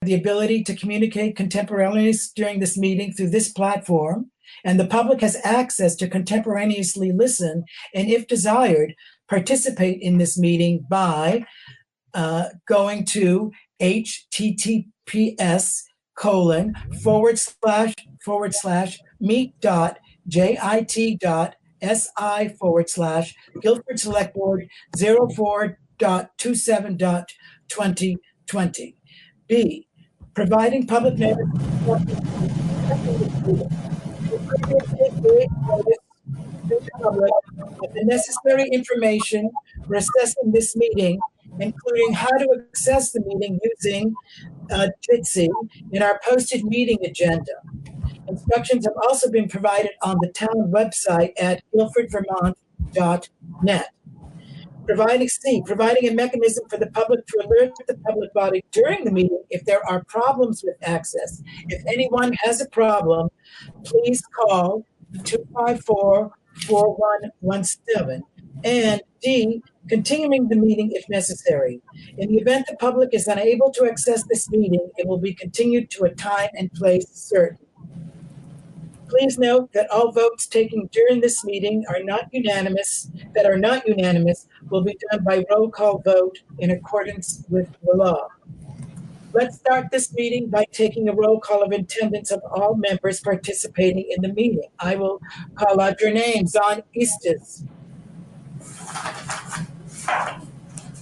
the ability to communicate contemporaneously during this meeting through this platform, and the public has access to contemporaneously listen and, if desired, participate in this meeting by going to https://meet.jit.si/Guildford Select Board 04.27.2020. B, providing public notice of the necessary information for assessing this meeting, including how to access the meeting using Jitsi in our posted meeting agenda. Instructions have also been provided on the town website at guilfordvermont.net. Providing a mechanism for the public to alert the public body during the meeting if there are problems with access. If anyone has a problem, please call 254-4117. And D, continuing the meeting if necessary. In the event the public is unable to access this meeting, it will be continued to a time and place certain. Please note that all votes taken during this meeting are not unanimous, will be done by roll call vote in accordance with the law. Let's start this meeting by taking a roll call of attendance of all members participating in the meeting. I will call out your names. Zon Eastis.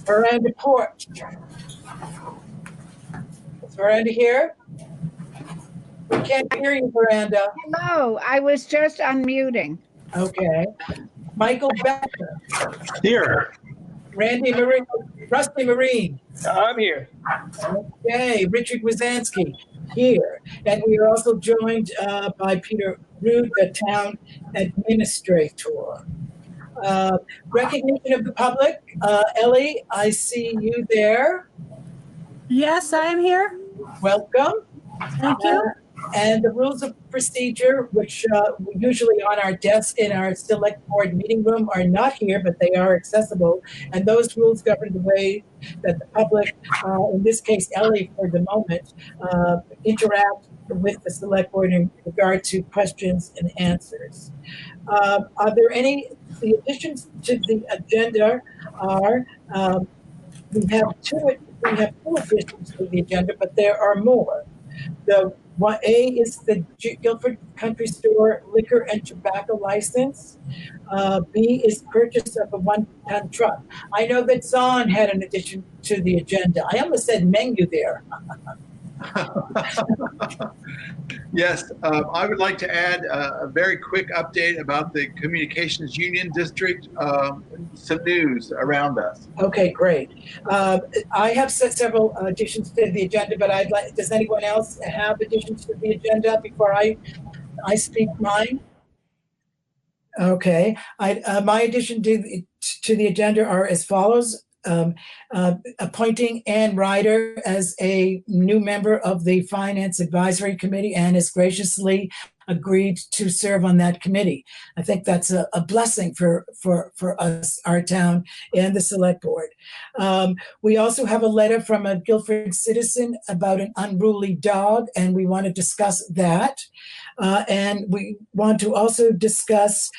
Miranda Porch. Is Miranda here? We can't hear you, Miranda. Hello, I was just unmuting. Okay. Michael Becker. Here. Rusty Marine. I'm here. Okay. Richard Wazansky here. And we are also joined by Peter Rood, the town administrator. Recognition of the public. Ellie, I see you there. Yes, I am here. Welcome. Thank you. And the rules of procedure, which usually on our desk in our select board meeting room, are not here, but they are accessible. And those rules govern the way that the public, in this case, Ellie for the moment, interact with the select board in regard to questions and answers. Are there any, the additions to the agenda are, we have two additions to the agenda, but there are more. The 1A is the Guilford Country Store liquor and tobacco license. B is purchase of a one-ton truck. I know that Zon had an addition to the agenda. I almost said menu there. Yes, I would like to add a very quick update about the Communications Union District, some news around us. Okay, great. I have several additions to the agenda, but I'd like, does anyone else have additions to the agenda before I speak mine? Okay, my addition to the agenda are as follows. Appointing Ann Ryder as a new member of the Finance Advisory Committee. Ann has graciously agreed to serve on that committee. I think that's a blessing for us, our town, and the select board. We also have a letter from a Guilford citizen about an unruly dog, and we want to discuss that. And we want to also discuss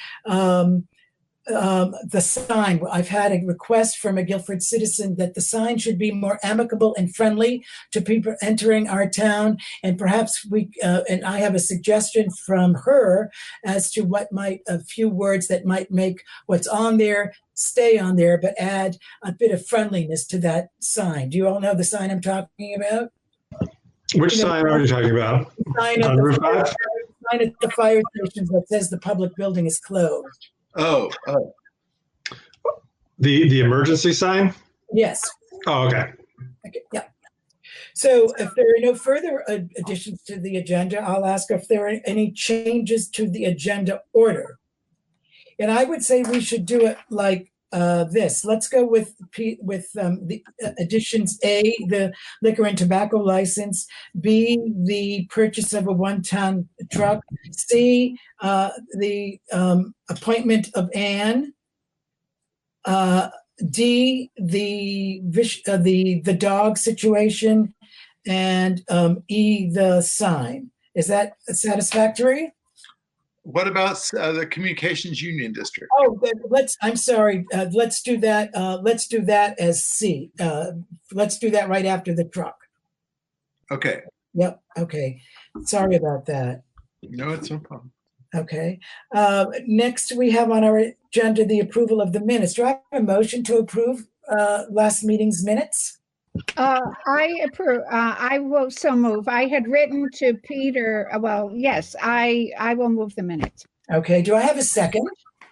the sign. I've had a request from a Guilford citizen that the sign should be more amicable and friendly to people entering our town. And perhaps and I have a suggestion from her as to what a few words that might make what's on there stay on there, but add a bit of friendliness to that sign. Do you all know the sign I'm talking about? Which sign are you talking about? The sign at the fire station that says the public building is closed. Oh. The emergency sign? Yes. Oh, okay. Okay, yeah. So if there are no further additions to the agenda, I'll ask if there are any changes to the agenda order. And I would say we should do it like this. Let's go with the additions: A, the liquor and tobacco license; B, the purchase of a one-ton truck; C, the appointment of Ann; D, the dog situation; and E, the sign. Is that satisfactory? What about the Communications Union District? Oh, I'm sorry. Let's do that. Let's do that as C. Let's do that right after the truck. Okay. Yep. Okay. Sorry about that. No, it's no problem. Okay. Next, we have on our agenda the approval of the minutes. Do I have a motion to approve last meeting's minutes? I approve. I will so move. I had written to Peter. Well, yes, I will move the minutes. Okay. Do I have a second?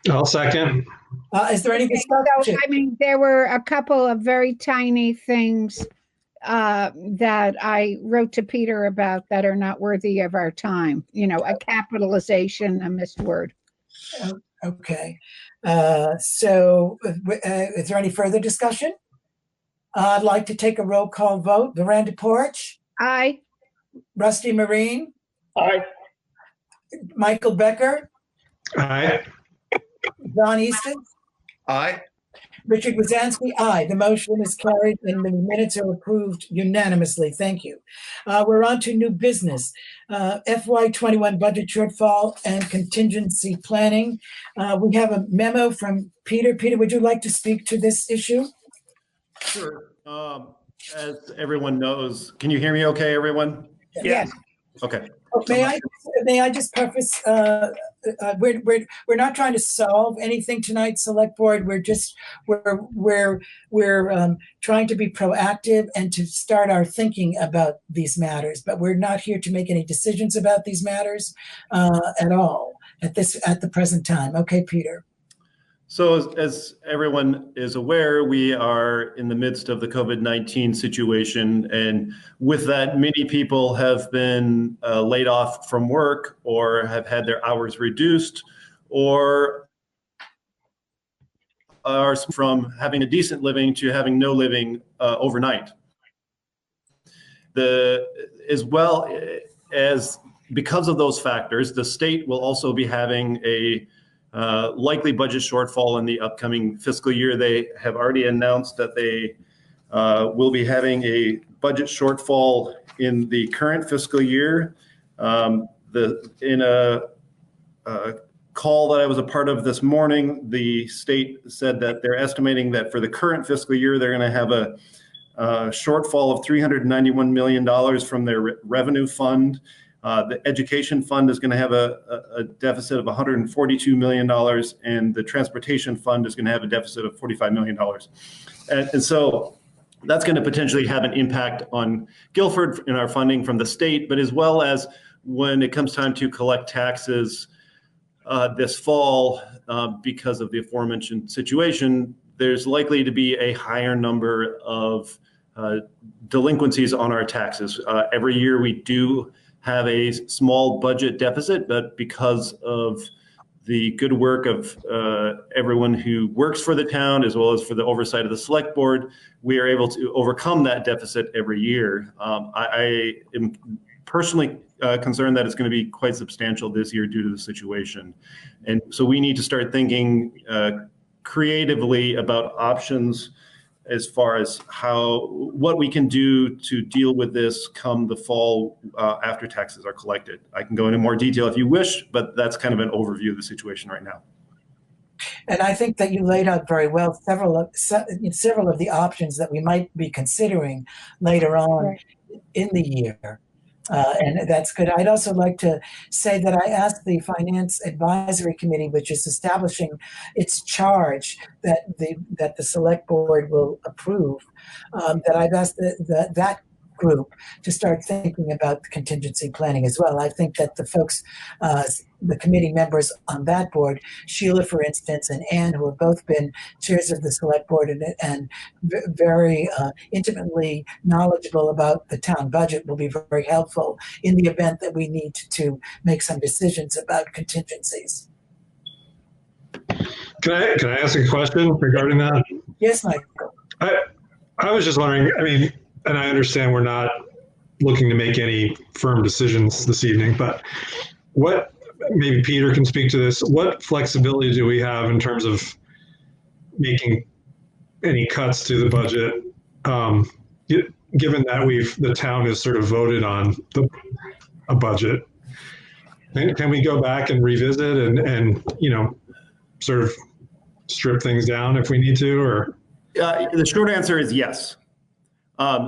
I'll second. Is there any Okay, discussion? so, I mean, there were a couple of very tiny things that I wrote to Peter about that are not worthy of our time. You know, a capitalization, a missed word. Okay. So is there any further discussion? I'd like to take a roll call vote. Miranda Porch, Aye. Rusty Marine, Aye. Michael Becker, Aye. John Easton, Aye. Richard Wazansky, aye. The motion is carried and the minutes are approved unanimously. Thank you. We're on to new business. FY21 budget shortfall and contingency planning. We have a memo from Peter. Peter, would you like to speak to this issue? Sure. As everyone knows, can you hear me okay, everyone? Yes. Okay. May I just preface, we're not trying to solve anything tonight, Select Board. We're trying to be proactive and to start our thinking about these matters, but we're not here to make any decisions about these matters at all at the present time. Okay, Peter. So as everyone is aware, we are in the midst of the COVID-19 situation. And with that, many people have been laid off from work or have had their hours reduced or are from having a decent living to having no living overnight. As well as because of those factors, the state will also be having a likely budget shortfall in the upcoming fiscal year. They have already announced that they will be having a budget shortfall in the current fiscal year. In a call that I was a part of this morning, the state said that they're estimating that for the current fiscal year, they're going to have a shortfall of $391 million from their revenue fund. The education fund is going to have a deficit of $142 million, and the transportation fund is going to have a deficit of $45 million. And so that's going to potentially have an impact on Guilford in our funding from the state, but as well as when it comes time to collect taxes this fall, because of the aforementioned situation, there's likely to be a higher number of delinquencies on our taxes. Every year we do have a small budget deficit, but because of the good work of everyone who works for the town, as well as for the oversight of the select board, we are able to overcome that deficit every year. I am personally concerned that it's going to be quite substantial this year due to the situation. And so we need to start thinking creatively about options as far as what we can do to deal with this come the fall after taxes are collected. I can go into more detail if you wish, but that's kind of an overview of the situation right now. And I think that you laid out very well several of the options that we might be considering later on in the year. And that's good. I'd also like to say that I asked the Finance Advisory Committee, which is establishing its charge that the Select Board will approve, that I've asked that group to start thinking about contingency planning as well. I think that the folks, the committee members on that board, Sheila, for instance, and Ann, who have both been chairs of the Select Board and very intimately knowledgeable about the town budget, will be very helpful in the event that we need to make some decisions about contingencies. Can I ask a question regarding that? Yes, Michael. I was just wondering, I mean, and I understand we're not looking to make any firm decisions this evening, but maybe Peter can speak to this. What flexibility do we have in terms of making any cuts to the budget given that the town has sort of voted on a budget, can we go back and revisit and sort of strip things down if we need to, or? The short answer is yes.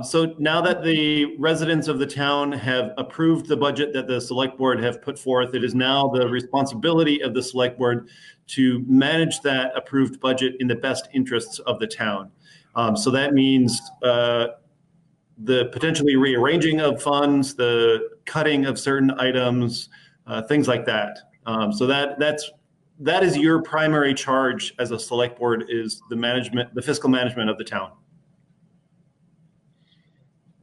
So now that the residents of the town have approved the budget that the select board have put forth, it is now the responsibility of the select board to manage that approved budget in the best interests of the town. So that means the potentially rearranging of funds, the cutting of certain items, things like that. So that is your primary charge as a select board, is the fiscal management of the town.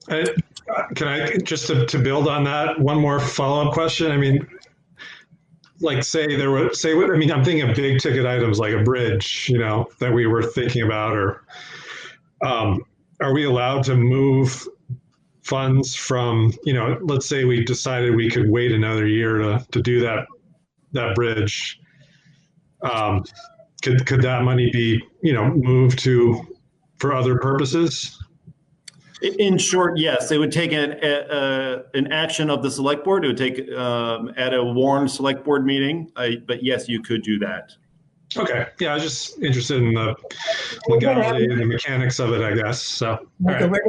Can I just to build on that, one more follow-up question? I mean, like I'm thinking of big ticket items like a bridge, that we were thinking about, or are we allowed to move funds from, let's say we decided we could wait another year to do that bridge. Could that money be, moved for other purposes? In short, yes, it would take an action of the select board. It would take at a warned select board meeting. But yes, you could do that. Okay. Yeah, I was just interested in the legality and the mechanics of it, I guess. So okay, we're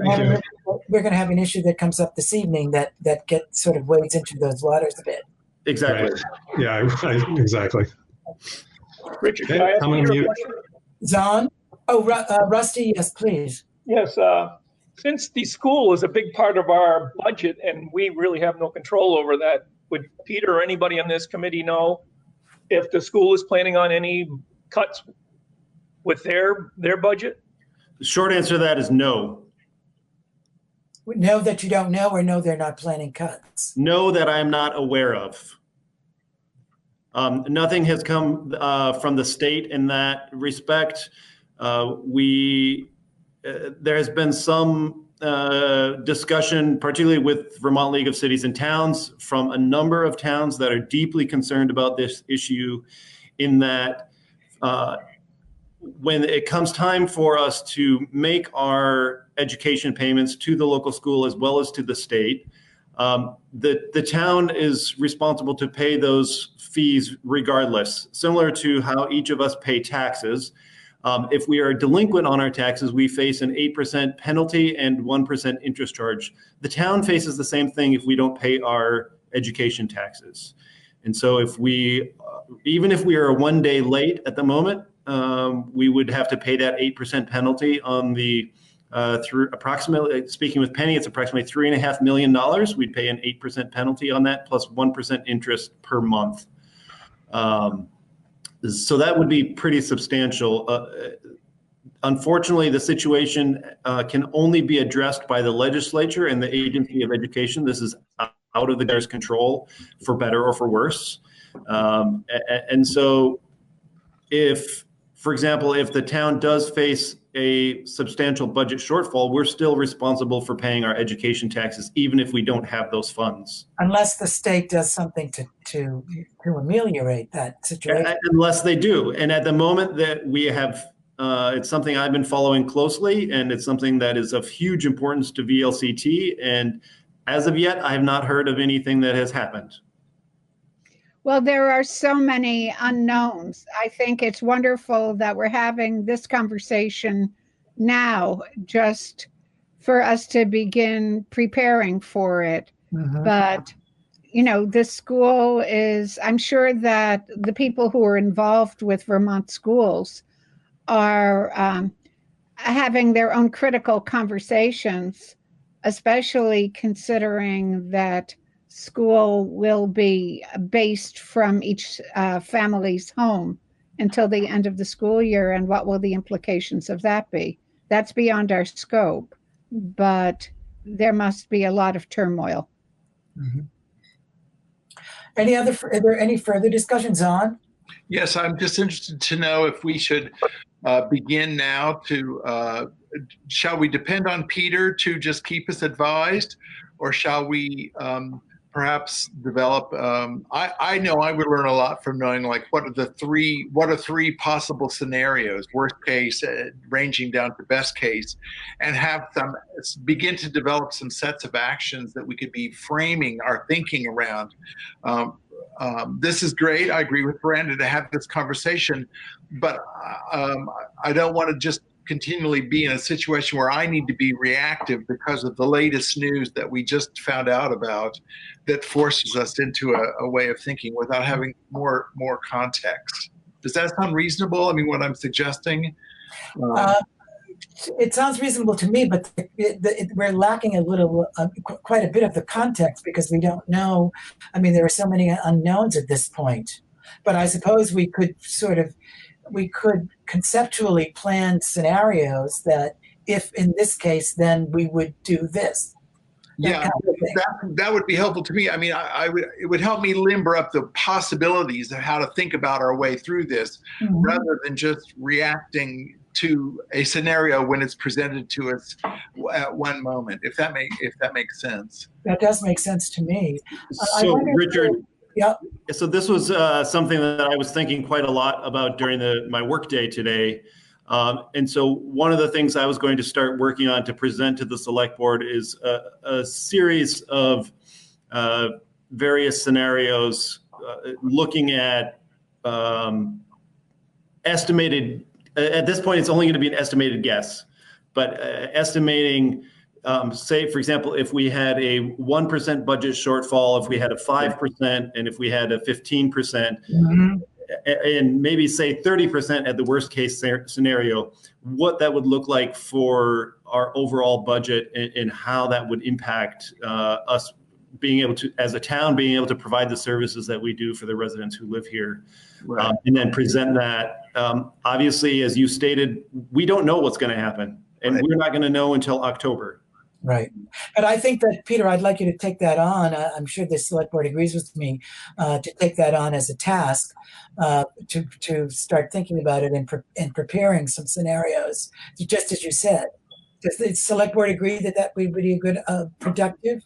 going to have an issue that comes up this evening that gets sort of wades into those waters a bit. Exactly. Right. Yeah, exactly. Richard, can I ask you a question? Zahn? Oh, Rusty, yes, please. Yes. Since the school is a big part of our budget and we really have no control over that, would Peter or anybody on this committee know if the school is planning on any cuts with their budget? The short answer to that is no. Know that you don't know, or know they're not planning cuts? No, that I'm not aware of. Nothing has come from the state in that respect. There has been some discussion, particularly with Vermont League of Cities and Towns, from a number of towns that are deeply concerned about this issue, in that when it comes time for us to make our education payments to the local school as well as to the state, the town is responsible to pay those fees regardless, similar to how each of us pay taxes. If we are delinquent on our taxes, we face an 8% penalty and 1% interest charge. The town faces the same thing if we don't pay our education taxes. And so even if we are 1 day late at the moment, we would have to pay that 8% penalty on through approximately, speaking with Penny, it's approximately $3.5 million. We'd pay an 8% penalty on that plus 1% interest per month. So that would be pretty substantial. Unfortunately, the situation can only be addressed by the legislature and the Agency of Education. This is out of the governor's control, for better or for worse. And so if, for example, if the town does face a substantial budget shortfall, we're still responsible for paying our education taxes, even if we don't have those funds. Unless the state does something to ameliorate that situation. Unless they do. And at the moment that we have, it's something I've been following closely, and it's something that is of huge importance to VLCT. And as of yet, I have not heard of anything that has happened. Well, there are so many unknowns. I think it's wonderful that we're having this conversation now, just for us to begin preparing for it. Mm-hmm. But, the school is, I'm sure that the people who are involved with Vermont schools are having their own critical conversations, especially considering that school will be based from each family's home until the end of the school year, and what will the implications of that be? That's beyond our scope, but there must be a lot of turmoil. Mm-hmm. Are there any further discussions on? Yes, I'm just interested to know if we should begin now to, shall we depend on Peter to just keep us advised, or shall we perhaps develop. I know I would learn a lot from knowing like what are three possible scenarios, worst case, ranging down to best case, and have some begin to develop some sets of actions that we could be framing our thinking around. This is great. I agree with Brandon to have this conversation, but I don't want to just continually be in a situation where I need to be reactive because of the latest news that we just found out about that forces us into a way of thinking without having more context. Does that sound reasonable? I mean, what I'm suggesting? It sounds reasonable to me, but we're lacking quite a bit of the context because we don't know. I mean, there are so many unknowns at this point. But I suppose we could conceptually plan scenarios that if in this case, then we would do this. Yeah, that would be helpful to me. I mean, it would help me limber up the possibilities of how to think about our way through this, rather than just reacting to a scenario when it's presented to us at one moment. If that makes sense. That does make sense to me. So, Richard. Yeah. So this was something that I was thinking quite a lot about during my workday today. And so one of the things I was going to start working on to present to the select board is a series of various scenarios looking at estimated, at this point, it's only going to be an estimated guess, but estimating say, for example, if we had a 1% budget shortfall, if we had a 5%, and if we had a 15%, and maybe say 30% at the worst case scenario, what that would look like for our overall budget and how that would impact us being able to, as a town, being able to provide the services that we do for the residents who live here. Right. And then present that. Obviously, as you stated, we don't know what's going to happen, and we're not going to know until October. Right. But I think that, Peter, I'd like you to take that on. I'm sure the select board agrees with me to take that on as a task, to start thinking about it and preparing some scenarios, just as you said. Does the select board agree that would be a good, productive?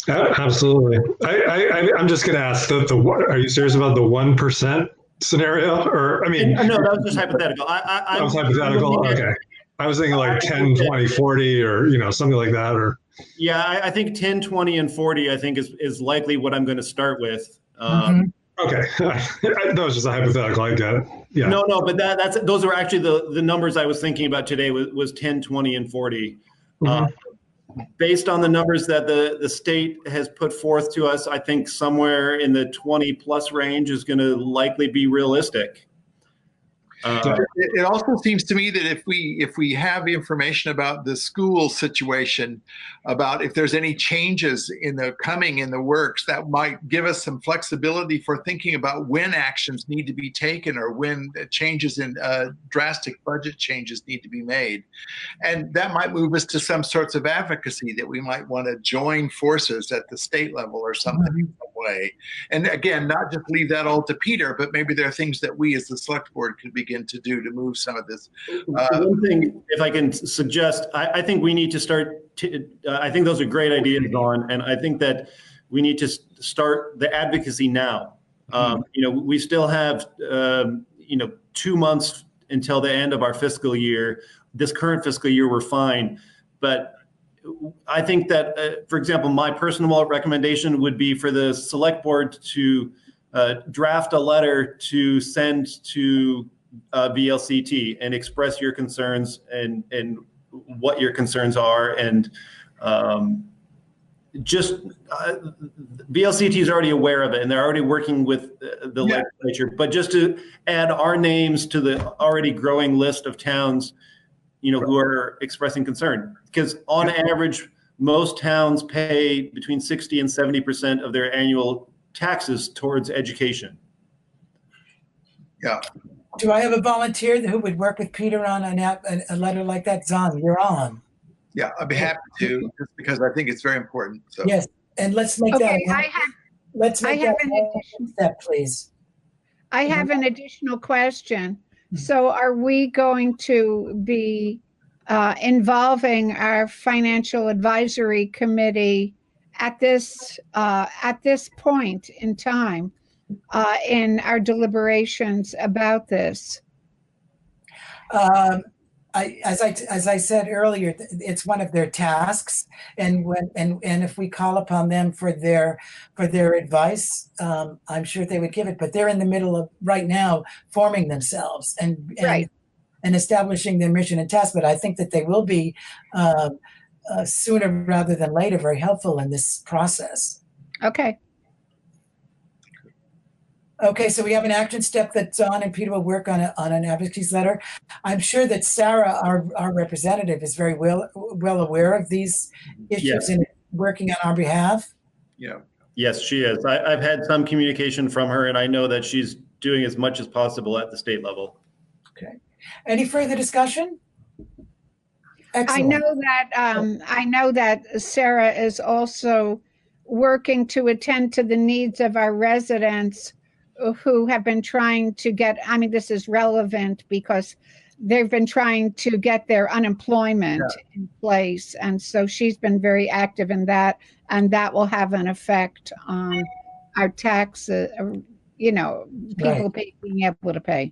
Absolutely. I'm just going to ask, are you serious about the 1% scenario? Or, I mean. No, that was just hypothetical. That was hypothetical? Okay. I was thinking like 10, 20, 40 or, something like that. Or yeah, I think 10, 20, and 40, I think is likely what I'm going to start with. Okay. That was just a hypothetical. I get it. Yeah. No, but those are actually the numbers I was thinking about today was 10, 20, and 40. Based on the numbers that the state has put forth to us, I think somewhere in the 20 plus range is going to likely be realistic. It also seems to me that if we have information about the school situation, about if there's any changes in the works, that might give us some flexibility for thinking about when actions need to be taken or when changes in drastic budget changes need to be made. And that might move us to some sorts of advocacy that we might want to join forces at the state level or something in some way. And again, not just leave that all to Peter, but maybe there are things that we as the select board could begin to do to move some of this. One thing, if I can suggest, I think we need to start, I think those are great ideas, Dawn, and I think that we need to start the advocacy now. We still have, 2 months until the end of our fiscal year. This current fiscal year, we're fine. But I think that, for example, my personal recommendation would be for the select board to draft a letter to send to VLCT and express your concerns and what your concerns are, and VLCT is already aware of it and they're already working with the legislature, but just to add our names to the already growing list of towns who are expressing concern, because on average most towns pay between 60 and 70% of their annual taxes towards education. Yeah. Do I have a volunteer who would work with Peter on a letter like that? Zahn, you're on. Yeah, I'd be happy to, just because I think it's very important. So. Yes, and let's make that. Let's make that an step, please. I have an additional question. So, are we going to be involving our financial advisory committee at this point in time in our deliberations about this? As I said earlier, it's one of their tasks, and if we call upon them for their advice, I'm sure they would give it. But they're in the middle of right now forming themselves and Right. and establishing their mission and task. But I think that they will be sooner rather than later very helpful in this process. Okay. Okay, so we have an action step that Dawn and Peter will work on an advocacy letter. I'm sure that Sarah, our representative, is very well aware of these issues Yes. and working on our behalf. Yeah. Yes, she is. I've had some communication from her, and I know that she's doing as much as possible at the state level. Okay. Any further discussion? Excellent. I know that Sarah is also working to attend to the needs of our residents who have been trying to get, I mean, this is relevant because they've been trying to get their unemployment in place. And so she's been very active in that, and that will have an effect on our taxes, people being able to pay.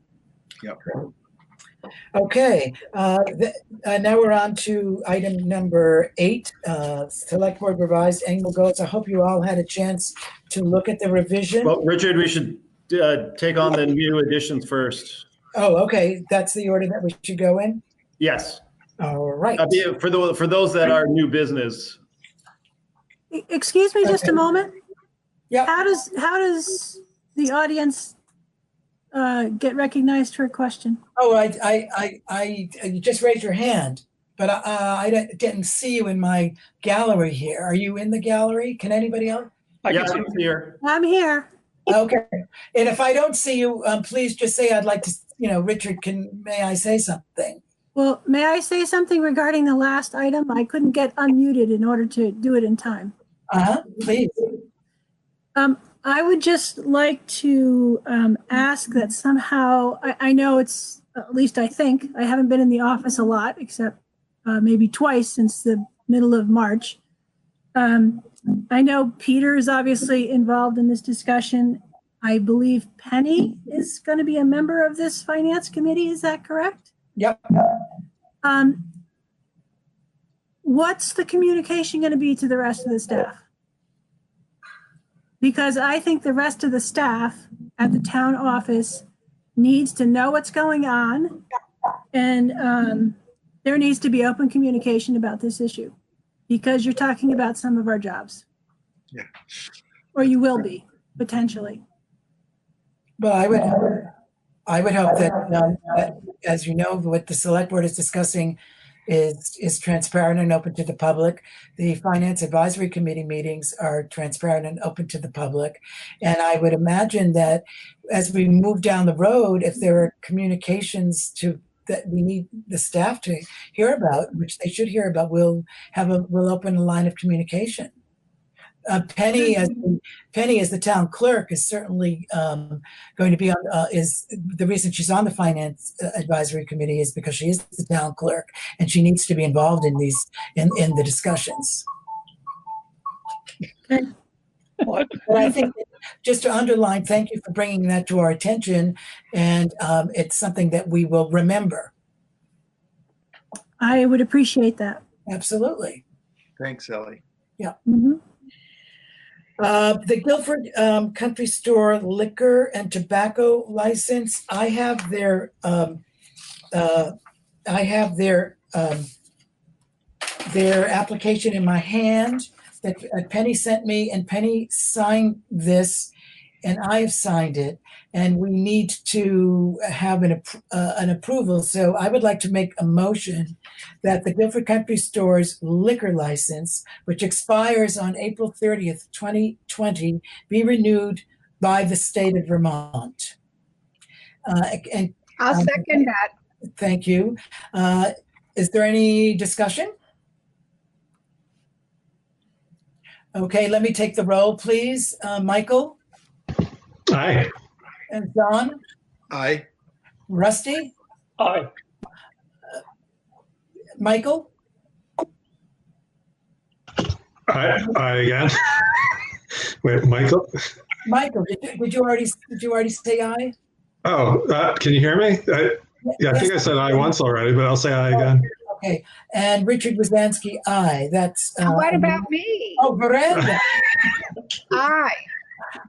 Yep. Okay, now we're on to item number 8, Select Board Revised Annual Goals. I hope you all had a chance to look at the revision. Well, Richard, we should take on the new additions first. Oh, okay, that's the order that we should go in? Yes. All right. For those that are new business. Excuse me just a moment. Yeah. How does the audience get recognized for a question? Oh, you just raised your hand, but I didn't see you in my gallery here. Are you in the gallery? Can anybody else? Yeah, I'm here. I'm here. Okay. And if I don't see you, please just say I'd like to, Richard, may I say something? Well, may I say something regarding the last item? I couldn't get unmuted in order to do it in time. Please. I would just like to ask that somehow, I know it's, at least I think, I haven't been in the office a lot, except maybe twice since the middle of March. I know Peter is obviously involved in this discussion. I believe Penny is going to be a member of this finance committee. Is that correct? Yep. What's the communication going to be to the rest of the staff? Because I think the rest of the staff at the town office needs to know what's going on, and there needs to be open communication about this issue, because you're talking about some of our jobs. Yeah. Or you will be, potentially. Well, I would hope that, as you know, what the select board is discussing is transparent and open to the public. The Finance Advisory Committee meetings are transparent and open to the public. And I would imagine that as we move down the road, if there are communications that we need the staff to hear about, which they should hear about, we'll open a line of communication. Penny, as the town clerk, is certainly going to be on. Is the reason she's on the Finance Advisory Committee is because she is the town clerk, and she needs to be involved in these in the discussions. What? But I think just to underline, thank you for bringing that to our attention, and it's something that we will remember. I would appreciate that. Absolutely. Thanks, Ellie. Yeah. Mm-hmm. The Guilford Country Store liquor and tobacco license. I have their application in my hand that Penny sent me, and Penny signed this, and I have signed it, and we need to have an approval. So I would like to make a motion that the Guilford Country Store's liquor license, which expires on April 30th, 2020, be renewed by the state of Vermont. And I'll second that. Thank you. Is there any discussion? Okay, let me take the roll, please. Michael? Aye. And Don? Aye. Rusty? Aye. Michael? I again. Wait, Michael. Michael, did you already say aye? Oh, can you hear me? Yeah, I think I said aye once already, but I'll say aye again. Okay. And Richard Wazansky, aye. That's. What about me? Oh, Veranda. Aye.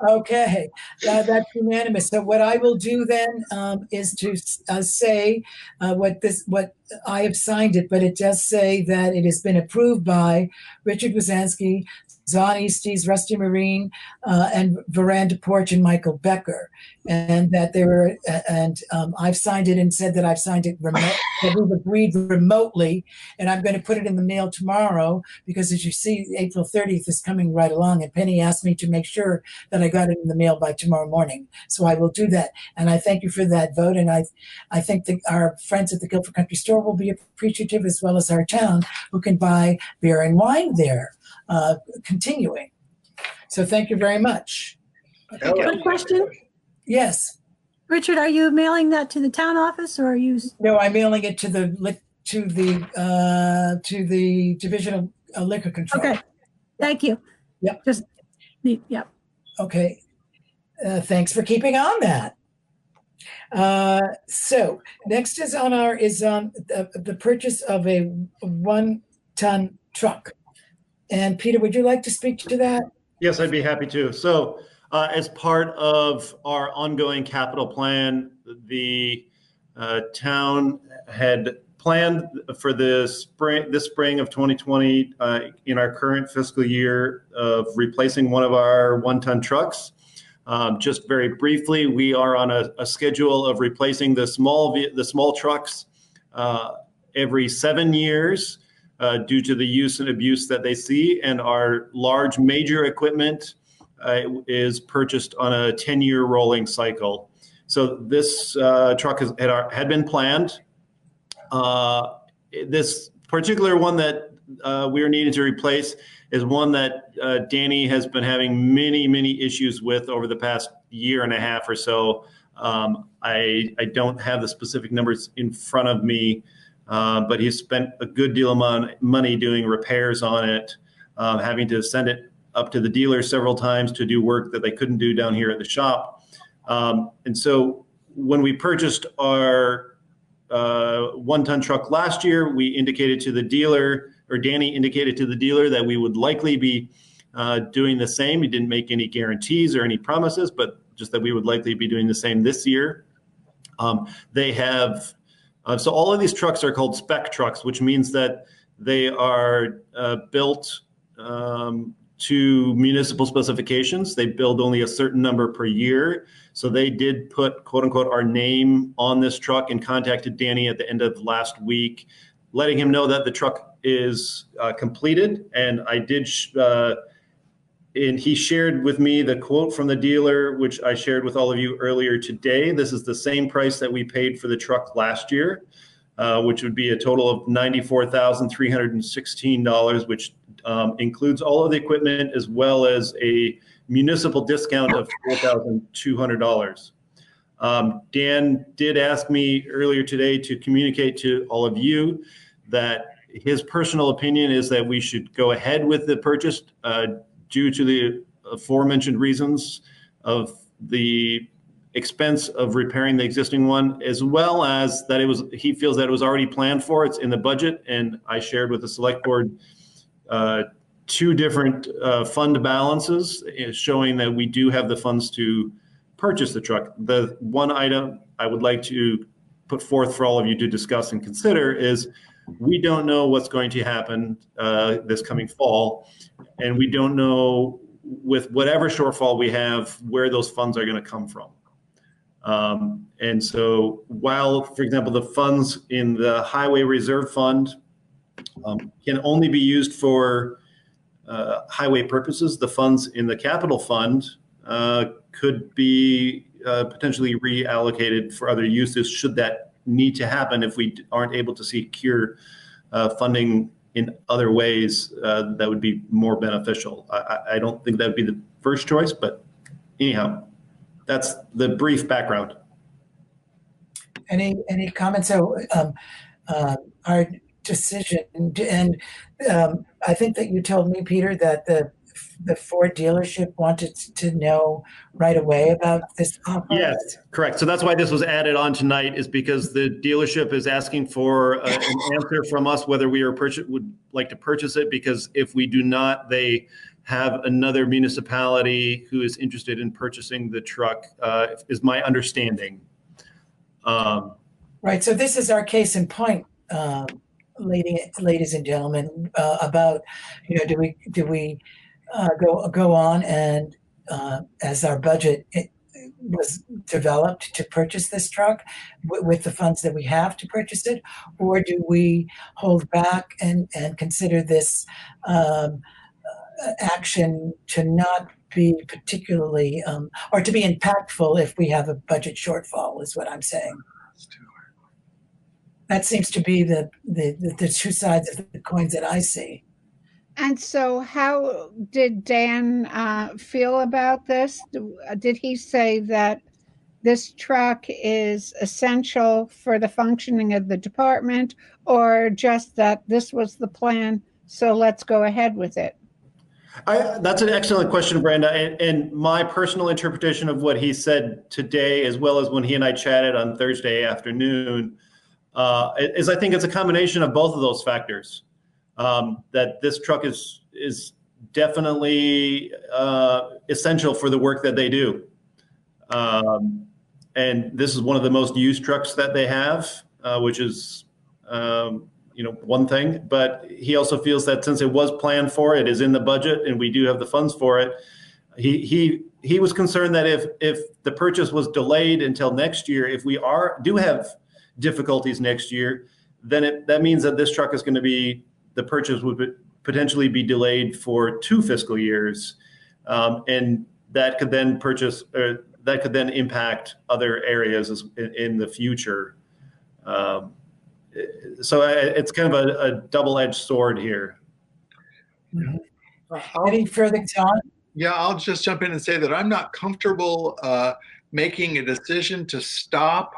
Okay, that's unanimous. So what I will do then is to say what I have signed it, but it does say that it has been approved by Richard Wazansky, Zon Easties, Rusty Marine, and Veranda Porch, and Michael Becker, and that they were, and I've signed it and said that I've signed it that we've agreed remotely, and I'm going to put it in the mail tomorrow because, as you see, April 30th is coming right along, and Penny asked me to make sure that I got it in the mail by tomorrow morning, so I will do that. And I thank you for that vote, and I think that our friends at the Guilford Country Store will be appreciative, as well as our town, who can buy beer and wine there. Continuing. So thank you very much. One question. Yes. Richard, are you mailing that to the town office or are you? No, I'm mailing it to the Division of Liquor Control. Okay. Thank you. Yep. Yep. Okay. Thanks for keeping on that. So next is on the purchase of a 1-ton truck. And Peter, would you like to speak to that? Yes, I'd be happy to. So as part of our ongoing capital plan, the town had planned for this spring of 2020 in our current fiscal year of replacing one of our 1-ton trucks. Just very briefly, we are on a schedule of replacing the small trucks every 7 years. Due to the use and abuse that they see, and our large major equipment is purchased on a 10-year rolling cycle. So this truck had been planned. This particular one that we are needing to replace is one that Danny has been having many issues with over the past year and a half or so. I don't have the specific numbers in front of me. But he's spent a good deal of money doing repairs on it, having to send it up to the dealer several times to do work that they couldn't do down here at the shop. And so when we purchased our 1-ton truck last year, we indicated to the dealer, or Danny indicated to the dealer, that we would likely be doing the same. He didn't make any guarantees or any promises, but just that we would likely be doing the same this year. They have So all of these trucks are called spec trucks, which means that they are built to municipal specifications. They build only a certain number per year. So they did put, quote unquote, our name on this truck, and contacted Danny at the end of last week, letting him know that the truck is completed. And I did, and he shared with me the quote from the dealer, which I shared with all of you earlier today. This is the same price that we paid for the truck last year, which would be a total of $94,316, which includes all of the equipment as well as a municipal discount of $4,200. Dan did ask me earlier today to communicate to all of you that his personal opinion is that we should go ahead with the purchase due to the aforementioned reasons of the expense of repairing the existing one, as well as that he feels that it was already planned for. It's in the budget, and I shared with the select board two different fund balances showing that we do have the funds to purchase the truck. The one item I would like to put forth for all of you to discuss and consider is we don't know what's going to happen this coming fall, and we don't know, with whatever shortfall we have, where those funds are going to come from. And so while, for example, the funds in the Highway Reserve Fund can only be used for highway purposes, the funds in the Capital Fund could be potentially reallocated for other uses should that need to happen if we aren't able to secure funding in other ways that would be more beneficial. I don't think that would be the first choice, but anyhow, that's the brief background. Any comments? So, decision. And I think that you told me, Peter, that the Ford dealership wanted to know right away about this offer. Yes, correct. So that's why this was added on tonight, is because the dealership is asking for an answer from us whether we would like to purchase it, because if we do not, they have another municipality who is interested in purchasing the truck, is my understanding. Right. So this is our case in point, ladies and gentlemen, about, do we go on and as our budget was developed to purchase this truck with the funds that we have to purchase it, or do we hold back and consider this action to not be particularly or to be impactful if we have a budget shortfall, is what I'm saying. That seems to be the two sides of the coins that I see. And so how did Dan feel about this? Did he say that this truck is essential for the functioning of the department, or just that this was the plan, so let's go ahead with it? That's an excellent question, Brenda. And my personal interpretation of what he said today, as well as when he and I chatted on Thursday afternoon, is I think it's a combination of both of those factors. That this truck is definitely essential for the work that they do. And this is one of the most used trucks that they have, which is one thing. But he also feels that since it was planned for, it is in the budget, and we do have the funds for it. He was concerned that if the purchase was delayed until next year, if we do have difficulties next year, then that means that this truck is going to be, the purchase would potentially be delayed for 2 fiscal years, and that could then impact other areas in the future. So it's kind of a double-edged sword here. Mm-hmm. Any further, John? Yeah, I'll just jump in and say that I'm not comfortable making a decision to stop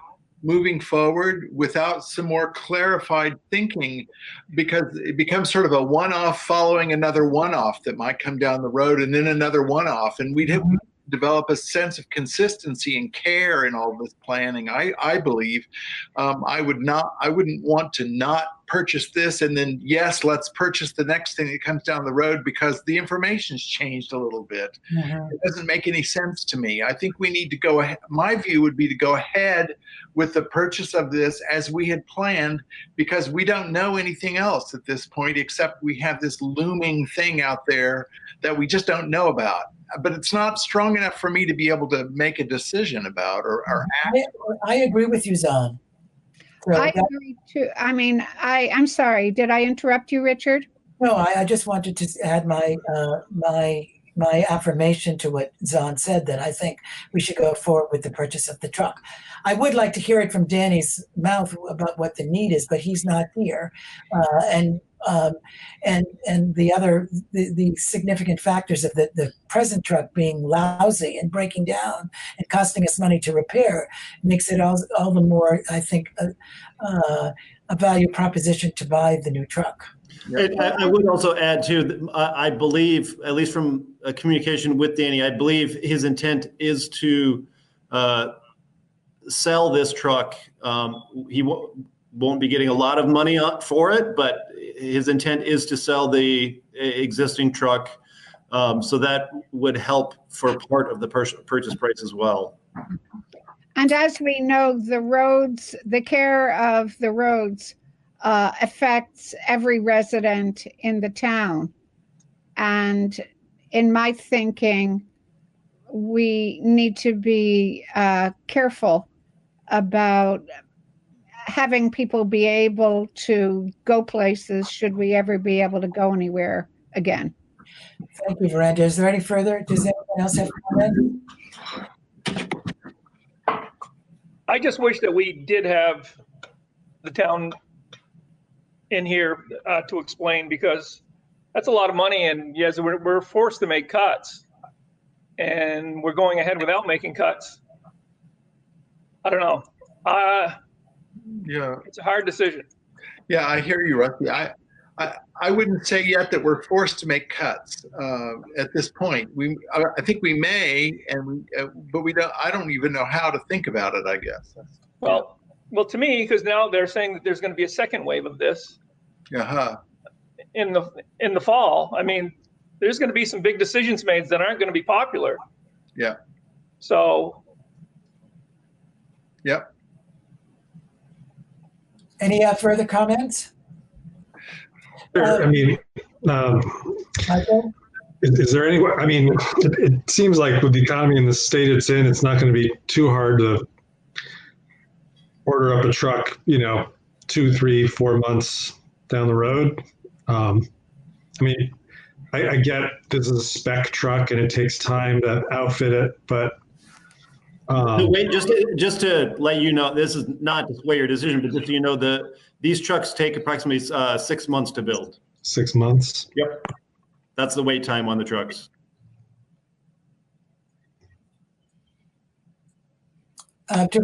moving forward without some more clarified thinking, because it becomes sort of a one-off following another one-off that might come down the road, and then another one-off, and we'd have to develop a sense of consistency and care in all this planning. I believe I wouldn't want to not purchase this and then, yes, let's purchase the next thing that comes down the road because the information's changed a little bit. Mm-hmm. It doesn't make any sense to me. I think we need to go ahead. My view would be to go ahead with the purchase of this as we had planned, because we don't know anything else at this point, except we have this looming thing out there that we just don't know about. But it's not strong enough for me to be able to make a decision about or act. I agree with you, Zahn. So I agree too. I mean, I'm sorry. Did I interrupt you, Richard? No, I just wanted to add my affirmation to what Zahn said, that I think we should go forward with the purchase of the truck. I would like to hear it from Danny's mouth about what the need is, but he's not here. And the significant factors of the present truck being lousy and breaking down and costing us money to repair makes it all the more, I think, a value proposition to buy the new truck. I would also add too, I believe, at least from a communication with Danny, I believe his intent is to sell this truck. He won't be getting a lot of money for it, but his intent is to sell the existing truck. So that would help for part of the purchase price as well. And as we know, the care of the roads affects every resident in the town. And in my thinking, we need to be careful about having people be able to go places should we ever be able to go anywhere again. Thank you, Veranda. Is there any further? Does anyone else have comment? I just wish that we did have the town in here to explain, because that's a lot of money, and yes, we're forced to make cuts, and we're going ahead without making cuts. I don't know. Yeah, it's a hard decision. Yeah, I hear you, Rusty. I wouldn't say yet that we're forced to make cuts at this point. I think we may, but we don't. I don't even know how to think about it. I guess. Well, to me, because now they're saying that there's going to be a second wave of this Uh-huh. in the fall. I mean, there's going to be some big decisions made that aren't going to be popular. Yeah. So. Yep. Any further comments? Sure. I mean, Michael? is there any way? I mean, it seems like with the economy in the state it's in, it's not going to be too hard to order up a truck, 2, 3, 4 months down the road. I mean, I get this is a spec truck and it takes time to outfit it, but Wait, just to let you know, this is not to sway your decision, but just so you know, these trucks take approximately 6 months to build. 6 months. Yep, that's the wait time on the trucks.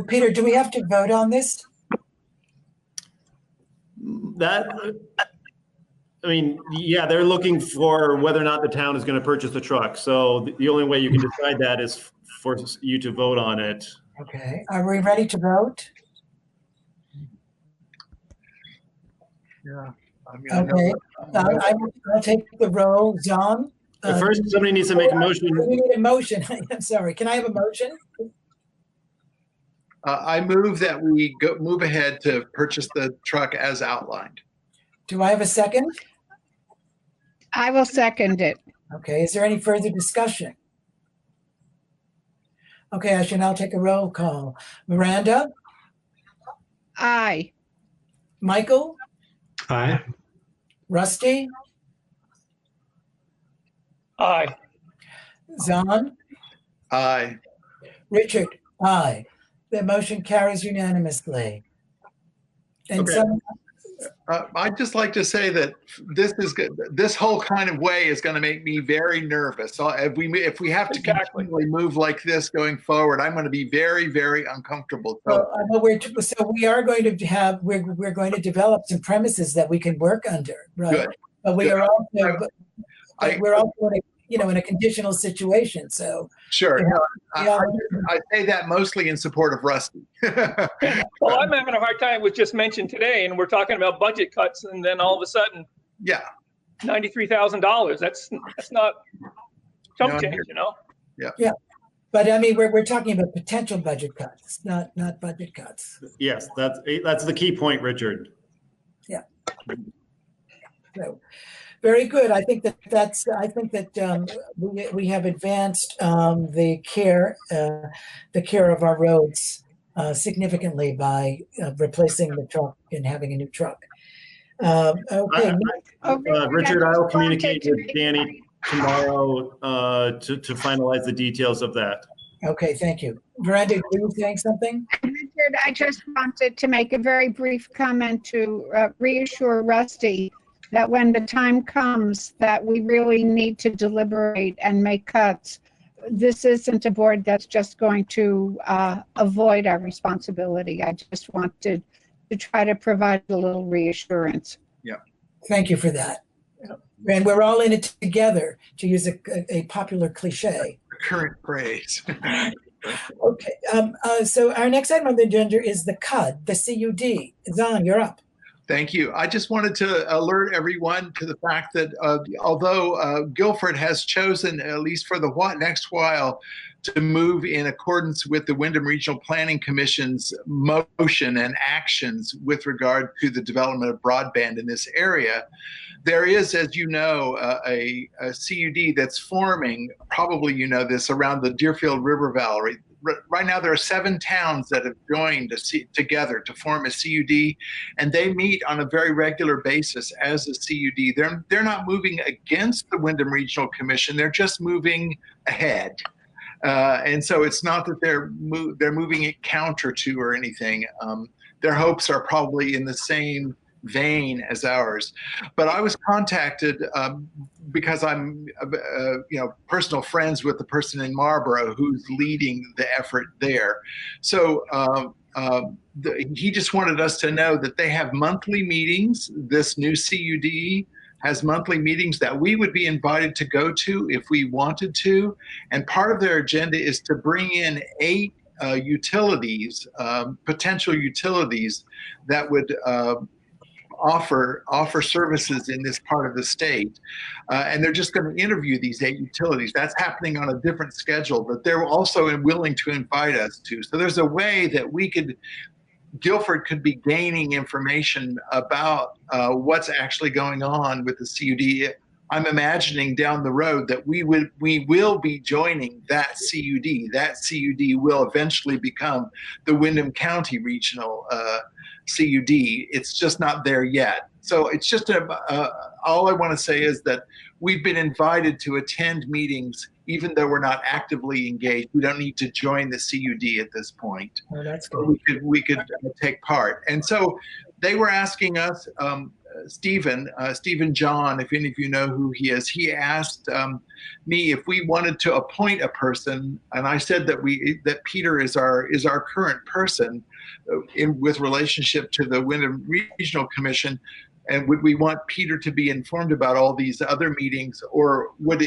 Peter, do we have to vote on this? I mean, yeah, they're looking for whether or not the town is going to purchase the truck. So the only way you can decide that is for you to vote on it. Okay, are we ready to vote? Yeah. I mean, Okay, I'll take the roll. John? First, somebody needs to make a motion. We need a motion. I'm sorry. Can I have a motion? I move that we move ahead to purchase the truck as outlined. Do I have a second? I will second it. Okay, is there any further discussion? Okay, I shall now take a roll call. Miranda? Aye. Michael? Aye. Rusty? Aye. Zahn? Aye. Richard? Aye. The motion carries unanimously. And Okay. I'd just like to say that this whole kind of way is going to make me very nervous. So if we have to continually move like this going forward, I'm going to be very, very uncomfortable. So we are going to have we're going to develop some premises that we can work under, right? Good. But we Good. are also we're also in a conditional situation. So sure. I say that mostly in support of Rusty. Well, I'm having a hard time with just mentioned today, and we're talking about budget cuts, and then all of a sudden, yeah, $93,000. That's not chump change, Yeah. Yeah. But I mean, we're talking about potential budget cuts, not budget cuts. Yes, that's the key point, Richard. Yeah. So, very good. I think that we have advanced the care of our roads significantly by replacing the truck and having a new truck. Okay. Richard, I'll communicate with Danny tomorrow to finalize the details of that. Okay, thank you. Miranda, were you saying something? Richard, I just wanted to make a very brief comment to reassure Rusty that when the time comes that we really need to deliberate and make cuts, this isn't a board that's just going to avoid our responsibility. I just wanted to try to provide a little reassurance. Yeah. Thank you for that. And we're all in it together, to use a popular cliche. Current phrase. Okay. So our next item on the agenda is the CUD, the CUD. Zahn, you're up. Thank you. I just wanted to alert everyone to the fact that although Guilford has chosen, at least for the next while, to move in accordance with the Wyndham Regional Planning Commission's motion and actions with regard to the development of broadband in this area, there is, as you know, a CUD that's forming, probably you know this, around the Deerfield River Valley. Right now, there are 7 towns that have joined together to form a CUD, and they meet on a very regular basis as a CUD. They're not moving against the Wyndham Regional Commission; they're just moving ahead. And so it's not that they're moving it counter to or anything. Their hopes are probably in the same vein as ours. But I was contacted because I'm, personal friends with the person in Marlborough who's leading the effort there. So he just wanted us to know that they have monthly meetings. This new CUD has monthly meetings that we would be invited to go to if we wanted to. And part of their agenda is to bring in 8 utilities, potential utilities that would offer services in this part of the state. And they're just going to interview these 8 utilities. That's happening on a different schedule, but they're also willing to invite us to. So there's a way that Guilford could be gaining information about what's actually going on with the CUD. I'm imagining down the road that we will be joining that CUD. That CUD will eventually become the Windham County Regional CUD. It's just not there yet. So it's just all I want to say is that we've been invited to attend meetings, even though we're not actively engaged. We don't need to join the CUD at this point. Oh, that's good. We could take part. And so they were asking us, Stephen John, if any of you know who he is, he asked me if we wanted to appoint a person, and I said that Peter is our current person with relationship to the Windham Regional Commission. And would we want Peter to be informed about all these other meetings, or would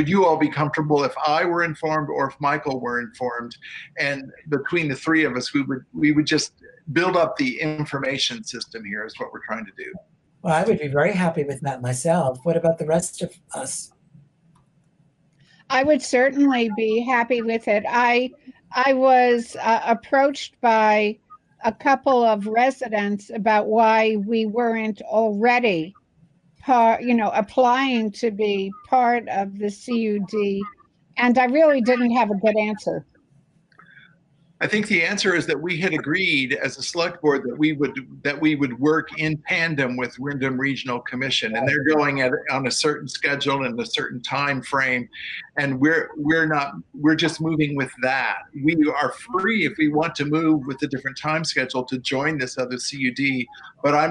you all be comfortable if I were informed or if Michael were informed? And between the 3 of us, we would just build up the information system here is what we're trying to do. Well, I would be very happy with that myself. What about the rest of us? I would certainly be happy with it. I was approached by a couple of residents about why we weren't already applying to be part of the CUD, and I really didn't have a good answer. I think the answer is that we had agreed as a select board that we would work in tandem with Windham Regional Commission, and they're going on a certain schedule and a certain time frame, and we're just moving with that. We are free if we want to move with a different time schedule to join this other CUD, but I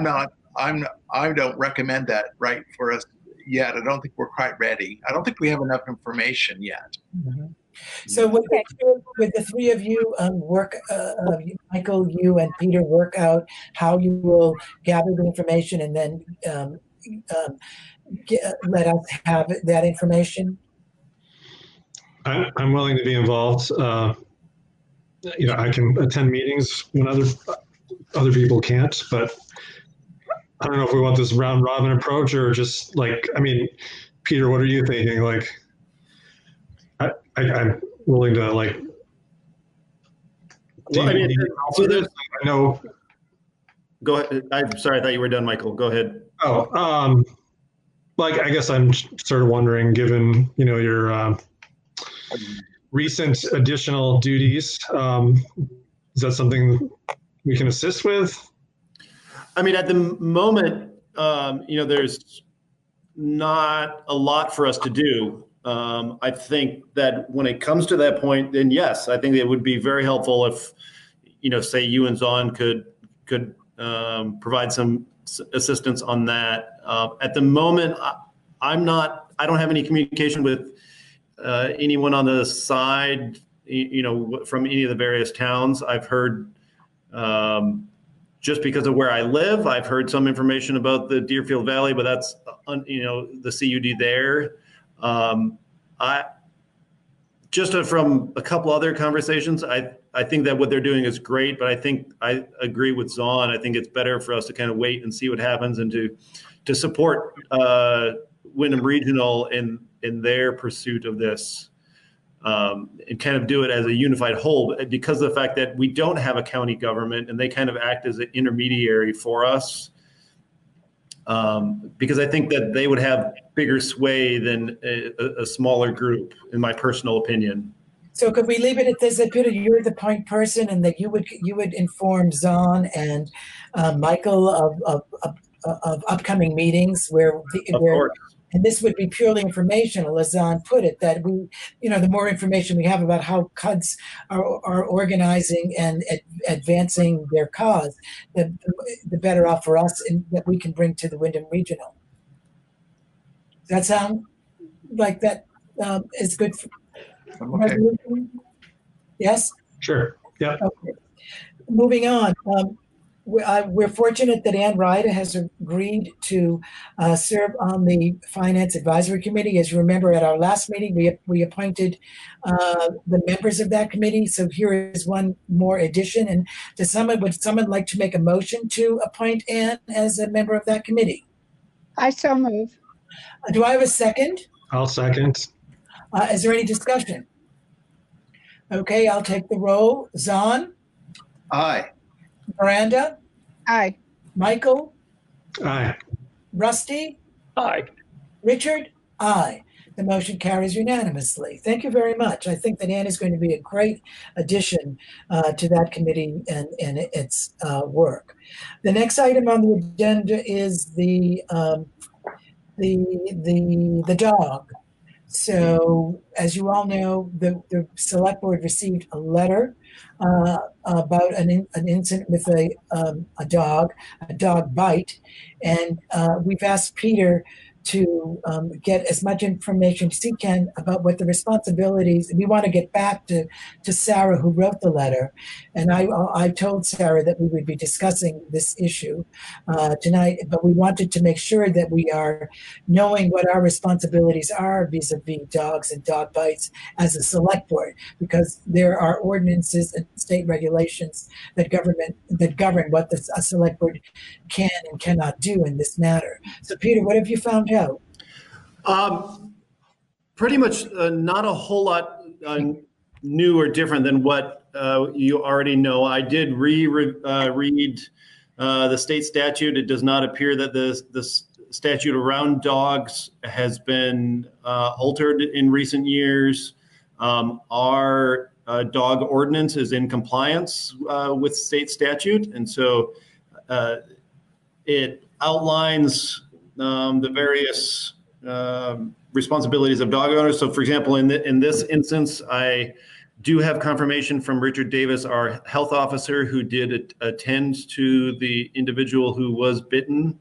don't recommend that right for us yet. I don't think we're quite ready. I don't think we have enough information yet. Mm-hmm. So would the 3 of you work, Michael, you and Peter, work out how you will gather the information and then let us have that information? I'm willing to be involved. I can attend meetings when other people can't, but I don't know if we want this round robin approach or just Peter, what are you thinking? I'm willing to Well, I know. Go ahead. I'm sorry, I thought you were done, Michael. Go ahead. Oh, I guess I'm sort of wondering, given your recent additional duties, is that something we can assist with? I mean, at the moment, there's not a lot for us to do. I think that when it comes to that point, then yes, I think it would be very helpful if, say you and Zon could provide some assistance on that. At the moment, I don't have any communication with anyone on the side, from any of the various towns. I've heard, just because of where I live, I've heard some information about the Deerfield Valley, but that's, the CUD there. From a couple other conversations, I think that what they're doing is great, but I think I agree with Zon. I think it's better for us to kind of wait and see what happens and to support Windham Regional in their pursuit of this, and kind of do it as a unified whole, because of the fact that we don't have a county government and they kind of act as an intermediary for us. Because I think that they would have bigger sway than a smaller group, in my personal opinion. So could we leave it at this, that Peter, you're the point person, and that you would inform Zon and Michael of upcoming meetings where and this would be purely informational, as Zon put it, that the more information we have about how CUDs are organizing and advancing their cause, the better off for us and that we can bring to the Wyndham Regional. Does that sound like that is good for resolution? Yes? Sure. Yeah. Okay. Moving on. We're fortunate that Ann Ryder has agreed to serve on the Finance Advisory Committee. As you remember, at our last meeting, we appointed the members of that committee. So here is one more addition. And would someone like to make a motion to appoint Ann as a member of that committee? I so move. Do I have a second? I'll second. Is there any discussion? Okay, I'll take the roll. Zahn? Aye. Miranda? Aye. Michael? Aye. Rusty? Aye. Richard? Aye. The motion carries unanimously. Thank you very much. I think that Ann is going to be a great addition to that committee and its work. The next item on the agenda is the dog. So, as you all know, the select board received a letter about an incident with a dog bite, and we've asked Peter to get as much information as he can about what the responsibilities. We want to get back to Sarah, who wrote the letter, and I told Sarah that we would be discussing this issue tonight, but we wanted to make sure that we are knowing what our responsibilities are vis-a-vis dogs and dog bites as a select board, because there are ordinances and state regulations that govern what a select board can and cannot do in this matter. So, Peter, what have you found out? Pretty much not a whole lot new or different than what you already know. I did read the state statute. It does not appear that the statute around dogs has been altered in recent years. Our dog ordinance is in compliance with state statute, and so it outlines the various responsibilities of dog owners. So, for example, in this instance, I do have confirmation from Richard Davis, our health officer, who did attend to the individual who was bitten,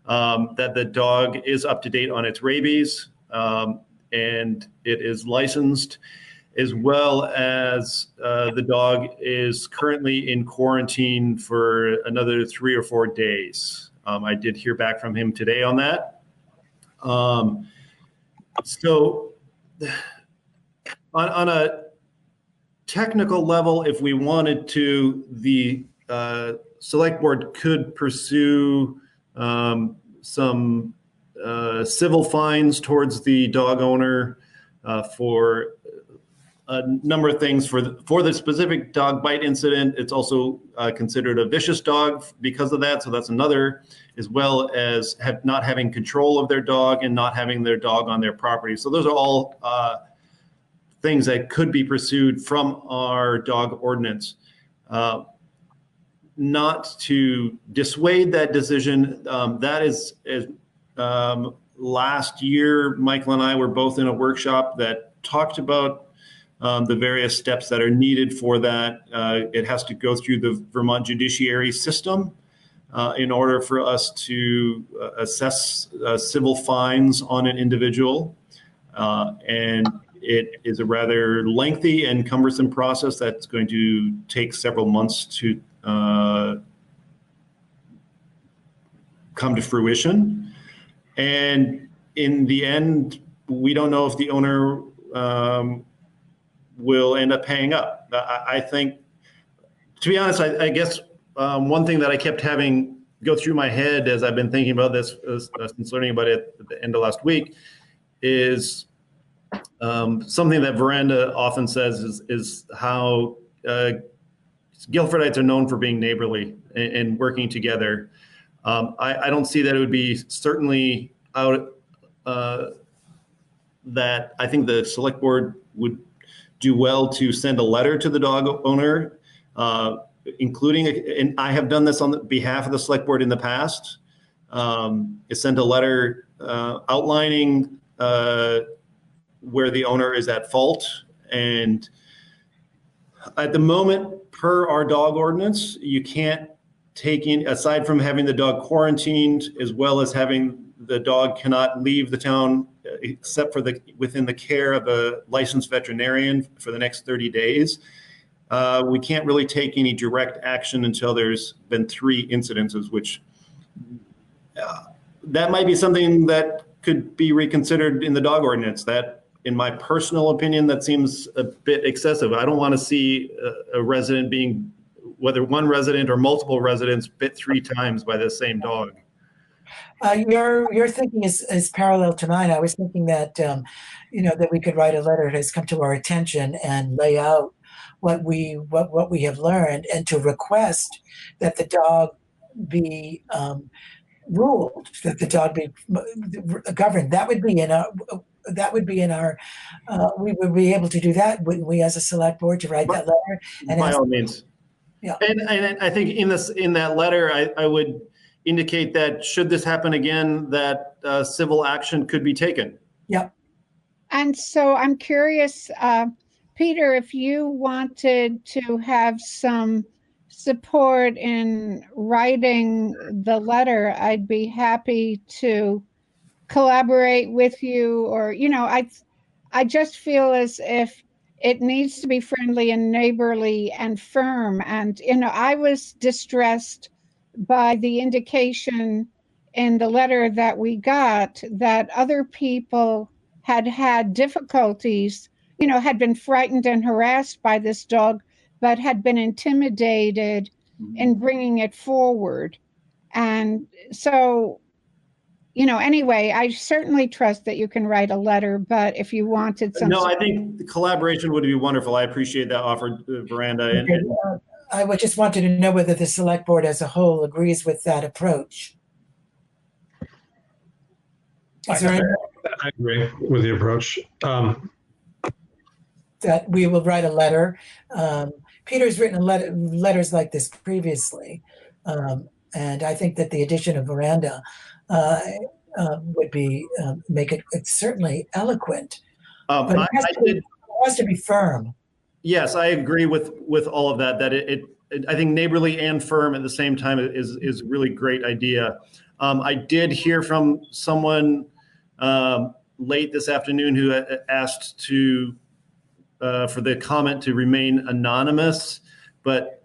that the dog is up to date on its rabies, and it is licensed, as well as the dog is currently in quarantine for another 3 or 4 days. I did hear back from him today on that. So on a technical level, if we wanted to, the select board could pursue some civil fines towards the dog owner for a number of things. For the specific dog bite incident, it's also considered a vicious dog because of that. So that's another, as well as not having control of their dog and not having their dog on their property. So those are all things that could be pursued from our dog ordinance. Not to dissuade that decision, that is last year, Michael and I were both in a workshop that talked about the various steps that are needed for that. It has to go through the Vermont judiciary system in order for us to assess civil fines on an individual. And it is a rather lengthy and cumbersome process that's going to take several months to come to fruition. And in the end, we don't know if the owner will end up paying up. I think, to be honest, I guess one thing that I kept having go through my head as I've been thinking about this, since learning about it at the end of last week, is something that Veranda often says is how Guilfordites are known for being neighborly and working together. I don't see that it would be certainly out that I think the select board would do well to send a letter to the dog owner, including, and I have done this on behalf of the select board in the past, is send a letter outlining where the owner is at fault. And at the moment, per our dog ordinance, you can't taking, aside from having the dog quarantined, as well as having the dog cannot leave the town except for within the care of a licensed veterinarian for the next 30 days. We can't really take any direct action until there's been 3 incidences, which that might be something that could be reconsidered in the dog ordinance. That, in my personal opinion, that seems a bit excessive. I don't want to see a resident being, whether one resident or multiple residents, bit 3 times by the same dog. Your thinking is parallel to mine. I was thinking that that we could write a letter that has come to our attention and lay out what we have learned, and to request that the dog be ruled, that the dog be governed. That would be in our. We would be able to do that, wouldn't we, as a select board, to write that letter? And by all means. Yeah. And I think in that letter, I would indicate that should this happen again, that civil action could be taken. Yeah. And so I'm curious, Peter, if you wanted to have some support in writing the letter, I'd be happy to collaborate with you. Or, I just feel as if it needs to be friendly and neighborly and firm. And, I was distressed by the indication in the letter that we got that other people had difficulties, had been frightened and harassed by this dog, but had been intimidated in bringing it forward. And so, anyway, I certainly trust that you can write a letter, but if you wanted some... No, I think the collaboration would be wonderful. I appreciate that offer, Veranda. I would just wanted to know whether the select board as a whole agrees with that approach. I agree with the approach. That we will write a letter. Peter's written letters like this previously, and I think that the addition of Veranda would be make it certainly eloquent, but it has to be firm. Yes, I agree with all of that. That I think neighborly and firm at the same time is a really great idea. I did hear from someone late this afternoon who asked for the comment to remain anonymous, but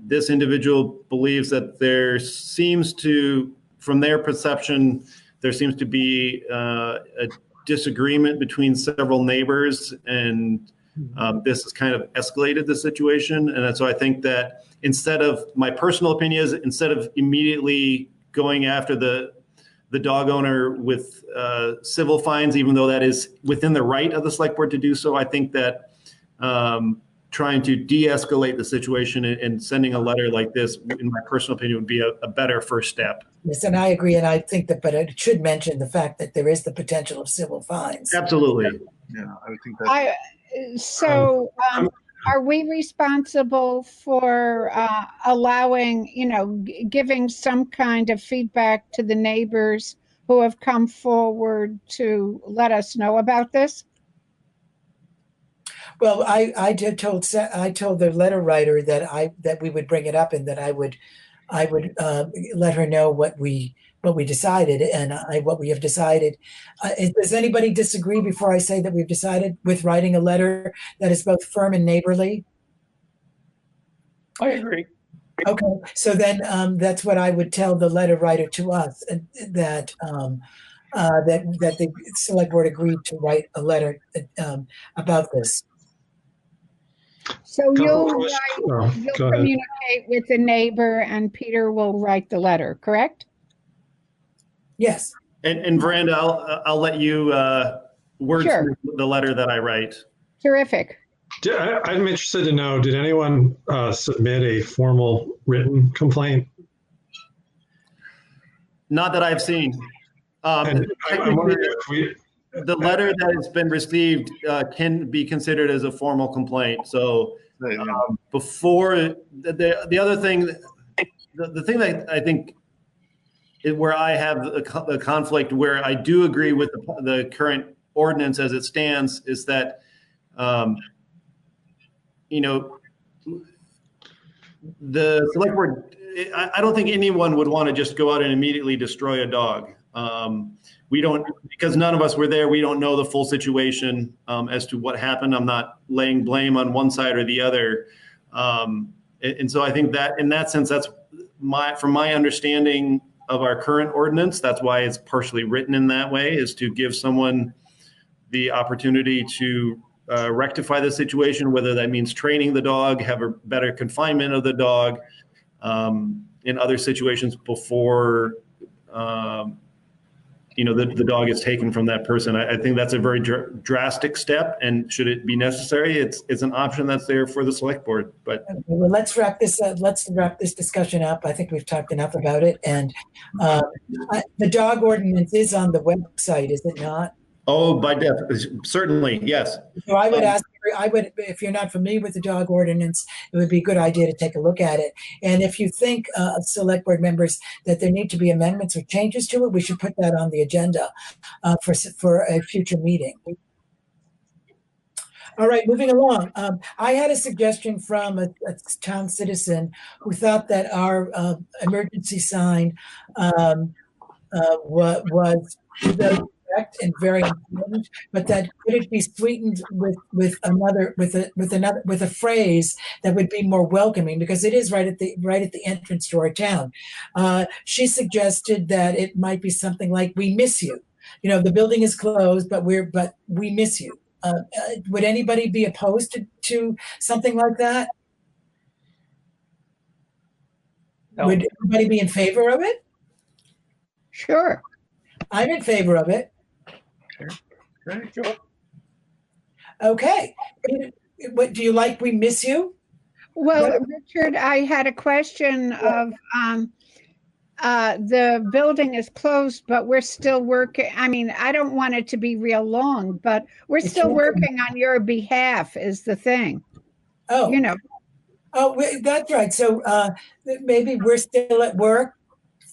this individual believes that there seems to, from their perception, there seems to be a disagreement between several neighbors, and this has kind of escalated the situation. And so I think that my personal opinion is, instead of immediately going after the dog owner with civil fines, even though that is within the right of the select board to do so, I think that trying to de-escalate the situation and sending a letter like this, in my personal opinion, would be a better first step. Yes, and I agree, and I think that, but it should mention the fact that there is the potential of civil fines. Absolutely. Yeah, I would think that. Are we responsible for allowing, giving some kind of feedback to the neighbors who have come forward to let us know about this? Well, I told the letter writer that we would bring it up, and that I would let her know what we decided, and what we have decided. Does anybody disagree before I say that we've decided with writing a letter that is both firm and neighborly? I agree. Okay, so then that's what I would tell the letter writer to us, that the select board agreed to write a letter about this. So you'll communicate with the neighbor, and Peter will write the letter, correct? Yes. And Veranda, I'll let you wordsmith the letter that I write. Terrific. I'm interested to know, did anyone submit a formal written complaint? Not that I've seen. I'm wondering if the letter that has been received can be considered as a formal complaint. So before the other thing, the thing that I think where I have a conflict, where I do agree with the current ordinance as it stands, is that the select board I don't think anyone would want to just go out and immediately destroy a dog. We don't, because none of us were there. We don't know the full situation as to what happened. I'm not laying blame on one side or the other. And so I think that in that sense, that's from my understanding of our current ordinance, that's why it's partially written in that way, is to give someone the opportunity to rectify the situation, whether that means training the dog, have a better confinement of the dog in other situations before the dog is taken from that person. I think that's a very drastic step, and should it be necessary, it's an option that's there for the select board. But okay, well, let's wrap this up. Let's wrap this discussion up. I think we've talked enough about it. And the dog ordinance is on the website, is it not? oh, certainly, yes. So I would ask, if you're not familiar with the dog ordinance, it would be a good idea to take a look at it. And if you think, select board members, that there need to be amendments or changes to it, we should put that on the agenda for a future meeting. All right, moving along. I had a suggestion from a town citizen who thought that our emergency sign was very correct and very important, but that could it be sweetened with a phrase that would be more welcoming, because it is right at the entrance to our town. She suggested that it might be something like, "We miss you." The building is closed, but we miss you. Would anybody be opposed to something like that? No. Would everybody be in favor of it? Sure. I'm in favor of it. Sure. Okay. What do you like? We miss you? Well, Richard, I had a question of the building is closed, but we're still working. I mean, I don't want it to be real long, but we're still working on your behalf is the thing. Oh, Oh, that's right. So maybe we're still at work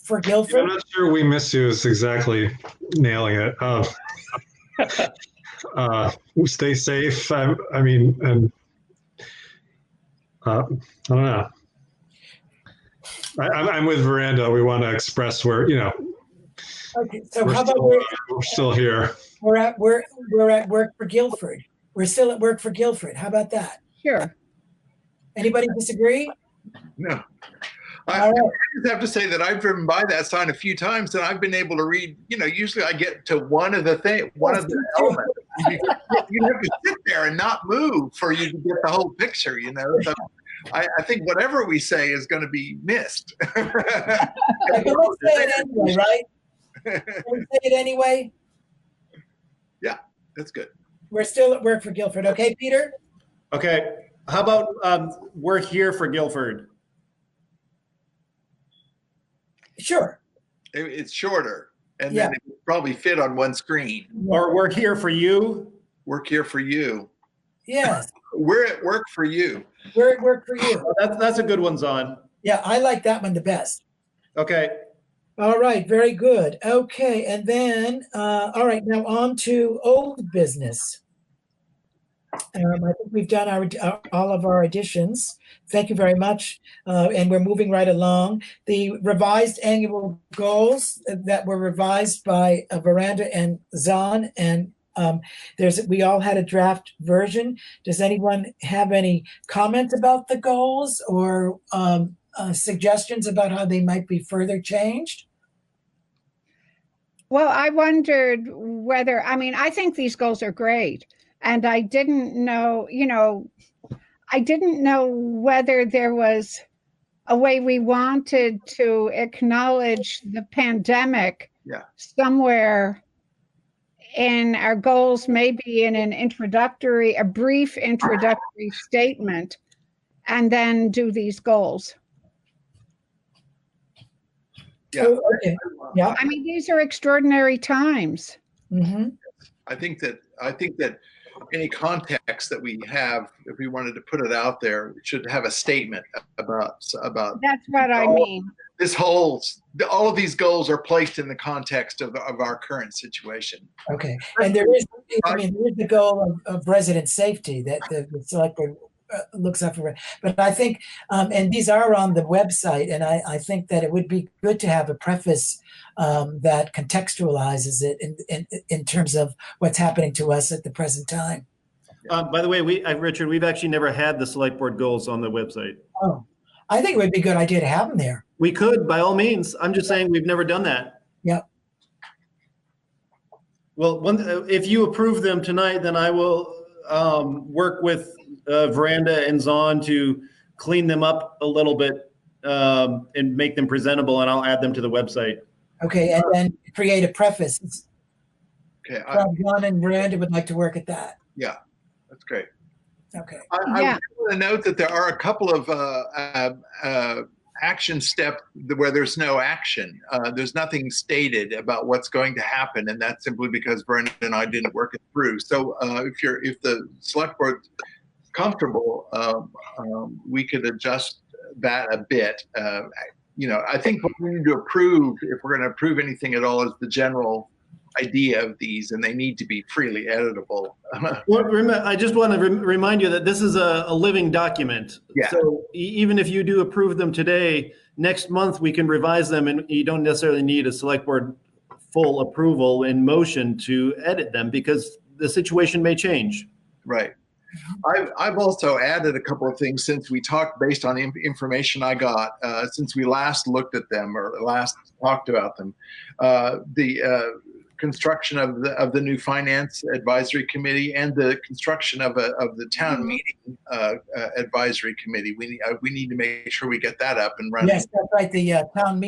for Guilford. I'm not sure "we miss you" is exactly nailing it. Stay safe. I mean, and I don't know. I'm with Veranda. We want to express where Okay, so how about we're still here. We're at work for Guilford. We're still at work for Guilford. How about that? Sure. Anybody disagree? No. I just have to say that I've driven by that sign a few times, and I've been able to read. Usually I get to one of the elements. You have to sit there and not move for you to get the whole picture. So I think whatever we say is going to be missed. Okay, but let's say it anyway, right? Let's say it anyway. Yeah, that's good. We're still at work for Guilford. Okay, Peter? Okay. How about we're here for Guilford? Sure. It's shorter, and then it would probably fit on one screen. Or we're here for you? Work here for you. Yes. We're at work for you. We're at work for you. That's a good one, Zon. Yeah, I like that one the best. Okay. All right, very good. Okay, and then, all right, now on to old business. I think we've done all of our additions. Thank you very much. And we're moving right along. The revised annual goals that were revised by Veranda and Zahn, and we all had a draft version. Does anyone have any comments about the goals or suggestions about how they might be further changed? Well, I wondered whether, I think these goals are great. And I didn't know, whether there was a way we wanted to acknowledge the pandemic somewhere in our goals, maybe in a brief introductory statement, and then do these goals. Yeah. Okay. Yeah. These are extraordinary times. Mm-hmm. I think that any context that we have, if we wanted to put it out there, it should have a statement about. That's what I mean. All of these goals are placed in the context of our current situation. Okay, and there is the goal of resident safety that the select board looks up for it. But I think, and these are on the website, and I think that it would be good to have a preface that contextualizes it in terms of what's happening to us at the present time. By the way, Richard, we've actually never had the select board goals on the website. Oh, I think it would be a good idea to have them there. We could, by all means. I'm just saying we've never done that. Yep. Well, if you approve them tonight, then I will work with Veranda and Zahn to clean them up a little bit and make them presentable, and I'll add them to the website. Okay, and then create a preface. Okay. John and Veranda would like to work at that. Yeah, that's great. Okay. I want to note that there are a couple of action steps where there's no action. There's nothing stated about what's going to happen, and that's simply because Vernon and I didn't work it through. So if the select board's comfortable, we could adjust that a bit. I think what we need to approve, if we're going to approve anything at all, is the general idea of these, and they need to be freely editable. Well, I just want to remind you that this is a living document. Yeah. So even if you do approve them today, next month we can revise them, and you don't necessarily need a select board full approval in motion to edit them because the situation may change. Right. I've also added a couple of things since we talked based on information I got since we last looked at them or last talked about them. The construction of the new finance advisory committee and the construction of the town meeting advisory committee. We need to make sure we get that up and running. Yes, that's right. The town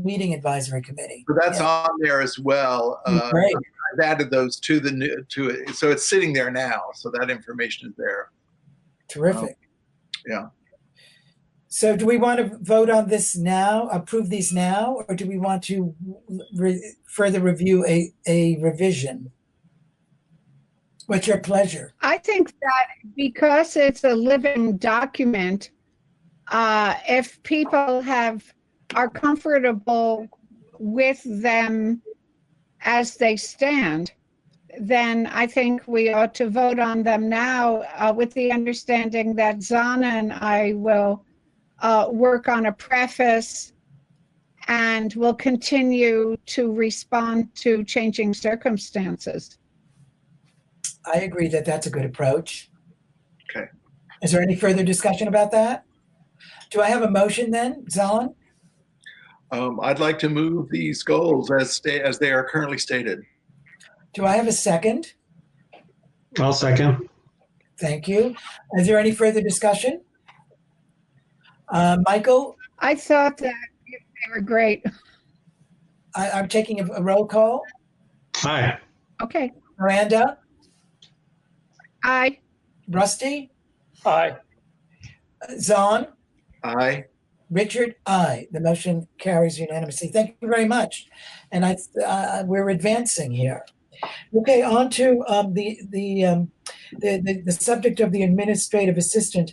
meeting advisory committee. So that's on there as well. Great. I've added those to it, so it's sitting there now. So that information is there. Terrific. Yeah. So do we want to vote on this now, approve these now, or do we want to further review a revision? What's your pleasure? I think that because it's a living document, if people are comfortable with them as they stand, then I think we ought to vote on them now with the understanding that Zana and I will work on a preface and will continue to respond to changing circumstances. I agree that that's a good approach. Okay. Is there any further discussion about that? Do I have a motion then, Zahn? I'd like to move these goals as they are currently stated. Do I have a second? I'll second. Thank you. Is there any further discussion? Michael? I thought that they were great. I'm taking a roll call. Aye. Okay. Miranda? Aye. Rusty? Aye. Zahn? Aye. Richard? Aye. The motion carries unanimously. Thank you very much. And we're advancing here. Okay, on to the subject of the administrative assistant.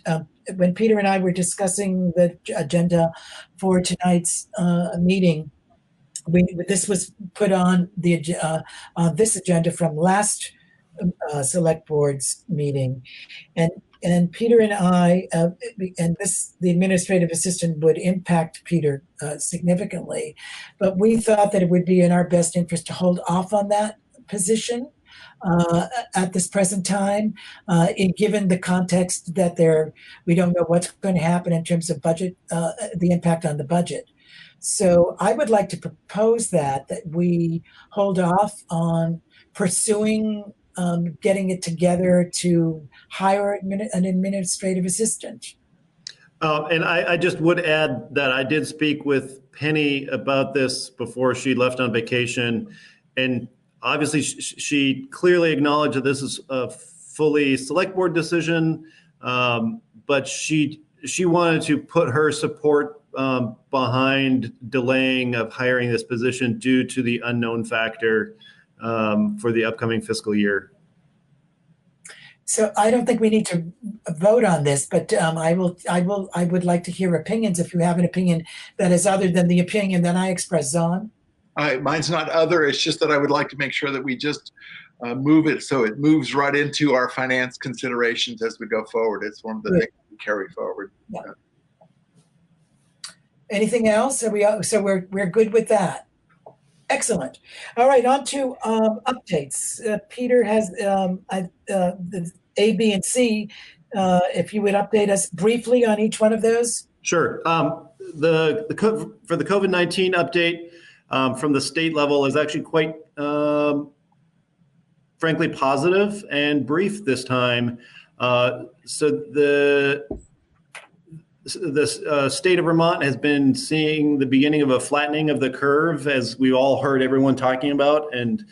When Peter and I were discussing the agenda for tonight's meeting, this was put on this agenda from last select board's meeting, and Peter and I the administrative assistant would impact Peter significantly, but we thought that it would be in our best interest to hold off on that position at this present time, given the context that we don't know what's going to happen in terms of budget, the impact on the budget. So I would like to propose that we hold off on pursuing getting it together to hire an administrative assistant. And I just would add that I did speak with Penny about this before she left on vacation, and obviously, she clearly acknowledged that this is a fully select board decision, but she wanted to put her support behind delaying of hiring this position due to the unknown factor for the upcoming fiscal year. So I don't think we need to vote on this, but I would like to hear opinions. If you have an opinion that is other than the opinion that I expressed, Zahn. Mine's not other. It's just that I would like to make sure that we just move it so it moves right into our finance considerations as we go forward. It's one of the things we carry forward. Yeah. Anything else? So we're good with that. Excellent. All right, on to updates. Peter has the A, B, and C. If you would update us briefly on each one of those. Sure. For the COVID-19 update from the state level is actually quite, frankly, positive and brief this time. So the state of Vermont has been seeing the beginning of a flattening of the curve, as we all heard everyone talking about. And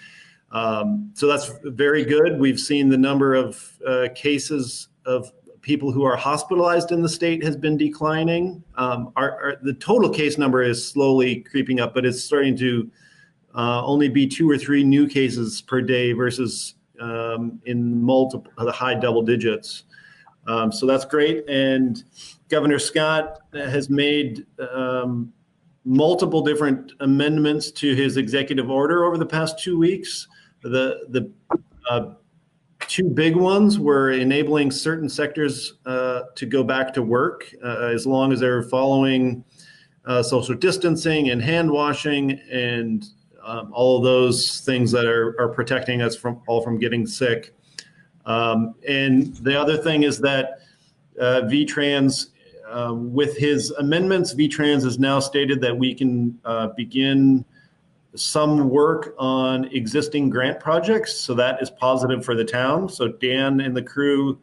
so that's very good. We've seen the number of cases of people who are hospitalized in the state has been declining. The total case number is slowly creeping up, but it's starting to only be 2 or 3 new cases per day versus in multiple, the high double digits. So that's great. And Governor Scott has made multiple different amendments to his executive order over the past 2 weeks. The 2 big ones were enabling certain sectors to go back to work as long as they're following social distancing and hand washing and all of those things that are protecting us from getting sick. And the other thing is that VTrans, with his amendments, VTrans has now stated that we can begin some work on existing grant projects. So that is positive for the town. So Dan and the crew,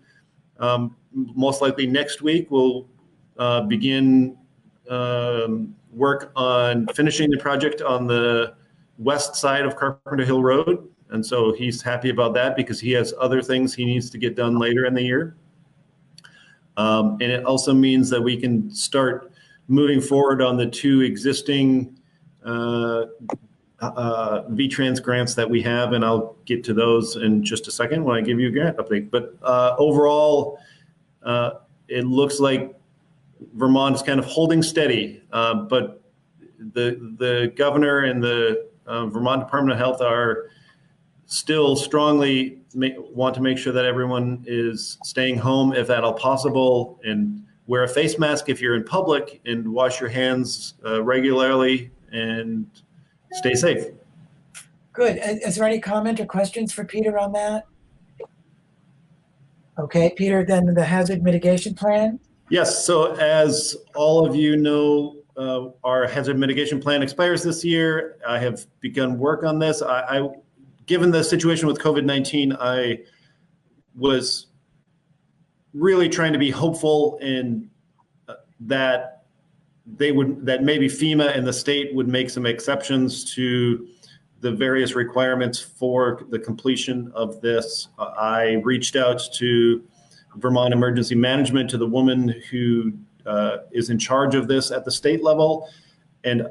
most likely next week, will begin work on finishing the project on the west side of Carpenter Hill Road. And so he's happy about that because he has other things he needs to get done later in the year. And it also means that we can start moving forward on the 2 existing VTrans grants that we have, and I'll get to those in just a second when I give you a grant update. But overall, it looks like Vermont is kind of holding steady, but the governor and the Vermont Department of Health are still strongly want to make sure that everyone is staying home if at all possible, and wear a face mask if you're in public, and wash your hands regularly, and stay safe. Good. Is there any comment or questions for Peter on that? Okay, Peter, then the hazard mitigation plan. Yes, so as all of you know, our hazard mitigation plan expires this year. I have begun work on this. Given the situation with COVID-19, I was really trying to be hopeful in that maybe FEMA and the state would make some exceptions to the various requirements for the completion of this. I reached out to Vermont Emergency Management, to the woman who is in charge of this at the state level, and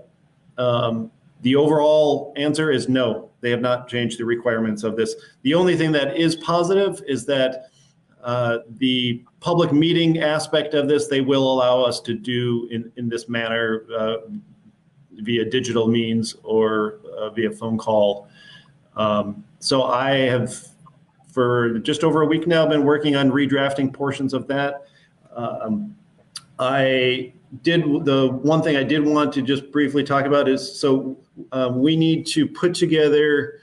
the overall answer is no. They have not changed the requirements of this. The only thing that is positive is that the public meeting aspect of this, they will allow us to do in this manner via digital means or via phone call. So I have, for just over a week now, been working on redrafting portions of that. The one thing I did want to just briefly talk about is, so we need to put together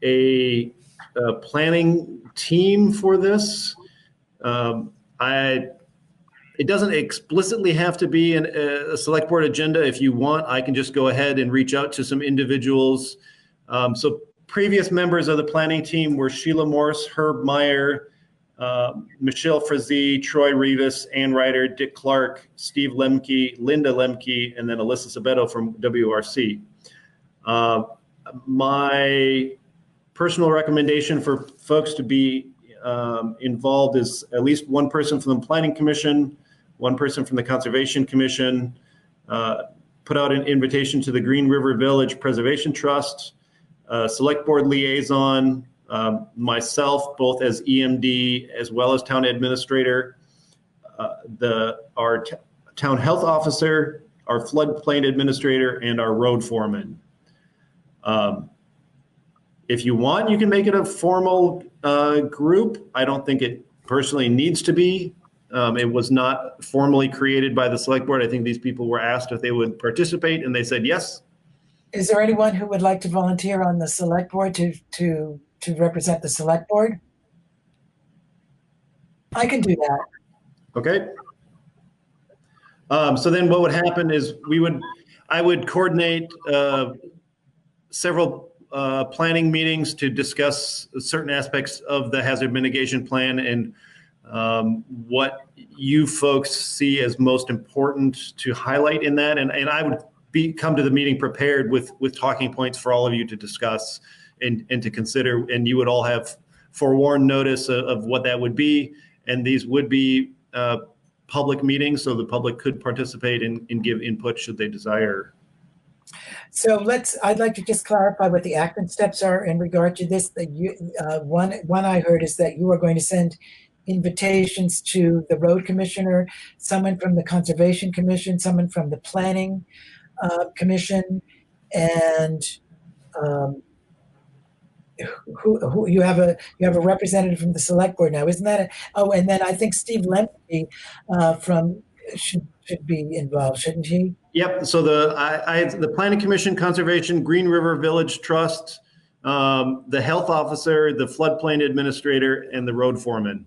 a planning team for this. It doesn't explicitly have to be a select board agenda. If you want, I can just go ahead and reach out to some individuals. So previous members of the planning team were Sheila Morse, Herb Meyer, Michelle Frazee, Troy Rivas, Ann Ryder, Dick Clark, Steve Lemke, Linda Lemke, and then Alyssa Sabeto from WRC. My personal recommendation for folks to be involved is at least one person from the Planning Commission, one person from the Conservation Commission, put out an invitation to the Green River Village Preservation Trust, Select Board Liaison, myself, both as EMD as well as Town Administrator, our Town Health Officer, our floodplain administrator, and our road foreman. If you want, you can make it a formal group. I don't think it personally needs to be. It was not formally created by the select board. I think these people were asked if they would participate, and they said yes. Is there anyone who would like to volunteer on the select board to represent the select board? I can do that. Okay. So then what would happen is I would coordinate several planning meetings to discuss certain aspects of the hazard mitigation plan and what you folks see as most important to highlight in that. And I would come to the meeting prepared with talking points for all of you to discuss and to consider. And you would all have forewarned notice of what that would be. And these would be public meetings, so the public could participate and give input should they desire. So I'd like to just clarify what the action steps are in regard to this. That one I heard is that you are going to send invitations to the road commissioner, someone from the conservation commission, someone from the planning commission, and who you have a representative from the select board now, isn't that? And then I think Steve Lemke should be involved, shouldn't he? Yep. So the Planning Commission, Conservation, Green River Village Trust, the health officer, the floodplain administrator, and the road foreman,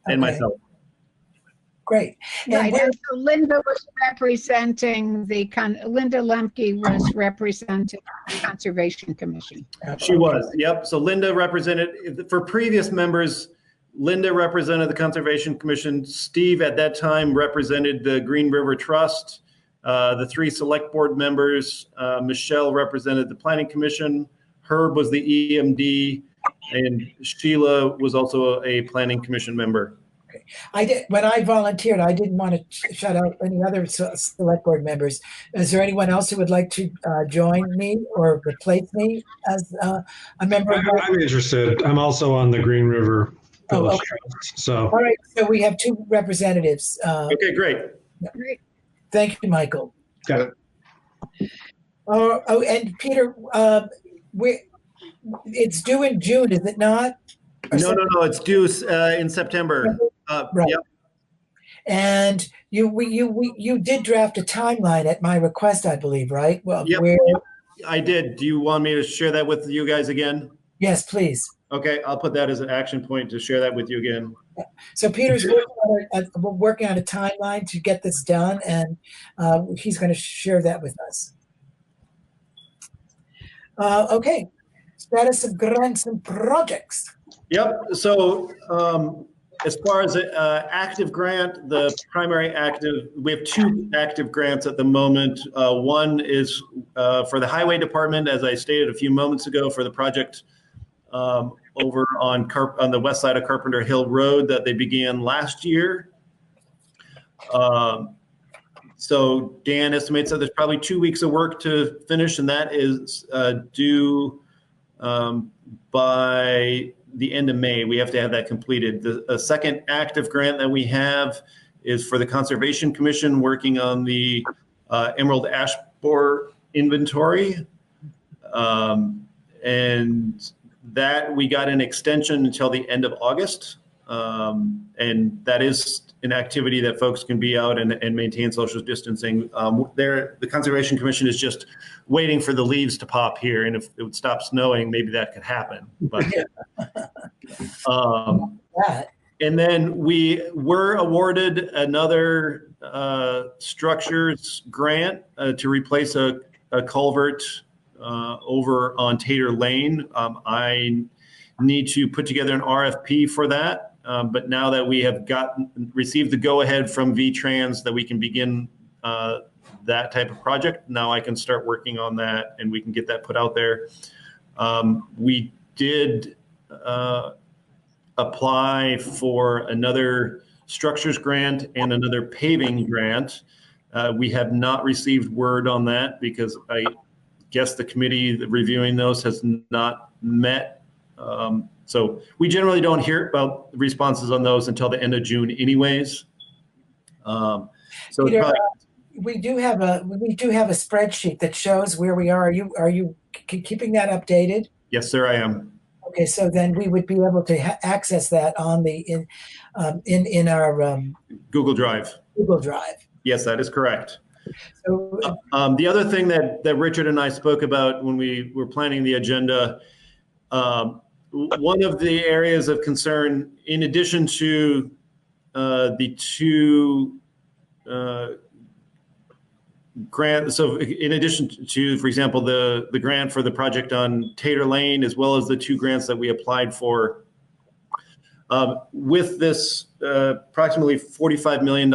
and myself. Great. Right. And so Linda was representing Linda Lemke was representing the Conservation Commission. She was. Yep. So Linda represented, for previous members, Linda represented the Conservation Commission. Steve at that time represented the Green River Trust. The three select board members, Michelle represented the Planning Commission. Herb was the EMD, and Sheila was also a Planning Commission member. Okay. When I volunteered, I didn't want to shut out any other select board members. Is there anyone else who would like to join me or replace me as a member? I'm interested. I'm also on the Green River Village Trust. So. All right. So we have two representatives. Okay, great. Great. Thank you, Michael. Got it. And Peter, it's due in June, is it not? No. It's due in September. Right. Yep. And you did draft a timeline at my request, I believe, right? Well, yep. I did. Do you want me to share that with you guys again? Yes, please. Okay, I'll put that as an action point to share that with you again. So Peter's working on a timeline to get this done, and he's going to share that with us. Okay, status of grants and projects. Yep. So as far as active grant, the primary active, we have two active grants at the moment. One is for the Highway Department, as I stated a few moments ago, for the project over on the west side of Carpenter Hill Road that they began last year. So Dan estimates that there's probably 2 weeks of work to finish, and that is due by the end of May. We have to have that completed. The second active grant that we have is for the Conservation Commission working on the Emerald Ash Borer inventory. And that we got an extension until the end of August. And that is an activity that folks can be out and maintain social distancing. The Conservation Commission is just waiting for the leaves to pop here. And if it would stop snowing, maybe that could happen. But, and then we were awarded another structures grant to replace a culvert over on Tater Lane. I need to put together an RFP for that. But now that we have received the go-ahead from VTrans that we can begin that type of project, now I can start working on that and we can get that put out there. We did apply for another structures grant and another paving grant. We have not received word on that because I guess the committee reviewing those has not met. So we generally don't hear about responses on those until the end of June anyways. So Peter, we do have a spreadsheet that shows where we are. Are you keeping that updated? Yes, sir, I am. Okay, so then we would be able to access that on the in our Google Drive. Google Drive. Yes, that is correct. So The other thing that Richard and I spoke about when we were planning the agenda, one of the areas of concern, in addition to the two grant, so in addition to, for example, the grant for the project on Tater Lane, as well as the two grants that we applied for, with this approximately $45 million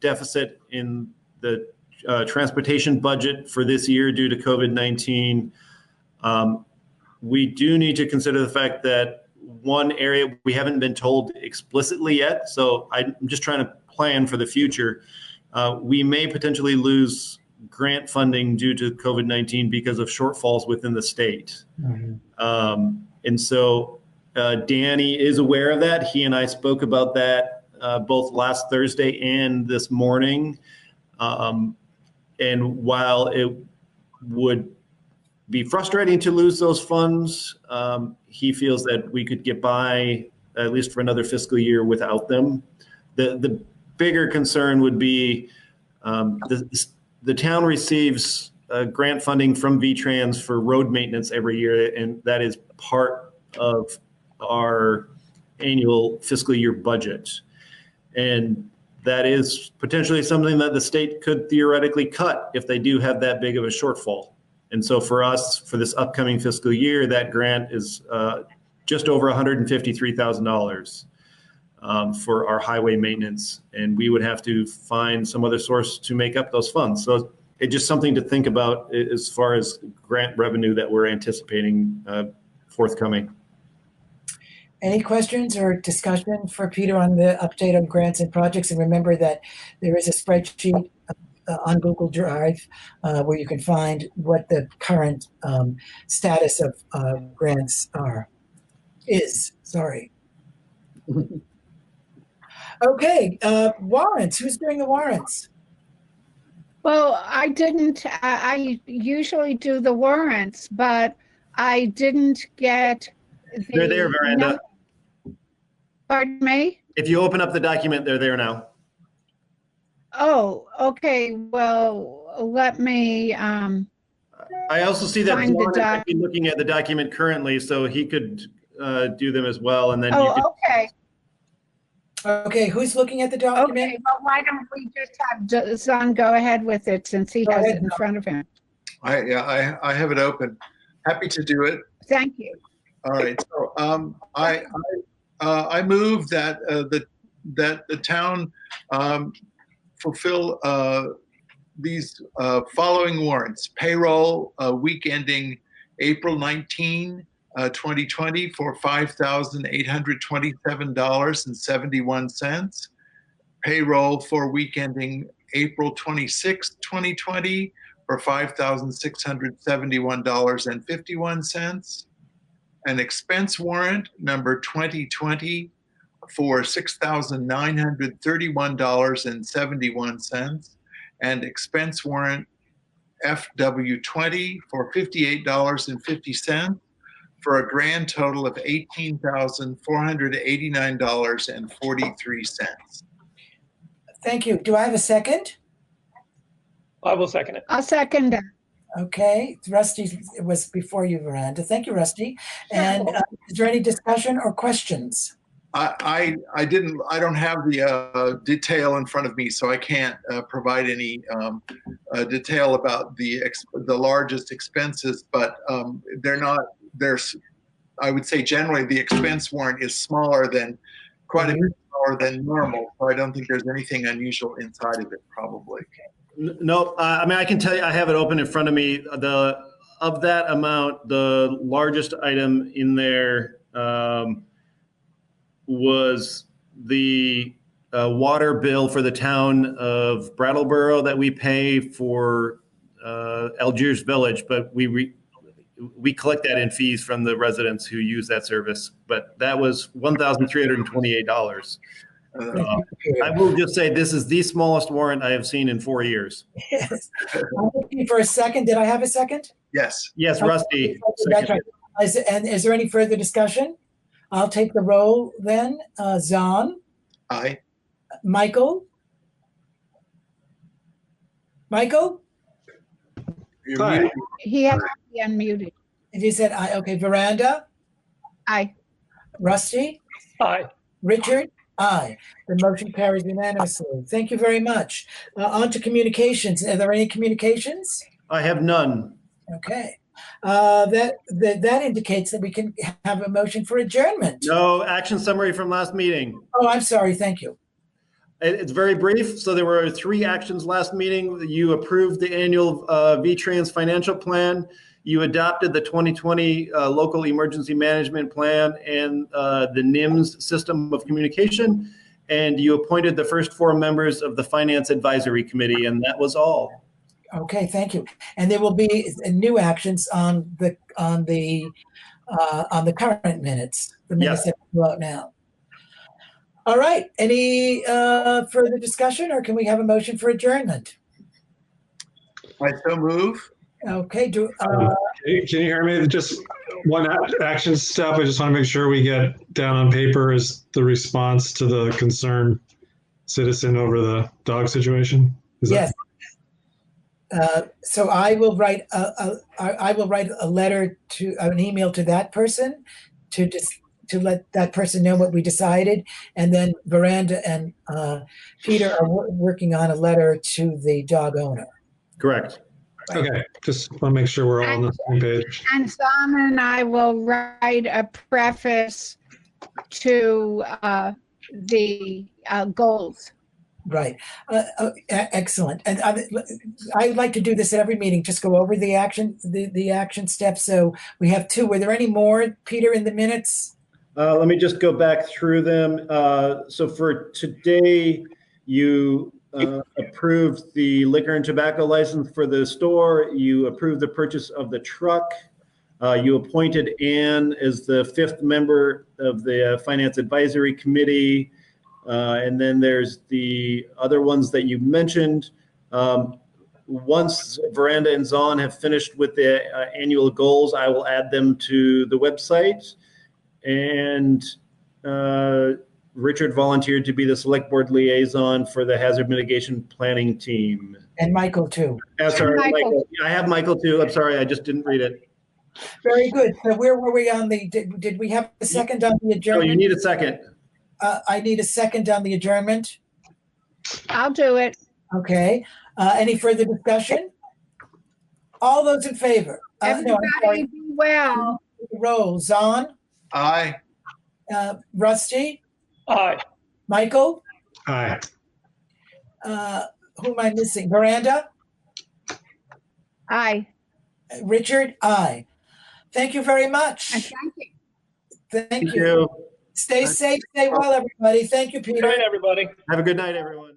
deficit in the transportation budget for this year due to COVID-19, we do need to consider the fact that one area we haven't been told explicitly yet, so I'm just trying to plan for the future. We may potentially lose grant funding due to COVID-19 because of shortfalls within the state. Mm-hmm. And so Danny is aware of that. He and I spoke about that both last Thursday and this morning. And while it would be frustrating to lose those funds, he feels that we could get by at least for another fiscal year without them. The bigger concern would be the town receives grant funding from VTrans for road maintenance every year, and that is part of our annual fiscal year budget. And that is potentially something that the state could theoretically cut if they do have that big of a shortfall. And so for us, for this upcoming fiscal year, that grant is just over $153,000 for our highway maintenance. And we would have to find some other source to make up those funds. So it's just something to think about as far as grant revenue that we're anticipating forthcoming. Any questions or discussion for Peter on the update on grants and projects? And remember that there is a spreadsheet on Google Drive where you can find what the current status of grants is. Sorry. Okay, warrants. Who's doing the warrants? Well, I didn't. I usually do the warrants, but I didn't get. They're there, Miranda. Pardon me? If you open up the document, they're there now. Oh, okay. Well, let me. I also see that John might be looking at the document currently, so he could do them as well, and then you could. Okay. Okay, who's looking at the document? Okay, well, why don't we just have Zahn go ahead with it since he has it in front of him? I have it open. Happy to do it. Thank you. All right. So I move that the town fulfill these following warrants: payroll week ending April 19, 2020 for $5,827.71. Payroll for week ending April 26, 2020 for $5,671.51. An expense warrant number 2020 for $6,931.71, and expense warrant FW20 for $58.50, for a grand total of $18,489.43. Thank you. Do I have a second? I will second it. I'll second it. Okay, Rusty was before you, Miranda. Thank you, Rusty. And is there any discussion or questions? I don't have the detail in front of me, so I can't provide any detail about the largest expenses, but I would say generally the expense warrant is smaller than, quite a bit smaller than normal, so I don't think there's anything unusual inside of it, probably. No, I mean, I can tell you, I have it open in front of me. Of that amount, the largest item in there was the water bill for the town of Brattleboro that we pay for Algiers Village, but we collect that in fees from the residents who use that service. But that was $1,328. Thank you, Peter. I will just say this is the smallest warrant I have seen in 4 years. Yes. I'm looking for a second. Did I have a second? Yes. Yes, Rusty. That's right. And is there any further discussion? I'll take the roll then. Zahn, Aye. Michael? Michael? You're Aye. muted. He has to be unmuted. You said aye. Okay. Veranda? Aye. Rusty? Aye. Richard? Aye. The motion carries unanimously. Thank you very much. On to communications. Are there any communications? I have none. Okay. That indicates that we can have a motion for adjournment. No action summary from last meeting. Oh, I'm sorry. Thank you. It's very brief. So there were 3 actions last meeting. You approved the annual VTrans financial plan. You adopted the 2020 local emergency management plan and the NIMS system of communication. And you appointed the first 4 members of the finance advisory committee, and that was all. Okay, thank you. And there will be new actions on the current minutes. The minutes that go out now. All right. Any further discussion, or can we have a motion for adjournment? I so move. Okay. Can you hear me? Just one action step. I just want to make sure we get down on paper is the response to the concerned citizen over the dog situation. Yes. So I will write a letter to an email to that person to let that person know what we decided, and then Veranda and Peter are working on a letter to the dog owner. Correct. Okay, just want to make sure we're all on the same page. And Sam and I will write a preface to the goals. Right. Excellent. And I'd like to do this at every meeting. Just go over the action steps. So we have 2. Were there any more, Peter, in the minutes? Let me just go back through them. So for today, you approved the liquor and tobacco license for the store. You approved the purchase of the truck. You appointed Ann as the 5th member of the Finance Advisory Committee. And then there's the other ones that you mentioned. Once Veranda and Zahn have finished with the annual goals, I will add them to the website. And Richard volunteered to be the select board liaison for the hazard mitigation planning team. And Michael, too. Sorry, Michael. I have Michael, too. I'm sorry, I just didn't read it. Very good. So where were we on the, did we have a second on the Oh, adjournment? you need a second. I need a second on the adjournment. I'll do it. Okay. Any further discussion? All those in favor? No, I'm Everybody sorry. be well. Roll. Zahn? Aye. Rusty? Aye. Michael? Aye. Who am I missing? Miranda? Aye. Richard? Aye. Thank you very much. And thank you. Thank you. Stay safe, stay well, everybody. Thank you, Peter. Good night, everybody. Have a good night, everyone.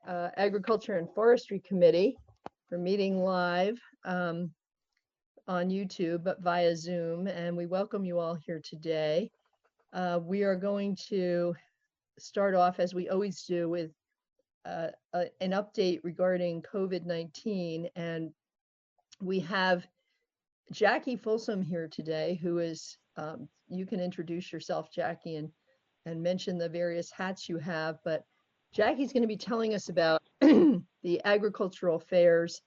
Agriculture and Forestry Committee. We're meeting live on YouTube, but via Zoom, and we welcome you all here today. We are going to start off, as we always do, with an update regarding COVID-19, and we have Jackie Folsom here today, who is, you can introduce yourself, Jackie, and mention the various hats you have, but Jackie's going to be telling us about the agricultural fairs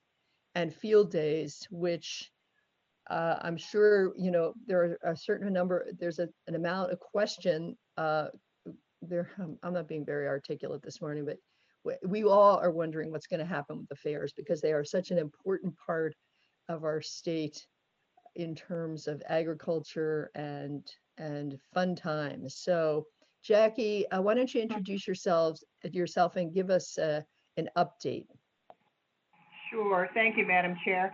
and field days, which I'm sure, you know, there are a certain number, there's an amount of question there. I'm not being very articulate this morning, but we all are wondering what's going to happen with the fairs, because they are such an important part of our state in terms of agriculture and fun times. So Jackie, why don't you introduce yourself and give us an update. Sure. Thank you, Madam Chair.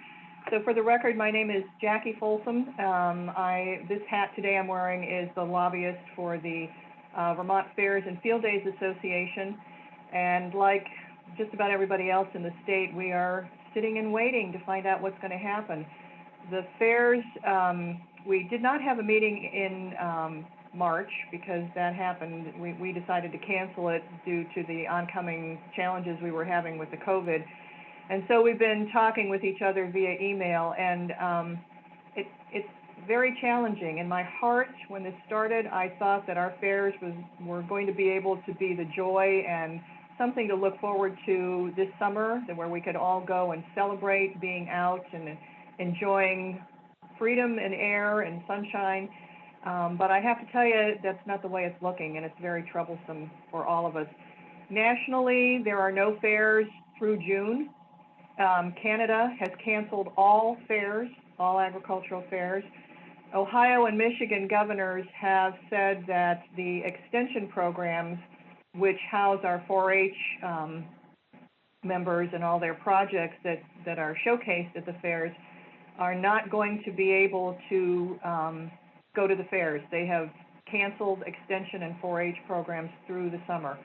So for the record, my name is Jackie Folsom. This hat today I'm wearing is the lobbyist for the Vermont Fairs and Field Days Association. And like just about everybody else in the state, we are sitting and waiting to find out what's going to happen. The fairs, we did not have a meeting in March because that happened. We decided to cancel it due to the oncoming challenges we were having with the COVID. And so we've been talking with each other via email, and it's very challenging. In my heart, when this started, I thought that our fairs were going to be able to be the joy and something to look forward to this summer, where we could all go and celebrate being out and enjoying freedom and air and sunshine. But I have to tell you, that's not the way it's looking, and it's very troublesome for all of us. Nationally, there are no fairs through June. Canada has canceled all fairs, all agricultural fairs. Ohio and Michigan governors have said that the extension programs, which house our 4-H members and all their projects that are showcased at the fairs, are not going to be able to go to the fairs. They have canceled extension and 4-H programs through the summer.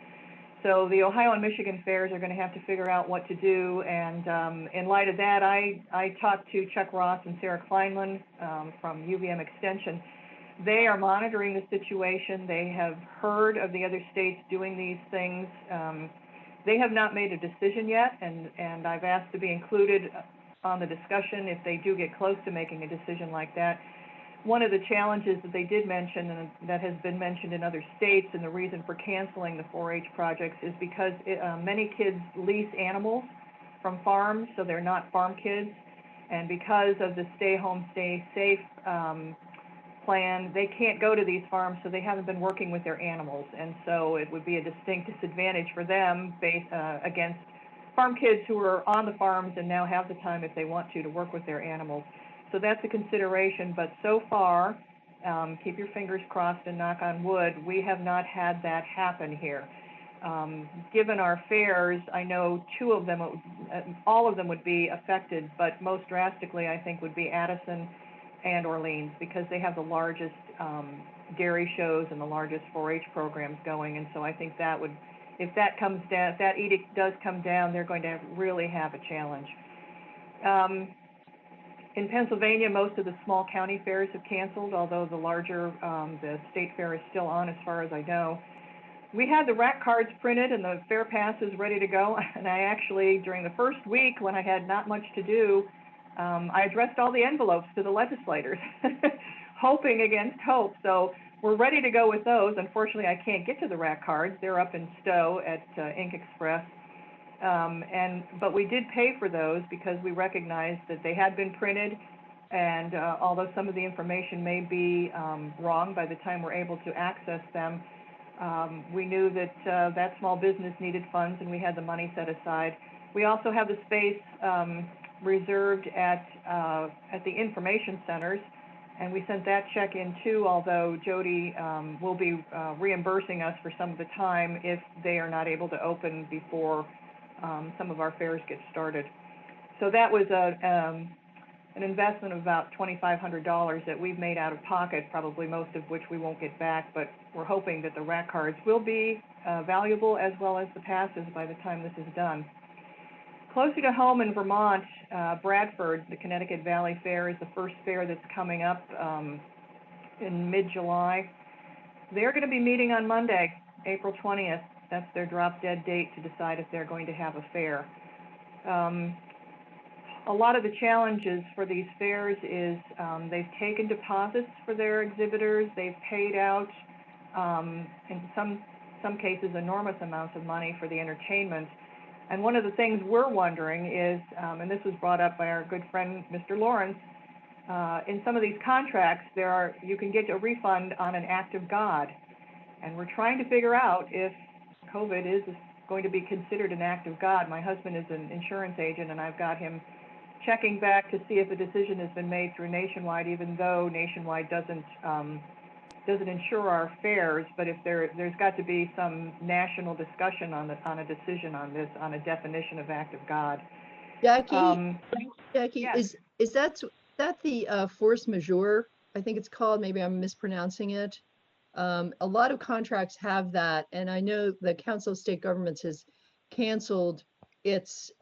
So the Ohio and Michigan fairs are going to have to figure out what to do. And in light of that, I talked to Chuck Ross and Sarah Kleinman from UVM Extension. They are monitoring the situation. They have heard of the other states doing these things. They have not made a decision yet, and I've asked to be included on the discussion if they do get close to making a decision like that. One of the challenges that they did mention, and that has been mentioned in other states, and the reason for canceling the 4-H projects is because many kids lease animals from farms, so they're not farm kids. And because of the Stay Home, Stay Safe plan, they can't go to these farms, so they haven't been working with their animals. And so it would be a distinct disadvantage for them against farm kids who are on the farms and now have the time, if they want to work with their animals. So that's a consideration, but so far, keep your fingers crossed and knock on wood, we have not had that happen here. Given our fairs, I know two of them, all of them would be affected, but most drastically, I think, would be Addison and Orleans, because they have the largest dairy shows and the largest 4-H programs going. And so I think that would, if that comes down, if that edict does come down, they're going to really have a challenge. In Pennsylvania, most of the small county fairs have canceled, although the larger, the state fair is still on as far as I know. We had the rack cards printed and the fair passes ready to go, and I actually, during the first week when I had not much to do, I addressed all the envelopes to the legislators, hoping against hope. So we're ready to go with those. Unfortunately, I can't get to the rack cards. They're up in Stowe at Ink Express. But we did pay for those because we recognized that they had been printed, and although some of the information may be wrong by the time we're able to access them, we knew that that small business needed funds, and we had the money set aside. We also have the space reserved at the information centers, and we sent that check in too, although Jody will be reimbursing us for some of the time if they are not able to open before some of our fairs get started. So that was an investment of about $2,500 that we've made out of pocket, probably most of which we won't get back, but we're hoping that the rack cards will be valuable as well as the passes by the time this is done. Closer to home in Vermont, Bradford, the Connecticut Valley Fair is the first fair that's coming up in mid-July. They're going to be meeting on Monday, April 20th. That's their drop dead date to decide if they're going to have a fair. A lot of the challenges for these fairs is they've taken deposits for their exhibitors. They've paid out, in some cases, enormous amounts of money for the entertainment. And one of the things we're wondering is, and this was brought up by our good friend, Mr. Lawrence, in some of these contracts, you can get a refund on an act of God. And we're trying to figure out if COVID is going to be considered an act of God. My husband is an insurance agent, and I've got him checking back to see if a decision has been made through Nationwide, even though Nationwide doesn't insure our fairs. But if there's got to be some national discussion on a decision on this, on a definition of act of God. Jackie, yes. is that the force majeure? I think it's called. Maybe I'm mispronouncing it. A lot of contracts have that, and I know the Council of State Governments has canceled its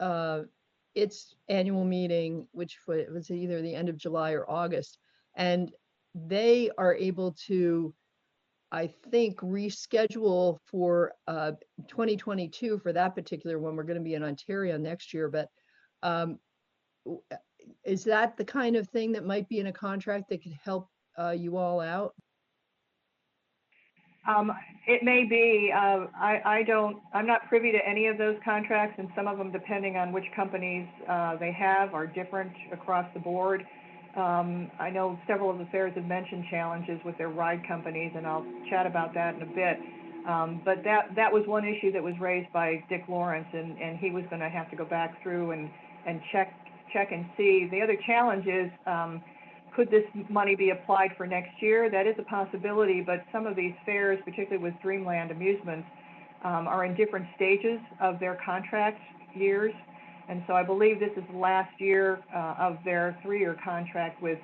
annual meeting, which was either the end of July or August, and they are able to, I think, reschedule for 2022 for that particular one. We're going to be in Ontario next year, but is that the kind of thing that might be in a contract that could help you all out? It may be. I'm not privy to any of those contracts, and some of them, depending on which companies they have, are different across the board. I know several of the fairs have mentioned challenges with their ride companies, and I'll chat about that in a bit. But that was one issue that was raised by Dick Lawrence, and he was going to have to go back through and check and see. The other challenge is, could this money be applied for next year? That is a possibility, but some of these fairs, particularly with Dreamland Amusements, are in different stages of their contract years. And so I believe this is the last year of their 3-year contract with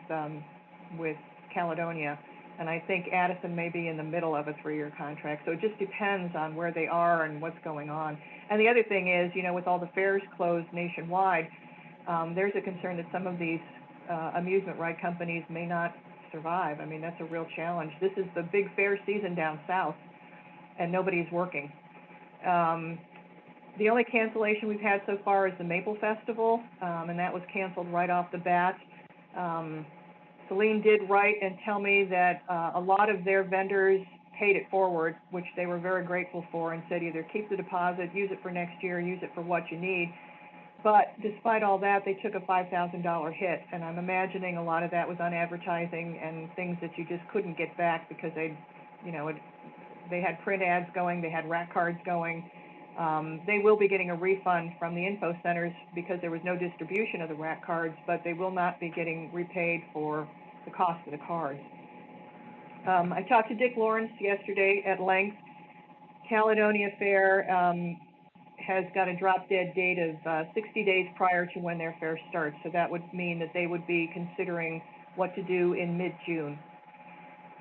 Caledonia. And I think Addison may be in the middle of a 3-year contract. So it just depends on where they are and what's going on. And the other thing is, with all the fairs closed nationwide, there's a concern that some of these amusement ride companies may not survive. I mean, that's a real challenge. This is the big fair season down south, and nobody's working. The only cancellation we've had so far is the Maple Festival, and that was canceled right off the bat. Celine did write and tell me that a lot of their vendors paid it forward, which they were very grateful for, and said either keep the deposit, use it for next year, use it for what you need. But despite all that, they took a $5,000 hit, and I'm imagining a lot of that was on advertising and things that you just couldn't get back because they had print ads going, they had rack cards going. They will be getting a refund from the info centers because there was no distribution of the rack cards, but they will not be getting repaid for the cost of the cards. I talked to Dick Lawrence yesterday at length. Caledonia Fair has got a drop dead date of 60 days prior to when their fair starts. So that would mean that they would be considering what to do in mid-June.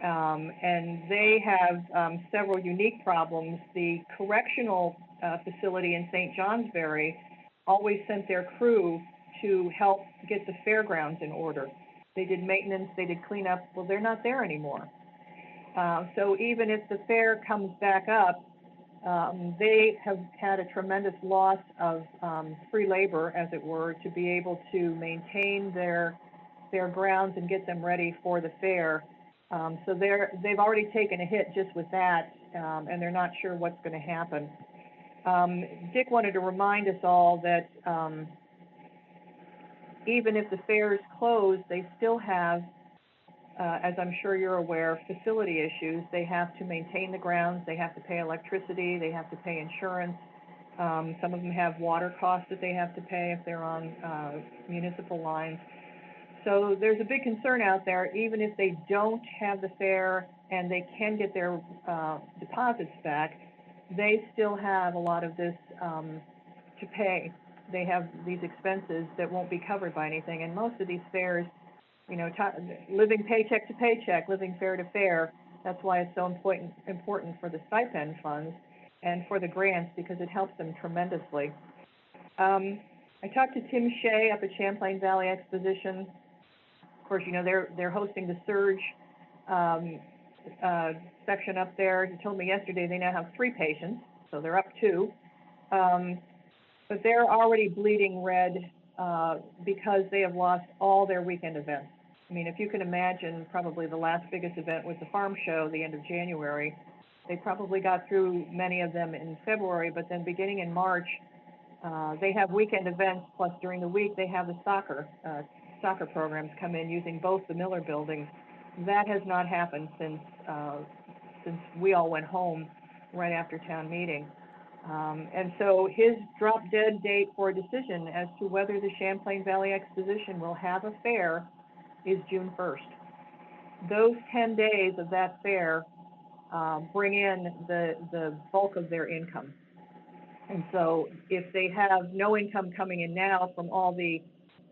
And they have several unique problems. The correctional facility in St. Johnsbury always sent their crew to help get the fairgrounds in order. They did maintenance, they did cleanup. Well, they're not there anymore. So even if the fair comes back up, they have had a tremendous loss of free labor, as it were, to be able to maintain their grounds and get them ready for the fair. So they've already taken a hit just with that, and they're not sure what's going to happen. Dick wanted to remind us all that even if the fair is closed, they still have, as I'm sure you're aware, facility issues. They have to maintain the grounds, they have to pay electricity, they have to pay insurance. Some of them have water costs that they have to pay if they're on municipal lines. So there's a big concern out there, even if they don't have the fair and they can get their deposits back, they still have a lot of this to pay. they have these expenses that won't be covered by anything. And most of these fairs, you know, living paycheck to paycheck, living fair to fair. That's why it's so important for the stipend funds and for the grants, because it helps them tremendously. I talked to Tim Shea up at Champlain Valley Exposition. Of course, you know, they're hosting the Surge section up there. He told me yesterday they now have 3 patients, so they're up 2. But they're already bleeding red because they have lost all their weekend events. I mean, if you can imagine, probably the last biggest event was the farm show, the end of January. They probably got through many of them in February, but then beginning in March, they have weekend events, plus during the week they have the soccer programs come in using both the Miller buildings. That has not happened since we all went home right after town meeting. And so his drop dead date for a decision as to whether the Champlain Valley Exposition will have a fair is June 1st. Those 10 days of that fair bring in the bulk of their income. And so if they have no income coming in now from all the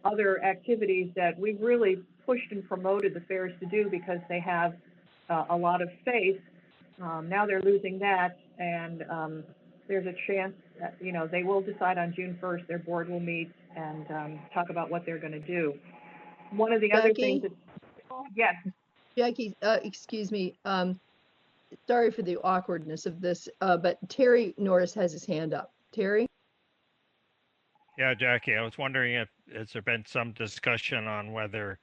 other activities that we've really pushed and promoted the fairs to do because they have a lot of space, now they're losing that, and there's a chance that, you know, they will decide on June 1st, their board will meet and talk about what they're going to do. One of the other things that, yes. Jackie, excuse me. Sorry for the awkwardness of this, but Terry Norris has his hand up. Terry? Yeah, Jackie, I was wondering has there been some discussion on whether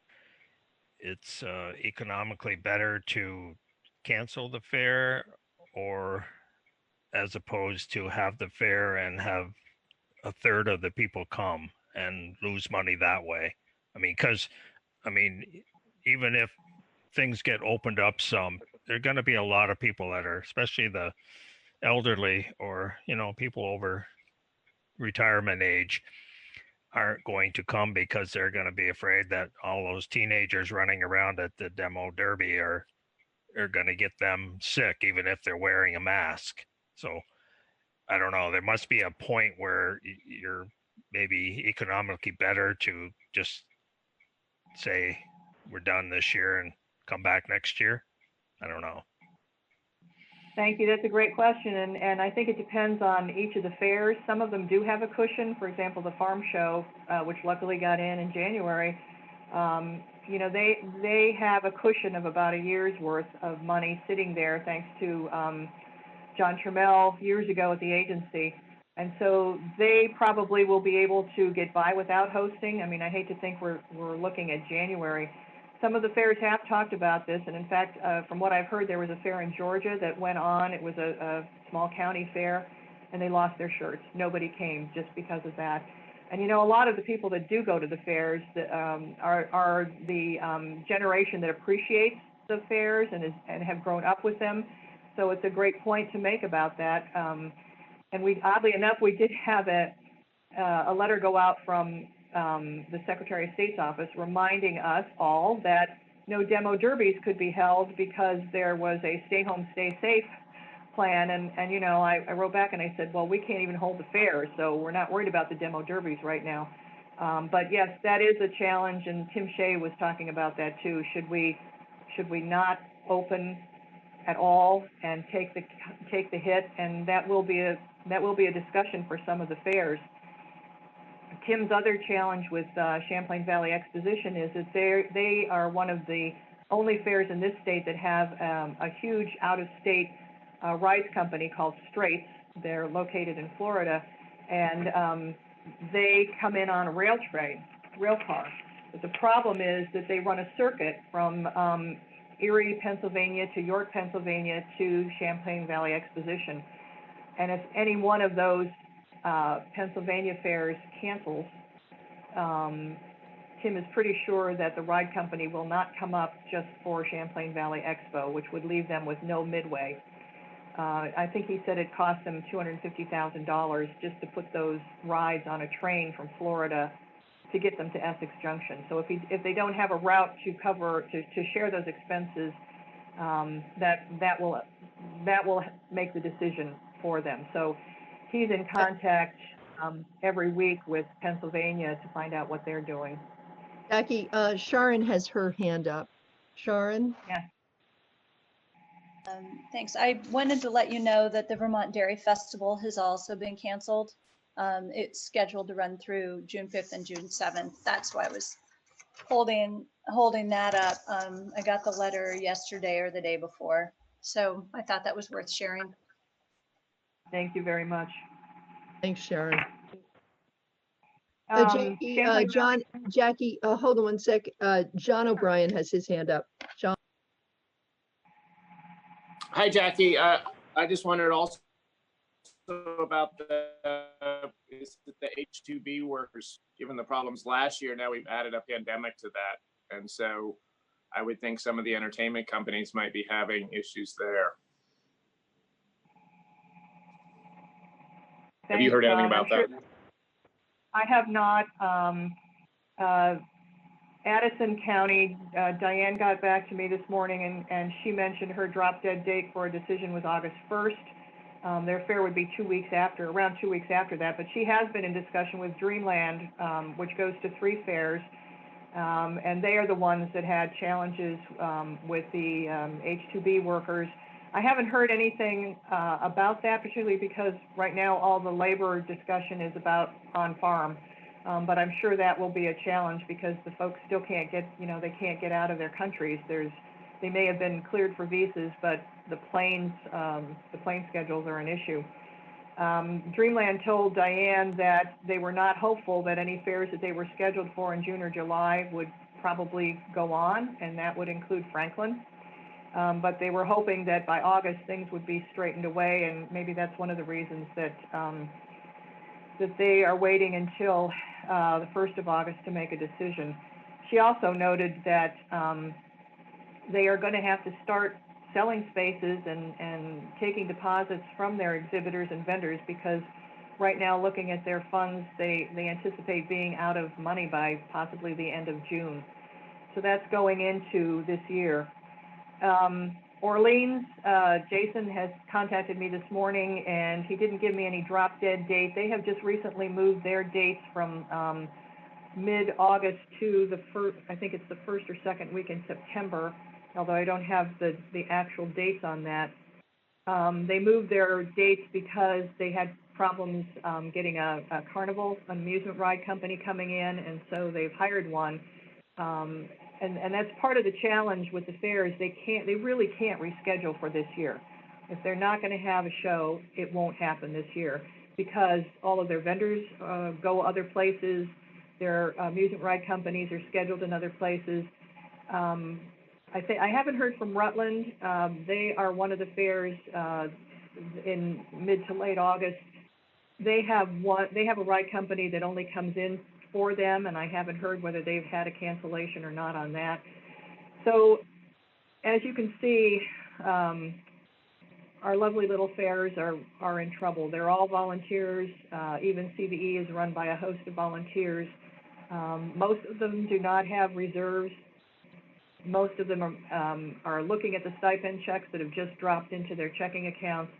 it's economically better to cancel the fair, or as opposed to have the fair and have a third of the people come and lose money that way? I mean, because, I mean, even if things get opened up some, there are going to be a lot of people that are, especially the elderly or, you know, people over retirement age, aren't going to come because they're going to be afraid that all those teenagers running around at the demo derby are going to get them sick, even if they're wearing a mask. So I don't know. There must be a point where you're maybe economically better to just say we're done this year and come back next year. I don't know. Thank you. That's a great question, and I think it depends on each of the fairs. Some of them do have a cushion. For example, the farm show, which luckily got in January, you know, they have a cushion of about a year's worth of money sitting there, thanks to John Trammell years ago at the agency. And so they probably will be able to get by without hosting. I mean, I hate to think we're looking at January. Some of the fairs have talked about this, and in fact, from what I've heard, there was a fair in Georgia that went on. It was a small county fair, and they lost their shirts. Nobody came just because of that. And you know, a lot of the people that do go to the fairs that, are the generation that appreciates the fairs and have grown up with them. So it's a great point to make about that. And we, oddly enough, we did have a letter go out from the Secretary of State's office reminding us all that no demo derbies could be held because there was a stay home, stay safe plan. And you know, I wrote back and I said, well, we can't even hold the fair, so we're not worried about the demo derbies right now. But yes, that is a challenge, and Tim Shea was talking about that too. Should we not open at all and take the hit? And that will be a discussion for some of the fairs. Tim's other challenge with Champlain Valley Exposition is that they are one of the only fairs in this state that have a huge out-of-state rides company called Straits. They're located in Florida, and they come in on a rail car. But the problem is that they run a circuit from Erie, Pennsylvania to York, Pennsylvania to Champlain Valley Exposition. And if any one of those Pennsylvania fairs cancels, Tim is pretty sure that the ride company will not come up just for Champlain Valley Expo, which would leave them with no midway. I think he said it cost them $250,000 just to put those rides on a train from Florida to get them to Essex Junction. So if they don't have a route to cover to share those expenses, that will make the decision for them. So he's in contact every week with Pennsylvania to find out what they're doing. Jackie, Sharon has her hand up. Sharon? Yeah. Thanks. I wanted to let you know that the Vermont Dairy Festival has also been canceled. It's scheduled to run through June 5th and June 7th. That's why I was holding that up. I got the letter yesterday or the day before, so I thought that was worth sharing. Thank you very much. Thanks, Sharon. Champlain Jackie, hold on one sec. John O'Brien has his hand up. John. Hi, Jackie. I just wondered also about the H-2B workers. Given the problems last year, now we've added a pandemic to that, and so I would think some of the entertainment companies might be having issues there. Have you heard anything about that? I have not. Addison County, Diane got back to me this morning and she mentioned her drop dead date for a decision was August 1st. Their fair would be around 2 weeks after that, but she has been in discussion with Dreamland, which goes to 3 fairs. And they are the ones that had challenges with the H-2B workers. I haven't heard anything about that, particularly because right now all the labor discussion is about on farm. But I'm sure that will be a challenge because the folks still can't get, they can't get out of their countries. They may have been cleared for visas, but the plane schedules are an issue. Dreamland told Diane that they were not hopeful that any fairs that they were scheduled for in June or July would probably go on, and that would include Franklin. But they were hoping that by August things would be straightened away, and maybe that's one of the reasons that that they are waiting until the 1st of August to make a decision. She also noted that they are going to have to start selling spaces and taking deposits from their exhibitors and vendors because right now, looking at their funds, they anticipate being out of money by possibly the end of June. So that's going into this year. Orleans, Jason has contacted me this morning and he didn't give me any drop dead date. They have just recently moved their dates from mid-August to the first, I think it's the first or second week in September, although I don't have the actual dates on that. They moved their dates because they had problems getting a carnival, an amusement ride company coming in, and so they've hired one. And that's part of the challenge with the fairs. They really can't reschedule for this year. If they're not going to have a show, it won't happen this year because all of their vendors go other places. Their amusement ride companies are scheduled in other places. I haven't heard from Rutland. They are one of the fairs in mid to late August. They have a ride company that only comes in for them, and I haven't heard whether they've had a cancellation or not on that. So, as you can see, our lovely little fairs are in trouble. They're all volunteers. Even CVE is run by a host of volunteers. Most of them do not have reserves. Most of them are looking at the stipend checks that have just dropped into their checking accounts.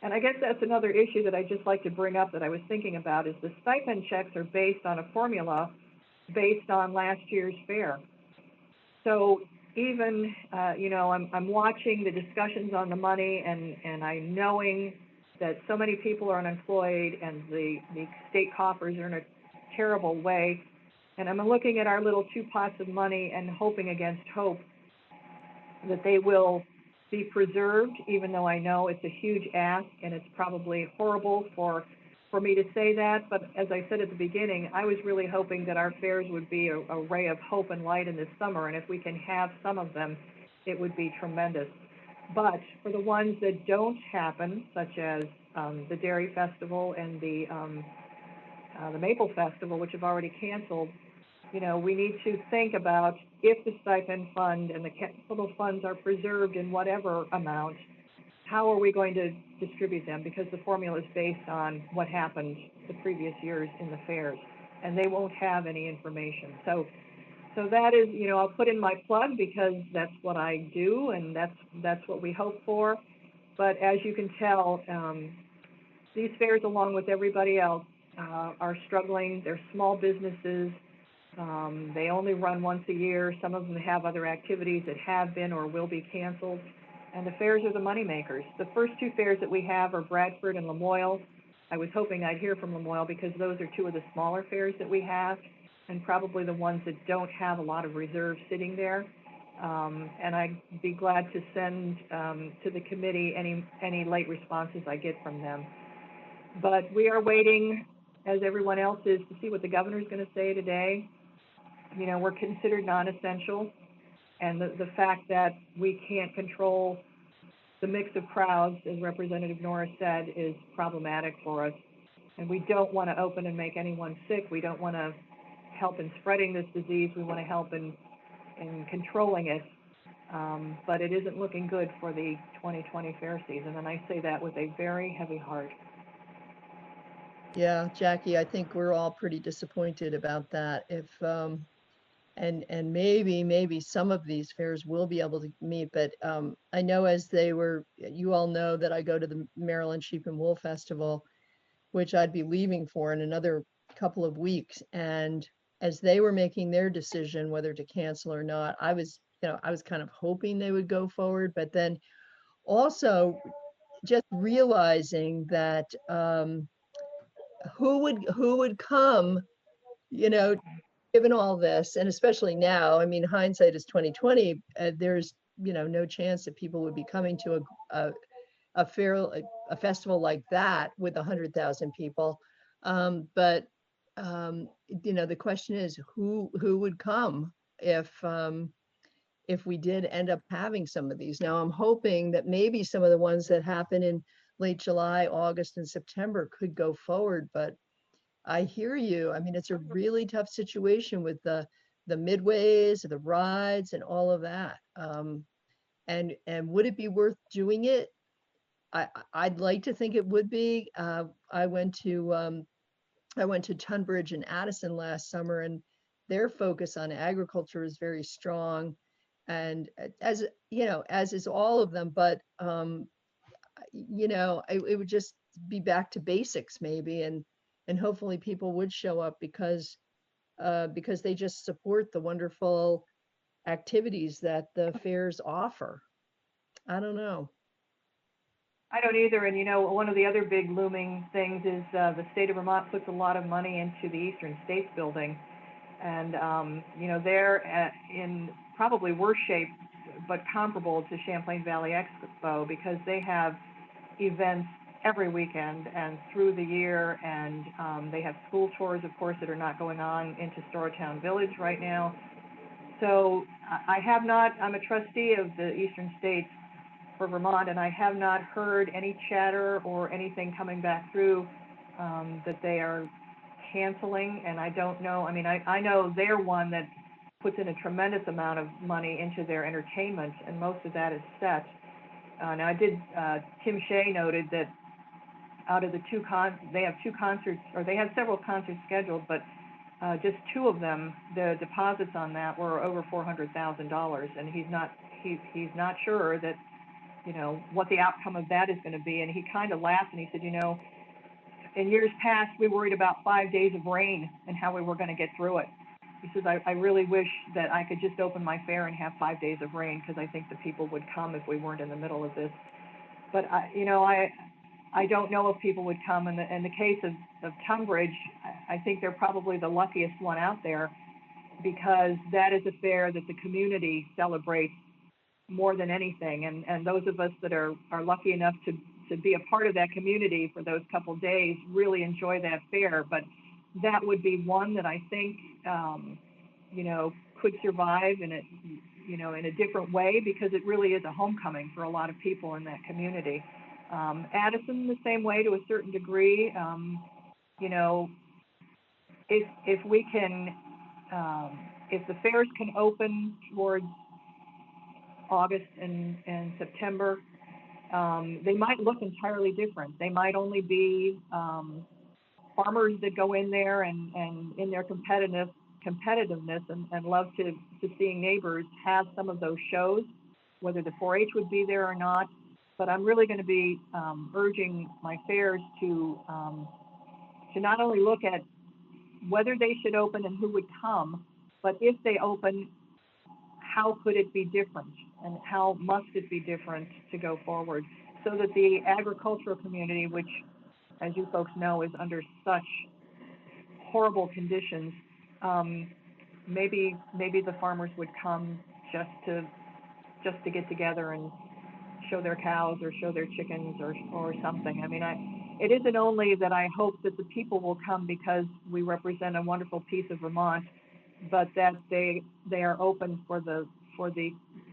And I guess that's another issue that I'd just like to bring up that I was thinking about is the stipend checks are based on a formula based on last year's fair. So even, I'm watching the discussions on the money and I'm knowing that so many people are unemployed and the state coffers are in a terrible way. And I'm looking at our little 2 pots of money and hoping against hope that they will be preserved, even though I know it's a huge ask and it's probably horrible for me to say that. But as I said at the beginning, I was really hoping that our fairs would be a ray of hope and light in this summer. And if we can have some of them, it would be tremendous. But for the ones that don't happen, such as the Dairy Festival and the Maple Festival, which have already canceled, we need to think about if the stipend fund and the capital funds are preserved in whatever amount, how are we going to distribute them? Because the formula is based on what happened the previous years in the fairs, and they won't have any information. So that is, I'll put in my plug because that's what I do, and that's what we hope for. But as you can tell, these fairs, along with everybody else, are struggling. They're small businesses. They only run once a year. Some of them have other activities that have been or will be canceled. And the fairs are the money makers. The first two fairs that we have are Bradford and Lamoille. I was hoping I'd hear from Lamoille because those are two of the smaller fairs that we have, and probably the ones that don't have a lot of reserves sitting there. And I'd be glad to send to the committee any late responses I get from them. But we are waiting, as everyone else is, to see what the governor's going to say today. You know, we're considered non-essential, and the fact that we can't control the mix of crowds, as Representative Norris said, is problematic for us. And we don't want to open and make anyone sick. We don't want to help in spreading this disease. We want to help in controlling it. But it isn't looking good for the 2020 fair season, and I say that with a very heavy heart. Yeah, Jackie, I think we're all pretty disappointed about that. If and maybe some of these fairs will be able to meet, but I know you all know that I go to the Maryland Sheep and Wool Festival, which I'd be leaving for in another couple of weeks. And as they were making their decision whether to cancel or not, I was kind of hoping they would go forward, but then also just realizing that who would come, given all this, and especially now, I mean, hindsight is 2020. There's no chance that people would be coming to a festival like that with 100,000 people. But the question is who would come if we did end up having some of these. Now, I'm hoping that maybe some of the ones that happen in late July, August, and September could go forward, but I hear you. I mean, it's a really tough situation with the midways, the rides, and all of that. And would it be worth doing it? I'd like to think it would be. I went to Tunbridge and Addison last summer, and their focus on agriculture is very strong, and as is all of them. But it would just be back to basics maybe, and hopefully people would show up because they just support the wonderful activities that the fairs offer. I don't know. I don't either. And one of the other big looming things is the state of Vermont puts a lot of money into the Eastern States Building. And, they're in probably worse shape, but comparable to Champlain Valley Expo, because they have events every weekend and through the year. And they have school tours, of course, that are not going on into Storatown Village right now. So I'm a trustee of the Eastern States for Vermont, and I have not heard any chatter or anything coming back through that they are canceling. And I don't know, I mean, I know they're one that puts in a tremendous amount of money into their entertainment, and most of that is set. Now Tim Shea noted that out of the they have two concerts, or they have several concerts scheduled, but just two of them, the deposits on that were over $400,000, and he's not sure that what the outcome of that is going to be. And he kind of laughed and he said, in years past, we worried about 5 days of rain and how we were going to get through it. He says, I really wish that I could just open my fair and have 5 days of rain, because I think the people would come if we weren't in the middle of this. But I don't know if people would come. In the case of Tunbridge, I think they're probably the luckiest one out there, because that is a fair that the community celebrates more than anything. And those of us that are lucky enough to be a part of that community for those couple days really enjoy that fair. But that would be one that I think, could survive in a different way, because it really is a homecoming for a lot of people in that community. Addison, the same way to a certain degree. If we can, if the fairs can open towards August and September, they might look entirely different. They might only be farmers that go in there and in their competitiveness and love to seeing neighbors have some of those shows, whether the 4-H would be there or not. But I'm really going to be urging my fairs to to not only look at whether they should open and who would come, but if they open, how could it be different and how must it be different to go forward, so that the agricultural community, which, as you folks know, is under such horrible conditions, maybe the farmers would come just to get together and show their cows or show their chickens or something. I mean, it isn't only that I hope that the people will come because we represent a wonderful piece of Vermont, but that they are open for the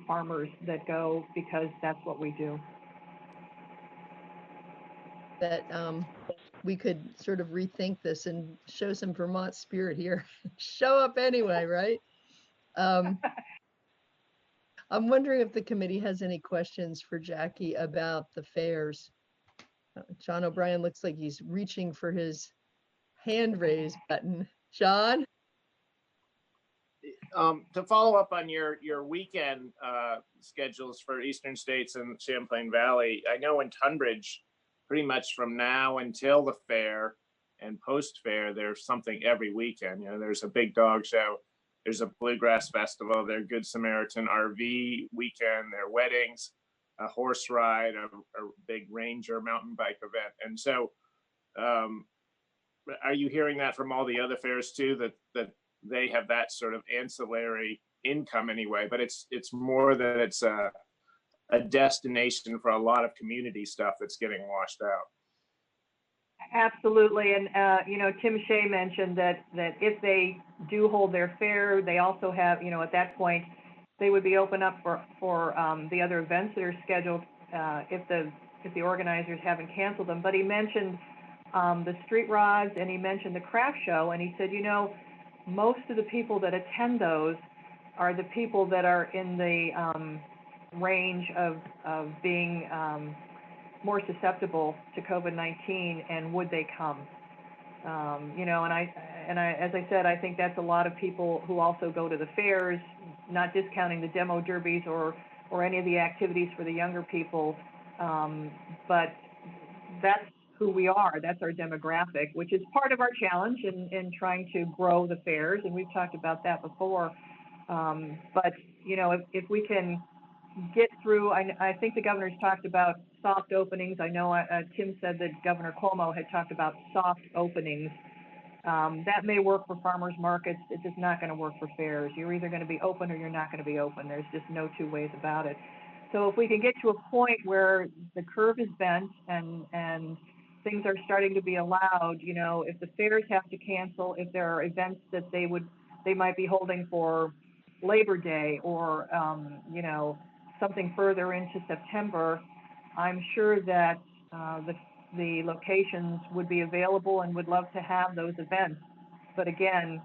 farmers that go, because that's what we do. That we could sort of rethink this and show some Vermont spirit here. Show up anyway, right? I'm wondering if the committee has any questions for Jackie about the fairs. John O'Brien looks like he's reaching for his hand raise button. John? To follow up on your weekend schedules for Eastern States and Champlain Valley, I know in Tunbridge, pretty much from now until the fair and post-fair, there's something every weekend. You know, there's a big dog show, there's a bluegrass festival, there's Good Samaritan RV weekend, there are weddings, a horse ride, a big ranger mountain bike event. And so are you hearing that from all the other fairs too, that they have that sort of ancillary income anyway, but it's more that it's a destination for a lot of community stuff that's getting washed out? Absolutely. And, Tim Shea mentioned that if they do hold their fair, they also have, at that point, they would be open up for the other events that are scheduled if the organizers haven't canceled them. But he mentioned the street rods, and he mentioned the craft show, and he said, most of the people that attend those are the people that are in the range of being more susceptible to COVID-19, and would they come? And I, as I said, I think that's a lot of people who also go to the fairs, not discounting the demo derbies or any of the activities for the younger people, but that's who we are. That's our demographic, which is part of our challenge in trying to grow the fairs, and we've talked about that before. But if we can get through, I think the governor's talked about soft openings. I know Tim said that Governor Cuomo had talked about soft openings. That may work for farmers markets. It's just not going to work for fairs. You're either going to be open or you're not going to be open. There's just no two ways about it. So if we can get to a point where the curve is bent and things are starting to be allowed, if the fairs have to cancel, if there are events that they might be holding for Labor Day or something further into September, I'm sure that the locations would be available and would love to have those events. But again,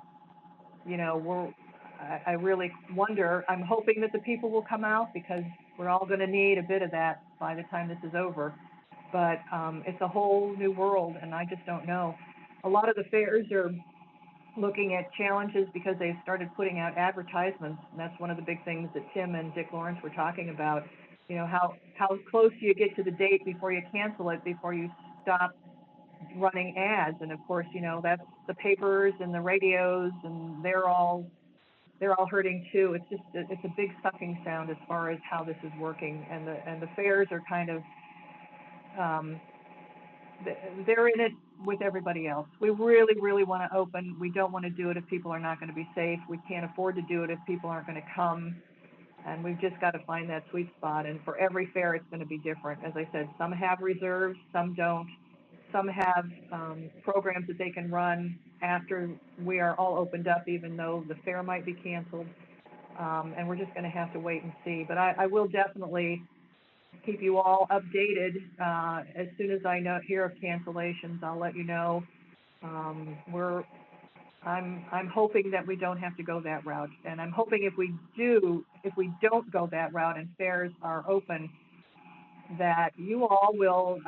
I really wonder, I'm hoping that the people will come out, because we're all going to need a bit of that by the time this is over. But it's a whole new world, and I just don't know. A lot of the fairs are looking at challenges because they've started putting out advertisements, and that's one of the big things that Tim and Dick Lawrence were talking about. How close do you get to the date before you cancel it, before you stop running ads? And of course, that's the papers and the radios, and they're all hurting too. It's a big sucking sound as far as how this is working, and the fairs are kind of they're in it with everybody else. We really, really want to open. We don't want to do it if people are not going to be safe. We can't afford to do it if people aren't going to come. And we've just got to find that sweet spot. And for every fair, it's going to be different. As I said, some have reserves, some don't. Some have programs that they can run after we are all opened up, even though the fair might be canceled. And we're just going to have to wait and see. But I will definitely keep you all updated. As soon as I hear of cancellations, I'll let you know. I'm hoping that we don't have to go that route, and I'm hoping if we don't go that route and fairs are open, that you all will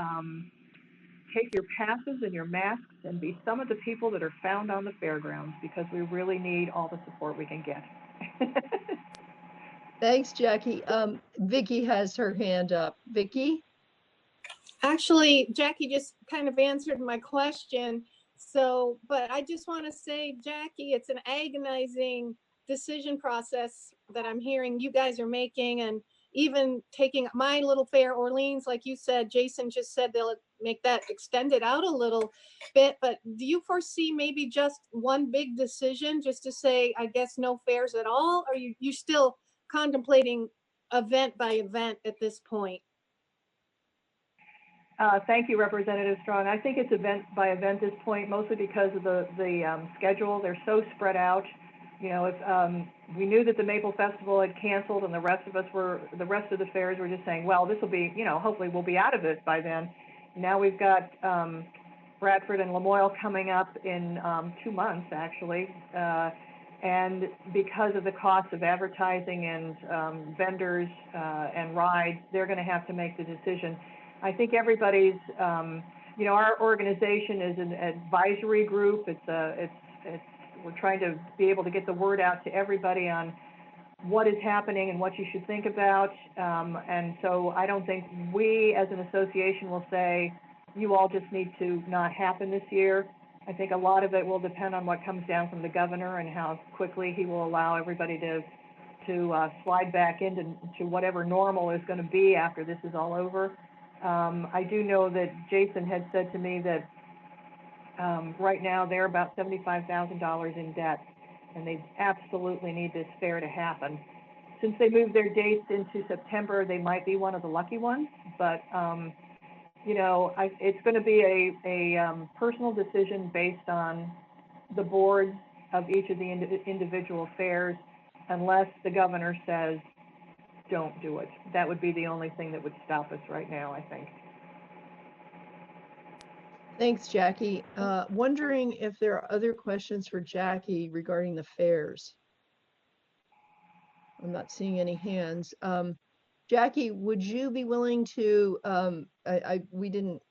take your passes and your masks and be some of the people that are found on the fairgrounds, because we really need all the support we can get. Thanks, Jackie. Vicki has her hand up. Vicki? Actually, Jackie just kind of answered my question. So, but I just want to say, Jackie, it's an agonizing decision process that I'm hearing you guys are making, and even taking my little fair, Orleans, like you said, Jason just said they'll make that extended out a little bit. But do you foresee maybe just one big decision, just to say, I guess no fairs at all? Or you still contemplating event by event at this point? Thank you, Representative Strong. I think it's event by event at this point, mostly because of the schedule. They're so spread out. You know, if we knew that the Maple Festival had canceled, and the rest of the fairs were just saying, well, this will be, you know, hopefully we'll be out of it by then. Now we've got Bradford and Lamoille coming up in 2 months, actually. And because of the cost of advertising and vendors and rides, they're going to have to make the decision. I think everybody's, you know, our organization is an advisory group. We're trying to be able to get the word out to everybody on what is happening and what you should think about. And so I don't think we as an association will say, you all just need to not happen this year. I think a lot of it will depend on what comes down from the governor and how quickly he will allow everybody to slide back into whatever normal is going to be after this is all over. I do know that Jason had said to me that right now they're about $75,000 in debt, and they absolutely need this fair to happen. Since they moved their dates into September, they might be one of the lucky ones, but you know, it's going to be a personal decision based on the boards of each of the individual fairs, unless the governor says, don't do it. That would be the only thing that would stop us right now, I think. Thanks, Jackie. Wondering if there are other questions for Jackie regarding the fairs. I'm not seeing any hands. Jackie, would you be willing to, we didn't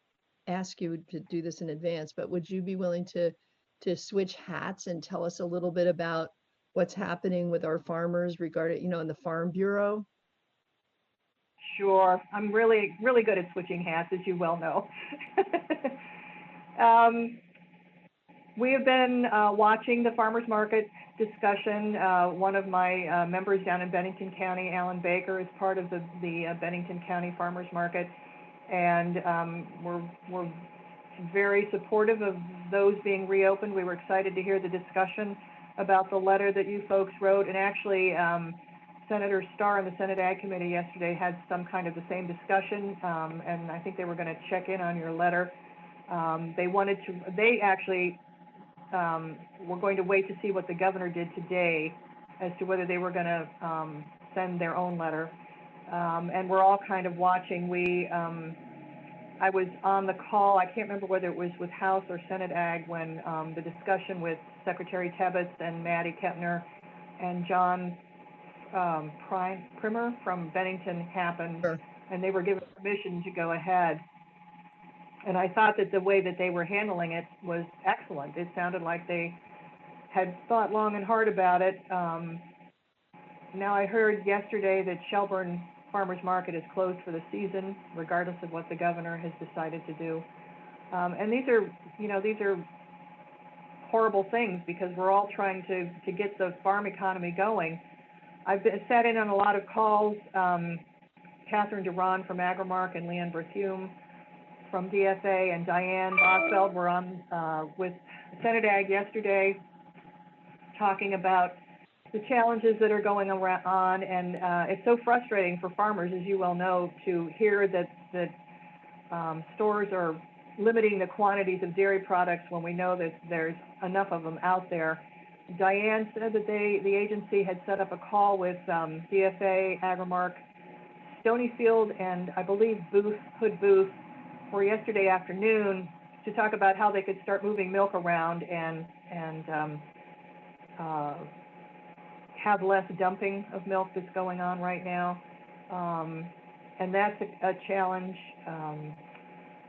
ask you to do this in advance, but would you be willing to switch hats and tell us a little bit about what's happening with our farmers regarding, you know, in the Farm Bureau? Sure. I'm really, really good at switching hats, as you well know. We have been watching the farmers market discussion. One of my members down in Bennington County, Alan Baker, is part of the Bennington County Farmers Market, and we're very supportive of those being reopened. We were excited to hear the discussion about the letter that you folks wrote, and actually Senator Starr in the Senate Ag Committee yesterday had some kind of the same discussion, and I think they were going to check in on your letter. They actually were going to wait to see what the governor did today as to whether they were going to send their own letter. And we're all kind of watching. I was on the call, I can't remember whether it was with House or Senate Ag, when the discussion with Secretary Tebbetts and Maddie Kepner and John Primer from Bennington happened, sure. And they were given permission to go ahead. And I thought that the way that they were handling it was excellent. It sounded like they had thought long and hard about it. Now I heard yesterday that Shelburne Farmers Market is closed for the season, regardless of what the governor has decided to do. And these are horrible things, because we're all trying to get the farm economy going. I've sat in on a lot of calls. Catherine Duran from Agrimark and Leanne Berthume from DFA and Diane Bosfeld were on with Senate Ag yesterday, talking about the challenges that are going on, and it's so frustrating for farmers, as you well know, to hear that stores are limiting the quantities of dairy products when we know that there's enough of them out there. Diane said that the agency had set up a call with DFA, Agrimark, Stonyfield, and I believe Hood Booth for yesterday afternoon to talk about how they could start moving milk around and have less dumping of milk that's going on right now. And that's a challenge.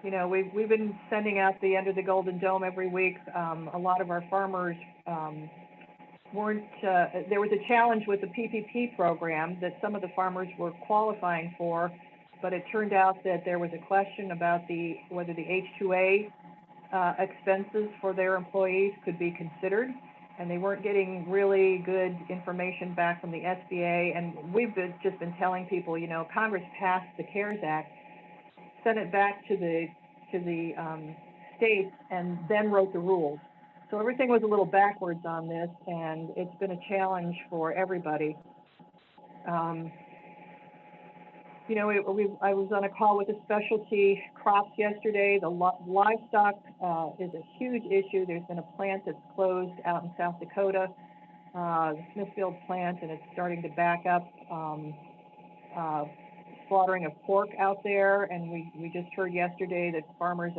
You know, we've been sending out the Under the Golden Dome every week. A lot of our farmers there was a challenge with the PPP program that some of the farmers were qualifying for, but it turned out that there was a question about whether the H2A expenses for their employees could be considered. And they weren't getting really good information back from the SBA. And we've just been telling people, you know, Congress passed the CARES Act, sent it back to the states, and then wrote the rules. So everything was a little backwards on this, and it's been a challenge for everybody. You know, I was on a call with the specialty crops yesterday. The livestock is a huge issue. There's been a plant that's closed out in South Dakota, the Smithfield plant, and it's starting to back up slaughtering of pork out there. And we just heard yesterday that farmers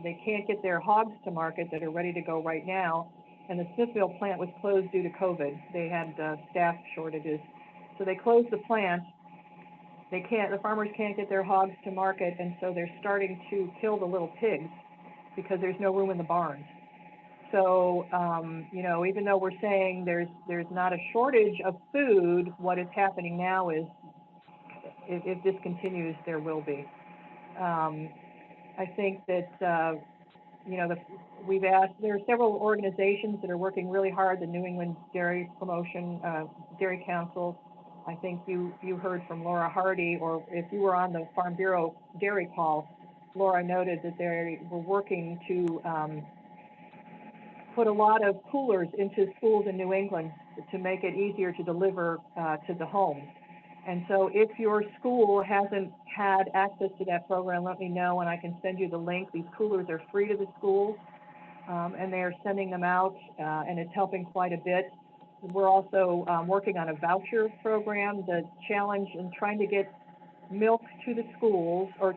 they can't get their hogs to market that are ready to go right now. And the Smithfield plant was closed due to COVID. They had staff shortages. So they closed the plant. The farmers can't get their hogs to market, and so they're starting to kill the little pigs because there's no room in the barns. So, you know, even though we're saying there's not a shortage of food, what is happening now is, if this continues, there will be. I think that, you know, we've asked, there are several organizations that are working really hard, the New England Dairy Promotion, Dairy Council. I think you heard from Laura Hardy, or if you were on the Farm Bureau dairy call, Laura noted that they were working to put a lot of coolers into schools in New England to make it easier to deliver to the homes. And so if your school hasn't had access to that program, let me know and I can send you the link. These coolers are free to the schools, and they are sending them out, and it's helping quite a bit. We're also working on a voucher program. The challenge in trying to get milk to the schools, or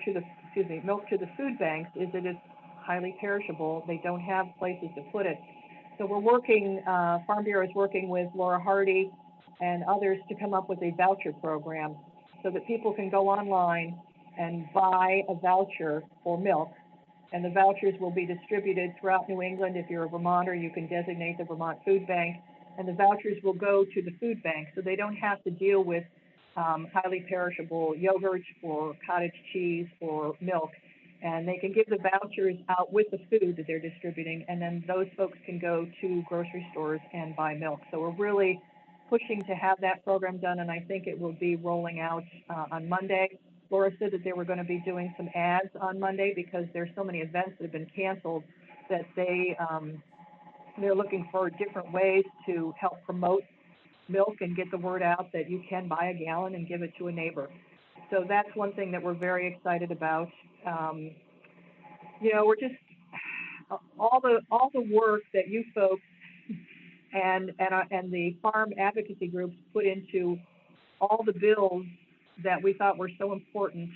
milk to the food banks, is that it's highly perishable. They don't have places to put it. So we're working, Farm Bureau is working with Laura Hardy and others to come up with a voucher program so that people can go online and buy a voucher for milk. And the vouchers will be distributed throughout New England. If you're a Vermonter, you can designate the Vermont Food Bank, and the vouchers will go to the food bank, so they don't have to deal with highly perishable yogurt or cottage cheese or milk. And they can give the vouchers out with the food that they're distributing, and then those folks can go to grocery stores and buy milk. So we're really pushing to have that program done, and I think it will be rolling out on Monday. Laura said that they were going to be doing some ads on Monday because there's so many events that have been canceled that they're looking for different ways to help promote milk and get the word out that you can buy a gallon and give it to a neighbor. So that's one thing that we're very excited about. You know, we're just all the work that you folks and the farm advocacy groups put into all the bills that we thought were so important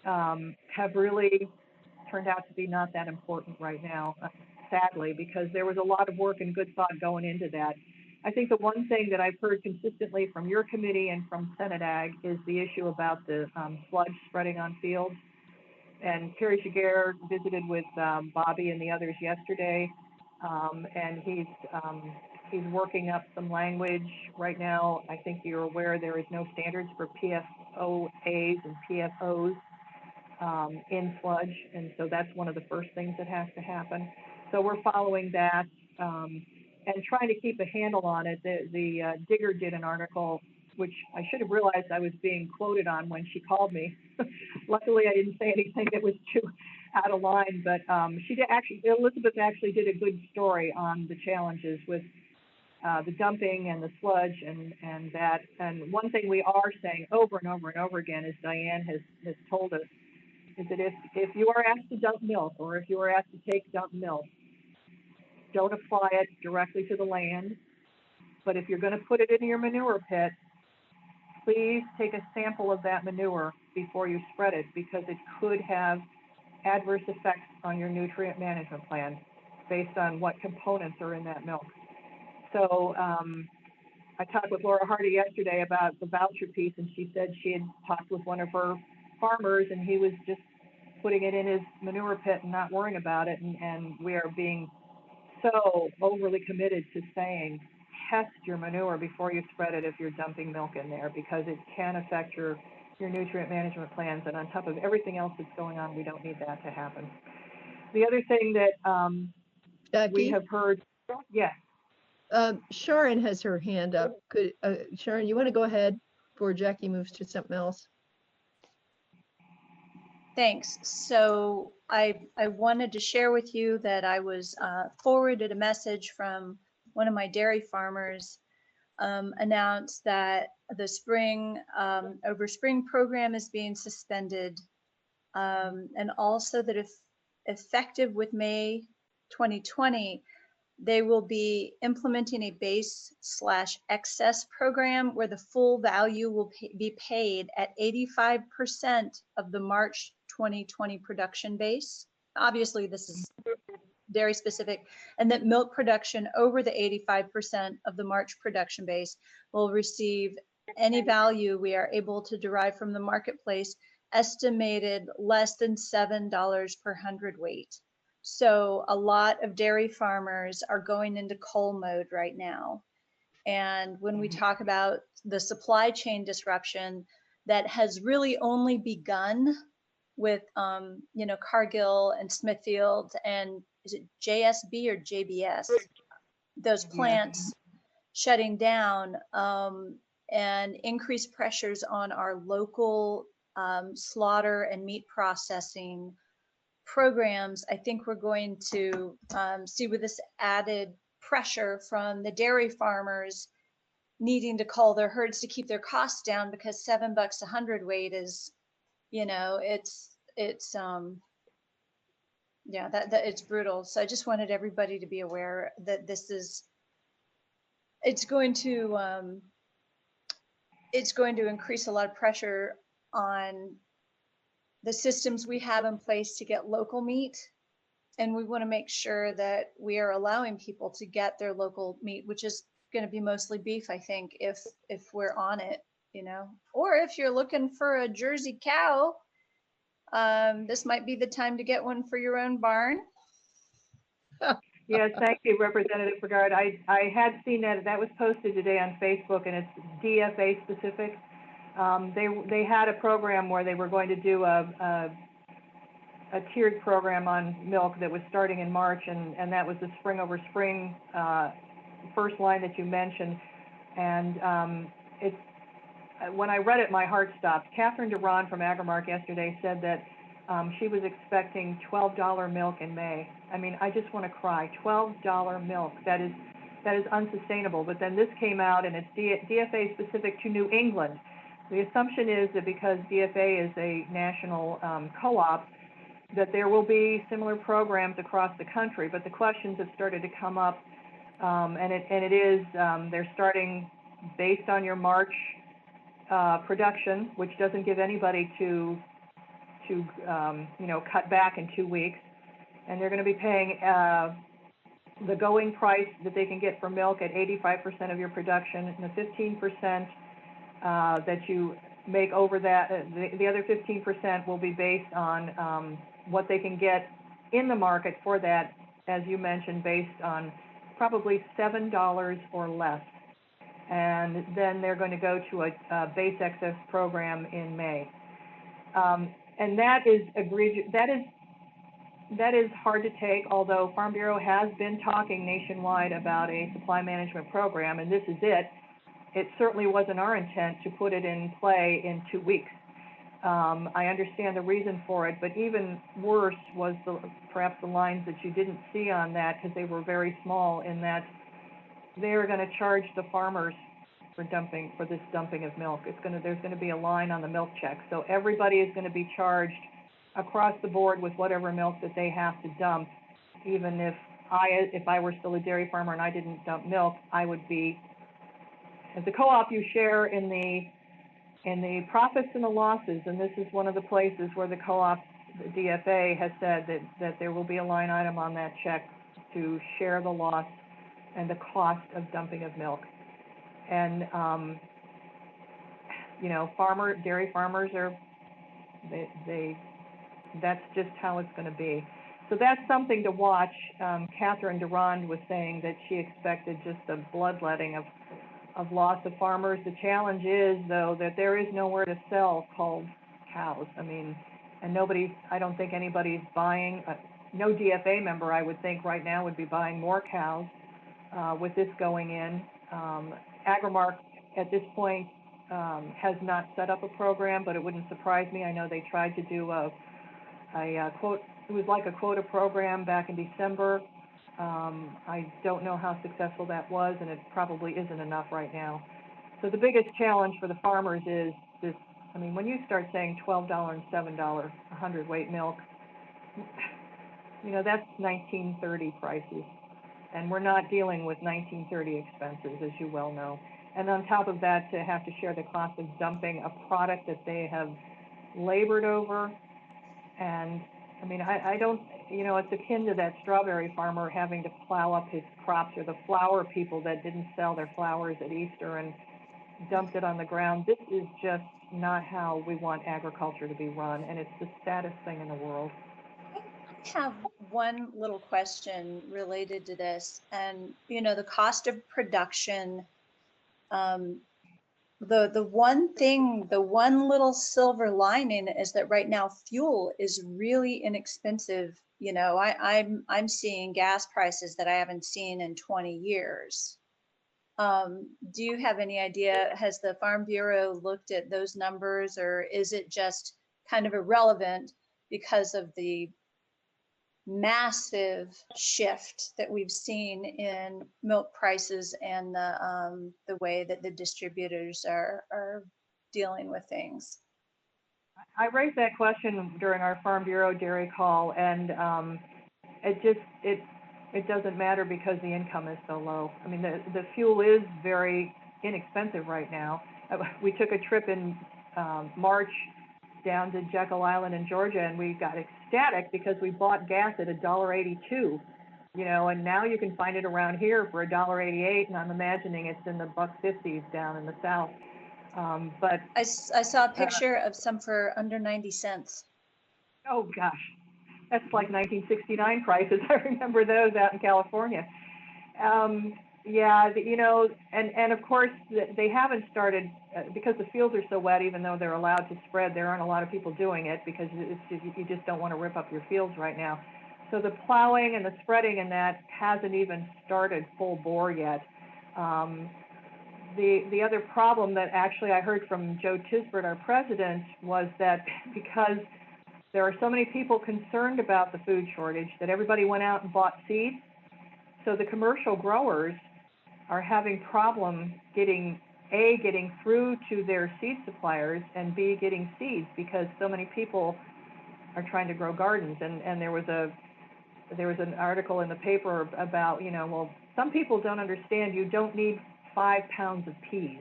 have really turned out to be not that important right now, sadly, because there was a lot of work and good thought going into that. I think the one thing that I've heard consistently from your committee and from Senate Ag is the issue about the sludge spreading on fields. And Kerry Shiger visited with Bobby and the others yesterday, and he's working up some language right now. I think you're aware there is no standards for PFOAs and PFOs in sludge, and so that's one of the first things that has to happen. So we're following that and trying to keep a handle on it. The Digger did an article, which I should have realized I was being quoted on when she called me. Luckily, I didn't say anything that was too out of line, but Elizabeth actually did a good story on the challenges with the dumping and the sludge and that. And one thing we are saying over and over and over again, as Diane has told us, is that if you are asked to dump milk, or if you are asked to take dump milk, don't apply it directly to the land. But if you're going to put it in your manure pit, please take a sample of that manure before you spread it, because it could have adverse effects on your nutrient management plan based on what components are in that milk. So I talked with Laura Hardy yesterday about the voucher piece, and she said she had talked with one of her farmers, and he was just putting it in his manure pit and not worrying about it. And we are being so overly committed to saying, test your manure before you spread it if you're dumping milk in there, because it can affect your nutrient management plans. And on top of everything else that's going on, we don't need that to happen. The other thing that we Jackie, have heard, yes, Sharon has her hand up. Could, Sharon, you want to go ahead before Jackie moves to something else? Thanks. So I wanted to share with you that I was forwarded a message from one of my dairy farmers, announced that the spring over spring program is being suspended, and also that if effective with May 2020, they will be implementing a base/excess program where the full value will be paid at 85% of the March 2020 production base. Obviously, this is dairy specific, and that milk production over the 85% of the March production base will receive any value we are able to derive from the marketplace, estimated less than $7 per hundredweight. So a lot of dairy farmers are going into coal mode right now. And when we talk about the supply chain disruption that has really only begun with, you know, Cargill and Smithfield and is it JSB or JBS? Those plants shutting down, and increased pressures on our local slaughter and meat processing programs. I think we're going to see with this added pressure from the dairy farmers needing to cull their herds to keep their costs down, because $7 a hundredweight is, you know, it's yeah, that it's brutal. So I just wanted everybody to be aware that this is, it's going to increase a lot of pressure on the systems we have in place to get local meat. And we want to make sure that we are allowing people to get their local meat, which is going to be mostly beef, I think, if we're on it, you know. Or if you're looking for a Jersey cow, this might be the time to get one for your own barn. yes, thank you, Representative Brigard. I had seen that was posted today on Facebook, and it's DFA specific. They had a program where they were going to do a tiered program on milk that was starting in March, and that was the spring over spring first line that you mentioned. And it's, when I read it, my heart stopped. Catherine Duran from Agrimark yesterday said that she was expecting $12 milk in May. I mean, I just want to cry. $12 milk. That is unsustainable. But then this came out, and it's DFA specific to New England. The assumption is that because DFA is a national co-op, that there will be similar programs across the country. But the questions have started to come up, and it is they're starting based on your March production, which doesn't give anybody to you know, cut back in 2 weeks, and they're going to be paying the going price that they can get for milk at 85% of your production, and the 15% that you make over that, the other 15% will be based on what they can get in the market for that, as you mentioned, based on probably $7 or less. And then they're going to go to a base excess program in May. And that is egregious. That is hard to take, although Farm Bureau has been talking nationwide about a supply management program, and this is it. It certainly wasn't our intent to put it in play in 2 weeks. I understand the reason for it, but even worse was perhaps the lines that you didn't see on that, because they were very small, in that they are going to charge the farmers for this dumping of milk. There's going to be a line on the milk check, so everybody is going to be charged across the board with whatever milk that they have to dump. Even if I were still a dairy farmer and I didn't dump milk, I would be. As a co-op, you share in the profits and the losses, and this is one of the places where the co-op, the DFA, has said that there will be a line item on that check to share the loss and the cost of dumping of milk. And you know, dairy farmers are, that's just how it's going to be. So that's something to watch. Catherine Durand was saying that she expected just a bloodletting of loss of farmers. The challenge is, though, that there is nowhere to sell culled cows. I mean, and I don't think anybody's buying no DFA member, I would think, right now would be buying more cows with this going in. Agrimark at this point has not set up a program, but it wouldn't surprise me. I know they tried to do a quote, it was like a quota program back in December. I don't know how successful that was, and it probably isn't enough right now. So the biggest challenge for the farmers is this. I mean, when you start saying $12 and $7 hundredweight milk, you know, that's 1930 prices. And we're not dealing with 1930 expenses, as you well know. And on top of that, to have to share the cost of dumping a product that they have labored over. And I mean, I don't, you know, it's akin to that strawberry farmer having to plow up his crops, or the flower people that didn't sell their flowers at Easter and dumped it on the ground. This is just not how we want agriculture to be run, and it's the saddest thing in the world. I have one little question related to this, and you know, the cost of production. The one thing, the one little silver lining is that right now fuel is really inexpensive. You know, I'm seeing gas prices that I haven't seen in 20 years. Do you have any idea? Has the Farm Bureau looked at those numbers, or is it just kind of irrelevant because of the massive shift that we've seen in milk prices and the way that the distributors are dealing with things? I raised that question during our Farm Bureau dairy call, and it doesn't matter because the income is so low. I mean, the fuel is very inexpensive right now. We took a trip in March down to Jekyll Island in Georgia, and we got ecstatic because we bought gas at $1.82, you know, and now you can find it around here for $1.88, and I'm imagining it's in the $1.50s down in the South. But I saw a picture of some for under 90 cents. Oh gosh, that's like 1969 prices. I remember those out in California. Yeah, you know, and of course they haven't started because the fields are so wet. Even though they're allowed to spread, there aren't a lot of people doing it because you just don't want to rip up your fields right now. So the plowing and the spreading and that hasn't even started full bore yet. The other problem that actually I heard from Joe Tisbert, our president, was that because there are so many people concerned about the food shortage that everybody went out and bought seeds. So the commercial growers are having problem getting through to their seed suppliers, and B, getting seeds because so many people are trying to grow gardens. And there was an article in the paper about, you know, well, some people don't understand you don't need 5 pounds of peas.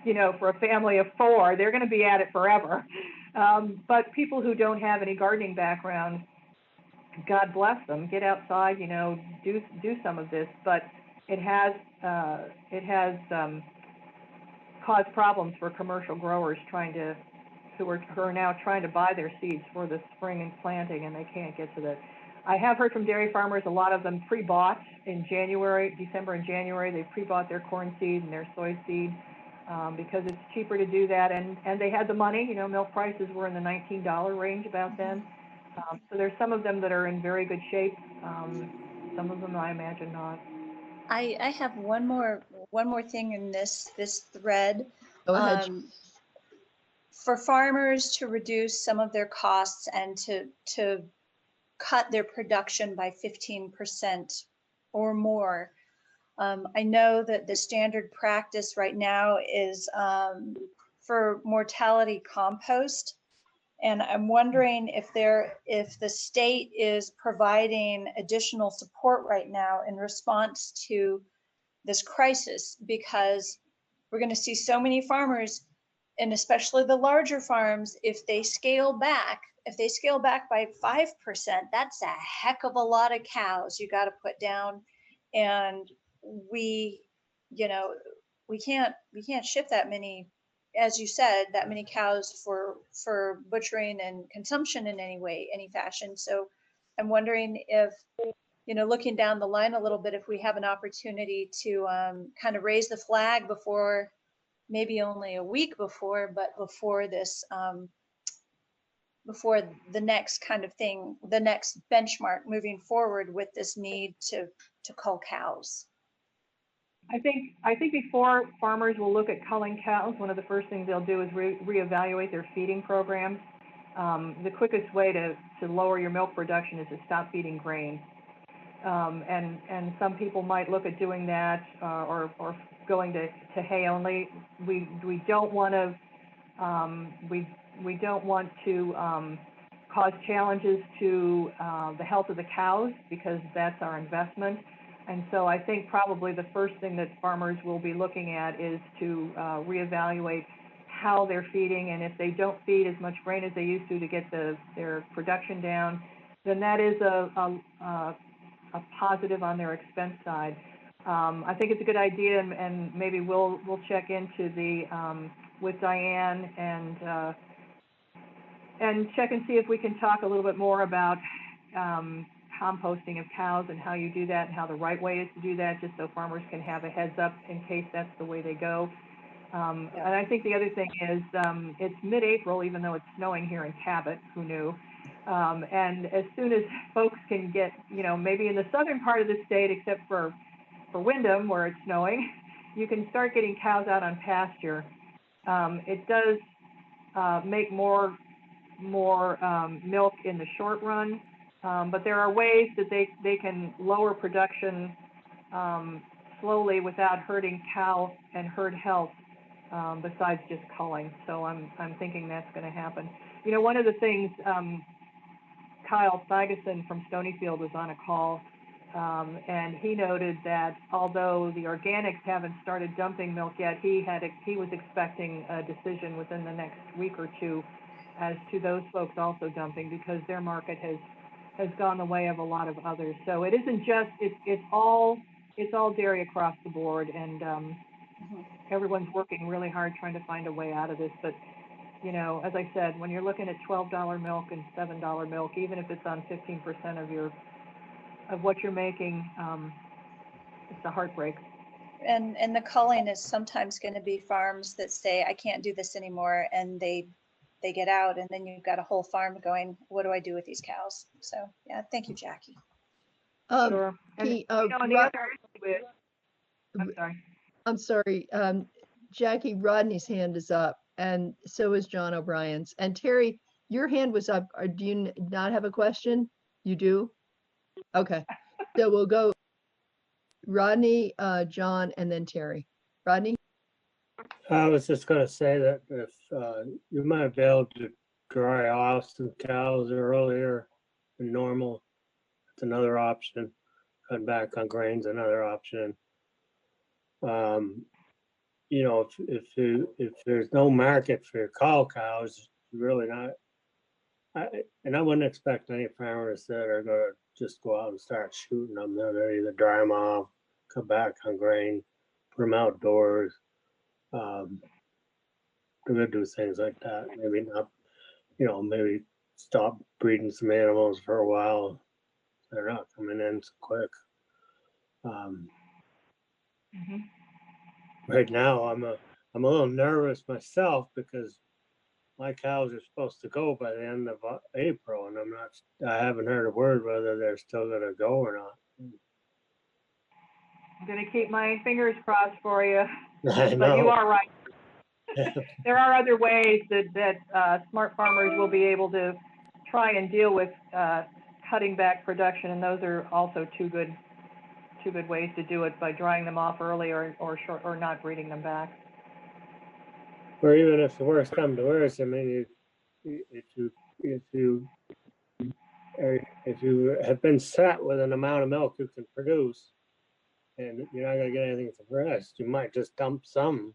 You know, for a family of 4, they're going to be at it forever. But people who don't have any gardening background, God bless them, get outside, you know, do some of this. But it has caused problems for commercial growers who are now trying to buy their seeds for the spring and planting, and they can't get to that. I have heard from dairy farmers, a lot of them pre-bought in December and January. They pre-bought their corn seed and their soy seed because it's cheaper to do that, and they had the money. You know, milk prices were in the $19 range about then. So there's some of them that are in very good shape. Some of them, I imagine, not. I have one more thing in this thread. Go ahead. For farmers to reduce some of their costs and to cut their production by 15% or more. I know that the standard practice right now is for mortality compost. And I'm wondering if the state is providing additional support right now in response to this crisis, because we're going to see so many farmers, and especially the larger farms, if they scale back by 5%, that's a heck of a lot of cows you got to put down. And we can't ship that many, as you said, that many cows for butchering and consumption in any way, any fashion. So I'm wondering if, you know, looking down the line a little bit, if we have an opportunity to kind of raise the flag before, maybe only a week before, but before this before the next kind of thing, the next benchmark moving forward with this need to cull cows? I think before farmers will look at culling cows, one of the first things they'll do is reevaluate their feeding programs. The quickest way to lower your milk production is to stop feeding grain. And some people might look at doing that or going to hay only. We don't want to we don't want to cause challenges to the health of the cows, because that's our investment. And so I think probably the first thing that farmers will be looking at is to reevaluate how they're feeding, and if they don't feed as much grain as they used to get their production down, then that is a positive on their expense side. I think it's a good idea, and maybe we'll check into with Diane and check and see if we can talk a little bit more about composting of cows and how you do that and how the right way is to do that, just so farmers can have a heads up in case that's the way they go. And I think the other thing is it's mid-April, even though it's snowing here in Cabot, who knew? And as soon as folks can get, maybe in the southern part of the state, except for Windham where it's snowing, you can start getting cows out on pasture. It does make more milk in the short run, but there are ways that they can lower production slowly without hurting cow and herd health, besides just culling. So I'm thinking that's going to happen. One of the things, Kyle Sigerson from Stonyfield was on a call, and he noted that although the organics haven't started dumping milk yet, he was expecting a decision within the next week or two as to those folks also dumping, because their market has gone the way of a lot of others. So it isn't just, it's all dairy across the board, and everyone's working really hard trying to find a way out of this. But as I said, when you're looking at $12 milk and $7 milk, even if it's on 15% of what you're making, it's a heartbreak. And the culling is sometimes going to be farms that say, I can't do this anymore, and they get out, and then you've got a whole farm going, what do I do with these cows? So yeah, thank you, Jackie. Sure. And I'm sorry, Jackie, Rodney's hand is up, and so is John O'Brien's. And Terry, your hand was up. Do you not have a question? You do? Okay. So we'll go Rodney, John, and then Terry. Rodney? I was just going to say that if you might be able to dry off some cows earlier than normal, it's another option. Cut back on grains, another option. If there's no market for your cows, really not. And I wouldn't expect any farmers that are going to just go out and start shooting them. They'll either dry them off, cut back on grain, put them outdoors. They're going to do things like that. Maybe not, maybe stop breeding some animals for a while. They're not coming in so quick. Right now, I'm a little nervous myself because my cows are supposed to go by the end of April, and I haven't heard a word whether they're still going to go or not. I'm going to keep my fingers crossed for you. I know. But you are right. There are other ways that smart farmers will be able to try and deal with cutting back production, and those are also two good ways to do it, by drying them off early or not breeding them back. Or even if the worst come to worst, I mean, if you have been set with an amount of milk you can produce, and you're not going to get anything for the rest, you might just dump some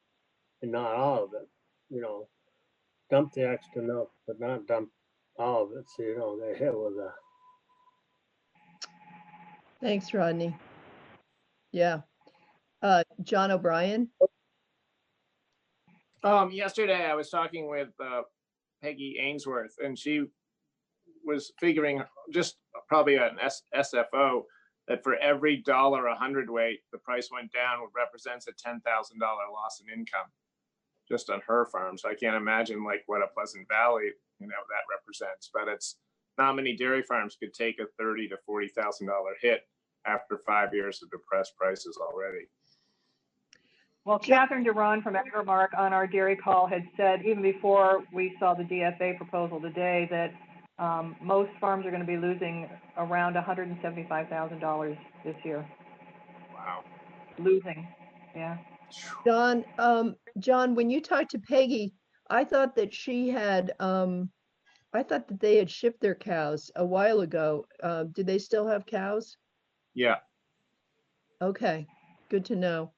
and not all of it. Dump the extra milk, but not dump all of it, so you don't get hit with that. Thanks, Rodney. Yeah. John O'Brien? Yesterday I was talking with Peggy Ainsworth, and she was figuring, just probably an SFO, that for every dollar a hundredweight the price went down represents a $10,000 loss in income just on her farm. So I can't imagine what a Pleasant Valley that represents. But it's not many dairy farms could take a $30,000 to $40,000 hit after 5 years of depressed prices already. Well, Catherine Duran from Agrimark on our dairy call had said, even before we saw the DFA proposal today, that most farms are going to be losing around $175,000 this year. Wow. Losing, yeah. John, when you talked to Peggy, I thought that she had, I thought that they had shipped their cows a while ago. Do they still have cows? Yeah. Okay, good to know.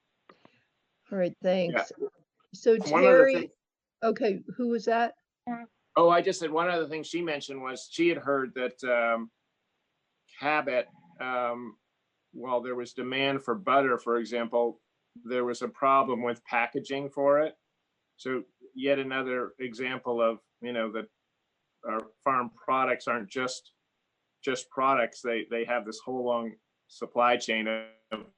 All right, thanks. Yeah. So One other Terry, thing. okay, who was that? Oh, I just said one other thing she mentioned was she had heard that Cabot, while there was demand for butter, for example, there was a problem with packaging for it. So yet another example of, that our farm products aren't just products. They have this whole long supply chain of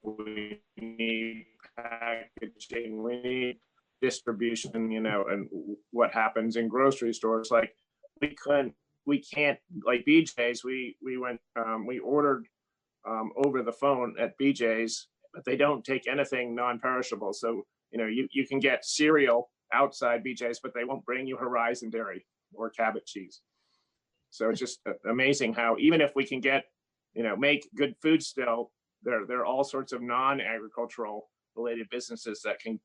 we need packaging, we need distribution, and what happens in grocery stores. Like we can't, like BJ's, we went, we ordered over the phone at BJ's, but they don't take anything non-perishable. So, you can get cereal outside BJ's, but they won't bring you Horizon Dairy or Cabot cheese. So it's just amazing how, even if we can get, make good food still, there are all sorts of non-agricultural related businesses that can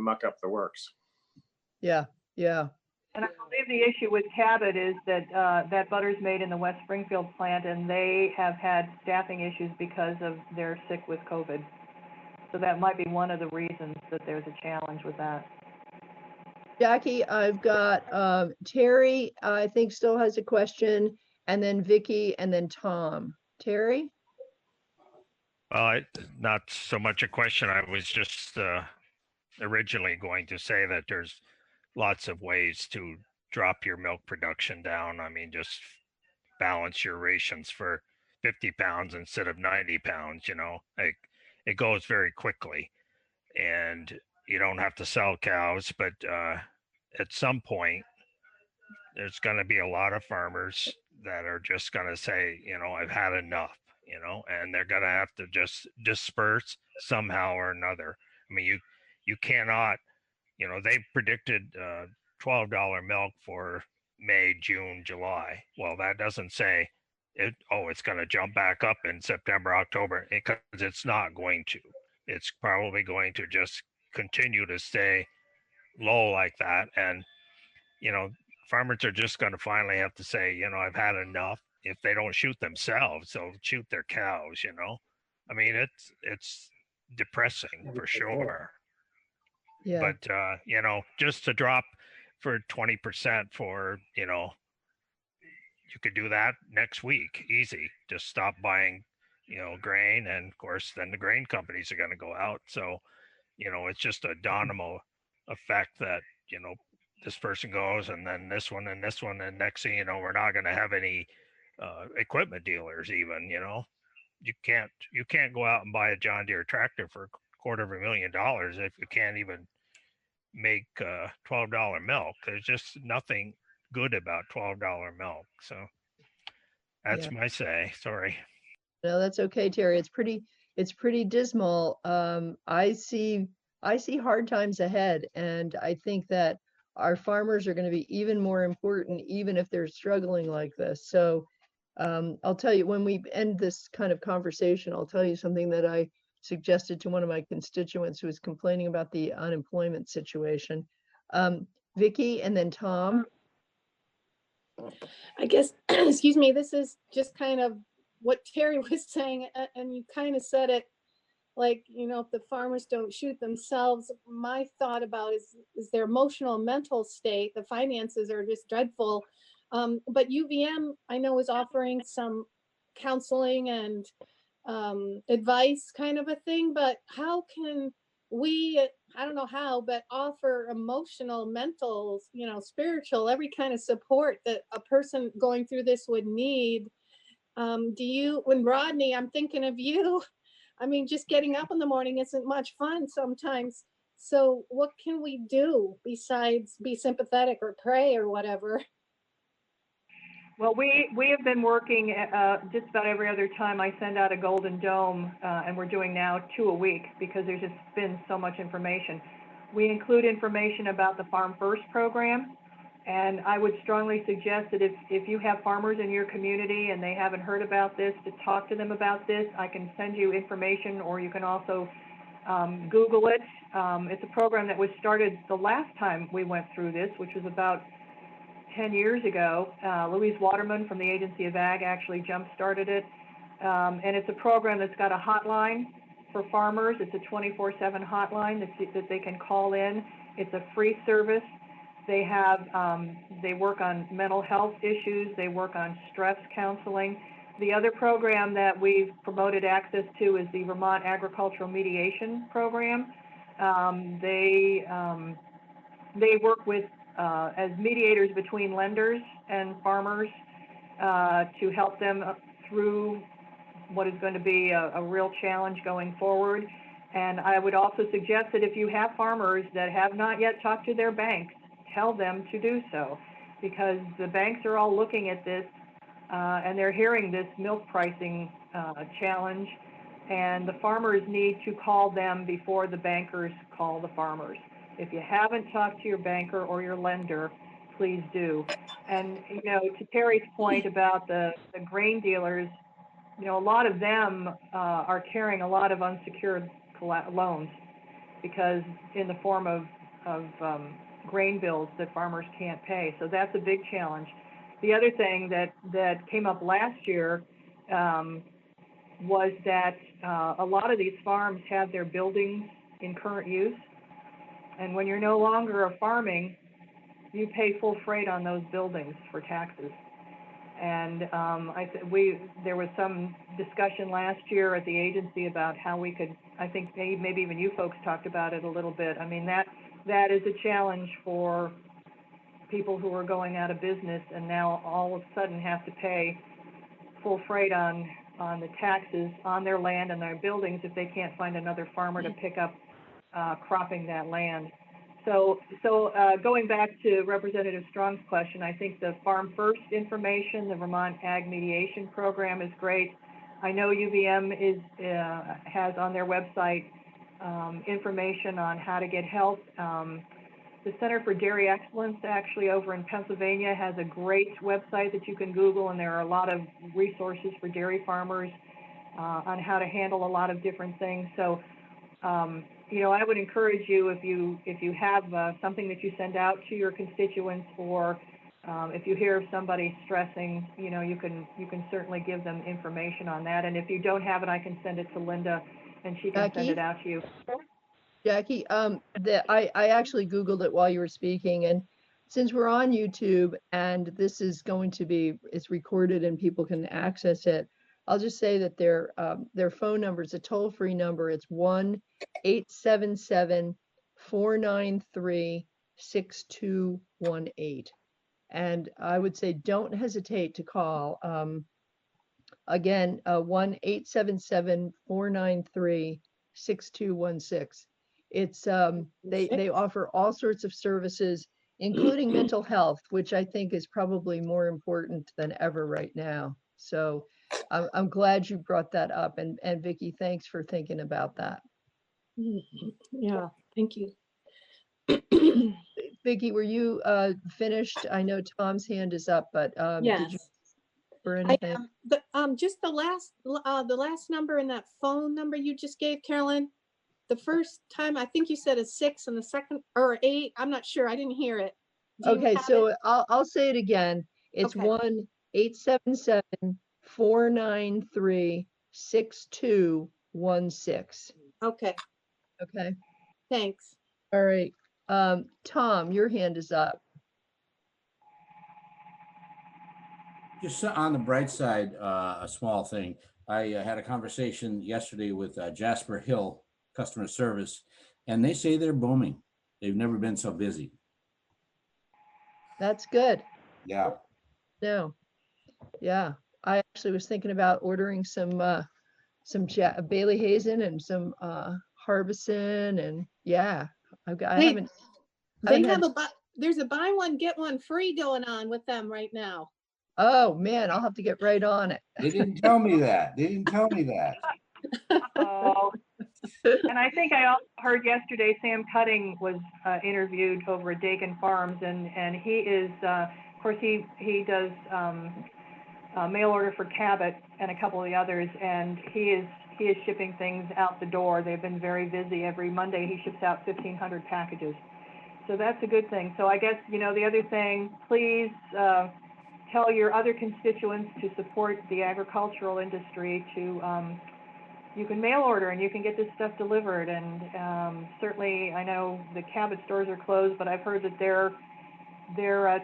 muck up the works. Yeah, yeah. And I believe the issue with Cabot is that that butter's made in the West Springfield plant, and they have had staffing issues because of they're sick with COVID. So that might be one of the reasons that there's a challenge with that. Jackie, I've got Terry, I think still has a question, and then Vicky, and then Tom. Terry? Not so much a question. I was just originally going to say that there's lots of ways to drop your milk production down. I mean, just balance your rations for 50 pounds instead of 90 pounds, it goes very quickly, and you don't have to sell cows, but at some point there's going to be a lot of farmers that are just going to say, I've had enough, and they're going to have to just disperse somehow or another. I mean, you cannot, they predicted $12 milk for May, June, July. Well, that doesn't say it's going to jump back up in September, October, because it's not going to. It's probably going to just continue to stay low like that. And, farmers are just going to finally have to say, I've had enough. If they don't shoot themselves, they'll shoot their cows, I mean, it's depressing for sure. Yeah. But, just to drop for 20% for, you could do that next week. Easy. Just stop buying, grain. And of course, then the grain companies are going to go out. So, it's just a domino effect that, this person goes and then this one and this one. And next thing you know, we're not going to have any equipment dealers even, You can't go out and buy a John Deere tractor for $250,000 if you can't even make $12 milk. There's just nothing good about $12 milk. So that's my say. Sorry. No, that's okay, Terry. It's pretty dismal. I see hard times ahead, and I think that our farmers are going to be even more important, even if they're struggling like this. So I'll tell you, when we end this kind of conversation, I'll tell you something that I suggested to one of my constituents who was complaining about the unemployment situation. Vicky, and then Tom. I guess, excuse me, this is just kind of what Terry was saying, and you kind of said it, like, if the farmers don't shoot themselves, my thought about is their emotional and mental state. The finances are just dreadful. But UVM, I know, is offering some counseling and advice kind of a thing, but how can we, I don't know how, but offer emotional, mental, spiritual, every kind of support that a person going through this would need? When Rodney, I'm thinking of you. I mean, just getting up in the morning isn't much fun sometimes. So what can we do besides be sympathetic or pray or whatever? Well, we have been working just about every other time I send out a Golden Dome, and we're doing now 2 a week because there's just been so much information. We include information about the Farm First program, and I would strongly suggest that if you have farmers in your community and they haven't heard about this, to talk to them about this. I can send you information, or you can also Google it. It's a program that was started the last time we went through this, which was about 10 years ago. Louise Waterman from the Agency of Ag actually jump-started it. And it's a program that's got a hotline for farmers. It's a 24/7 hotline that they can call in. It's a free service. They work on mental health issues. They work on stress counseling. The other program that we've promoted access to is the Vermont Agricultural Mediation Program. They work with as mediators between lenders and farmers to help them through what is going to be a real challenge going forward. And I would also suggest that if you have farmers that have not yet talked to their banks, tell them to do so, because the banks are all looking at this and they're hearing this milk pricing challenge, and the farmers need to call them before the bankers call the farmers. If you haven't talked to your banker or your lender, please do. And, to Terry's point about the grain dealers, a lot of them are carrying a lot of unsecured loans because in the form of grain bills that farmers can't pay. So that's a big challenge. The other thing that came up last year was that a lot of these farms have their buildings in current use. And when you're no longer farming, you pay full freight on those buildings for taxes. And there was some discussion last year at the agency about how we could, I think maybe even you folks talked about it a little bit. I mean, that is a challenge for people who are going out of business and now all of a sudden have to pay full freight on the taxes on their land and their buildings if they can't find another farmer to pick up cropping that land. So going back to Representative Strong's question, I think the Farm First information, the Vermont Ag Mediation Program is great. I know UVM has on their website information on how to get help. The Center for Dairy Excellence actually over in Pennsylvania has a great website that you can Google, and there are a lot of resources for dairy farmers on how to handle a lot of different things. So I would encourage you, if you have something that you send out to your constituents, or if you hear of somebody stressing, you can certainly give them information on that. And if you don't have it, I can send it to Linda, and she can send it out to you. Jackie, I actually Googled it while you were speaking, and since we're on YouTube and this is it's recorded and people can access it, I'll just say that their phone number is a toll-free number. It's 1-877-493-6218. And I would say don't hesitate to call. Again, 1-877-493-6216. It's they offer all sorts of services, including mental health, which I think is probably more important than ever right now. So I'm glad you brought that up, and Vicki, thanks for thinking about that. Yeah, thank you. Vicki, were you finished? I know Tom's hand is up, but yes. Did you for anything? Just the last number in that phone number you just gave, Carolyn. The first time I think you said a 6 and the second or 8. I'm not sure. I didn't hear it. Okay, so I'll say it again. It's 1-877-493-6216. Okay. Okay. Thanks. All right. Tom, your hand is up. Just on the bright side, a small thing. I had a conversation yesterday with Jasper Hill Customer Service, and they say they're booming. They've never been so busy. That's good. Yeah. No. Yeah. I actually was thinking about ordering some Bailey Hazen and some Harbison, and yeah, there's a buy one get one free going on with them right now. Oh, man, I'll have to get right on it. They didn't tell me that. They didn't tell me that. Oh, and I think I also heard yesterday Sam Cutting was interviewed over at Dakin Farms, and he is, of course, he does mail order for Cabot and a couple of the others, and he is shipping things out the door. They've been very busy. Every Monday he ships out 1,500 packages. So that's a good thing. So I guess, you know, the other thing, please tell your other constituents to support the agricultural industry to, you can mail order and you can get this stuff delivered. And certainly I know the Cabot stores are closed, but I've heard that their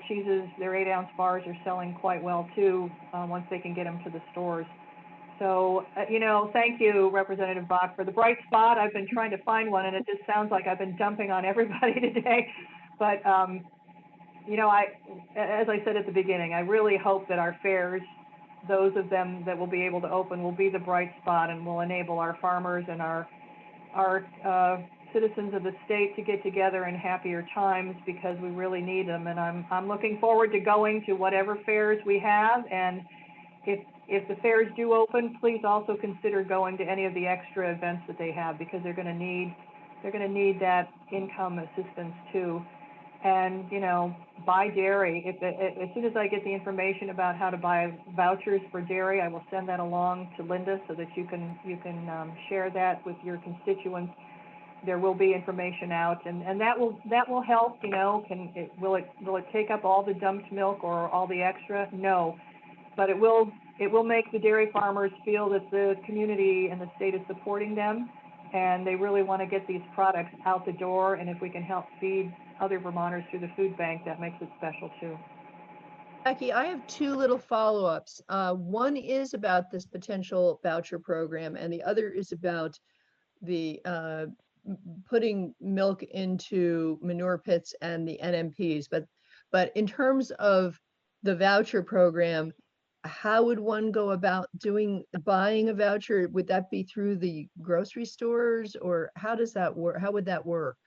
cheeses, their 8-ounce bars are selling quite well too, once they can get them to the stores. So, you know, thank you, Representative Bach, for the bright spot. I've been trying to find one, and it just sounds like I've been dumping on everybody today. But, you know, as I said at the beginning, I really hope that our fairs, those of them that will be able to open, will be the bright spot and will enable our farmers and our citizens of the state to get together in happier times, because we really need them. And I'm looking forward to going to whatever fairs we have. And if the fairs do open, please also consider going to any of the extra events that they have, because they're going to need that income assistance too. And, you know, buy dairy. As soon as I get the information about how to buy vouchers for dairy, I will send that along to Linda so that you can share that with your constituents. There will be information out, and that will help. You know, will it take up all the dumped milk or all the extra? No, but it will make the dairy farmers feel that the community and the state is supporting them, and they really want to get these products out the door. And if we can help feed other Vermonters through the food bank, that makes it special too. Becky, I have two little follow-ups. One is about this potential voucher program, and the other is about the putting milk into manure pits and the NMPs. But in terms of the voucher program, how would one go about buying a voucher? Would that be through the grocery stores, or how does that work? How would that work?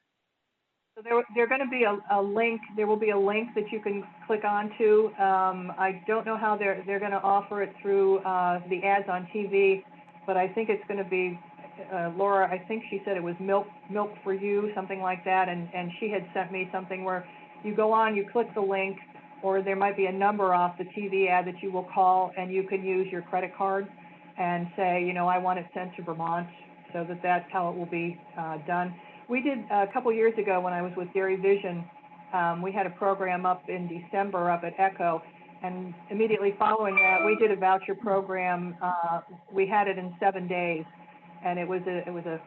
So there going to be a link. There will be a link that you can click onto. I don't know how they're going to offer it through the ads on TV, but I think it's going to be Laura. I think she said it was Milk for You, something like that, and she had sent me something where you go on, you click the link, or there might be a number off the TV ad that you will call, and you can use your credit card and say, you know, I want it sent to Vermont, so that's how it will be done. We did a couple years ago when I was with Dairy Vision, we had a program up in December up at Echo, and immediately following that, we did a voucher program. We had it in 7 days, and it was a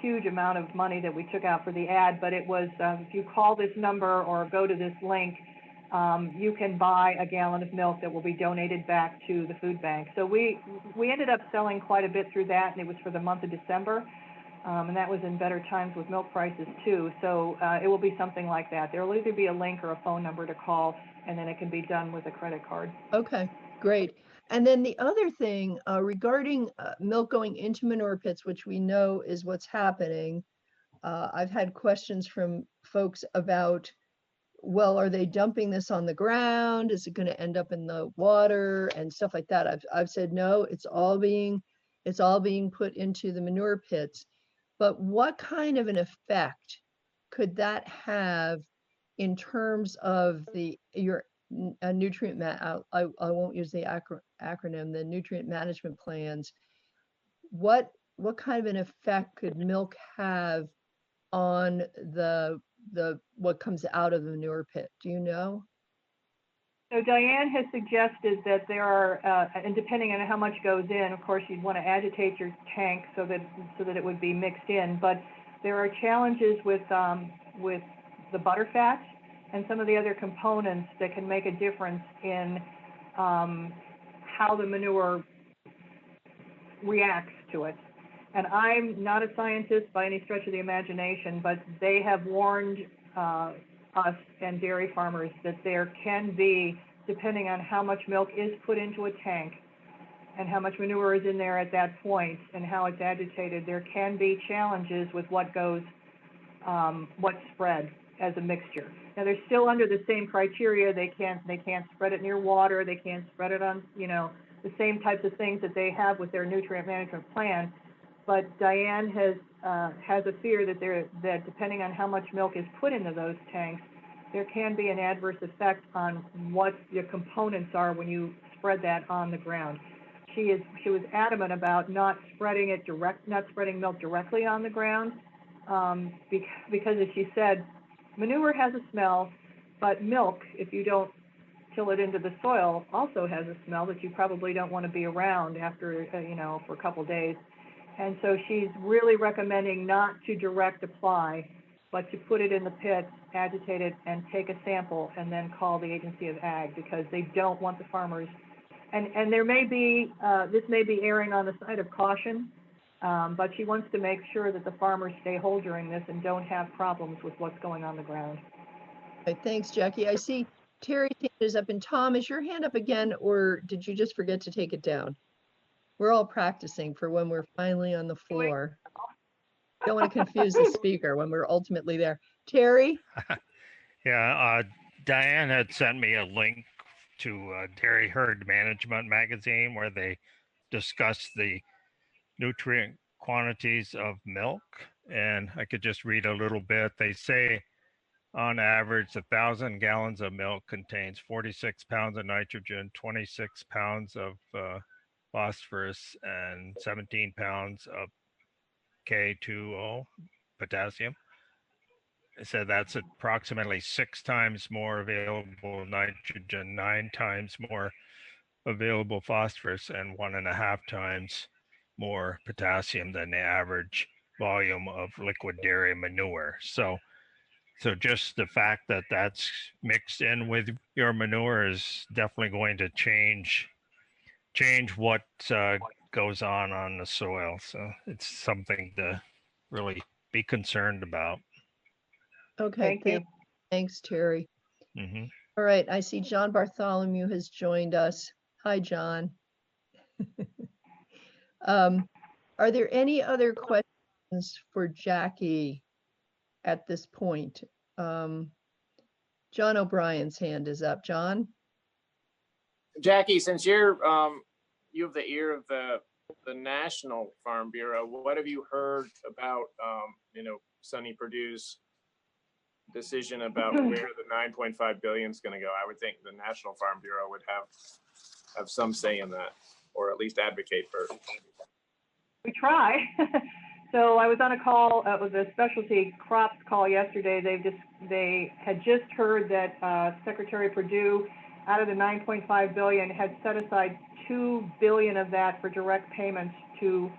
huge amount of money that we took out for the ad, but it was, if you call this number or go to this link, you can buy a gallon of milk that will be donated back to the food bank. So we ended up selling quite a bit through that, and it was for the month of December. And that was in better times with milk prices too. So it will be something like that. There will either be a link or a phone number to call, and then it can be done with a credit card. Okay, great. And then the other thing regarding milk going into manure pits, which we know is what's happening. I've had questions from folks about, well, are they dumping this on the ground? Is it going to end up in the water and stuff like that? I've said no. It's all being put into the manure pits. But what kind of an effect could that have in terms of your nutrient I won't use the acronym, the nutrient management plans. What kind of an effect could milk have on the what comes out of the manure pit? Do you know? So Diane has suggested that there are, and depending on how much goes in, of course, you'd want to agitate your tank so that it would be mixed in. But there are challenges with the butterfat and some of the other components that can make a difference in how the manure reacts to it. And I'm not a scientist by any stretch of the imagination, but they have warned us and dairy farmers that there can be, depending on how much milk is put into a tank and how much manure is in there at that point and how it's agitated, there can be challenges with what's spread. as a mixture. Now they're still under the same criteria. They can't spread it near water. They can't spread it on, you know, the same types of things that they have with their nutrient management plan. But Diane has a fear that depending on how much milk is put into those tanks, there can be an adverse effect on what the components are when you spread that on the ground. She was adamant about not spreading milk directly on the ground, because as she said, manure has a smell, but milk, if you don't till it into the soil, also has a smell that you probably don't want to be around after, you know, for a couple days. And so she's really recommending not to direct apply, but to put it in the pit, agitate it, and take a sample, and then call the Agency of Ag, because they don't want the farmers. And there may be, this may be erring on the side of caution, but she wants to make sure that the farmers stay whole during this and don't have problems with what's going on the ground. Okay, thanks, Jackie. I see Terry's hand is up, and Tom, is your hand up again, or did you just forget to take it down? We're all practicing for when we're finally on the floor. Don't want to confuse the speaker when we're ultimately there. Terry? Yeah, Diane had sent me a link to Dairy Herd Management magazine where they discuss the nutrient quantities of milk. And I could just read a little bit. They say on average, 1,000 gallons of milk contains 46 pounds of nitrogen, 26 pounds of phosphorus, and 17 pounds of K2O, potassium. It said that's approximately 6 times more available nitrogen, 9 times more available phosphorus, and 1.5 times more potassium than the average volume of liquid dairy manure. So just the fact that that's mixed in with your manure is definitely going to change what goes on the soil. So it's something to really be concerned about. Okay, Thank you. Thanks, Terry. Mm-hmm. All right, I see John Bartholomew has joined us. Hi, John. Are there any other questions for Jackie at this point? John O'Brien's hand is up. John? Jackie, since you have the ear of the National Farm Bureau, what have you heard about Sonny Perdue's decision about where the 9.5 billion is going to go? I would think the National Farm Bureau would have some say in that, or at least advocate for. We try. So I was on a call with a specialty crops call yesterday. They had just heard that Secretary Perdue, out of the 9.5 billion, had set aside 2 billion of that for direct payments to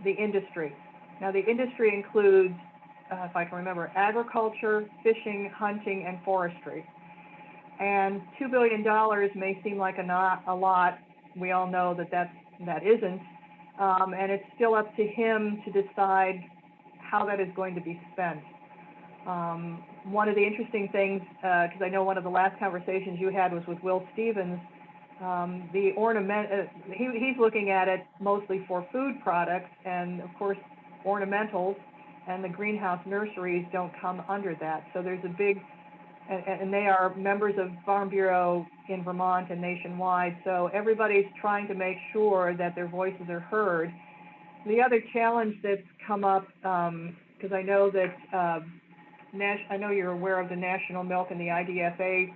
the industry. Now the industry includes, if I can remember, agriculture, fishing, hunting, and forestry. And $2 billion may seem like a lot. We all know that isn't. And it's still up to him to decide how that is going to be spent. One of the interesting things, because I know one of the last conversations you had was with Will Stevens, he's looking at it mostly for food products, and of course ornamentals and the greenhouse nurseries don't come under that. So there's a big, and they are members of Farm Bureau in Vermont and nationwide. So everybody's trying to make sure that their voices are heard. The other challenge that's come up, because I know that I know you're aware of the National Milk and the IDFA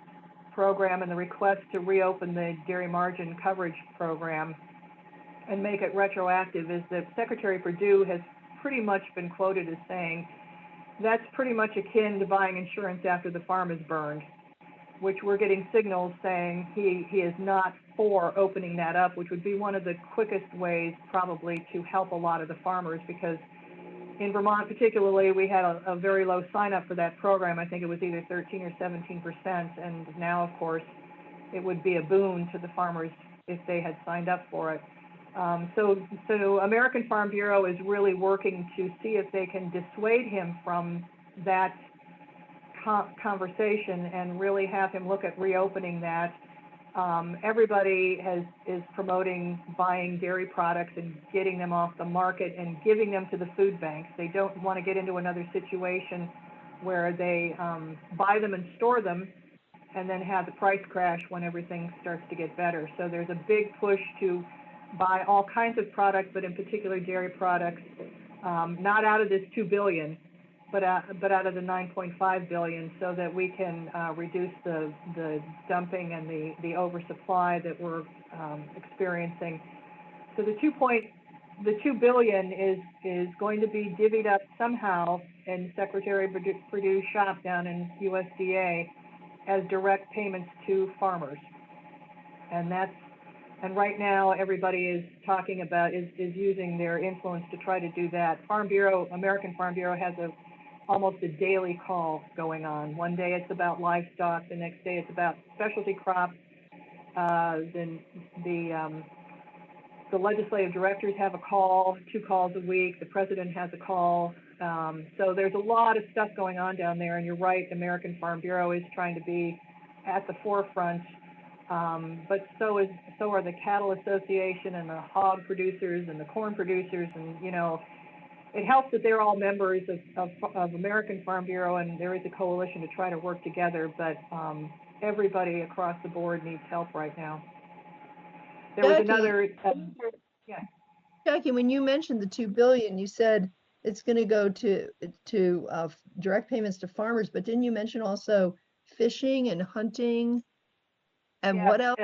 program and the request to reopen the dairy margin coverage program and make it retroactive, is that Secretary Perdue has pretty much been quoted as saying that's pretty much akin to buying insurance after the farm is burned, which we're getting signals saying he is not for opening that up, which would be one of the quickest ways probably to help a lot of the farmers, because in Vermont particularly, we had a very low sign up for that program. I think it was either 13 or 17%. And now, of course, it would be a boon to the farmers if they had signed up for it. So American Farm Bureau is really working to see if they can dissuade him from that conversation and really have him look at reopening that. Everybody is promoting buying dairy products and getting them off the market and giving them to the food banks. They don't want to get into another situation where they buy them and store them and then have the price crash when everything starts to get better. So there's a big push to buy all kinds of products, but in particular dairy products, not out of this 2 billion, but out of the 9.5 billion, so that we can reduce the dumping and the oversupply that we're experiencing. So the 2 billion is going to be divvied up somehow in Secretary Perdue's shop down in USDA as direct payments to farmers. And right now everybody is talking about is using their influence to try to do that. American Farm Bureau has almost a daily call going on. One day it's about livestock, the next day it's about specialty crops. Then the legislative directors have a call, 2 calls a week. The president has a call. So there's a lot of stuff going on down there. And you're right, American Farm Bureau is trying to be at the forefront. But so are the Cattle Association and the hog producers and the corn producers. And, it helps that they're all members of American Farm Bureau, and there is a coalition to try to work together. But everybody across the board needs help right now. There was another, yeah. Jackie, when you mentioned the 2 billion, you said it's going to go to direct payments to farmers, but didn't you mention also fishing and hunting? And what else?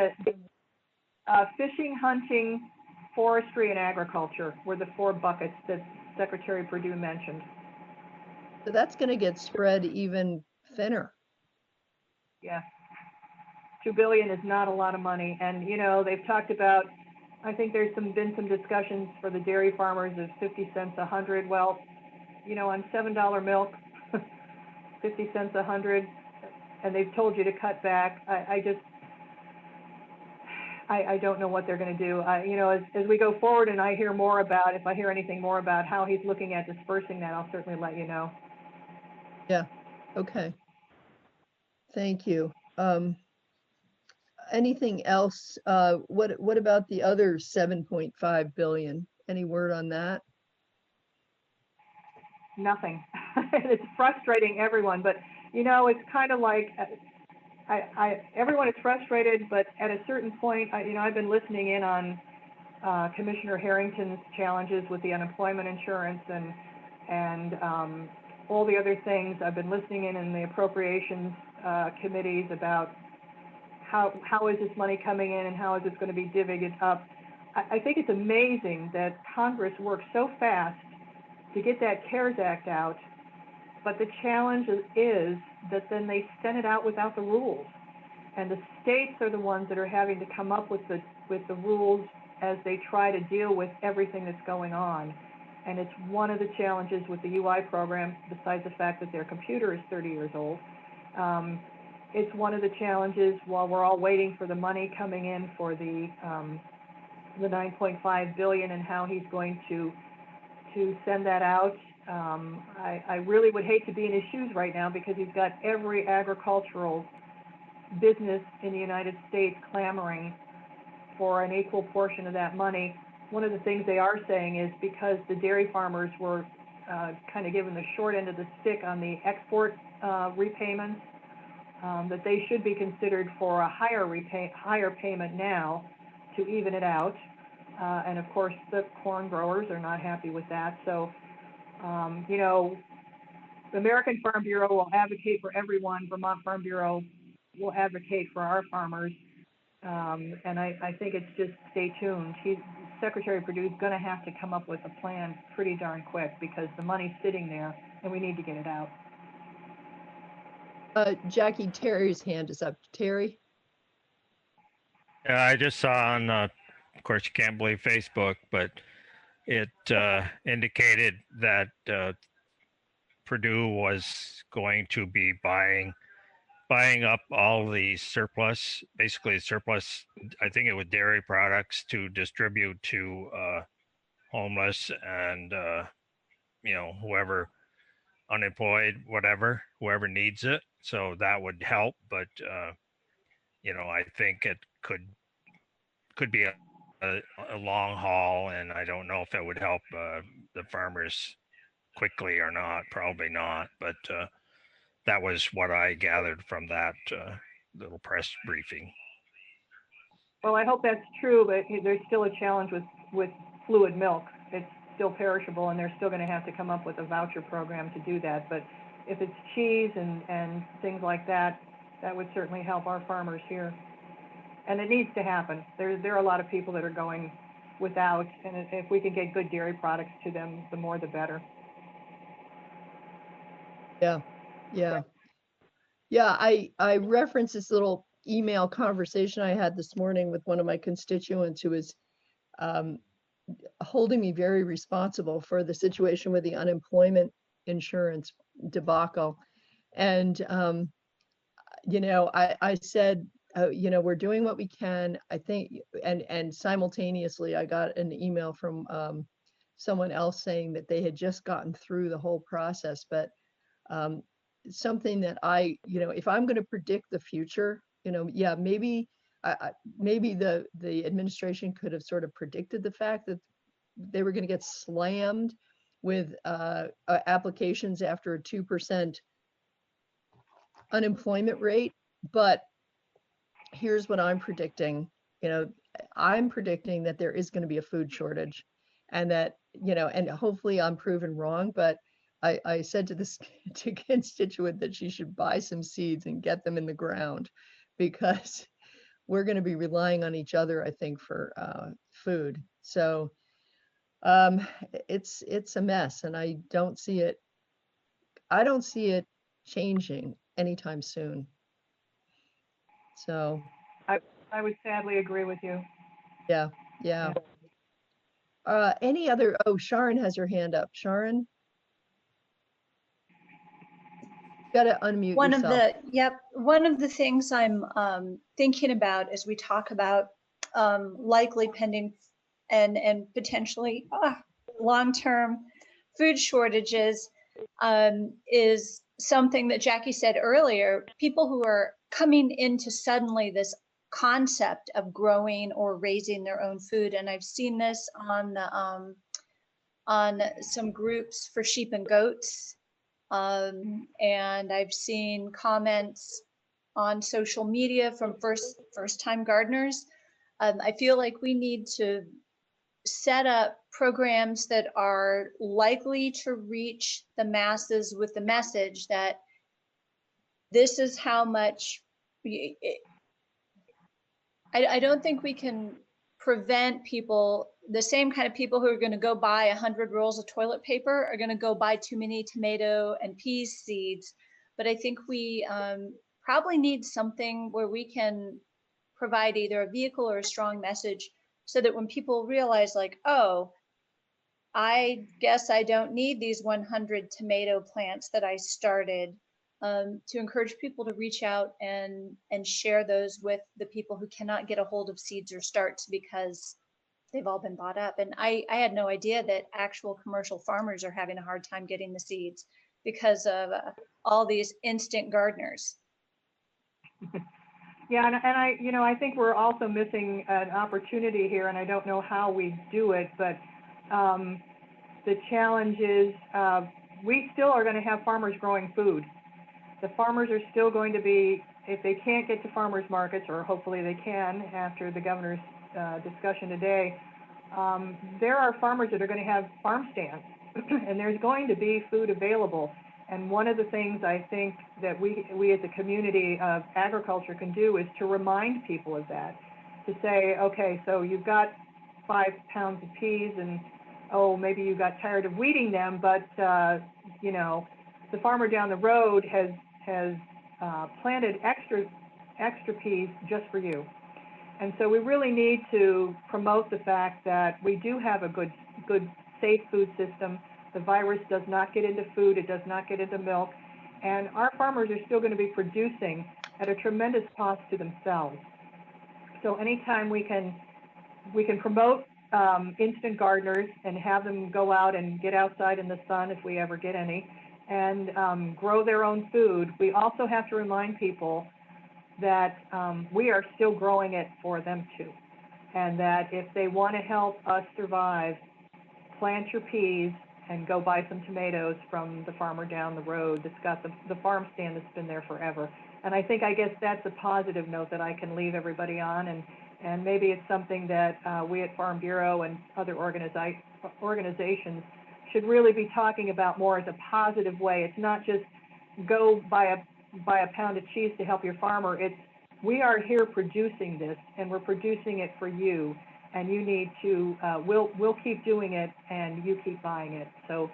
Fishing, hunting, forestry, and agriculture were the 4 buckets that Secretary Perdue mentioned. So that's going to get spread even thinner. Yeah. 2 billion is not a lot of money. And, they've talked about, I think there's been some discussions for the dairy farmers of 50 cents a hundred. Well, on $7 milk, 50 cents a hundred, and they've told you to cut back. I don't know what they're going to do. As we go forward and if I hear anything more about how he's looking at dispersing that, I'll certainly let you know. Yeah. Okay. Thank you. Anything else? What about the other 7.5 billion? Any word on that? Nothing. It's frustrating everyone, but it's kind of like everyone is frustrated, but at a certain point, I've been listening in on Commissioner Harrington's challenges with the unemployment insurance and all the other things. I've been listening in the appropriations committees about how is this money coming in and how is this going to be divvied up. I think it's amazing that Congress worked so fast to get that CARES Act out, but the challenge is that then they sent it out without the rules. And the states are the ones that are having to come up with the rules as they try to deal with everything that's going on. And it's one of the challenges with the UI program, besides the fact that their computer is 30 years old. It's one of the challenges while we're all waiting for the money coming in for the 9.5 billion and how he's going to send that out. I really would hate to be in his shoes right now because he's got every agricultural business in the United States clamoring for an equal portion of that money. One of the things they are saying is because the dairy farmers were kind of given the short end of the stick on the export repayments, that they should be considered for a higher payment now to even it out. And of course, the corn growers are not happy with that. So, the American Farm Bureau will advocate for everyone. Vermont Farm Bureau will advocate for our farmers. And I think it's just stay tuned. Secretary Perdue is going to have to come up with a plan pretty darn quick because the money's sitting there and we need to get it out. Jackie, Terry's hand is up. Terry? Yeah, I just saw on, of course, you can't believe Facebook, but it indicated that Purdue was going to be buying up all the surplus, basically surplus, I think it was dairy products to distribute to homeless and, whoever unemployed, whoever needs it. So that would help. But, I think it could be a long haul, and I don't know if it would help the farmers quickly or not. Probably not. But That was what I gathered from that little press briefing. Well, I hope that's true, but there's still a challenge with fluid milk. It's still perishable, and they're still going to have to come up with a voucher program to do that. But if it's cheese and things like that, that would certainly help our farmers here. And it needs to happen. There are a lot of people that are going without, and if we can get good dairy products to them, the more the better. Yeah, yeah. Yeah, I referenced this little email conversation I had this morning with one of my constituents who is holding me very responsible for the situation with the unemployment insurance debacle. And, you know, I said, you know, we're doing what we can. I think, and simultaneously, I got an email from someone else saying that they had just gotten through the whole process, but something that you know, if I'm going to predict the future, you know, yeah, maybe maybe the administration could have sort of predicted the fact that they were going to get slammed with applications after a 2% unemployment rate. But here's what I'm predicting. You know, I'm predicting that there is going to be a food shortage, and that, you know, and hopefully I'm proven wrong, but I said to this to constituent that she should buy some seeds and get them in the ground, because we're going to be relying on each other, I think, for food. So it's a mess, and I don't see it changing anytime soon. So I would sadly agree with you. yeah. Any other? Oh, Sharon has her hand up. Sharon, got to unmute yourself. One of the things I'm thinking about as we talk about likely pending and potentially long-term food shortages is something that Jackie said earlier. People who are coming into suddenly this concept of growing or raising their own food, and I've seen this on the on some groups for sheep and goats, and I've seen comments on social media from first-time gardeners. I feel like we need to set up programs that are likely to reach the masses with the message that this is how much. I don't think we can prevent people, the same kind of people who are going to go buy 100 rolls of toilet paper are going to go buy too many tomato and peas seeds. But I think we probably need something where we can provide either a vehicle or a strong message, so that when people realize, like, oh, I guess I don't need these 100 tomato plants that I started, to encourage people to reach out and share those with the people who cannot get a hold of seeds or starts because they've all been bought up. And I had no idea that actual commercial farmers are having a hard time getting the seeds because of all these instant gardeners. Yeah, and I think we're also missing an opportunity here, and I don't know how we do it, but the challenge is we still are going to have farmers growing food. The farmers are still going to be, if they can't get to farmers markets, or hopefully they can after the governor's discussion today, there are farmers that are going to have farm stands, and there's going to be food available. And one of the things I think that we as a community of agriculture can do is to remind people of that, to say, okay, so you've got 5 pounds of peas, and maybe you got tired of weeding them, but you know, the farmer down the road has planted extra peas just for you. And so we really need to promote the fact that we do have a good safe food system. The virus does not get into food, it does not get into milk, and our farmers are still going to be producing at a tremendous cost to themselves. So anytime we can promote instant gardeners and have them go out and get outside in the sun, if we ever get any, and grow their own food, we also have to remind people that we are still growing it for them too, and that if they want to help us survive, plant your peas and go buy some tomatoes from the farmer down the road that's got the farm stand that's been there forever. And I guess that's a positive note that I can leave everybody on, and maybe it's something that we at Farm Bureau and other organizations should really be talking about more as a positive way. It's not just go buy a pound of cheese to help your farmer. It's we are here producing this, and we're producing it for you, and you need to, we'll keep doing it, and you keep buying it. So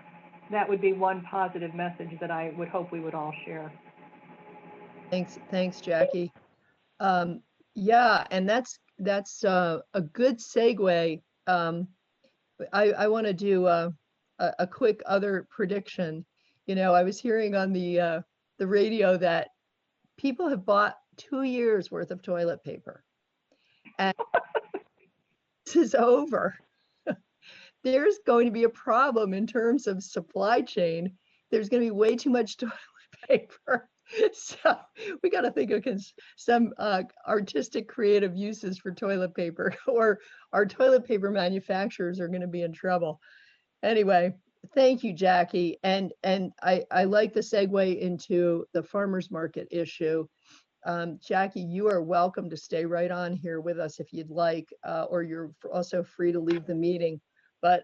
that would be one positive message that I would hope we would all share. Thanks, Jackie. Yeah, and that's a good segue. I want to do a quick other prediction. You know, I was hearing on the radio that people have bought 2 years worth of toilet paper, and this is over. There's going to be a problem in terms of supply chain. There's going to be way too much toilet paper. So we got to think of some artistic, creative uses for toilet paper, or our toilet paper manufacturers are going to be in trouble. Anyway, thank you, Jackie. And I like the segue into the farmers market issue. Jackie, you are welcome to stay right on here with us if you'd like, or you're also free to leave the meeting. But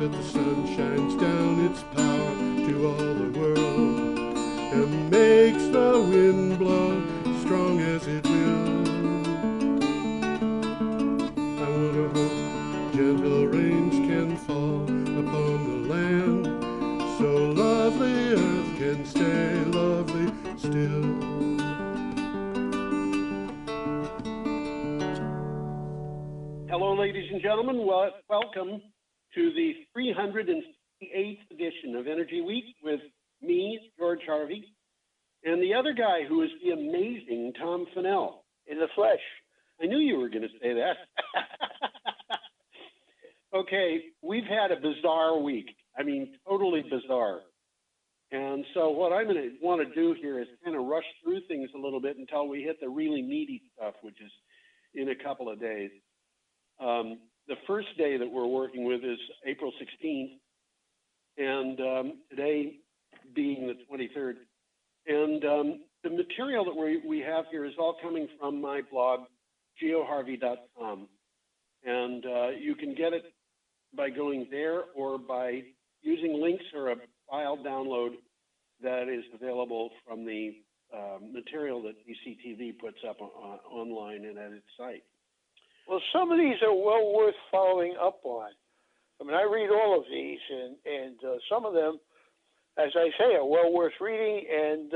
that the sun shines down its power to all the world and makes the wind blow strong as it will. I want to hope gentle rains can fall upon the land, so lovely earth can stay lovely still. Hello, ladies and gentlemen. Welcome to the 368th edition of Energy Week with me, George Harvey, and the other guy who is the amazing Tom Fennell. In the flesh. I knew you were going to say that. Okay, we've had a bizarre week. I mean, totally bizarre. And so what I'm going to want to do here is kind of rush through things a little bit until we hit the really meaty stuff, which is in a couple of days. The first day that we're working with is April 16th, and today being the 23rd. And the material that we have here is all coming from my blog, geoharvey.com. And you can get it by going there or by using links or a file download that is available from the material that DCTV puts up online and at its site. Well, some of these are well worth following up on. I mean, I read all of these, and some of them, as I say, are well worth reading. And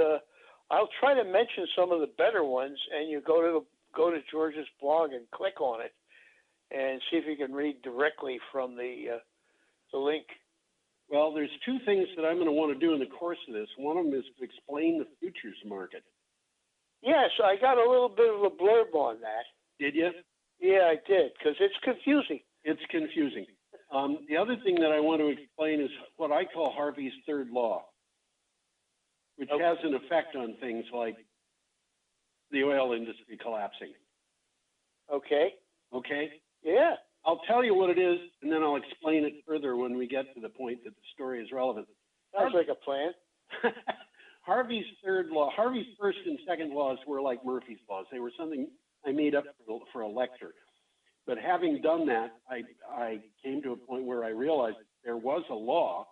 I'll try to mention some of the better ones. And you go to George's blog and click on it, and see if you can read directly from the link. Well, there's two things that I'm going to want to do in the course of this. One of them is to explain the futures market. Yes, I got a little bit of a blurb on that. Did you? Yeah, I did, because it's confusing. It's confusing. The other thing that I want to explain is what I call Harvey's third law, which has an effect on things like the oil industry collapsing. Okay. Okay? Yeah. I'll tell you what it is, and then I'll explain it further when we get to the point that the story is relevant. Sounds like a plan. Harvey's third law, Harvey's first and second laws were like Murphy's laws. They were something I made up for a lecture. But having done that, I came to a point where I realized there was a law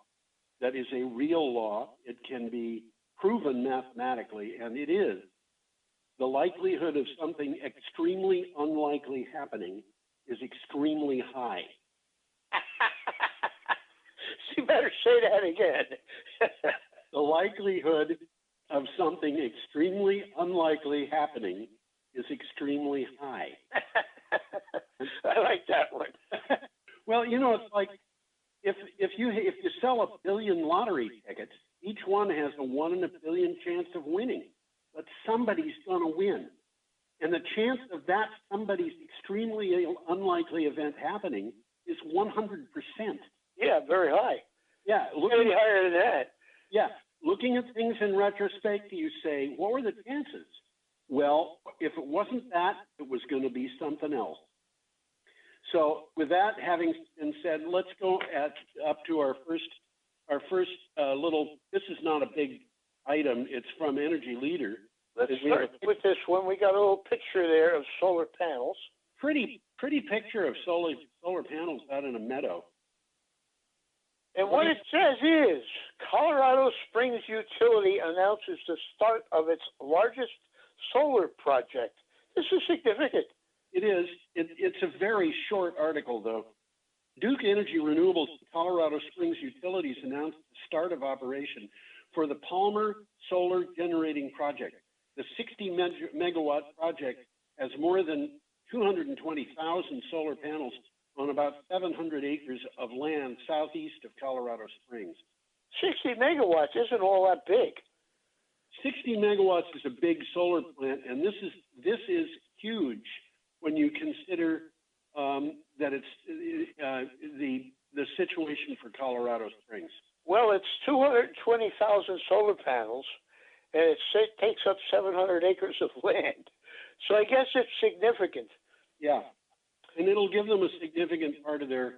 that is a real law. It can be proven mathematically, and it is the likelihood of something extremely unlikely happening is extremely high. You better say that again. The likelihood of something extremely unlikely happening is extremely high. I like that one. Well, you know, it's like if you sell 1 billion lottery tickets, each one has a 1 in a billion chance of winning, but somebody's going to win. And the chance of that somebody's extremely unlikely event happening is 100%. Yeah, very high. Yeah, maybe higher than that. Yeah, looking at things in retrospect, you say, what were the chances? Well, if it wasn't that, it was going to be something else. So with that having been said, let's go up to our first little, this is not a big item, it's from Energy Leader. Let's start with this one. We got a little picture there of solar panels. Pretty picture of solar panels out in a meadow. And what it says is, Colorado Springs Utility announces the start of its largest solar project. This is significant. It is. It's a very short article, though. Duke Energy Renewables Colorado Springs Utilities announced the start of operation for the Palmer Solar Generating Project. The 60 megawatt project has more than 220,000 solar panels on about 700 acres of land southeast of Colorado Springs. 60 megawatts isn't all that big. 60 megawatts is a big solar plant, and this is huge when you consider that it's the situation for Colorado Springs. Well, it's 220,000 solar panels, and it takes up 700 acres of land. So I guess it's significant. Yeah, and it'll give them a significant part of their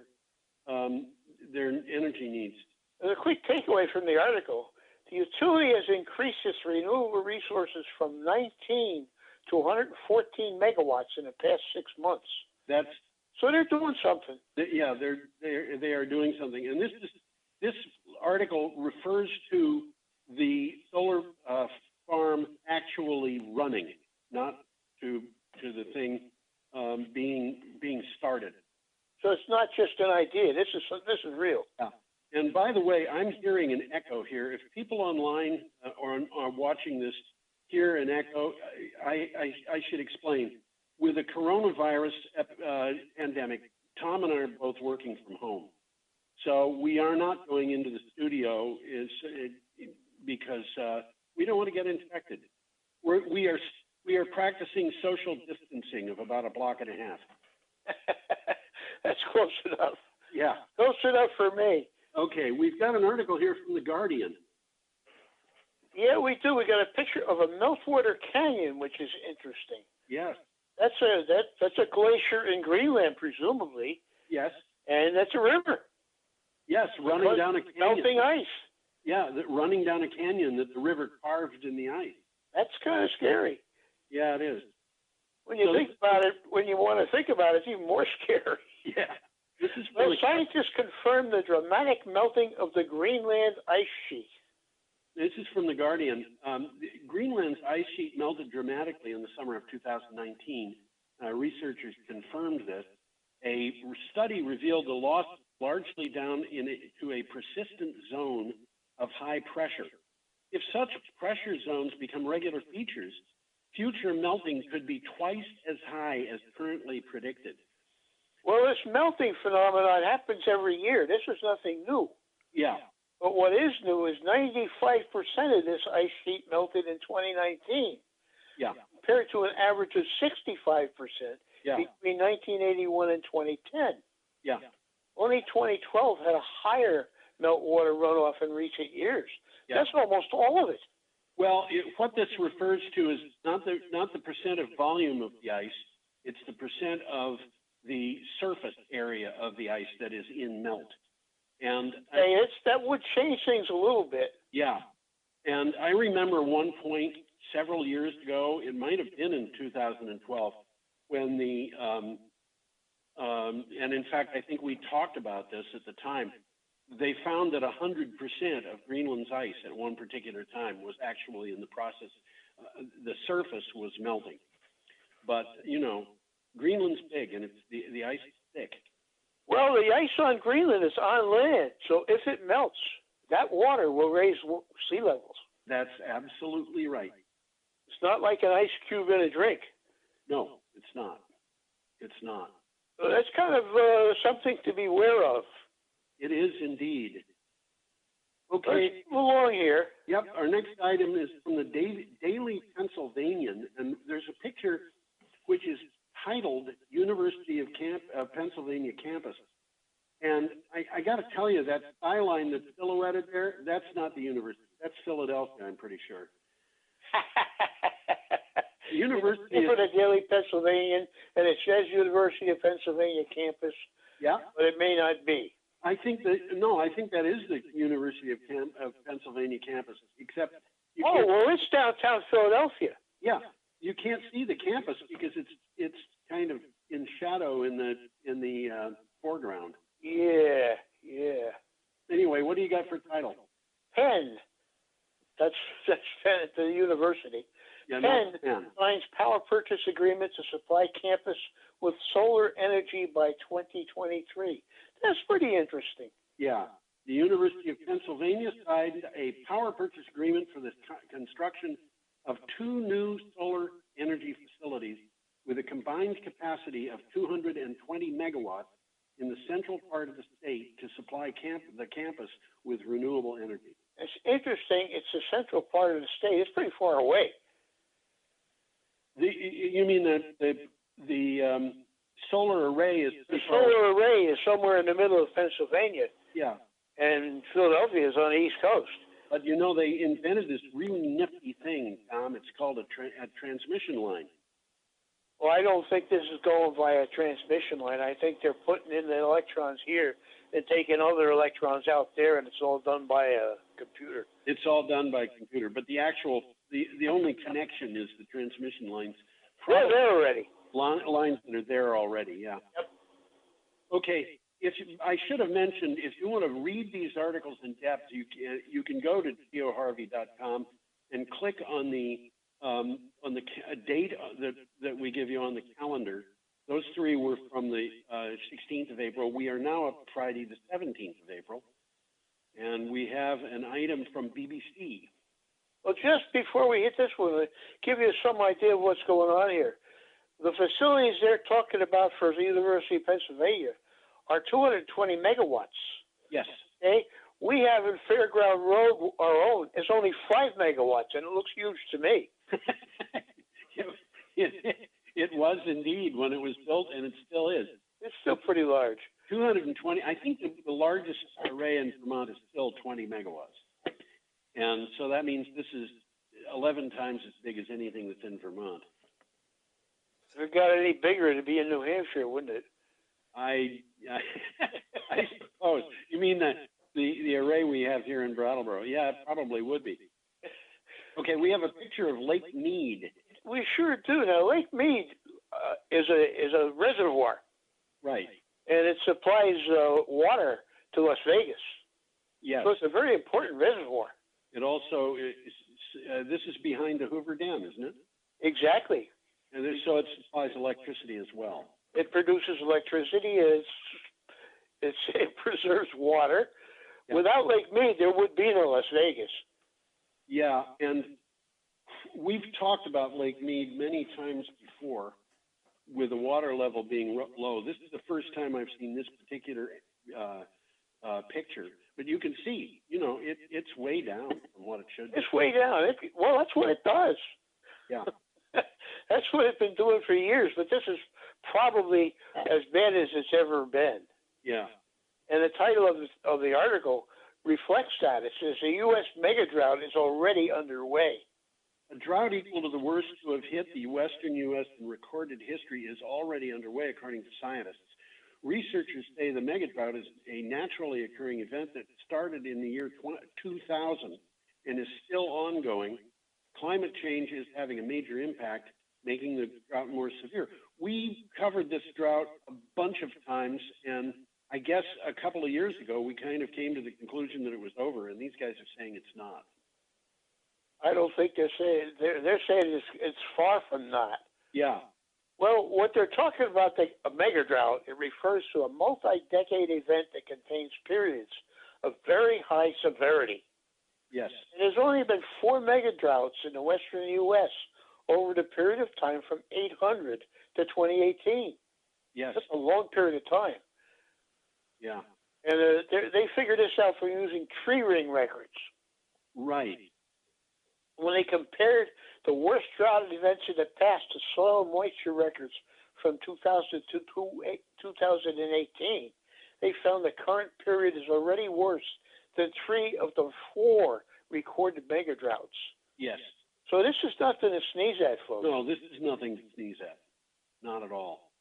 energy needs. And a quick takeaway from the article: the utility has increased its renewable resources from 19 to 114 megawatts in the past 6 months. That's So they're doing something. Yeah, they are doing something. And this article refers to the solar farm actually running, not to the thing being started. So it's not just an idea. This is real. Yeah. And by the way, I'm hearing an echo here. If people online or are watching this hear an echo, I should explain. With the coronavirus pandemic, Tom and I are both working from home. So we are not going into the studio because we don't want to get infected. We are practicing social distancing of about a block and a half. That's close enough. Yeah. Close enough for me. Okay, we've got an article here from The Guardian. Yeah, we do. We got a picture of a meltwater canyon, which is interesting. Yes. That's a glacier in Greenland, presumably. Yes. And that's a river. Yes, running down a canyon. Melting ice. Yeah, running down a canyon that the river carved in the ice. That's kind of scary. Yeah, it is. When you think about it, when you want to think about it, it's even more scary. Yeah. This is well, really scientists confirmed the dramatic melting of the Greenland ice sheet. This is from The Guardian. Greenland's ice sheet melted dramatically in the summer of 2019. Researchers confirmed this. A study revealed the loss largely down to a persistent zone of high pressure. If such pressure zones become regular features, future melting could be twice as high as currently predicted. Well, this melting phenomenon happens every year. This is nothing new. Yeah. But what is new is 95% of this ice sheet melted in 2019. Yeah. Compared to an average of 65% yeah. between 1981 and 2010. Yeah. Only 2012 had a higher meltwater runoff in recent years. Yeah. That's almost all of it. Well, what this refers to is not the percent of volume of the ice, it's the percent of the surface area of the ice that is in melt. And that would change things a little bit. Yeah. And I remember one point several years ago, it might have been in 2012, when and in fact, I think we talked about this at the time, they found that 100% of Greenland's ice at one particular time was actually in the process, the surface was melting. But, you know, Greenland's big and the ice is thick. Well, the ice on Greenland is on land, so if it melts, that water will raise sea levels. That's absolutely right. It's not like an ice cube in a drink. No, it's not. It's not. So that's kind of something to be aware of. It is indeed. Okay. Let's move along here. Yep. Our next item is from the Daily Pennsylvanian, and there's a picture which is titled University of Pennsylvania Campus. And I got to tell you, that skyline that's silhouetted there, that's not the university. That's Philadelphia, I'm pretty sure. University for the Daily Pennsylvanian, and it says University of Pennsylvania Campus. Yeah. But it may not be. I think that is the University of Pennsylvania campus, except it's downtown Philadelphia. Yeah, you can't see the campus because it's kind of in shadow in the foreground. Yeah. Anyway, what do you got for title? Penn. That's Penn at the university. Yeah, Penn signs power purchase agreement to supply campus with solar energy by 2023. That's pretty interesting. Yeah. The University of Pennsylvania signed a power purchase agreement for the construction of 2 new solar energy facilities with a combined capacity of 220 megawatts in the central part of the state to supply the campus with renewable energy. It's interesting. It's the central part of the state. It's pretty far away. You mean that the solar array is... The solar array is somewhere in the middle of Pennsylvania. Yeah. And Philadelphia is on the East Coast. But, you know, they invented this really nifty thing, Tom. It's called a transmission line. Well, I don't think this is going via a transmission line. I think they're putting in the electrons here and taking other electrons out there, and it's all done by a computer. It's all done by computer, but the only connection is the transmission lines. They're there already. Lines that are there already, yeah. Yep. Okay, I should have mentioned, if you want to read these articles in depth, you can go to geoharvey.com and click on the date that we give you on the calendar. Those three were from the 16th of April. We are now up Friday, the 17th of April, and we have an item from BBC. Well, just before we hit this one, I'll give you some idea of what's going on here. The facilities they're talking about for the University of Pennsylvania are 220 megawatts. Yes. Okay? We have in Fairground Road, our own, it's only 5 megawatts, and it looks huge to me. It was indeed when it was built, and it still is. It's still pretty large. 220, I think the largest array in Vermont is still 20 megawatts. And so that means this is 11 times as big as anything that's in Vermont. If it got any bigger, it'd be in New Hampshire, wouldn't it? I suppose. You mean the array we have here in Brattleboro? Yeah, it probably would be. Okay, we have a picture of Lake Mead. We sure do. Now, Lake Mead is a reservoir. Right. And it supplies water to Las Vegas. Yes. So it's a very important reservoir. It also, this is behind the Hoover Dam, isn't it? Exactly. And so it supplies electricity as well. It produces electricity. It preserves water. Yeah. Without Lake Mead, there would be no Las Vegas. Yeah, and we've talked about Lake Mead many times before with the water level being low. This is the first time I've seen this particular picture. But you can see, it's way down from what it should be. It's way down. Well, that's what it does. Yeah. That's what it's been doing for years, but this is probably as bad as it's ever been. Yeah. And the title of the article reflects that. It says the U.S. mega drought is already underway. A drought equal to the worst to have hit the western U.S. in recorded history is already underway, according to scientists. Researchers say the mega drought is a naturally occurring event that started in the year 2000 and is still ongoing. Climate change is having a major impact, making the drought more severe. We covered this drought a bunch of times, and I guess a couple of years ago, we kind of came to the conclusion that it was over, and these guys are saying it's not. I don't think they're saying, they're saying it's far from not. Yeah. Well, what they're talking about, a mega drought, it refers to a multi-decade event that contains periods of very high severity. Yes. And there's only been 4 mega droughts in the western U.S. over the period of time from 800 to 2018. Yes. That's a long period of time. Yeah. And they figured this out from using tree ring records. Right. When they compared the worst drought events in the past to soil moisture records from 2000 to 2018, they found the current period is already worse than 3 of the 4 recorded mega droughts. Yes. So this is nothing to sneeze at, folks. No, this is nothing to sneeze at. Not at all.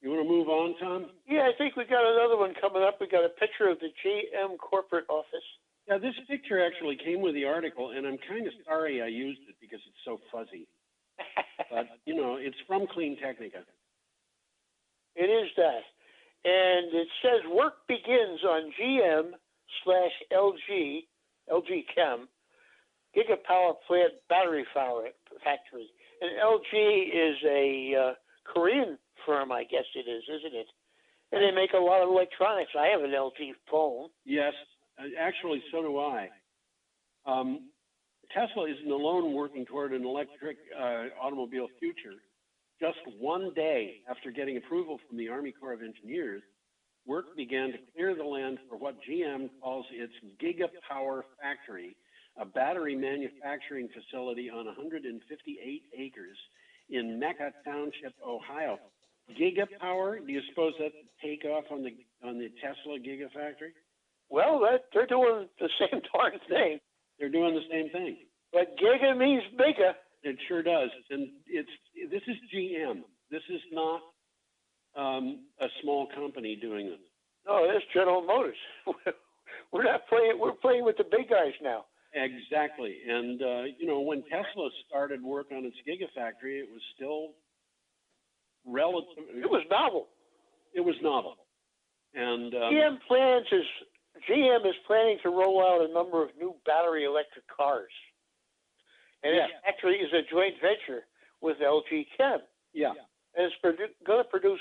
You want to move on, Tom? Yeah, I think we got another one coming up. We got a picture of the GM corporate office. Yeah, this picture actually came with the article, and I'm kind of sorry I used it because it's so fuzzy. But, it's from Clean Technica. It is that. And it says work begins on GM/LG, LG Chem, Gigapower Plant Battery Factory. And LG is a Korean firm, I guess it is, isn't it? And they make a lot of electronics. I have an LG phone. Yes. Actually, so do I. Tesla isn't alone working toward an electric automobile future. Just one day after getting approval from the Army Corps of Engineers, work began to clear the land for what GM calls its Gigapower Factory, a battery manufacturing facility on 158 acres in Mecca Township, Ohio. Gigapower, do you suppose that's a takeoff on the Tesla Gigafactory? Well, they're doing the same darn thing. They're doing the same thing. But giga means bigger. It sure does. And this is GM. This is not a small company doing this. No, that's General Motors. We're not playing. We're playing with the big guys now. Exactly. And when Tesla started work on its Gigafactory, it was still relative. It was novel. It was novel. And GM is planning to roll out a number of new battery electric cars. And it actually is a joint venture with LG Chem. Yeah. And it's going to produce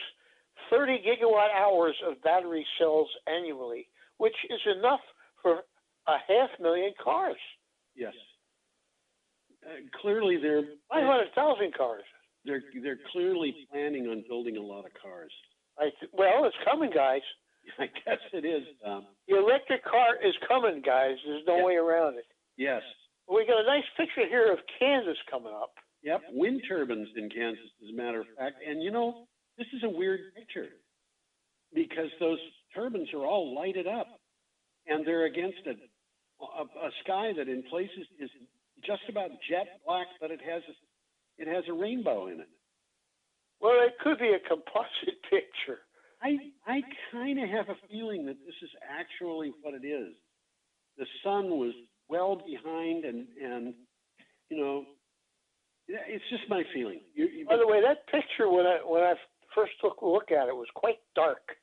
30 gigawatt hours of battery cells annually, which is enough for 500,000 cars. Yes. Clearly, they're 500,000 cars. They're clearly planning on building a lot of cars. Well, it's coming, guys. I guess it is. The electric car is coming, guys. There's no way around it. Yes. We got a nice picture here of Kansas coming up. Yep, wind turbines in Kansas, as a matter of fact. And you know, this is a weird picture because those turbines are all lighted up, and they're against a sky that in places is just about jet black, but it has a rainbow in it. Well, it could be a composite picture. I kind of have a feeling that this is actually what it is. The sun was well behind, and you know, it's just my feeling. By the way, that picture when I first took a look at it was quite dark.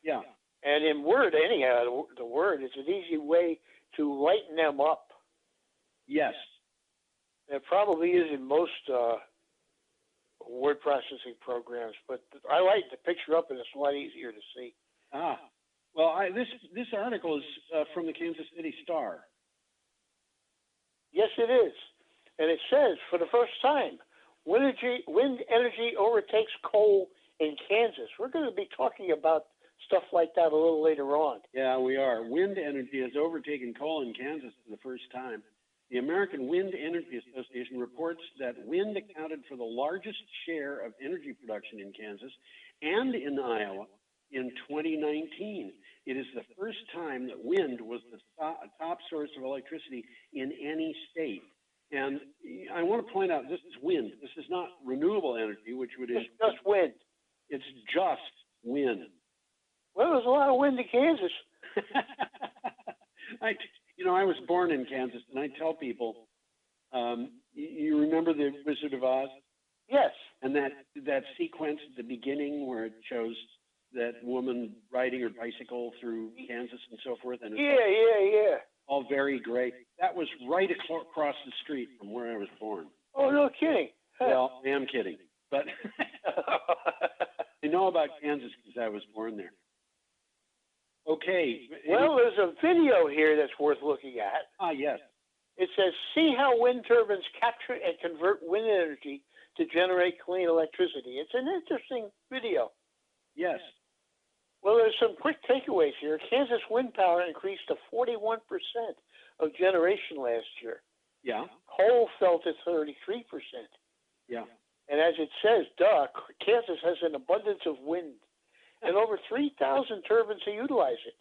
Yeah. And in Word, anyhow, the Word is an easy way to lighten them up. Yes. It probably is in most word processing programs, but I light the picture up and it's a lot easier to see. Well, this article is from the Kansas City Star. Yes, it is. And it says, for the first time, wind energy overtakes coal in Kansas. We're going to be talking about stuff like that a little later on. Yeah, we are. Wind energy has overtaken coal in Kansas for the first time. The American Wind Energy Association reports that wind accounted for the largest share of energy production in Kansas and in Iowa in 2019. It is the first time that wind was the top source of electricity in any state. And I want to point out, this is wind. This is not renewable energy, which would It's just wind. It's just wind. Well, there's a lot of wind in Kansas. I was born in Kansas, and I tell people, you remember the Wizard of Oz? Yes. And that sequence at the beginning where it shows that woman riding her bicycle through Kansas and so forth. And yeah. All very great. That was right across the street from where I was born. Oh, no kidding. Well, I am kidding. But I know about Kansas because I was born there. Okay. Well, there's a video here that's worth looking at. Yes. It says, see how wind turbines capture and convert wind energy to generate clean electricity. It's an interesting video. Yes. Well, there's some quick takeaways here. Kansas wind power increased to 41% of generation last year. Yeah. Coal fell to 33%. Yeah. And as it says, Kansas has an abundance of wind. And over 3,000 turbines to utilize it.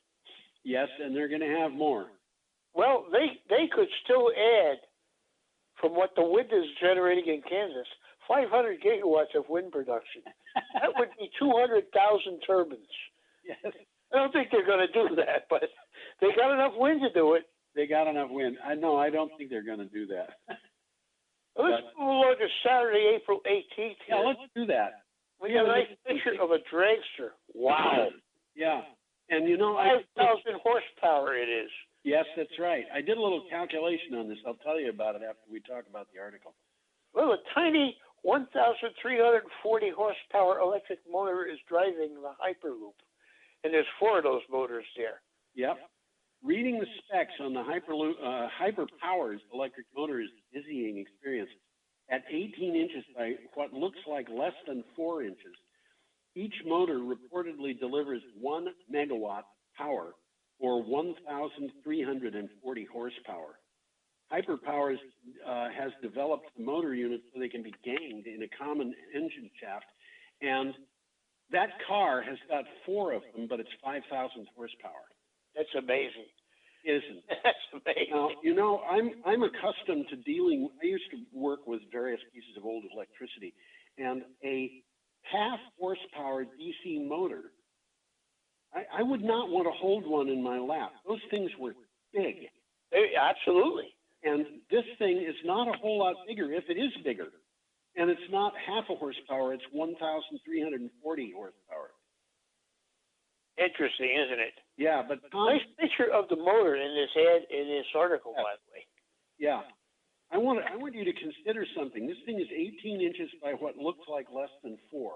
Yes, and they're going to have more. Well, they could still add, from what the wind is generating in Kansas, 500 gigawatts of wind production. That would be 200,000 turbines. Yes. I don't think they're going to do that, but they got enough wind to do it. They got enough wind. I don't think they're going to do that. Let's look at Saturday, April 18th. Yeah, let's do that. We got a nice picture of a dragster. Wow. Yeah. And 5,000 horsepower it is. Yes, that's right. I did a little calculation on this. I'll tell you about it after we talk about the article. Well, a tiny 1,340 horsepower electric motor is driving the Hyperloop. And there's 4 of those motors there. Yep. Reading the specs on the Hyperpower's electric motor is a dizzying experience. At 18 inches by what looks like less than 4 inches, each motor reportedly delivers 1 megawatt power or 1,340 horsepower. Hyperpower has developed the motor units so they can be ganged in a common engine shaft, and that car has got 4 of them, but it's 5,000 horsepower. That's amazing. Isn't That's amazing. Now, I'm accustomed to dealing. I used to work with various pieces of old electricity, and a half horsepower DC motor. I would not want to hold one in my lap. Those things were big. Absolutely. And this thing is not a whole lot bigger, if it is bigger. And it's not half a horsepower, it's 1,340 horsepower. interesting, isn't it? Yeah, but Nice picture of the motor in this ad, in this article, by the way. Yeah. I want you to consider something. This thing is 18 inches by what looks like less than 4.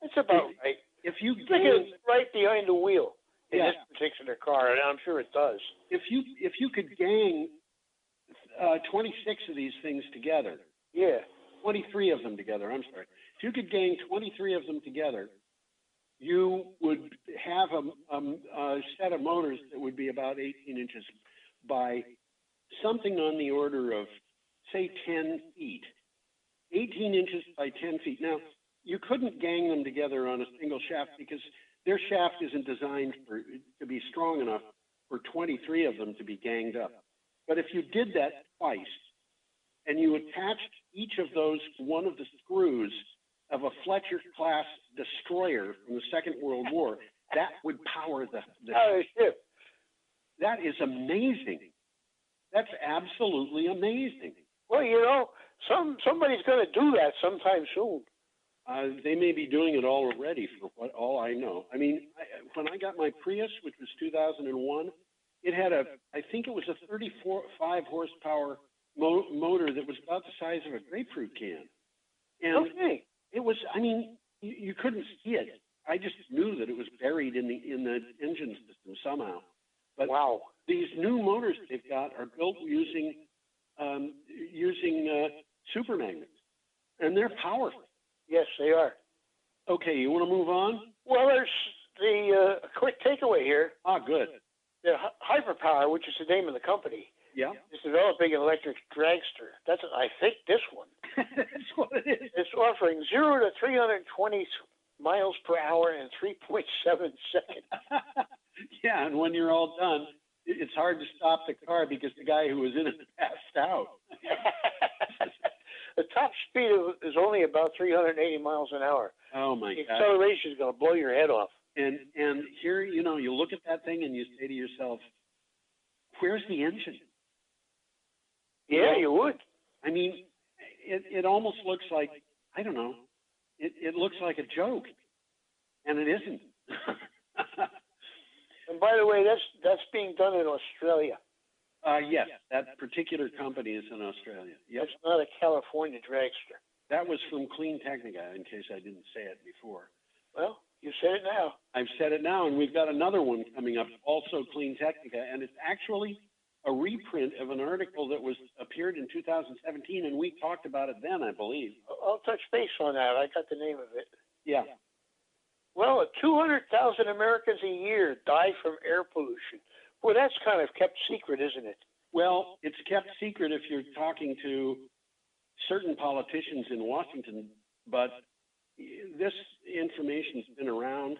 That's about right. If you It's like it's right behind the wheel in Yeah. this particular car, and I'm sure it does. if you could gang 26 of these things together, Yeah. 23 of them together, I'm sorry. If you could gang 23 of them together, you would have a set of motors that would be about 18 inches by something on the order of, say, 10 feet. 18 inches by 10 feet. Now, you couldn't gang them together on a single shaft because their shaft isn't designed to be strong enough for 23 of them to be ganged up. But if you did that twice and you attached each of those to one of the screws of a Fletcher class destroyer from the Second World War, that would power the ship. That is amazing. That's absolutely amazing. Well, you know, somebody's going to do that sometime soon. They may be doing it already, for all I know. I mean, when I got my Prius, which was 2001, it had I think it was a 35 horsepower motor that was about the size of a grapefruit can. And it was, I mean, you couldn't see it. I just knew that it was buried in the engine system somehow. But wow, these new motors they've got are built using super magnets, and they're powerful. Yes, they are. Okay, you want to move on? Well, there's the quick takeaway here. Ah, good. The Hyperpower, which is the name of the company, Yeah. is developing an electric dragster. That's, I think, this one. That's what it is. It's offering 0 to 320 miles per hour in 3.7 seconds. Yeah, and when you're all done, it's hard to stop the car because the guy who was in it passed out. The top speed is only about 380 miles an hour. Oh my The God! acceleration is going to blow your head off. And here, you know, you look at that thing and you say to yourself, "Where's the engine?" Yeah, you would. I mean, it almost looks like, I don't know, it looks like a joke, and it isn't. And by the way, that's being done in Australia. Yes, that particular company is in Australia. Yep. It's not a California dragster. That was from Clean Technica, in case I didn't say it before. Well, you said it now. I've said it now, and we've got another one coming up, also Clean Technica, and it's actually a reprint of an article that was appeared in 2017, and we talked about it then, I believe. I'll touch base on that. I got the name of it. Yeah. Well, 200,000 Americans a year die from air pollution. Well, that's kind of kept secret, isn't it? Well, it's kept secret if you're talking to certain politicians in Washington, but this information's been around,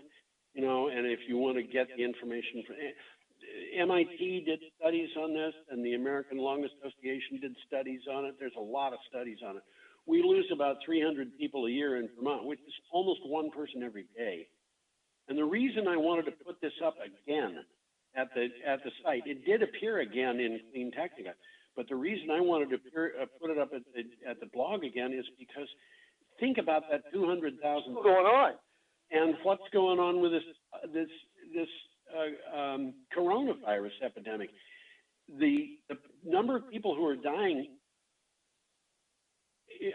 you know, and if you want to get the information from MIT did studies on this, and the American Lung Association did studies on it. There's a lot of studies on it. We lose about 300 people a year in Vermont, which is almost one person every day. And the reason I wanted to put this up again at the site, it did appear again in Clean Technica, but the reason I wanted to put it up at the blog again is because think about that 200,000 going on, and what's going on with this coronavirus epidemic. The number of people who are dying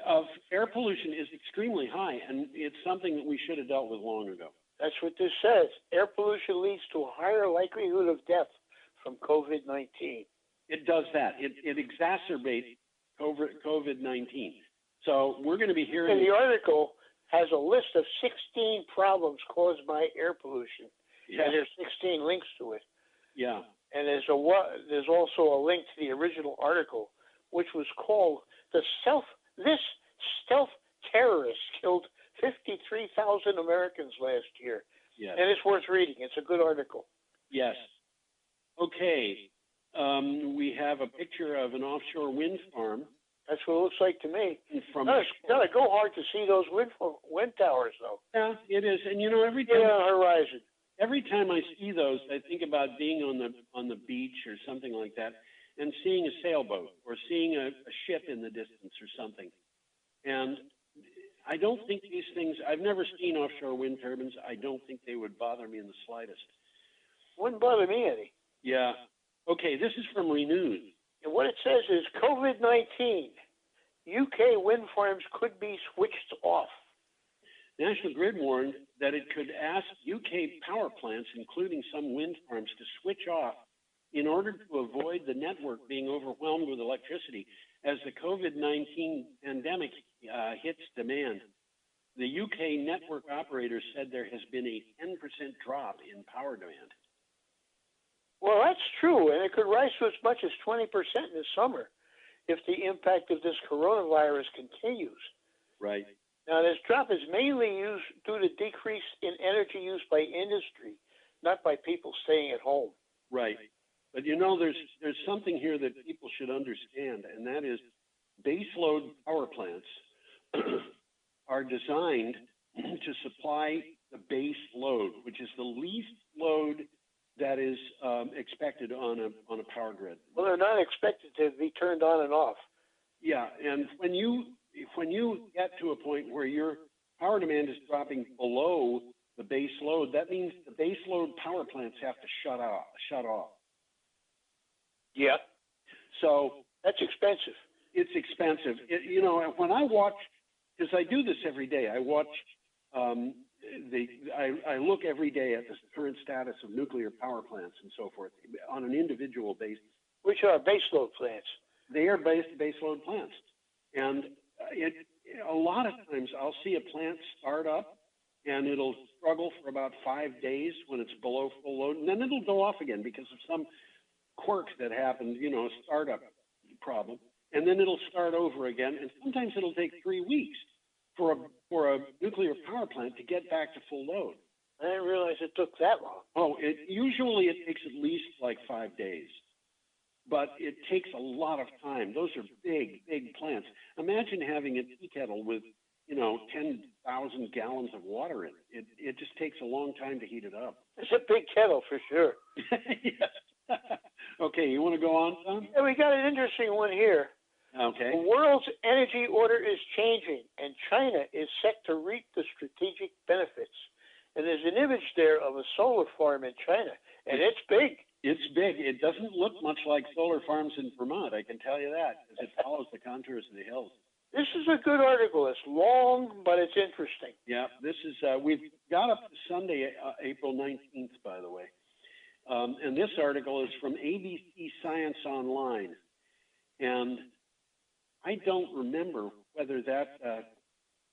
of air pollution is extremely high, and it's something that we should have dealt with long ago. That's what this says. Air pollution leads to a higher likelihood of death from COVID-19. It does that. It exacerbates COVID-19. So we're going to be hearing... And the article has a list of 16 problems caused by air pollution. Yeah. And there's 16 links to it. Yeah. And there's also a link to the original article, which was called This Stealth Terrorist Killed 53,000 Americans last year. Yes. And it's worth reading. It's a good article. Yes. Okay. We have a picture of an offshore wind farm. That's what it looks like to me. From gotta go hard to see those wind towers, though. Yeah, it is. And you know, every time horizon. Every time I see those, I think about being on the beach or something like that, and seeing a sailboat or seeing a ship in the distance or something. And I don't think these things, I've never seen offshore wind turbines. I don't think they would bother me in the slightest. Wouldn't bother me any. Yeah. Okay, this is from Renewed. And what it says is COVID-19, UK wind farms could be switched off. National Grid warned that it could ask UK power plants, including some wind farms, to switch off in order to avoid the network being overwhelmed with electricity as the COVID-19 pandemic hits demand. The UK network operators said there has been a 10% drop in power demand. Well, that's true, and it could rise to as much as 20% in the summer if the impact of this coronavirus continues. Right. Now, this drop is mainly due to decrease in energy use by industry, not by people staying at home. Right. But you know, there's something here that people should understand, and that is baseload power plants are designed to supply the base load, which is the least load that is expected on a power grid. Well, they're not expected to be turned on and off. Yeah, and when you get to a point where your power demand is dropping below the base load, that means the base load power plants have to shut off. Yeah. So that's expensive. It's expensive. You know, when I watch, because I do this every day, I watch. I look every day at the current status of nuclear power plants and so forth on an individual basis. Which are baseload plants. They are baseload plants, and a lot of times I'll see a plant start up, and it'll struggle for about 5 days when it's below full load, and then it'll go off again because of some quirk that happened, you know, a startup problem, and then it'll start over again, and sometimes it'll take 3 weeks for a nuclear power plant to get back to full load. I didn't realize it took that long. Oh, usually it takes at least like 5 days, but it takes a lot of time. Those are big, big plants. Imagine having a tea kettle with, you know, 10,000 gallons of water in it. It just takes a long time to heat it up. It's a big kettle for sure. Yes. Okay, you want to go on, Tom? Yeah, we got an interesting one here. Okay. The world's energy order is changing, and China is set to reap the strategic benefits. And there's an image there of a solar farm in China, and it's big. It's big. It doesn't look much like solar farms in Vermont, I can tell you that, because it follows the contours of the hills. This is a good article. It's long, but it's interesting. Yeah, this is, we've got up to Sunday, April 19th, by the way. And this article is from ABC Science Online. And I don't remember whether that's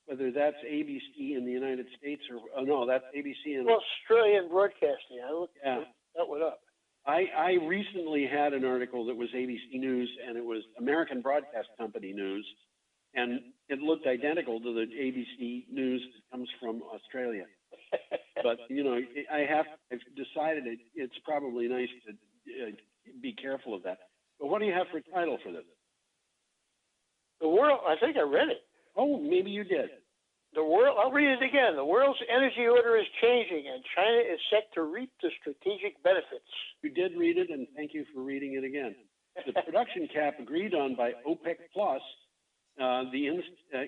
ABC in the United States or no, that's ABC in Australian Broadcasting. I looked that one up. I recently had an article that was ABC News, and it was American Broadcast Company News, and it looked identical to the ABC News that comes from Australia. But you know, I've decided it's probably nice to be careful of that. But what do you have for title for this? The world, I think I read it. Oh, maybe you did. I'll read it again. The world's energy order is changing, and China is set to reap the strategic benefits. You did read it, and thank you for reading it again. The production cap agreed on by OPEC Plus, the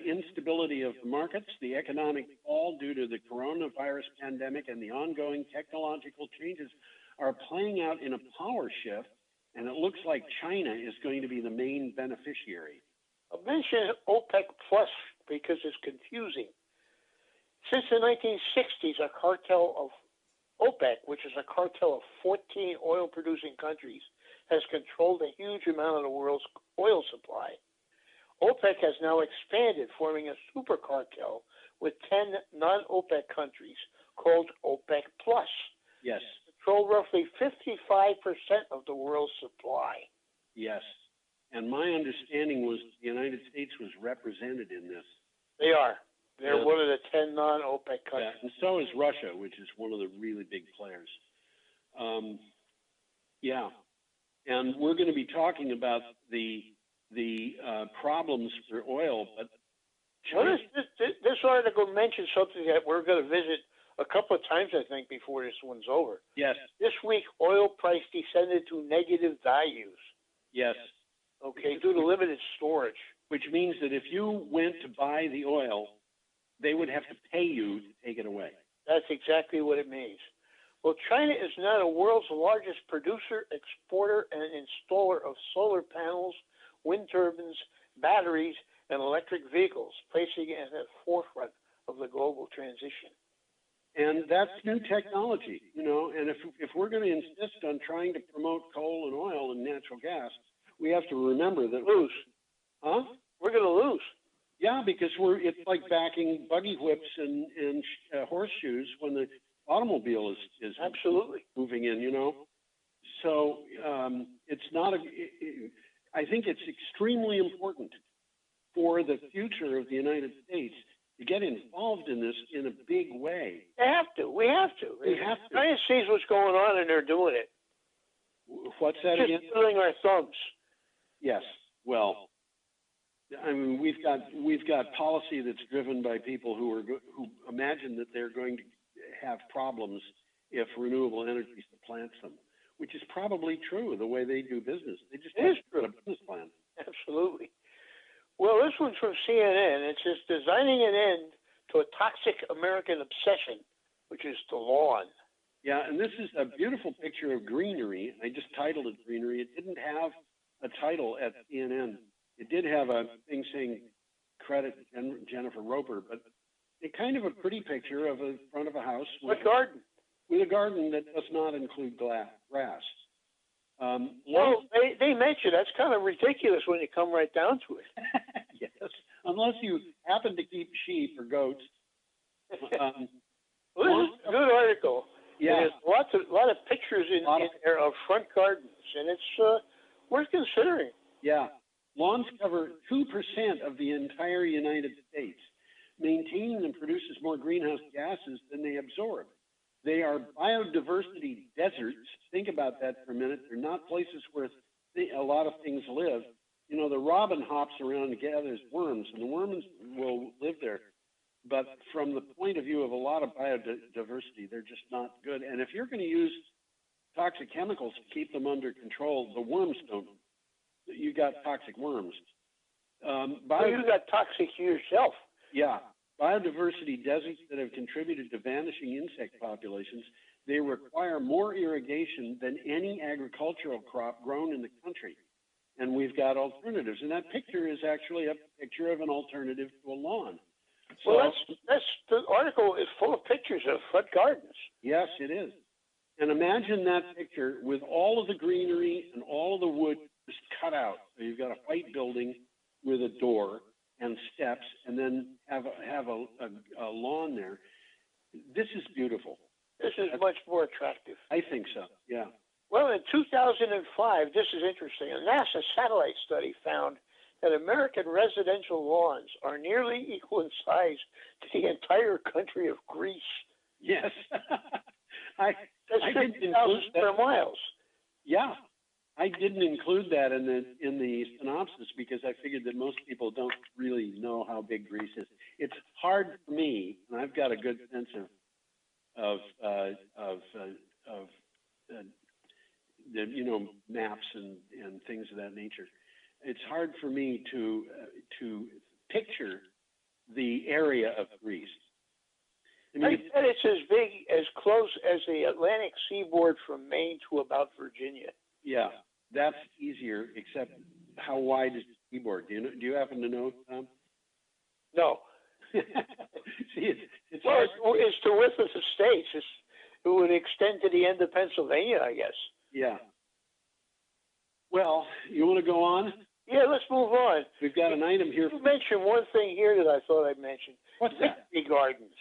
instability of the markets, the economic fall due to the coronavirus pandemic, and the ongoing technological changes are playing out in a power shift, and it looks like China is going to be the main beneficiary. I mentioned OPEC Plus because it's confusing. Since the 1960s, a cartel of OPEC, which is a cartel of 14 oil-producing countries, has controlled a huge amount of the world's oil supply. OPEC has now expanded, forming a super cartel with 10 non-OPEC countries called OPEC Plus. Yes. Control roughly 55% of the world's supply. Yes. And my understanding was the United States was represented in this. They are. They're one of the 10 non-OPEC countries. Yeah, and so is Russia, which is one of the really big players. Yeah. And we're going to be talking about the problems for oil, but China... this article mentions something that we're going to visit a couple of times, I think, before this one's over. Yes. This week, oil price descended to negative values. Yes. Okay, due to limited storage. Which means that if you went to buy the oil they would have to pay you to take it away. That's exactly what it means. Well, China is now the world's largest producer, exporter, and installer of solar panels, wind turbines, batteries, and electric vehicles, placing it at the forefront of the global transition. And that's new technology, you know, and if we're going to insist on trying to promote coal and oil and natural gas, we have to remember that lose. Huh? We're going to lose. Yeah, because it's like backing buggy whips and horseshoes when the automobile is absolutely moving in, you know. So it's not I think it's extremely important for the future of the United States to get involved in this in a big way. They have to. We have to. We have to. China sees what's going on and they're doing it. What's that Just again? twiddling our thumbs. Yes. Well, I mean, we've got policy that's driven by people who imagine that they're going to have problems if renewable energy supplants them, which is probably true the way they do business. They just have a business plan. Absolutely. Well, this one's from CNN. It says, designing an end to a toxic American obsession, which is the lawn. Yeah, and this is a beautiful picture of greenery. I just titled it greenery. It didn't have a title at CNN. It did have a thing saying credit Jennifer Roper, but it's kind of a pretty picture of a front of a house with a garden. With a garden that does not include grass. Well, they mention that's kind of ridiculous when you come right down to it. Yes, unless you happen to keep sheep or goats. Well, this is a good article. Yeah, there's a lot of pictures in there of front gardens, and it's worth considering. Yeah, lawns cover 2% of the entire United States. Maintaining them produces more greenhouse gases than they absorb. They are biodiversity deserts. Think about that for a minute. They're not places where a lot of things live. You know, the robin hops around and gathers worms, and the worms will live there. But from the point of view of a lot of biodiversity, they're just not good. And if you're going to use toxic chemicals to keep them under control, the worms don't. You got toxic worms. You got toxic yourself. Yeah. Biodiversity deserts that have contributed to vanishing insect populations, they require more irrigation than any agricultural crop grown in the country. And we've got alternatives. And that picture is actually a picture of an alternative to a lawn. So, well, the article is full of pictures of front gardens. Yes, it is. And imagine that picture with all of the greenery and all of the wood just cut out. So you've got a white building with a door and steps, and then have a lawn there. This is beautiful. This is much more attractive. I think so, yeah. Well, in 2005, this is interesting. A NASA satellite study found that American residential lawns are nearly equal in size to the entire country of Greece. Yes. That's 50,000 square miles. Yeah. I didn't include that in the synopsis because I figured that most people don't really know how big Greece is. It's hard for me, and I've got a good sense of the, you know, maps and things of that nature. It's hard for me to picture the area of Greece. I mean, I bet it's as big, as close as the Atlantic seaboard from Maine to about Virginia. Yeah, that's easier, except how wide is the seaboard? Do you happen to know, Tom? No. See, it's well, it's the width of the states. It would extend to the end of Pennsylvania, I guess. Yeah. Well, you want to go on? Yeah, let's move on. We've got an item here. You mentioned one thing here that I thought I'd mention. What's that? Victory gardens.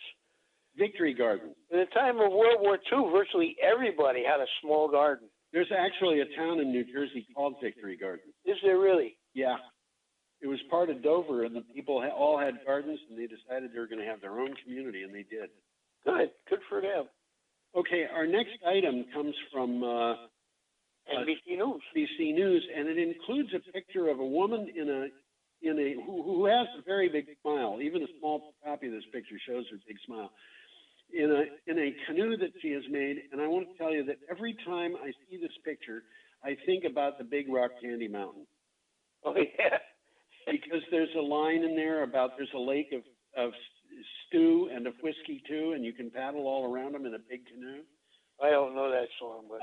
Victory gardens. In the time of World War II, virtually everybody had a small garden. There's actually a town in New Jersey called Victory Garden. Is there really? Yeah. It was part of Dover, and the people all had gardens, and they decided they were going to have their own community, and they did. Good. Good for them. Okay, our next item comes from NBC News. NBC News, and it includes a picture of a woman who has a very big smile. Even a small copy of this picture shows her big smile. In a canoe that she has made, and I want to tell you that every time I see this picture, I think about the Big Rock Candy Mountain. Oh yeah. Because there's a line in there about there's a lake of stew and a whiskey too, and you can paddle all around them in a big canoe? I don't know that song, but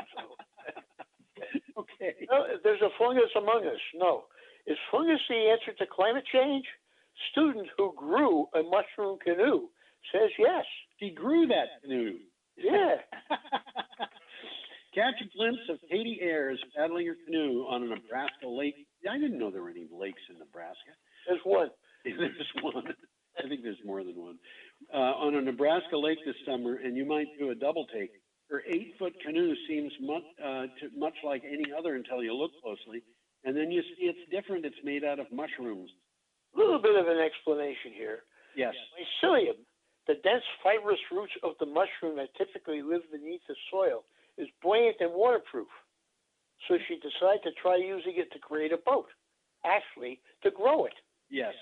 Okay. no, there's a fungus among us. No. Is fungus the answer to climate change? Student who grew a mushroom canoe says yes. He grew that canoe. Yeah. Catch a glimpse of Katie Ayers paddling her canoe on a Nebraska lake. I didn't know there were any lakes in Nebraska. There's one. There's one. I think there's more than one. On a Nebraska lake this summer, and you might do a double take. Her 8-foot canoe seems much like any other until you look closely, and then you see it's different. It's made out of mushrooms. A little bit of an explanation here. Yes. Mycelium, the dense fibrous roots of the mushroom that typically live beneath the soil, is buoyant and waterproof. So she decided to try using it to create a boat, actually to grow it. Yes.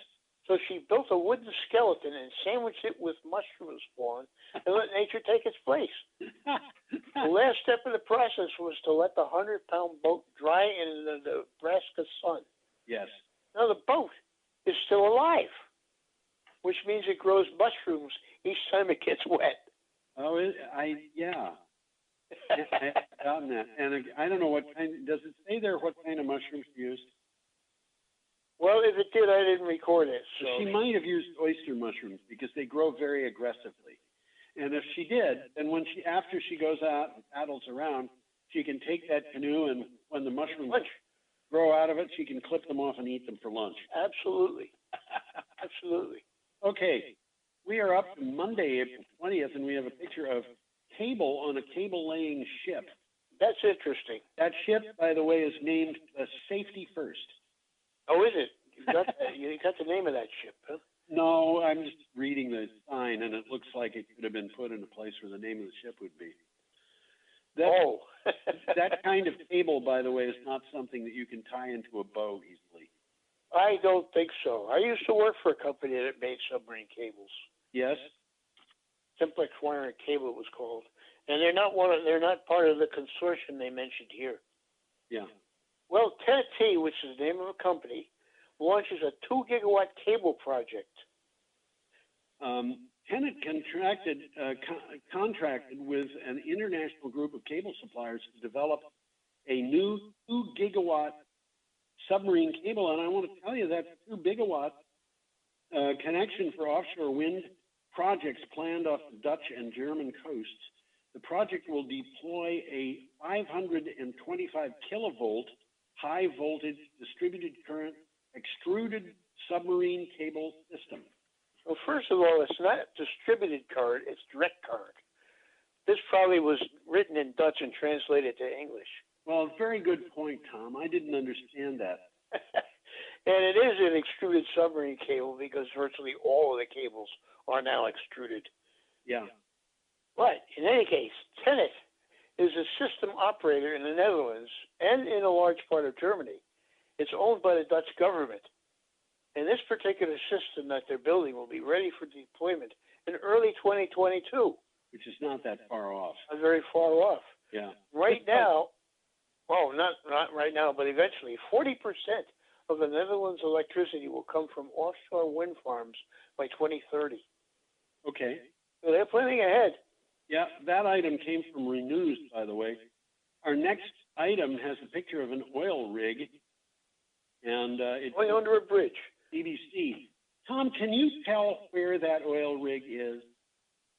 So she built a wooden skeleton and sandwiched it with mushroom spawn and let nature take its place. The last step of the process was to let the 100-pound boat dry in the Nebraska sun. Yes. Now the boat is still alive, which means it grows mushrooms each time it gets wet. Oh, yeah. I've gotten that. And I don't know what kind, does it say there what kind of mushrooms you used? Well, if it did, I didn't record it. So she might have used oyster mushrooms because they grow very aggressively. And if she did, then after she goes out and paddles around, she can take that canoe, and when the mushrooms grow out of it, she can clip them off and eat them for lunch. Absolutely. Absolutely. Okay. We are up to Monday, April 20th, and we have a picture of cable on a cable-laying ship. That's interesting. That ship, by the way, is named the Safety First. Oh, is it? You got the name of that ship, huh? No, I'm just reading the sign, and it looks like it could have been put in a place where the name of the ship would be. That kind of cable, by the way, is not something that you can tie into a bow easily. I don't think so. I used to work for a company that made submarine cables. Yes. Simplex Wire and Cable, it was called, and they're not part of the consortium they mentioned here. Yeah. Well, Tennessee, which is the name of a company, launches a 2-gigawatt cable project. Tenet contracted with an international group of cable suppliers to develop a new 2-gigawatt submarine cable, and I want to tell you that 2-gigawatt connection for offshore wind projects planned off the Dutch and German coasts. The project will deploy a 525 kilovolt high voltage distributed current extruded submarine cable system. Well, first of all, it's not distributed current, it's direct current. This probably was written in Dutch and translated to English. Well, very good point, Tom. I didn't understand that. And it is an extruded submarine cable because virtually all of the cables are now extruded. Yeah. But in any case, Tenet is a system operator in the Netherlands and in a large part of Germany. It's owned by the Dutch government. And this particular system that they're building will be ready for deployment in early 2022. Which is not that far off. Not very far off. Yeah. Right now, well, not right now, but eventually, 40% of the Netherlands' electricity will come from offshore wind farms by 2030. Okay. So they're planning ahead. Yeah, that item came from Renews, by the way. Our next item has a picture of an oil rig, and it's going under a bridge. BBC. Tom, can you tell where that oil rig is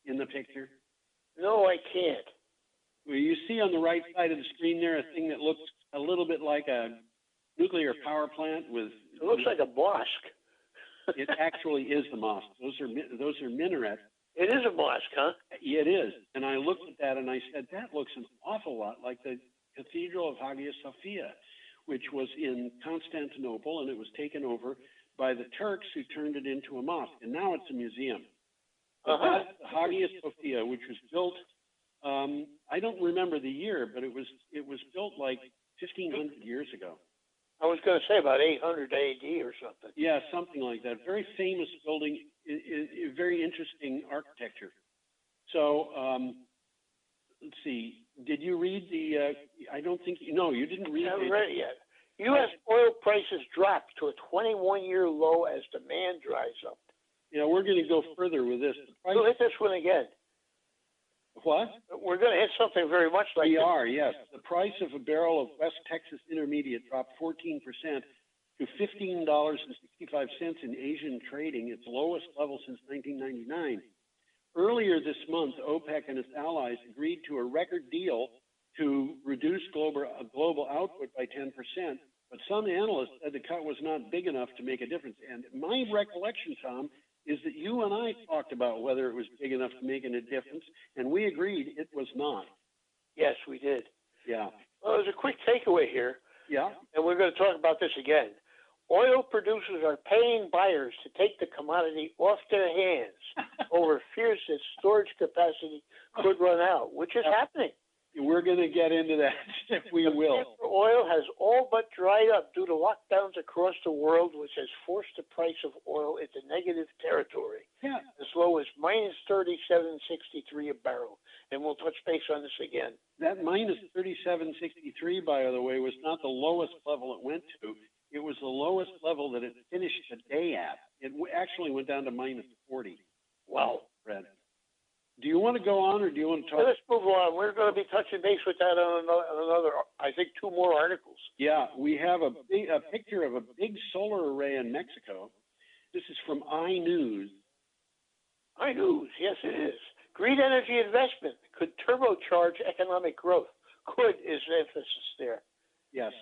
in the picture? No, I can't. Well, you see on the right side of the screen there a thing that looks a little bit like a nuclear power plant with. It looks like a mosque. It actually is the mosque. Those are minarets. It is a mosque, huh? It is. And I looked at that and I said, that looks an awful lot like the Cathedral of Hagia Sophia, which was in Constantinople, and it was taken over by the Turks, who turned it into a mosque. And now it's a museum. Uh-huh. That's Hagia Sophia, which was built, I don't remember the year, but it was built like 1,500 years ago. I was going to say about 800 AD or something. Yeah, something like that. Very famous building, very interesting architecture. So, let's see. Did you read the? I don't think you didn't read. I haven't read it yet. U.S. oil prices drop to a 21-year low as demand dries up. You know, we're going to go further with this. We'll hit this one again. What? We're going to hit something very much like We this. are, yes. The price of a barrel of West Texas Intermediate dropped 14% to $15.65 in Asian trading, its lowest level since 1999. Earlier this month, OPEC and its allies agreed to a record deal to reduce global output by 10%, but some analysts said the cut was not big enough to make a difference. And my recollection, Tom, is that you and I talked about whether it was big enough to make a difference, and we agreed it was not. Yes, we did. Yeah. Well, there's a quick takeaway here. Yeah. And we're going to talk about this again. Oil producers are paying buyers to take the commodity off their hands over fears that storage capacity could run out, which is happening. We're going to get into that. We will. Oil has all but dried up due to lockdowns across the world, which has forced the price of oil into negative territory, as low as minus $37.63 a barrel. And we'll touch base on this again. That minus $37.63, by the way, was not the lowest level it went to. It was the lowest level that it finished the day at. It actually went down to minus 40. Wow. Fred. Do you want to go on, or do you want to talk? Let's move on. We're going to be touching base with that on another, I think, 2 more articles. Yeah, we have a picture of a big solar array in Mexico. This is from iNews. iNews, yes, it is. Green energy investment could turbocharge economic growth. Could is the emphasis there. Yes.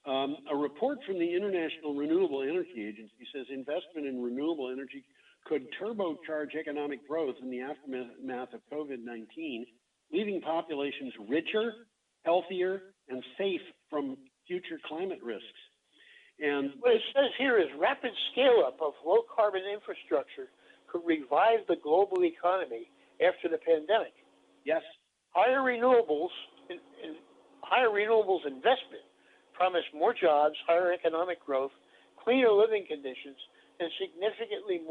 A report from the International Renewable Energy Agency says investment in renewable energy could turbocharge economic growth in the aftermath of COVID-19, leaving populations richer, healthier, and safe from future climate risks. And what it says here is rapid scale-up of low-carbon infrastructure could revive the global economy after the pandemic. Yes. Higher renewables investment promise more jobs, higher economic growth, cleaner living conditions, and significantly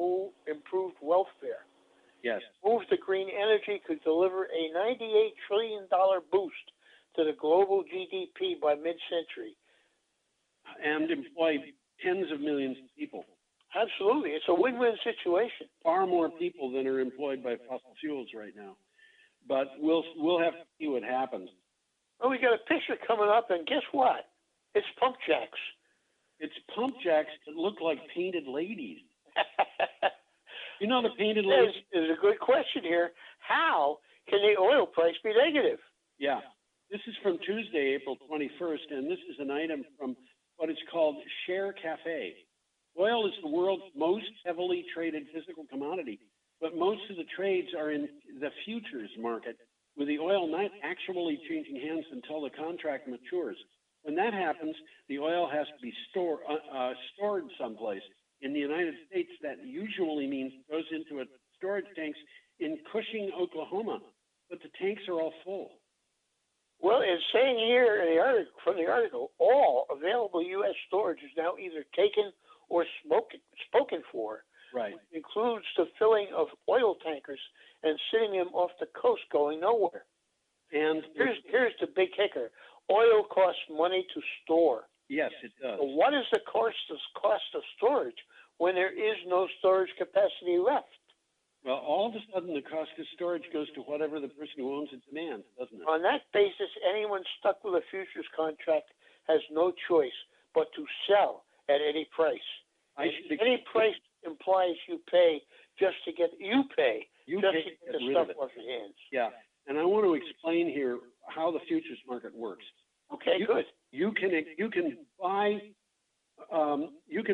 improved welfare. Yes. Move to green energy could deliver a $98 trillion boost to the global GDP by mid-century. And employ tens of millions of people. Absolutely. It's a win-win situation. Far more people than are employed by fossil fuels right now. But we'll have to see what happens. Well, we got a picture coming up, and guess what? It's pump jacks. It's pump jacks that look like painted ladies. You know the painted ladies? There's a good question here. How can the oil price be negative? Yeah. This is from Tuesday, April 21st, and this is an item from what is called Share Cafe. Oil is the world's most heavily traded physical commodity, but most of the trades are in the futures market, with the oil not actually changing hands until the contract matures. When that happens, the oil has to be stored someplace. In the United States, that usually means it goes into a storage tanks in Cushing, Oklahoma, but the tanks are all full. Well, it's saying here in the article, from the article, all available U.S. storage is now either taken or spoken for. Right. It includes the filling of oil tankers and sitting them off the coast going nowhere. And here's the big kicker. Oil costs money to store. Yes, it does. So what is the cost of storage when there is no storage capacity left? Well, all of a sudden, the cost of storage goes to whatever the person who owns it demands, doesn't it? On that basis, anyone stuck with a futures contract has no choice but to sell at any price. Any price implies you pay just to get the stuff off your hands. Yeah, and I want to explain here how the futures market works. Okay, good. You can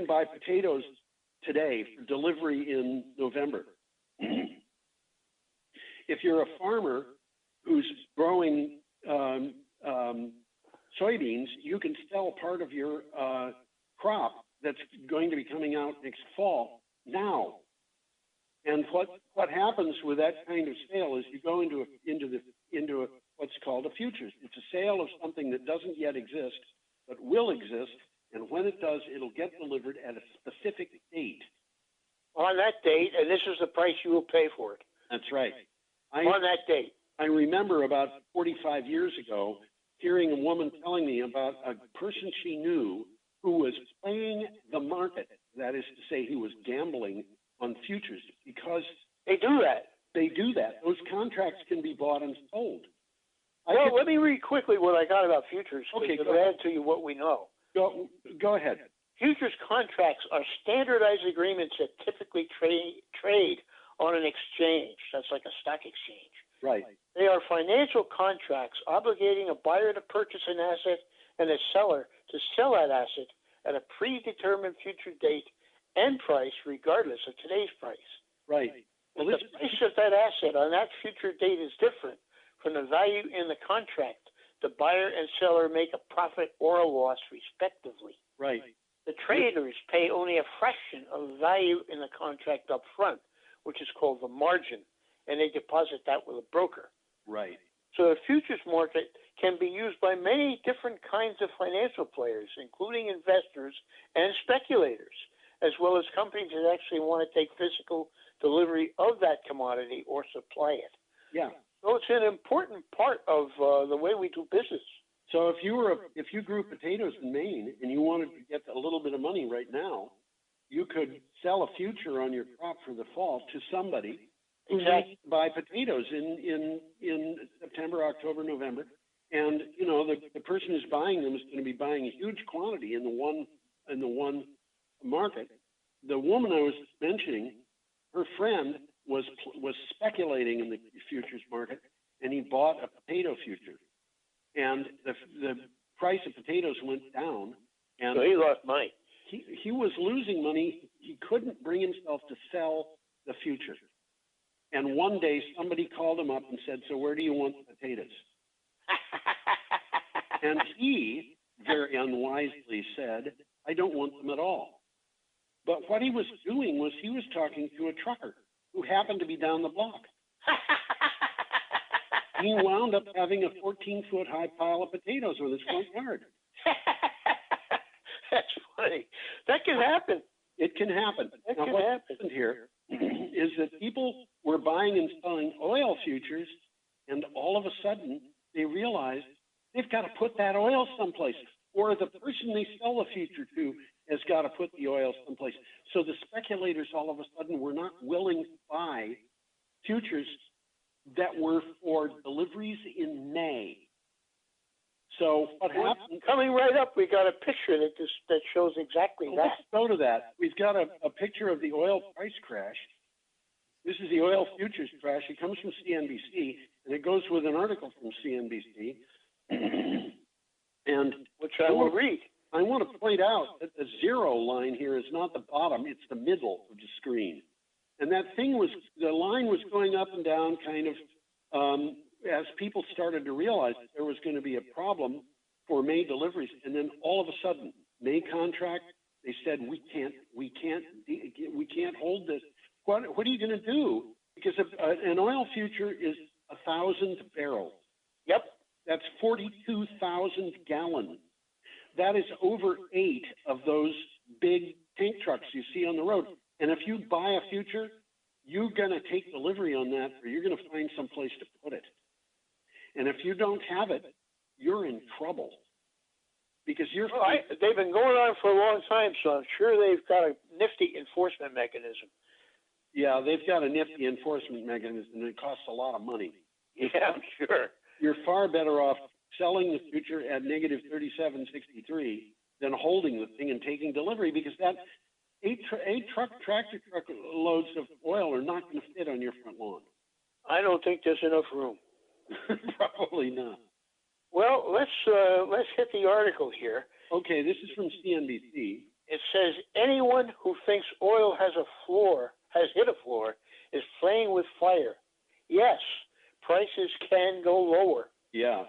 buy potatoes today for delivery in November. If you're a farmer who's growing soybeans, you can sell part of your crop that's going to be coming out next fall now. And what happens with that kind of sale is you go into what's called a futures. It's a sale of something that doesn't yet exist, but will exist. And when it does, it'll get delivered at a specific date. On that date, and this is the price you will pay for it. That's right. On that date. I remember about 45 years ago hearing a woman telling me about a person she knew who was playing the market. That is to say, he was gambling on futures because They do that. they do that. Those contracts can be bought and sold. Well, let me read quickly what I got about futures. Okay, to go ahead. add to you what we know. Go ahead. Futures contracts are standardized agreements that typically trade on an exchange. That's like a stock exchange. Right. They are financial contracts obligating a buyer to purchase an asset and a seller to sell that asset at a predetermined future date and price, regardless of today's price. Right. Well, the price of that asset on that future date is different from the value in the contract. The buyer and seller make a profit or a loss, respectively. Right. The traders pay only a fraction of value in the contract up front, which is called the margin, and they deposit that with a broker. Right. So the futures market can be used by many different kinds of financial players, including investors and speculators, as well as companies that actually want to take physical delivery of that commodity or supply it. Yeah. So it's an important part of the way we do business. So if you grew potatoes in Maine and you wanted to get a little bit of money right now, you could sell a future on your crop for the fall to somebody who Exactly. needs to buy potatoes in September, October, November, and you know the person who's buying them is going to be buying a huge quantity in the one market. The woman I was mentioning, her friend was speculating in the futures market, and he bought a potato future, and the price of potatoes went down, and So he lost money. He was losing money. He couldn't bring himself to sell the future. And one day somebody called him up and said, "So where do you want the potatoes?" And he very unwisely said, "I don't want them at all." But what he was doing was he was talking to a trucker who happened to be down the block. He wound up having a 14-foot high pile of potatoes on his front yard. That's funny. That can happen. It can happen. That Now, can what happen. happened here is that people were buying and selling oil futures, and all of a sudden they realized they've got to put that oil someplace, or the person they sell the future to has got to put the oil someplace. So the speculators all of a sudden were not willing to buy futures that were for deliveries in May. So what happened? Coming right up, we got a picture that shows exactly Well, that. let's go to that. We've got a picture of the oil price crash. This is the oil futures crash. It comes from CNBC, and it goes with an article from CNBC. And which I will read. I want to point out that the zero line here is not the bottom, it's the middle of the screen. And that thing the line was going up and down kind of as people started to realize that there was going to be a problem for May deliveries. And then all of a sudden, May contract, they said, we can't hold this. What are you going to do? Because an oil future is 1,000 barrels. Yep. That's 42,000 gallons. That is over 8 of those big tank trucks you see on the road. And if you buy a future, you're going to take delivery on that, or you're going to find some place to put it. And if you don't have it, you're in trouble. Because they've been going on for a long time, so I'm sure they've got a nifty enforcement mechanism. Yeah, they've got a nifty enforcement mechanism, and it costs a lot of money. Yeah, I'm sure. You're far better off selling the future at negative 37.63 than holding the thing and taking delivery, because that tractor truck loads of oil are not going to fit on your front lawn. I don't think there's enough room. Probably not. Well, let's hit the article here. Okay, this is from CNBC. It says anyone who thinks oil has hit a floor, is playing with fire. Yes, prices can go lower. Yeah,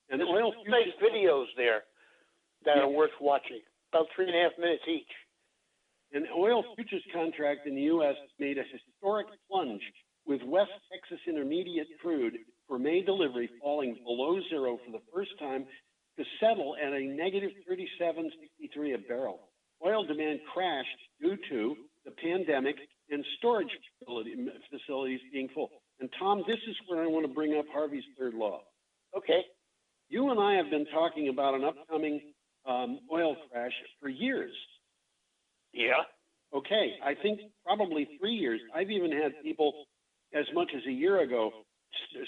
and there's oil two nice videos there that are worth watching, about 3.5 minutes each. An oil futures contract in the U.S. made a historic plunge, with West Texas Intermediate crude for May delivery falling below zero for the first time to settle at a negative 37.63 a barrel. Oil demand crashed due to the pandemic and storage facilities being full. And Tom, this is where I want to bring up Harvey's third law. Okay. You and I have been talking about an upcoming oil crash for years. Yeah. Okay, I think probably 3 years. I've even had people as much as a year ago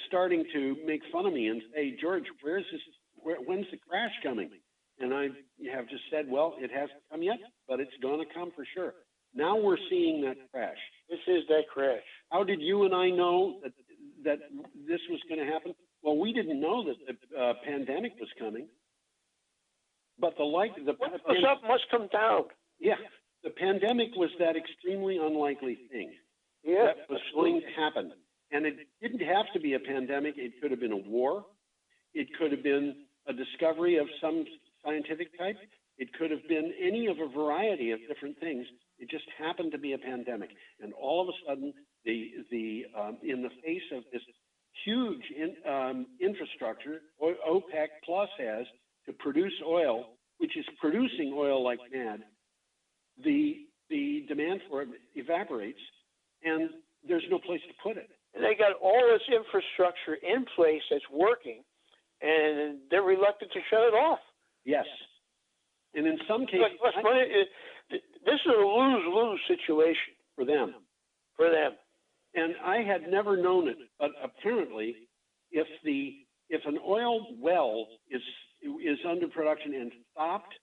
starting to make fun of me and say, George, when's the crash coming? And I have just said, well, it hasn't come yet, but it's going to come for sure. Now we're seeing that crash. This is that crash. How did you and I know that this was going to happen? Well, we didn't know that the pandemic was coming, but something must come down. Yeah, the pandemic was that extremely unlikely thing that was going to happen. And it didn't have to be a pandemic. It could have been a war. It could have been a discovery of some scientific type. It could have been any of a variety of different things. It just happened to be a pandemic. And all of a sudden, in the face of this huge infrastructure OPEC Plus has to produce oil, which is producing oil like mad, the demand for it evaporates, and there's no place to put it. And they got all this infrastructure in place that's working, and they're reluctant to shut it off. Yes. And in some cases, this is a lose-lose situation for them. For them. And I had never known it, but apparently, if an oil well is under production and stopped,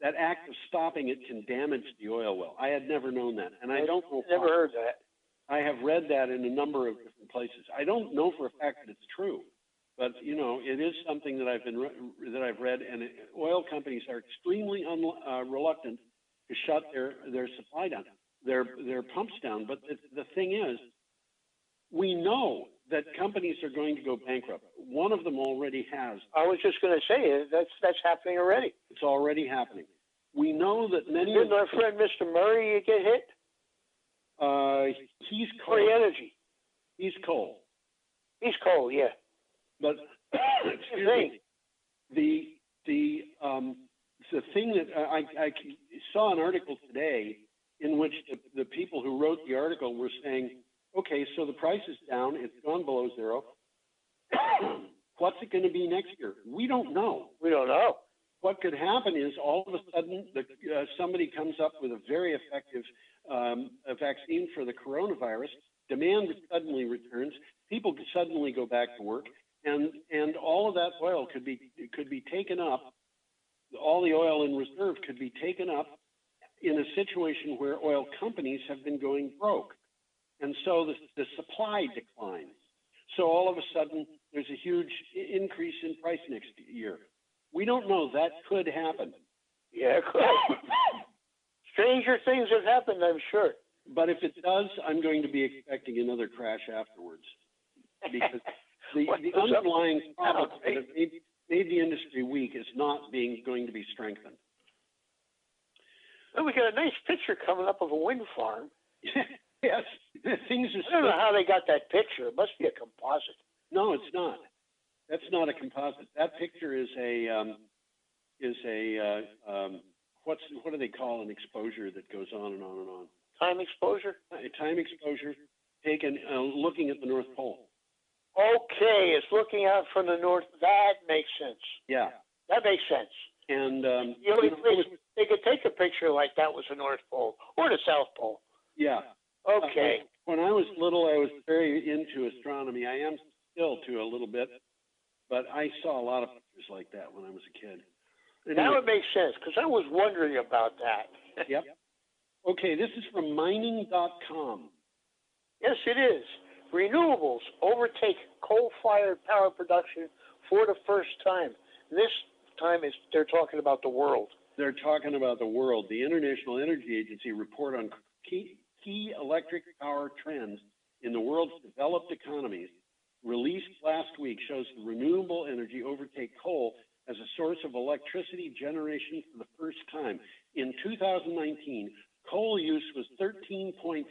that act of stopping it can damage the oil well. I had never known that, and I don't know. Never heard that. I have read that in a number of different places. I don't know for a fact that it's true, but it is something that I've read, and oil companies are extremely reluctant to shut their supply down, their pumps down. But the thing is, we know that companies are going to go bankrupt. One of them already has. I was just going to say that's happening already. It's already happening. We know that many. Didn't our friend Mr. Murray get hit? He's coal. Free energy. He's coal. He's coal, yeah. But excuse me, the thing that I saw an article today in which the people who wrote the article were saying, okay, so the price is down, it's gone below zero. What's it going to be next year? We don't know. We don't know. What could happen is all of a sudden somebody comes up with a very effective a vaccine for the coronavirus, demand suddenly returns, people suddenly go back to work, and all of that oil could be taken up, all the oil in reserve could be taken up in a situation where oil companies have been going broke. And so the supply declines. So all of a sudden, there's a huge increase in price next year. We don't know. That could happen. Yeah, it could. Stranger things have happened, I'm sure. But if it does, I'm going to be expecting another crash afterwards. Because the underlying problem that made the industry weak is not going to be strengthened. Well, we got a nice picture coming up of a wind farm. Yes, things are. I don't know how they got that picture. It must be a composite. No, it's not. That's not a composite. That picture is what do they call an exposure that goes on and on and on? Time exposure? Time exposure taken looking at the North Pole. Okay, it's looking out from the north. That makes sense. Yeah. That makes sense. And they could take a picture like that was the North Pole or the South Pole. Yeah. Okay. When I was little, I was very into astronomy. I am still to a little bit, but I saw a lot of pictures like that when I was a kid. Anyway. Now it makes sense because I was wondering about that. Yep. Okay, this is from mining.com. Yes, it is. Renewables overtake coal-fired power production for the first time. This time they're talking about the world. They're talking about the world. The International Energy Agency report on key electric power trends in the world's developed economies released last week shows renewable energy overtake coal as a source of electricity generation for the first time. In 2019, coal use was 13.4%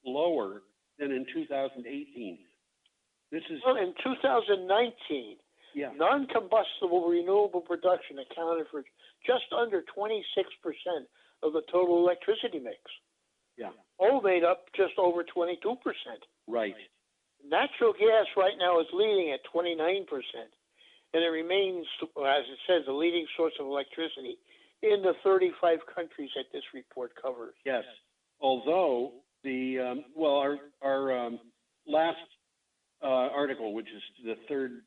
lower than in 2018. Well, in 2019, non-combustible renewable production accounted for just under 26% of the total electricity mix. Yeah. Coal made up just over 22%. Right. Natural gas right now is leading at 29%, and it remains, as it says, the leading source of electricity in the 35 countries that this report covers. Yes. Although our last article, which is the third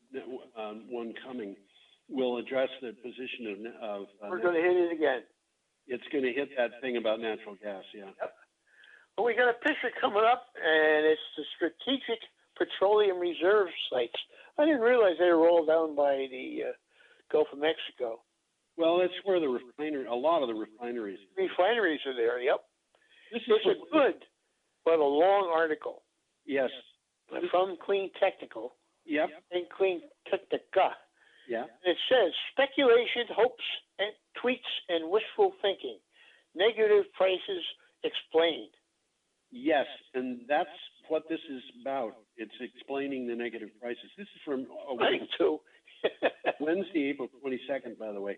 one coming, will address the position of We're going to hit it again. It's going to hit that thing about natural gas, yeah. Yep. Well, we got a picture coming up, and it's the Strategic Petroleum Reserve sites. I didn't realize they were all down by the Gulf of Mexico. Well, that's where a lot of the refineries. Refineries are there, yep. It's a good, but a long article. Yes. From Clean Technical. Yep. And Clean Technica. Yeah. It says speculation, hopes, and tweets, and wishful thinking. Negative prices explained. Yes, and that's what this is about. It's explaining the negative prices. This is from Wednesday, April 22nd, by the way.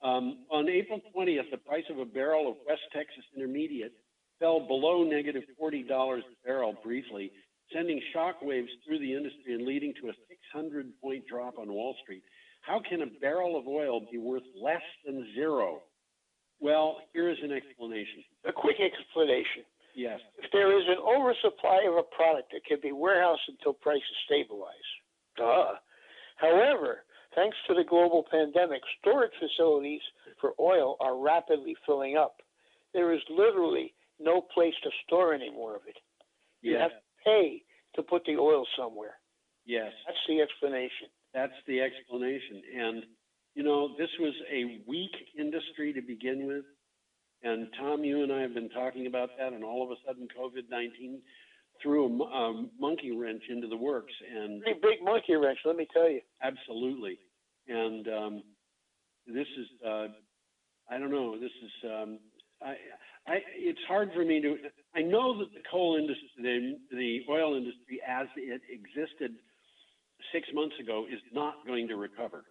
On April 20th, the price of a barrel of West Texas Intermediate fell below negative $40 a barrel briefly, sending shockwaves through the industry and leading to a 600-point drop on Wall Street. How can a barrel of oil be worth less than zero? Well, here is an explanation. A quick explanation. Yes. If there is an oversupply of a product, it can be warehoused until prices stabilize. However, thanks to the global pandemic, storage facilities for oil are rapidly filling up. There is literally no place to store any more of it. You have to pay to put the oil somewhere. Yes. That's the explanation. That's the explanation. And, you know, this was a weak industry to begin with. And Tom, you and I have been talking about that, and all of a sudden COVID-19 threw a monkey wrench into the works. And pretty big monkey wrench, let me tell you. Absolutely. And this is, I don't know, this is, it's hard for me to, I know that the coal industry, the oil industry as it existed 6 months ago is not going to recover.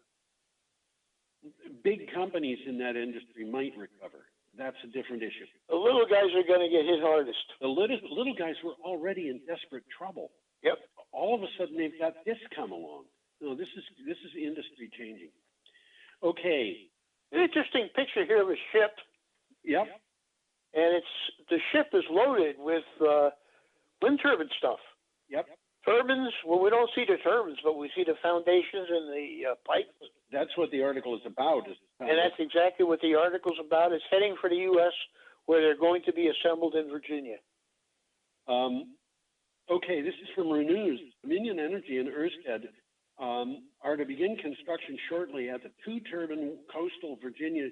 Big companies in that industry might recover. That's a different issue. The little guys are going to get hit hardest. The little guys were already in desperate trouble. Yep. All of a sudden they've got this come along. No, this is industry changing. Okay. An interesting picture here of a ship. Yep. And the ship is loaded with wind turbine stuff. Yep. Turbines, well, we don't see the turbines, but we see the foundations and the pipes. That's what the article is about. And that's exactly what the article's about. It's heading for the U.S., where they're going to be assembled in Virginia. Okay, this is from Renews. Dominion Energy and Ørsted are to begin construction shortly at the two-turbine coastal Virginia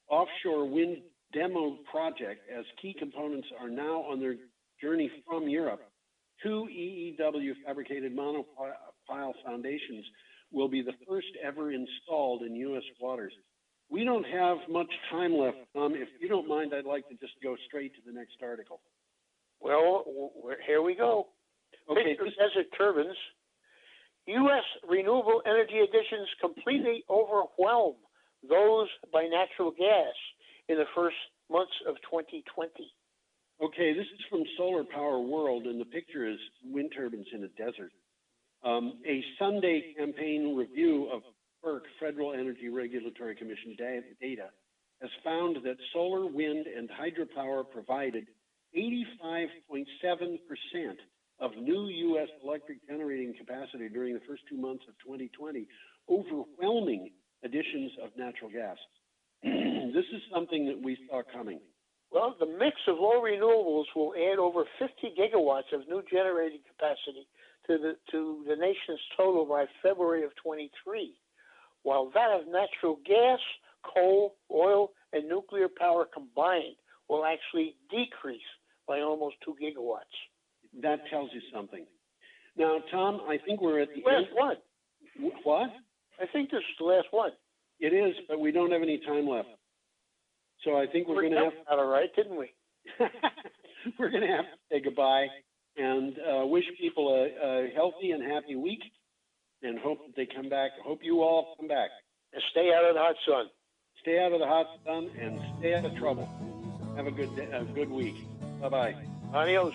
offshore wind demo project, as key components are now on their journey from Europe. Two EEW fabricated monopile foundations will be the first ever installed in U.S. waters. We don't have much time left, Tom. If you don't mind, I'd like to just go straight to the next article. Well, here we go. Okay, Desert turbines. U.S. renewable energy additions completely overwhelm those by natural gas in the first months of 2020. Okay, this is from Solar Power World, and the picture is wind turbines in a desert. A Sunday campaign review of FERC, Federal Energy Regulatory Commission data, has found that solar, wind, and hydropower provided 85.7% of new U.S. electric generating capacity during the first 2 months of 2020, overwhelming additions of natural gas. This is something that we saw coming. Well, the mix of all renewables will add over 50 gigawatts of new generating capacity to the nation's total by February of 23, while that of natural gas, coal, oil, and nuclear power combined will actually decrease by almost 2 gigawatts. That tells you something. Now, Tom, I think we're at the last end. one. What? I think this is the last one. It is, but we don't have any time left. So I think we're going to have all right, didn't we? We're going to have to say goodbye and wish people a healthy and happy week, and hope that they come back. Hope you all come back. And stay out of the hot sun. Stay out of the hot sun and stay out of trouble. Have a good week. Bye-bye. Adios.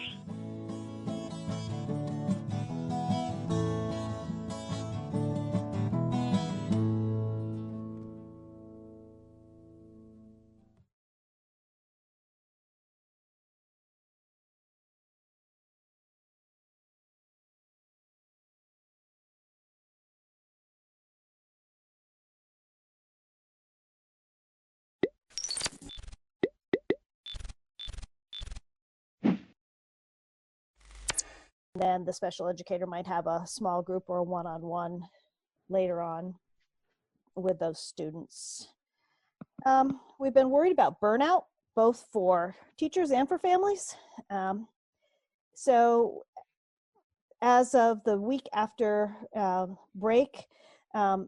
then the special educator might have a small group or a one-on-one later on with those students. We've been worried about burnout, both for teachers and for families. So as of the week after break,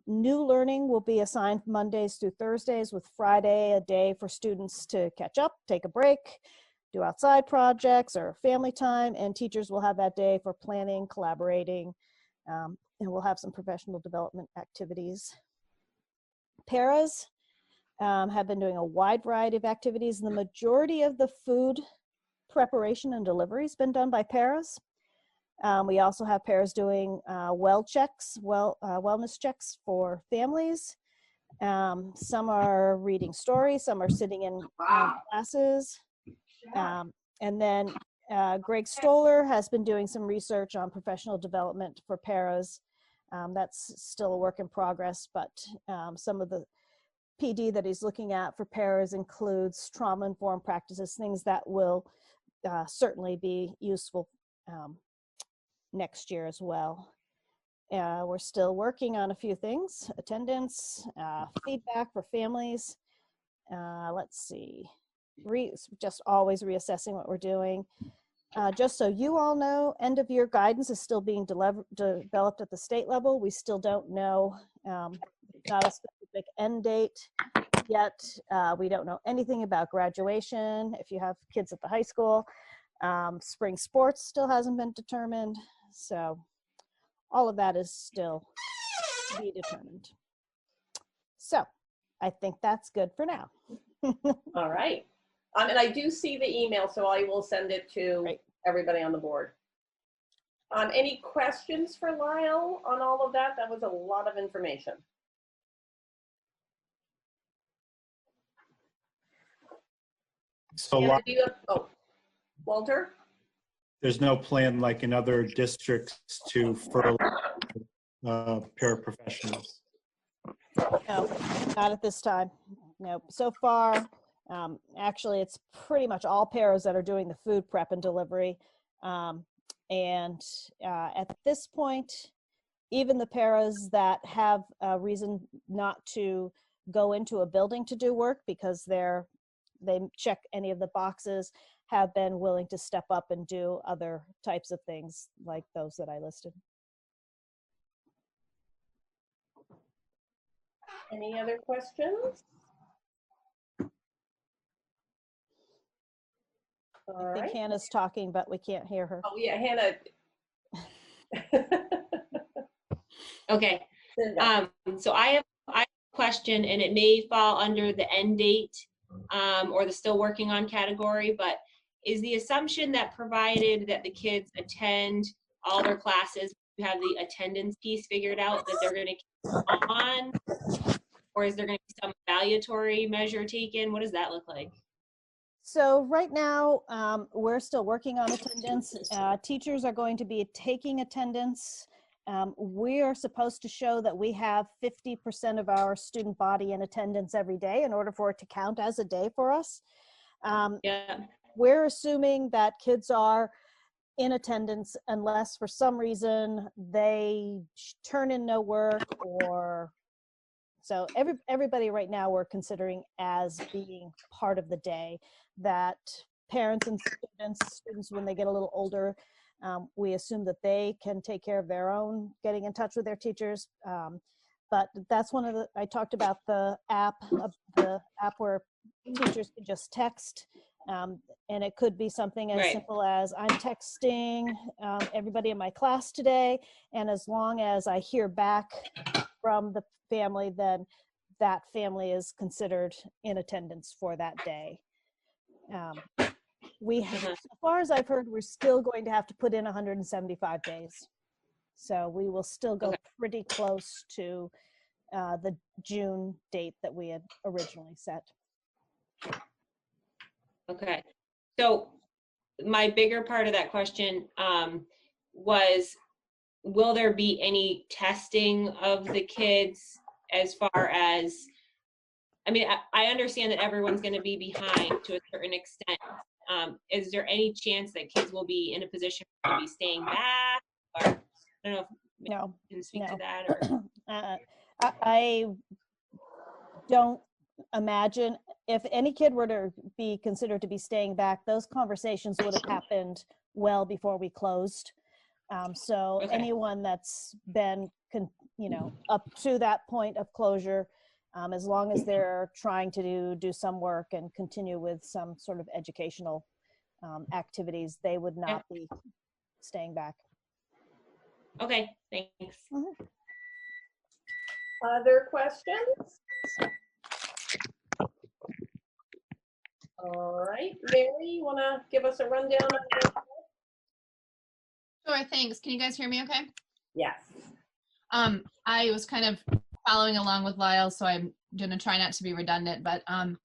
new learning will be assigned Mondays through Thursdays, with Friday a day for students to catch up, take a break, do outside projects or family time, and teachers will have that day for planning, collaborating, and we'll have some professional development activities. Paras have been doing a wide variety of activities, and the majority of the food preparation and delivery has been done by paras. We also have paras doing wellness checks for families. Some are reading stories, some are sitting in classes. And then Greg Stoller has been doing some research on professional development for paras. That's still a work in progress, but some of the PD that he's looking at for paras includes trauma-informed practices, things that will certainly be useful next year as well. We're still working on a few things: attendance, feedback for families. Let's see, just always reassessing what we're doing. Just so you all know, end of year guidance is still being developed at the state level. We still don't know, not a specific end date yet. We don't know anything about graduation if you have kids at the high school. Spring sports still hasn't been determined. So all of that is still to be determined. So I think that's good for now. All right. And I do see the email, so I will send it to everybody on the board. Any questions for Lyle on all of that? That was a lot of information. So Anna, do you have, oh, Walter? there's no plan like in other districts to furlough paraprofessionals. No, not at this time. No, so far, actually, it's pretty much all paras that are doing the food prep and delivery. And at this point, even the paras that have a reason not to go into a building to do work because they check any of the boxes, have been willing to step up and do other types of things like those that I listed. Any other questions? I think Hannah's talking, but we can't hear her. Oh yeah, Hannah. Okay. So I have a question, and it may fall under the end date or the still working on category, but is the assumption that provided that the kids attend all their classes, you have the attendance piece figured out, that they're going to keep on, or is there going to be some evaluatory measure taken? What does that look like? So right now, we're still working on attendance. Teachers are going to be taking attendance. We are supposed to show that we have 50% of our student body in attendance every day in order for it to count as a day for us. We're assuming that kids are in attendance unless for some reason they turn in no work, or so everybody right now we're considering as being part of the day. That parents and students when they get a little older, we assume that they can take care of their own getting in touch with their teachers. But that's one of the, I talked about the app where teachers can just text. And it could be something as simple as, I'm texting everybody in my class today, and as long as I hear back from the family, then that family is considered in attendance for that day. We have, as far as I've heard, we're still going to have to put in 175 days. So we will still go pretty close to the June date that we had originally set. Okay, so my bigger part of that question was, will there be any testing of the kids as far as, I mean, I understand that everyone's going to be behind to a certain extent, Is there any chance that kids will be in a position to be staying back? Or I don't know if No, you can speak no. to that. Or I don't imagine if any kid were to be considered to be staying back, those conversations would have happened well before we closed. So Okay. anyone that's been, up to that point of closure, as long as they're trying to do some work and continue with some sort of educational activities, they would not be staying back. Okay, thanks. Other questions? All right, Mary, you want to give us a rundown of that? Sure, thanks. Can you guys hear me okay? Yes. I was kind of following along with Lyle, so I'm going to try not to be redundant, but to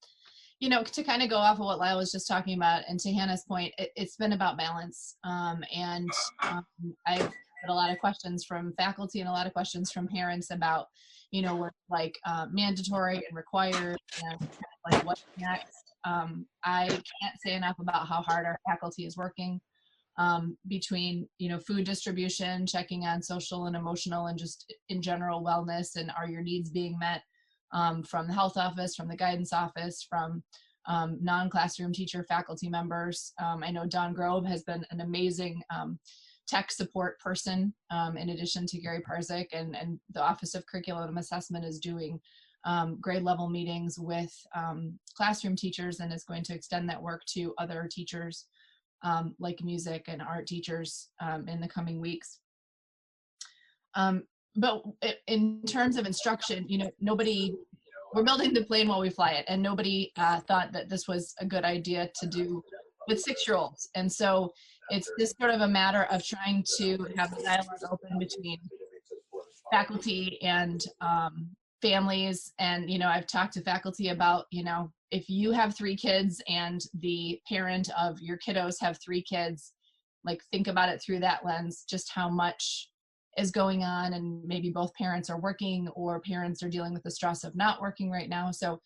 kind of go off of what Lyle was just talking about, and to Hannah's point, it's been about balance. I've had a lot of questions from faculty and a lot of questions from parents about, what's like mandatory and required and like what's next. I can't say enough about how hard our faculty is working between, food distribution, checking on social and emotional and just in general wellness, and are your needs being met from the health office, from the guidance office, from non-classroom teacher faculty members. I know Don Grove has been an amazing tech support person in addition to Gary Parzik, and the Office of Curriculum Assessment is doing grade level meetings with classroom teachers and is going to extend that work to other teachers like music and art teachers in the coming weeks. But in terms of instruction, we're building the plane while we fly it, and nobody thought that this was a good idea to do with 6-year-olds. And so it's just sort of a matter of trying to have the dialogue open between faculty and families. And, I've talked to faculty about, if you have 3 kids and the parent of your kiddos have 3 kids, like think about it through that lens, just how much is going on, and maybe both parents are working or parents are dealing with the stress of not working right now. So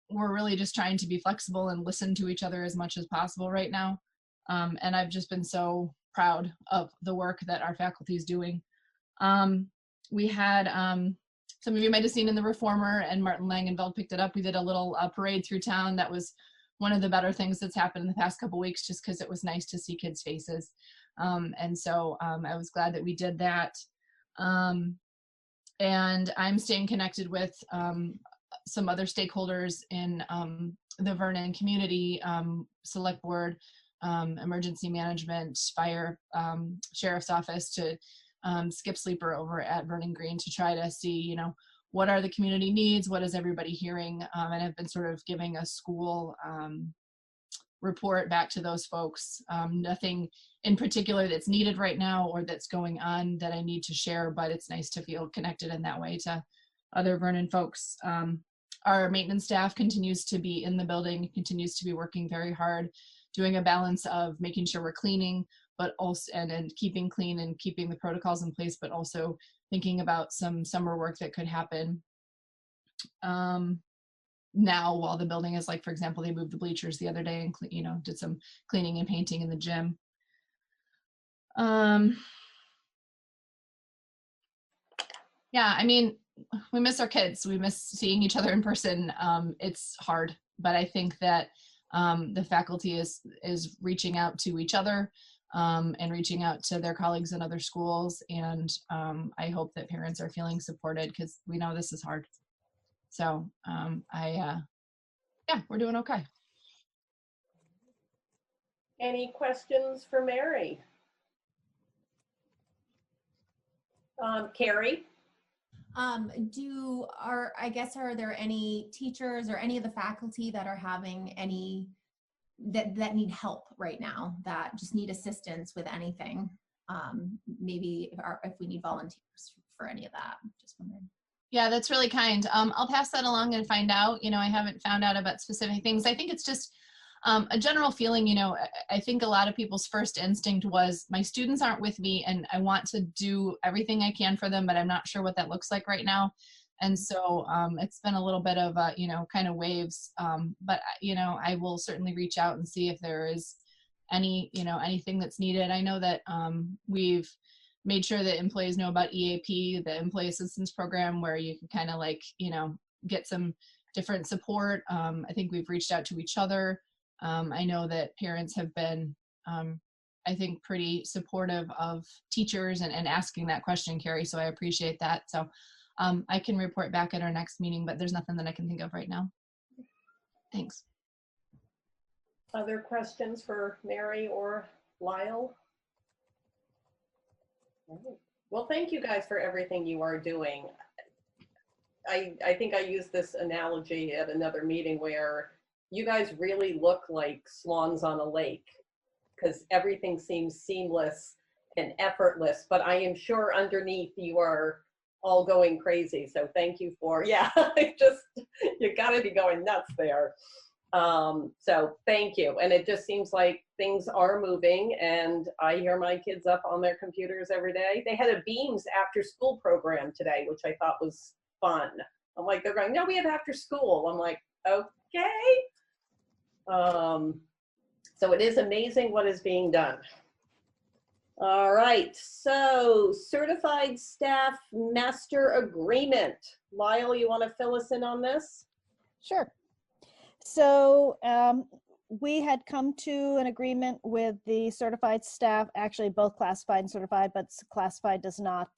we're really just trying to be flexible and listen to each other as much as possible right now. And I've just been so proud of the work that our faculty is doing. We had, some of you might have seen in the Reformer, and Martin Langenfeld picked it up. We did a little parade through town. That was one of the better things that's happened in the past couple weeks, just because it was nice to see kids' faces. And so I was glad that we did that. And I'm staying connected with some other stakeholders in the Vernon community, select board, emergency management, fire, sheriff's office, to skip sleeper over at Vernon Green to try to see, what are the community needs, what is everybody hearing, and I've been sort of giving a school report back to those folks. Nothing in particular that's needed right now or that's going on that I need to share, but it's nice to feel connected in that way to other Vernon folks. Our maintenance staff continues to be in the building, continues to be working very hard, doing a balance of making sure we're cleaning, but also and keeping clean and keeping the protocols in place, but also thinking about some summer work that could happen now while the building is, like, for example, they moved the bleachers the other day and did some cleaning and painting in the gym. Yeah, I mean, we miss our kids. We miss seeing each other in person. It's hard, but I think that the faculty is reaching out to each other and reaching out to their colleagues in other schools. And I hope that parents are feeling supported, because we know this is hard. So yeah, we're doing okay. Any questions for Mary? Carrie? Are there any teachers or any of the faculty that are having any that need help right now, that just need assistance with anything? Maybe if we need volunteers for any of that, just wondering. Yeah, that's really kind. I'll pass that along and find out. I haven't found out about specific things. I think it's just a general feeling. I think a lot of people's first instinct was, my students aren't with me and I want to do everything I can for them, but I'm not sure what that looks like right now. And so it's been a little bit of a, kind of waves. But, I will certainly reach out and see if there is anything that's needed. I know that we've made sure that employees know about EAP, the Employee Assistance Program, where you can kind of get some different support. I think we've reached out to each other. I know that parents have been, I think, pretty supportive of teachers and asking that question, Carrie, so I appreciate that. So I can report back at our next meeting, but there's nothing that I can think of right now. Thanks. Other questions for Mary or Lyle? Well, thank you guys for everything you are doing. I think I used this analogy at another meeting where you guys really look like swans on a lake because everything seems seamless and effortless, but I am sure underneath you are all going crazy. So thank you for, you gotta be going nuts there. So thank you. And it just seems like things are moving, and I hear my kids up on their computers every day. They had a Beams after school program today, which I thought was fun. I'm like, they're going, no, we have after school. I'm like, okay. So it is amazing what is being done. All right, so certified staff master agreement. Lyle, you want to fill us in on this? Sure. So we had come to an agreement with the certified staff, actually both classified and certified, but classified does not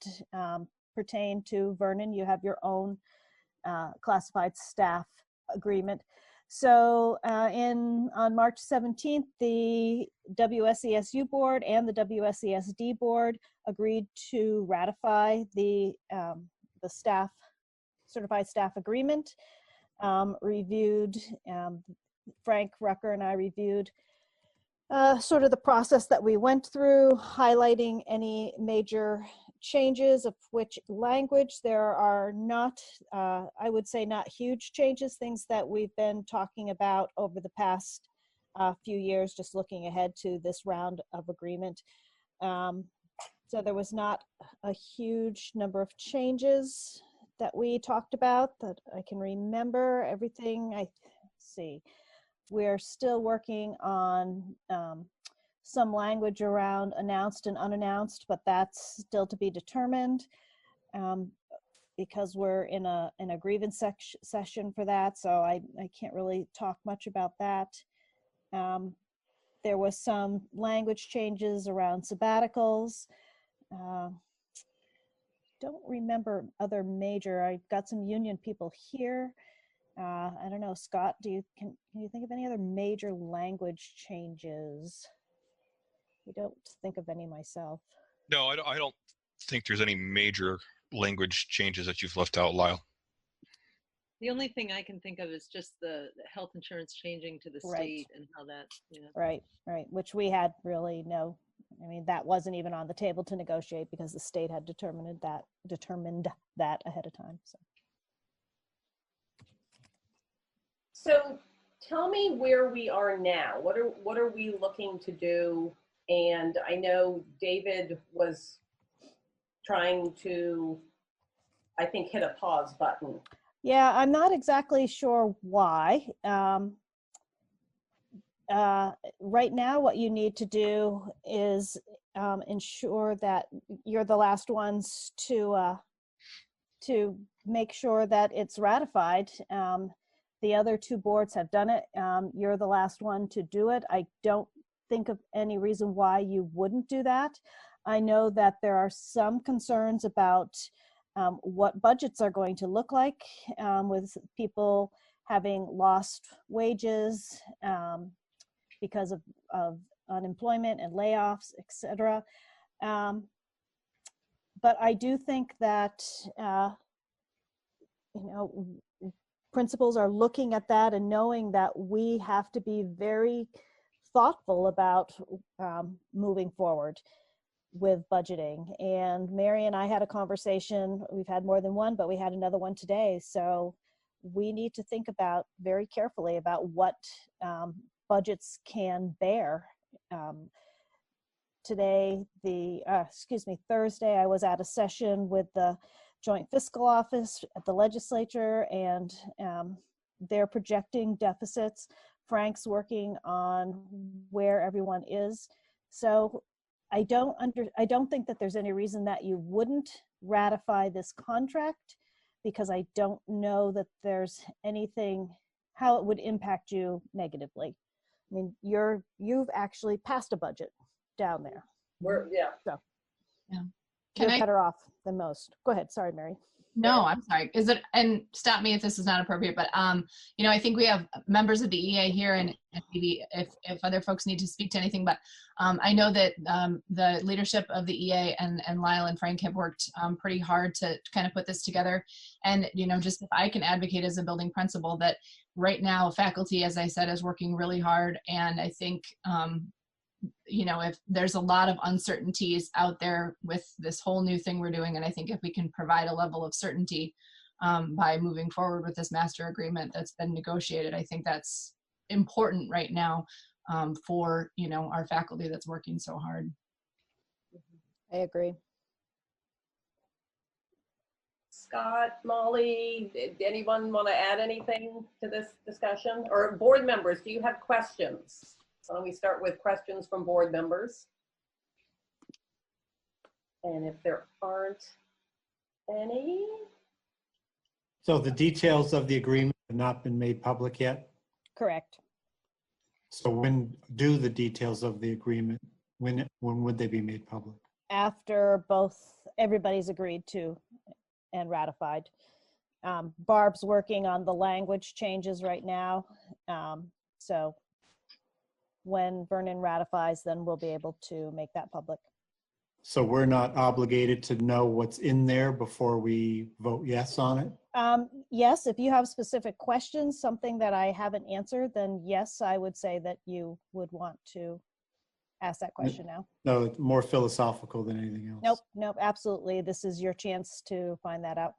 pertain to Vernon. You have your own classified staff agreement. So on March 17th, the WSESU board and the WSESD board agreed to ratify the staff certified staff agreement. Reviewed, Frank Rucker and I reviewed sort of the process that we went through, highlighting any major changes, of which language there are not, I would say not huge changes, things that we've been talking about over the past few years, just looking ahead to this round of agreement. So there was not a huge number of changes that we talked about that I can remember. Everything, let's see, we're still working on some language around announced and unannounced, but that's still to be determined because we're in a grievance session for that, so I can't really talk much about that. There was some language changes around sabbaticals. Don't remember other major. I got some union people here. I don't know, Scott, can you think of any other major language changes? I don't think of any myself. No, I don't think there's any major language changes that you've left out, Lyle. The only thing I can think of is just the health insurance changing to the state and how that, Right, which we had really no, I mean, that wasn't even on the table to negotiate because the state had determined that ahead of time. So tell me where we are now. What are we looking to do? And I know David was trying to, I think, hit a pause button. Yeah, I'm not exactly sure why. Right now, what you need to do is ensure that you're the last ones to make sure that it's ratified. The other two boards have done it. You're the last one to do it. I don't think of any reason why you wouldn't do that. I know that there are some concerns about what budgets are going to look like with people having lost wages because of unemployment and layoffs, etc. But I do think that principals are looking at that and knowing that we have to be very thoughtful about moving forward with budgeting. And Mary and I had a conversation. We've had more than one, but we had another one today. So we need to think about very carefully about what budgets can bear. Thursday, I was at a session with the joint fiscal office at the legislature, and they're projecting deficits. Frank's working on where everyone is. So I don't think that there's any reason that you wouldn't ratify this contract, because I don't know that there's anything, how it would impact you negatively. I mean, you've actually passed a budget down there. Yeah. So Yeah. you're Can I? better off than most. Go ahead. Sorry, Mary. No, I'm sorry. Is it, and stop me if this is not appropriate, but you know, I think we have members of the EA here, and maybe if other folks need to speak to anything, but I know that the leadership of the EA and Lyle and Frank have worked pretty hard to kind of put this together. And, you know, just if I can advocate as a building principal, that right now faculty, as I said, is working really hard. And I think you know, if there's a lot of uncertainties out there with this whole new thing we're doing, and I think if we can provide a level of certainty by moving forward with this master agreement that's been negotiated, I think that's important right now for, you know, our faculty that's working so hard. I agree. Scott, Molly, did anyone want to add anything to this discussion? Or board members, do you have questions? Why don't we start with questions from board members? And if there aren't any. So the details of the agreement have not been made public yet? Correct. So when do the details of the agreement, when would they be made public? After everybody's agreed to and ratified. Barb's working on the language changes right now. So when Vernon ratifies, then we'll be able to make that public. So we're not obligated to know what's in there before we vote yes on it? Yes, if you have specific questions, something that I haven't answered, then yes, I would say that you would want to ask that question now. No, it's more philosophical than anything else. Nope, absolutely. This is your chance to find that out.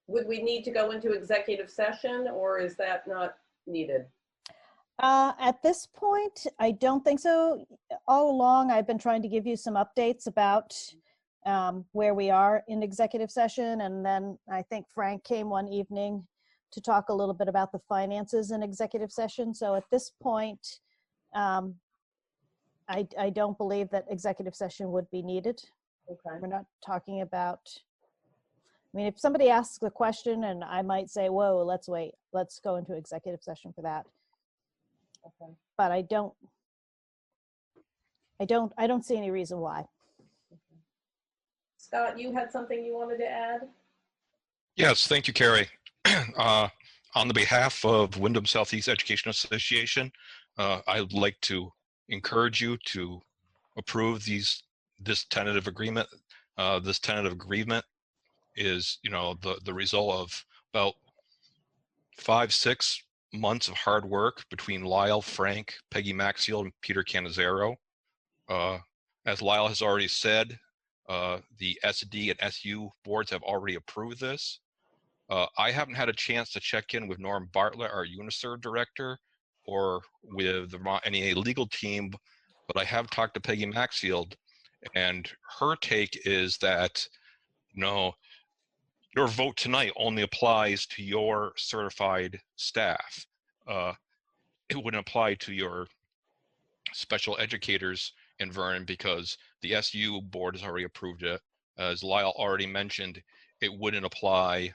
Would we need to go into executive session, or is that not needed? At this point, I don't think so. All along, I've been trying to give you some updates about where we are in executive session. And then I think Frank came one evening to talk a little bit about the finances in executive session. So at this point, I don't believe that executive session would be needed. Okay. We're not talking about, I mean, if somebody asks a question and I might say, whoa, let's wait, let's go into executive session for that. Okay. But I don't see any reason why. Okay. Scott, you had something you wanted to add? Yes, thank you, Carrie. On the behalf of Wyndham Southeast Education Association, I'd like to encourage you to approve this tentative agreement. This tentative agreement is, you know, the result of about 5-6 months of hard work between Lyle, Frank, Peggy Maxiel, and Peter Canizero. As Lyle has already said, the SD and SU boards have already approved this. I haven't had a chance to check in with Norm Bartlett, our UNICEF director, or with the Vermont NEA legal team, but I have talked to Peggy Maxiel, and her take is that, no, your vote tonight only applies to your certified staff. It wouldn't apply to your special educators in Vernon because the SU board has already approved it. As Lyle already mentioned, it wouldn't apply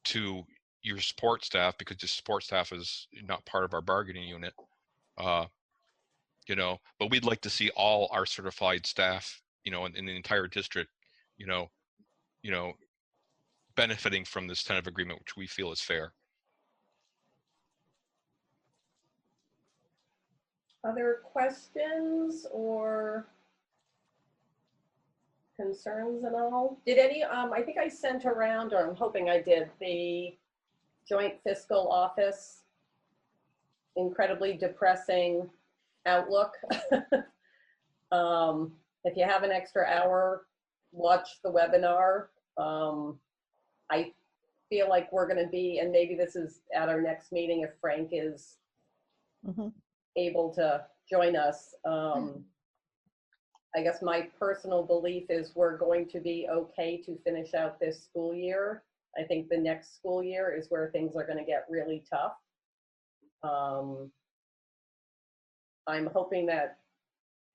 to your support staff because the support staff is not part of our bargaining unit. You know, but we'd like to see all our certified staff, you know, in the entire district, you know, benefiting from this tentative agreement, which we feel is fair. Other questions or concerns at all? Did any, I think I sent around, or I'm hoping I did, the joint fiscal office incredibly depressing outlook. If you have an extra hour, watch the webinar. I feel like we're going to be, and maybe this is at our next meeting if Frank is able to join us. I guess my personal belief is we're going to be okay to finish out this school year. I think the next school year is where things are going to get really tough. I'm hoping that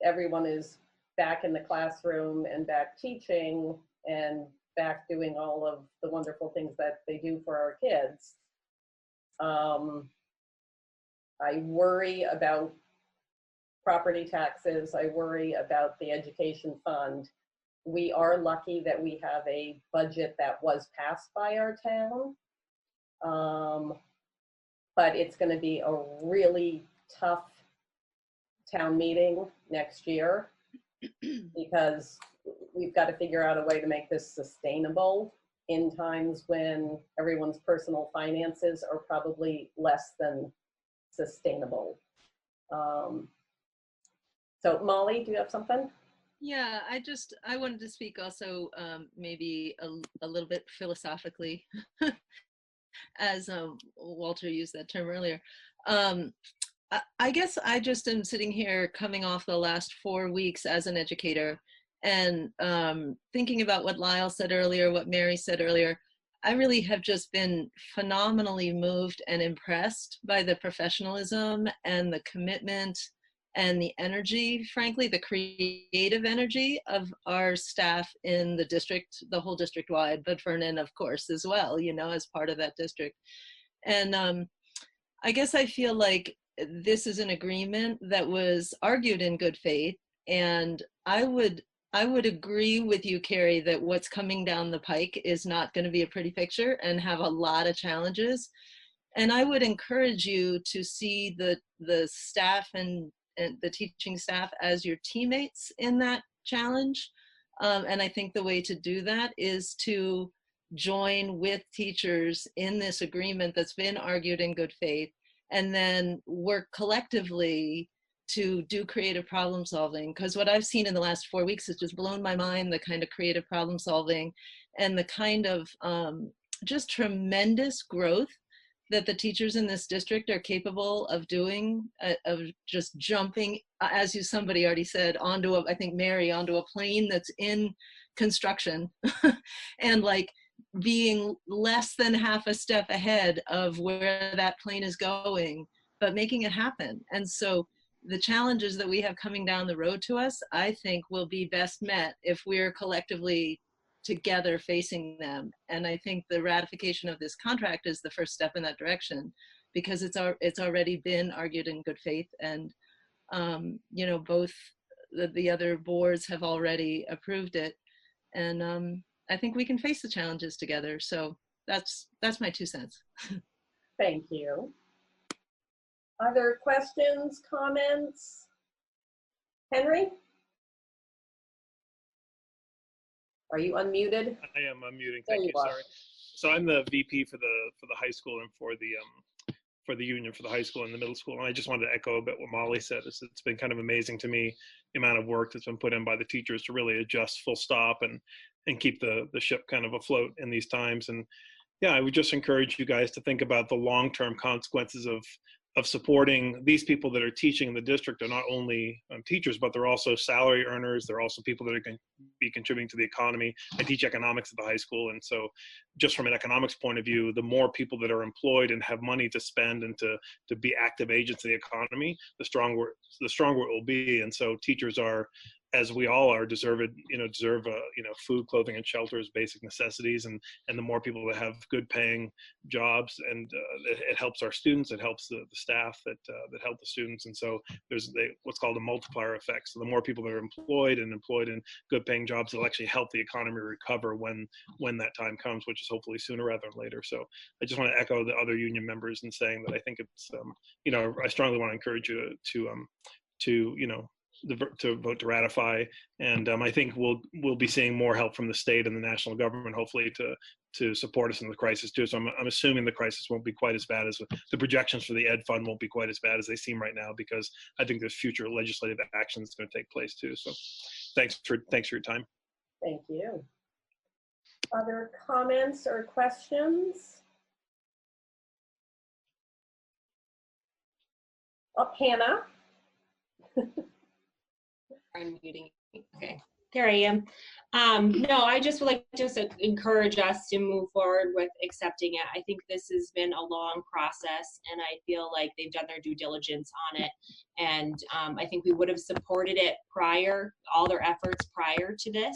everyone is back in the classroom and back teaching and back doing all of the wonderful things that they do for our kids. I worry about property taxes. I worry about the education fund. We are lucky that we have a budget that was passed by our town. But it's going to be a really tough town meeting next year because we've got to figure out a way to make this sustainable in times when everyone's personal finances are probably less than sustainable. So Molly, do you have something? Yeah, I wanted to speak also maybe a little bit philosophically, as Walter used that term earlier. I guess I just am sitting here coming off the last 4 weeks as an educator and thinking about what Lyle said earlier, what Mary said earlier. I really have just been phenomenally moved and impressed by the professionalism and the commitment and the energy, frankly, the creative energy of our staff in the district, the whole district wide, but Vernon, of course, as well, you know, as part of that district. And I guess I feel like this is an agreement that was argued in good faith. And I would agree with you, Carrie, that what's coming down the pike is not going to be a pretty picture and have a lot of challenges. And I would encourage you to see the staff and the teaching staff as your teammates in that challenge. And I think the way to do that is to join with teachers in this agreement that's been argued in good faith, and then work collectively to do creative problem solving. Because what I've seen in the last 4 weeks has just blown my mind, the kind of creative problem solving and the kind of just tremendous growth that the teachers in this district are capable of doing, of just jumping, as somebody already said, onto I think Mary, onto a plane that's in construction and like being less than half a step ahead of where that plane is going, but making it happen. And so the challenges that we have coming down the road to us, I think will be best met if we're collectively together facing them. And I think the ratification of this contract is the first step in that direction, because it's already been argued in good faith, and you know, both the other boards have already approved it, and I think we can face the challenges together. So that's my 2 cents. Thank you. Are there questions, comments? Henry? Are you unmuted? I am unmuting. There Thank you. you are. Sorry. So I'm the VP for the high school and for the union for the high school and the middle school. And I just wanted to echo a bit what Molly said. It's been kind of amazing to me the amount of work that's been put in by the teachers to really adjust full stop and keep the ship kind of afloat in these times. And yeah, I would just encourage you guys to think about the long-term consequences of supporting these people that are teaching in the district. Are not only teachers, but they're also salary earners. They're also people that are going to be contributing to the economy. I teach economics at the high school, and so just from an economics point of view, the more people that are employed and have money to spend and to be active agents in the economy, the stronger it will be. And so teachers are, as we all are, deserve food, clothing, and shelter as basic necessities, and the more people that have good paying jobs, and it helps our students, it helps the staff that help the students, and so there's what's called a multiplier effect. So the more people that are employed in good paying jobs, it'll actually help the economy recover when that time comes, which is hopefully sooner rather than later. So I just want to echo the other union members in saying that I think it's I strongly want to encourage you to vote to ratify, and I think we'll be seeing more help from the state and the national government, hopefully, to support us in the crisis too. So I'm assuming the crisis won't be quite as bad as the projections for the Ed Fund won't be quite as bad as they seem right now, because I think there's future legislative action that's going to take place too. So thanks for your time. Thank you. Other comments or questions? Oh, Hannah. Unmuting Okay, there I am. No, I just would like to encourage us to move forward with accepting it. I think this has been a long process, and I feel like they've done their due diligence on it. And I think we would have supported it prior, all their efforts prior to this.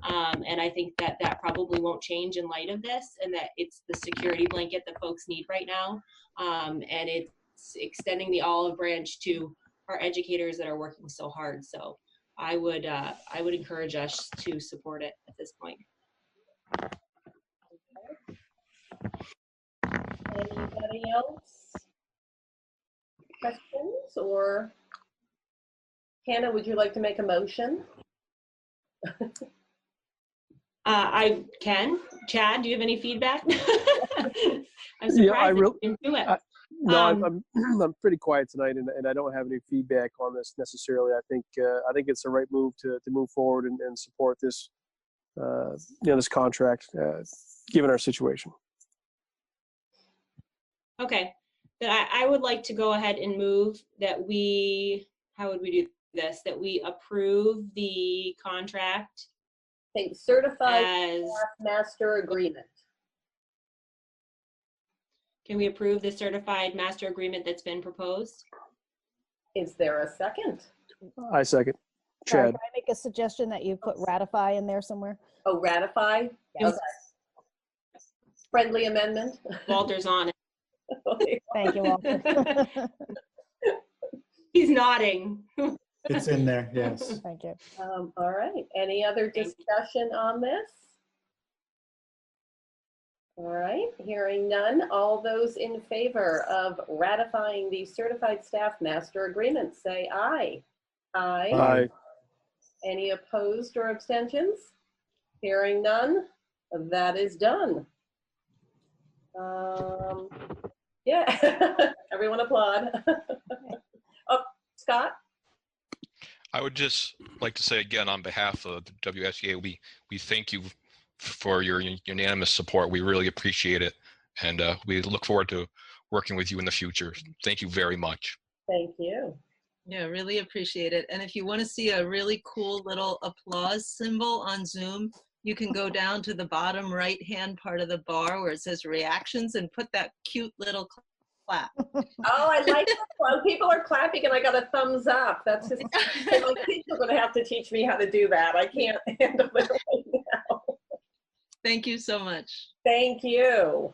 And I think that that probably won't change in light of this, and that it's the security blanket that folks need right now. And it's extending the olive branch to our educators that are working so hard. So I would encourage us to support it at this point. Anybody else? Questions? Or Hannah, would you like to make a motion? I can. Chad, do you have any feedback? I'm surprised yeah, I didn't do it. No, I'm pretty quiet tonight, and I don't have any feedback on this necessarily. I think it's the right move to move forward and support this this contract given our situation. Okay, then I would like to go ahead and move that we. How would we do this? That we approve the contract. Okay, certified as staff master agreement. Can we approve the certified master agreement that's been proposed? Is there a second? I second. Sorry, Chad. can I make a suggestion that you put ratify in there somewhere? Oh, ratify? Yes. Okay. Friendly amendment? Walter's on it. Thank you, Walter. He's nodding. It's in there, yes. Thank you. All right. Any other discussion on this? All right. Hearing none. All those in favor of ratifying the certified staff master agreement, say aye. Aye. Aye. Any opposed or abstentions? Hearing none. That is done. Yeah. Everyone applaud. Oh, Scott? I would just like to say again, on behalf of the WSEA, we thank you for your unanimous support. We really appreciate it, and we look forward to working with you in the future. Thank you very much. Thank you. Yeah, really appreciate it. And if you want to see a really cool little applause symbol on Zoom, you can go down to the bottom right-hand part of the bar where it says reactions and put that cute little clap. Oh, I like that one. People are clapping and I got a thumbs up. That's just, my kids are going to have to teach me how to do that. I can't handle it right now. Thank you so much. Thank you.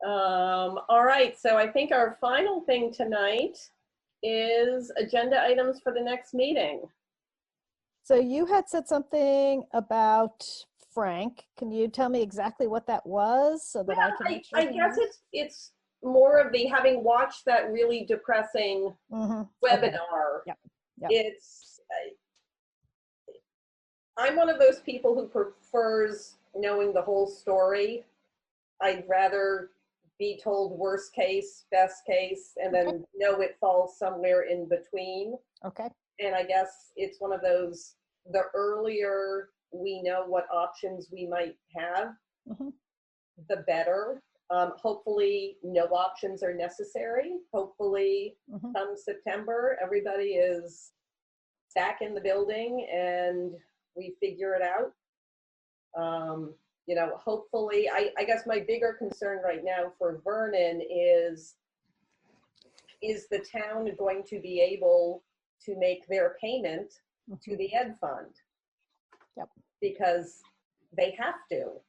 All right, so I think our final thing tonight is agenda items for the next meeting. So you had said something about Frank. Can you tell me exactly what that was so that I can? I guess it's more of the, having watched that really depressing webinar. Okay. Yep. It's I'm one of those people who prefers knowing the whole story. I'd rather be told worst case, best case, and then know it falls somewhere in between. Okay. And I guess it's one of those, the earlier we know what options we might have, the better. Hopefully no options are necessary. Hopefully come September, everybody is back in the building and we figure it out. You know, hopefully, I guess my bigger concern right now for Vernon is the town going to be able to make their payment to the Ed Fund? Yep. Because they have to.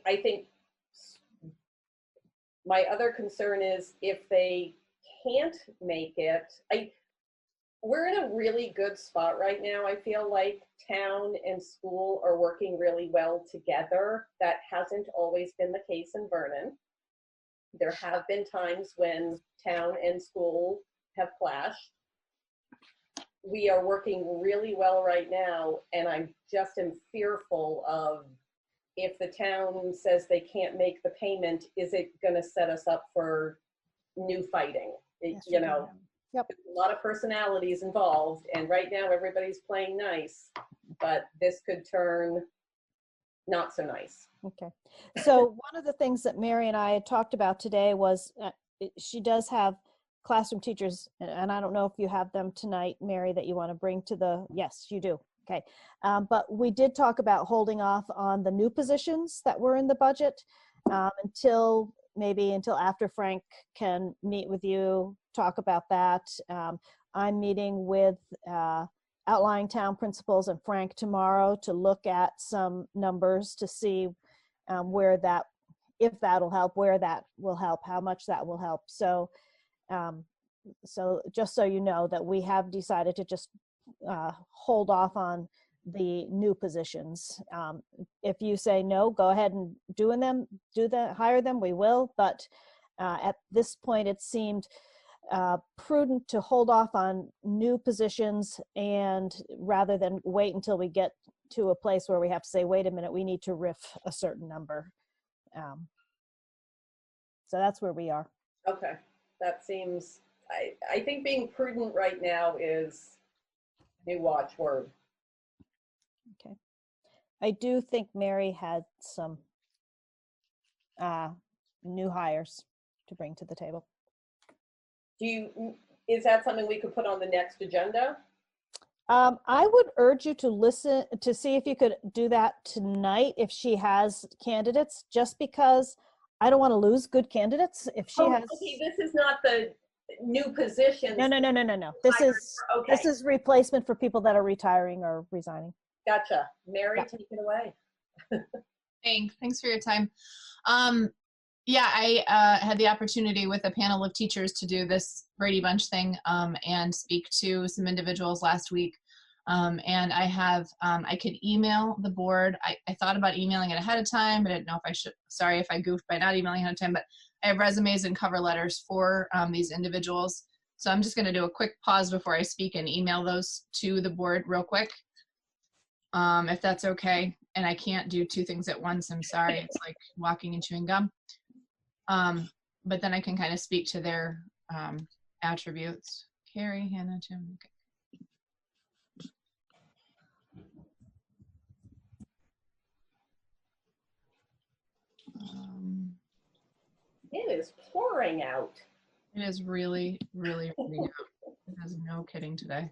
I think my other concern is if they can't make it, we're in a really good spot right now. I feel like town and school are working really well together. That hasn't always been the case in Vernon. There have been times when town and school have clashed. We are working really well right now, and I just am fearful of, if the town says they can't make the payment, is it going to set us up for new fighting? You know, Yep. There's a lot of personalities involved, and right now everybody's playing nice, but this could turn not so nice. Okay. So one of the things that Mary and I had talked about today was she does have classroom teachers, and I don't know if you have them tonight, Mary, that you want to bring to the, yes, you do. Okay. But we did talk about holding off on the new positions that were in the budget until after Frank can meet with you, talk about that. I'm meeting with outlying town principals and Frank tomorrow to look at some numbers to see where that, if that'll help, where that will help, how much that will help. So, so just so you know that we have decided to just hold off on the new positions. If you say no, go ahead and hire them, we will. But at this point, it seemed prudent to hold off on new positions, and rather than wait until we get to a place where we have to say, wait a minute, we need to riff a certain number. So that's where we are. Okay, that seems, I think being prudent right now is a watchword. Okay. I do think Mary had some new hires to bring to the table. Is that something we could put on the next agenda? I would urge you to listen to see if you could do that tonight if she has candidates, just because I don't want to lose good candidates. If she has. Okay, this is not the new positions. No. This is replacement for people that are retiring or resigning. Gotcha. Mary, take it away. Thanks for your time. Yeah, I had the opportunity with a panel of teachers to do this Brady Bunch thing and speak to some individuals last week. And I have, I could email the board. I thought about emailing it ahead of time, but I didn't know if I should. Sorry if I goofed by not emailing ahead of time, but I have resumes and cover letters for these individuals. So I'm just going to do a quick pause before I speak and email those to the board real quick, if that's okay. And I can't do two things at once. I'm sorry. It's like walking and chewing gum. But then I can kind of speak to their attributes. Carrie, Hannah, Jim. Okay. It is pouring out. It is really, really raining out. There's no kidding today.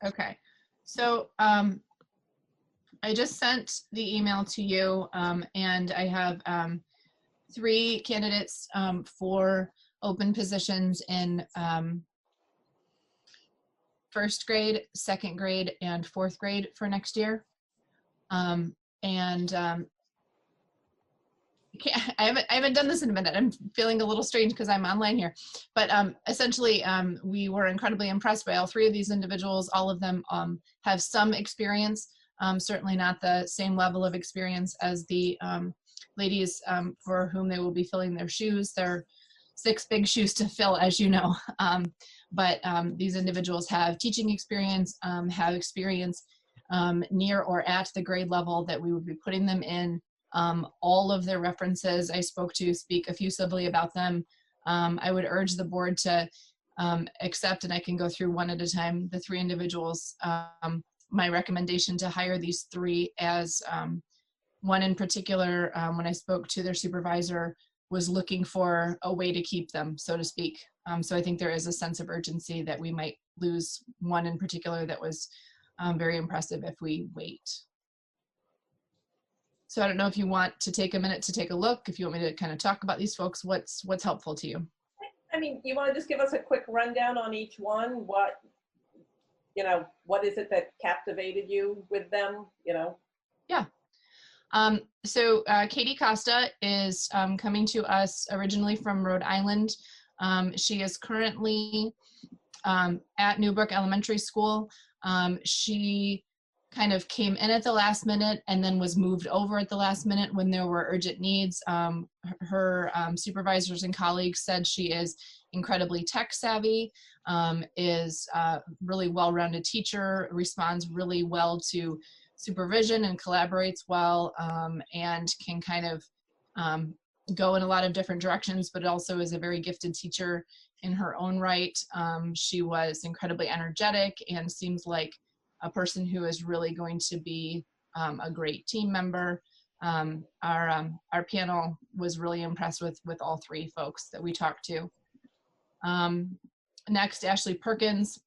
Okay, so I just sent the email to you, and I have 3 candidates for open positions in first grade, second grade, and fourth grade for next year. I haven't done this in a minute. I'm feeling a little strange because I'm online here. But essentially, we were incredibly impressed by all 3 of these individuals. All of them have some experience, certainly not the same level of experience as the ladies for whom they will be filling their shoes. They're 6 big shoes to fill, as you know. But these individuals have teaching experience, have experience near or at the grade level that we would be putting them in. All of their references I spoke to speak effusively about them. I would urge the board to accept, and I can go through one at a time, the 3 individuals. My recommendation to hire these 3 as one in particular, when I spoke to their supervisor, was looking for a way to keep them, so to speak. So I think there is a sense of urgency that we might lose one in particular that was very impressive if we wait. So I don't know if you want to take a minute to take a look, if you want me to kind of talk about these folks, what's helpful to you? I mean, you want to just give us a quick rundown on each one? What is it that captivated you with them, Yeah. So Katie Costa is coming to us originally from Rhode Island. She is currently at Newbrook Elementary School. She kind of came in at the last minute and then was moved over at the last minute when there were urgent needs. Her supervisors and colleagues said she is incredibly tech savvy, is a really well-rounded teacher, responds really well to supervision and collaborates well, and can kind of go in a lot of different directions, but also is a very gifted teacher in her own right. She was incredibly energetic and seems like a person who is really going to be a great team member. Our panel was really impressed with all three folks that we talked to. Next, Ashley Perkins.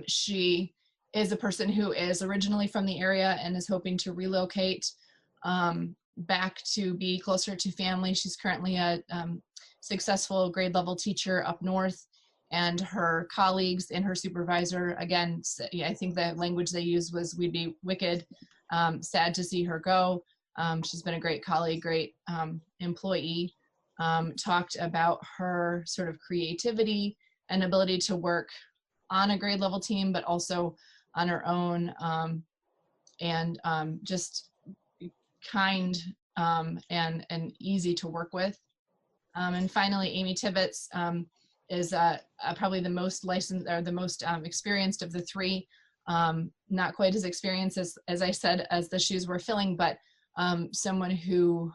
She is a person who is originally from the area and is hoping to relocate back to be closer to family. She's currently a successful grade level teacher up north, and her colleagues and her supervisor, again, I think the language they used was, "We'd be wicked sad to see her go." She's been a great colleague, great employee. Talked about her sort of creativity and ability to work on a grade level team, but also on her own, and just kind and easy to work with. And finally, Amy Tibbetts is probably the most licensed or the most experienced of the three. Not quite as experienced as I said, as the shoes were filling, but someone who,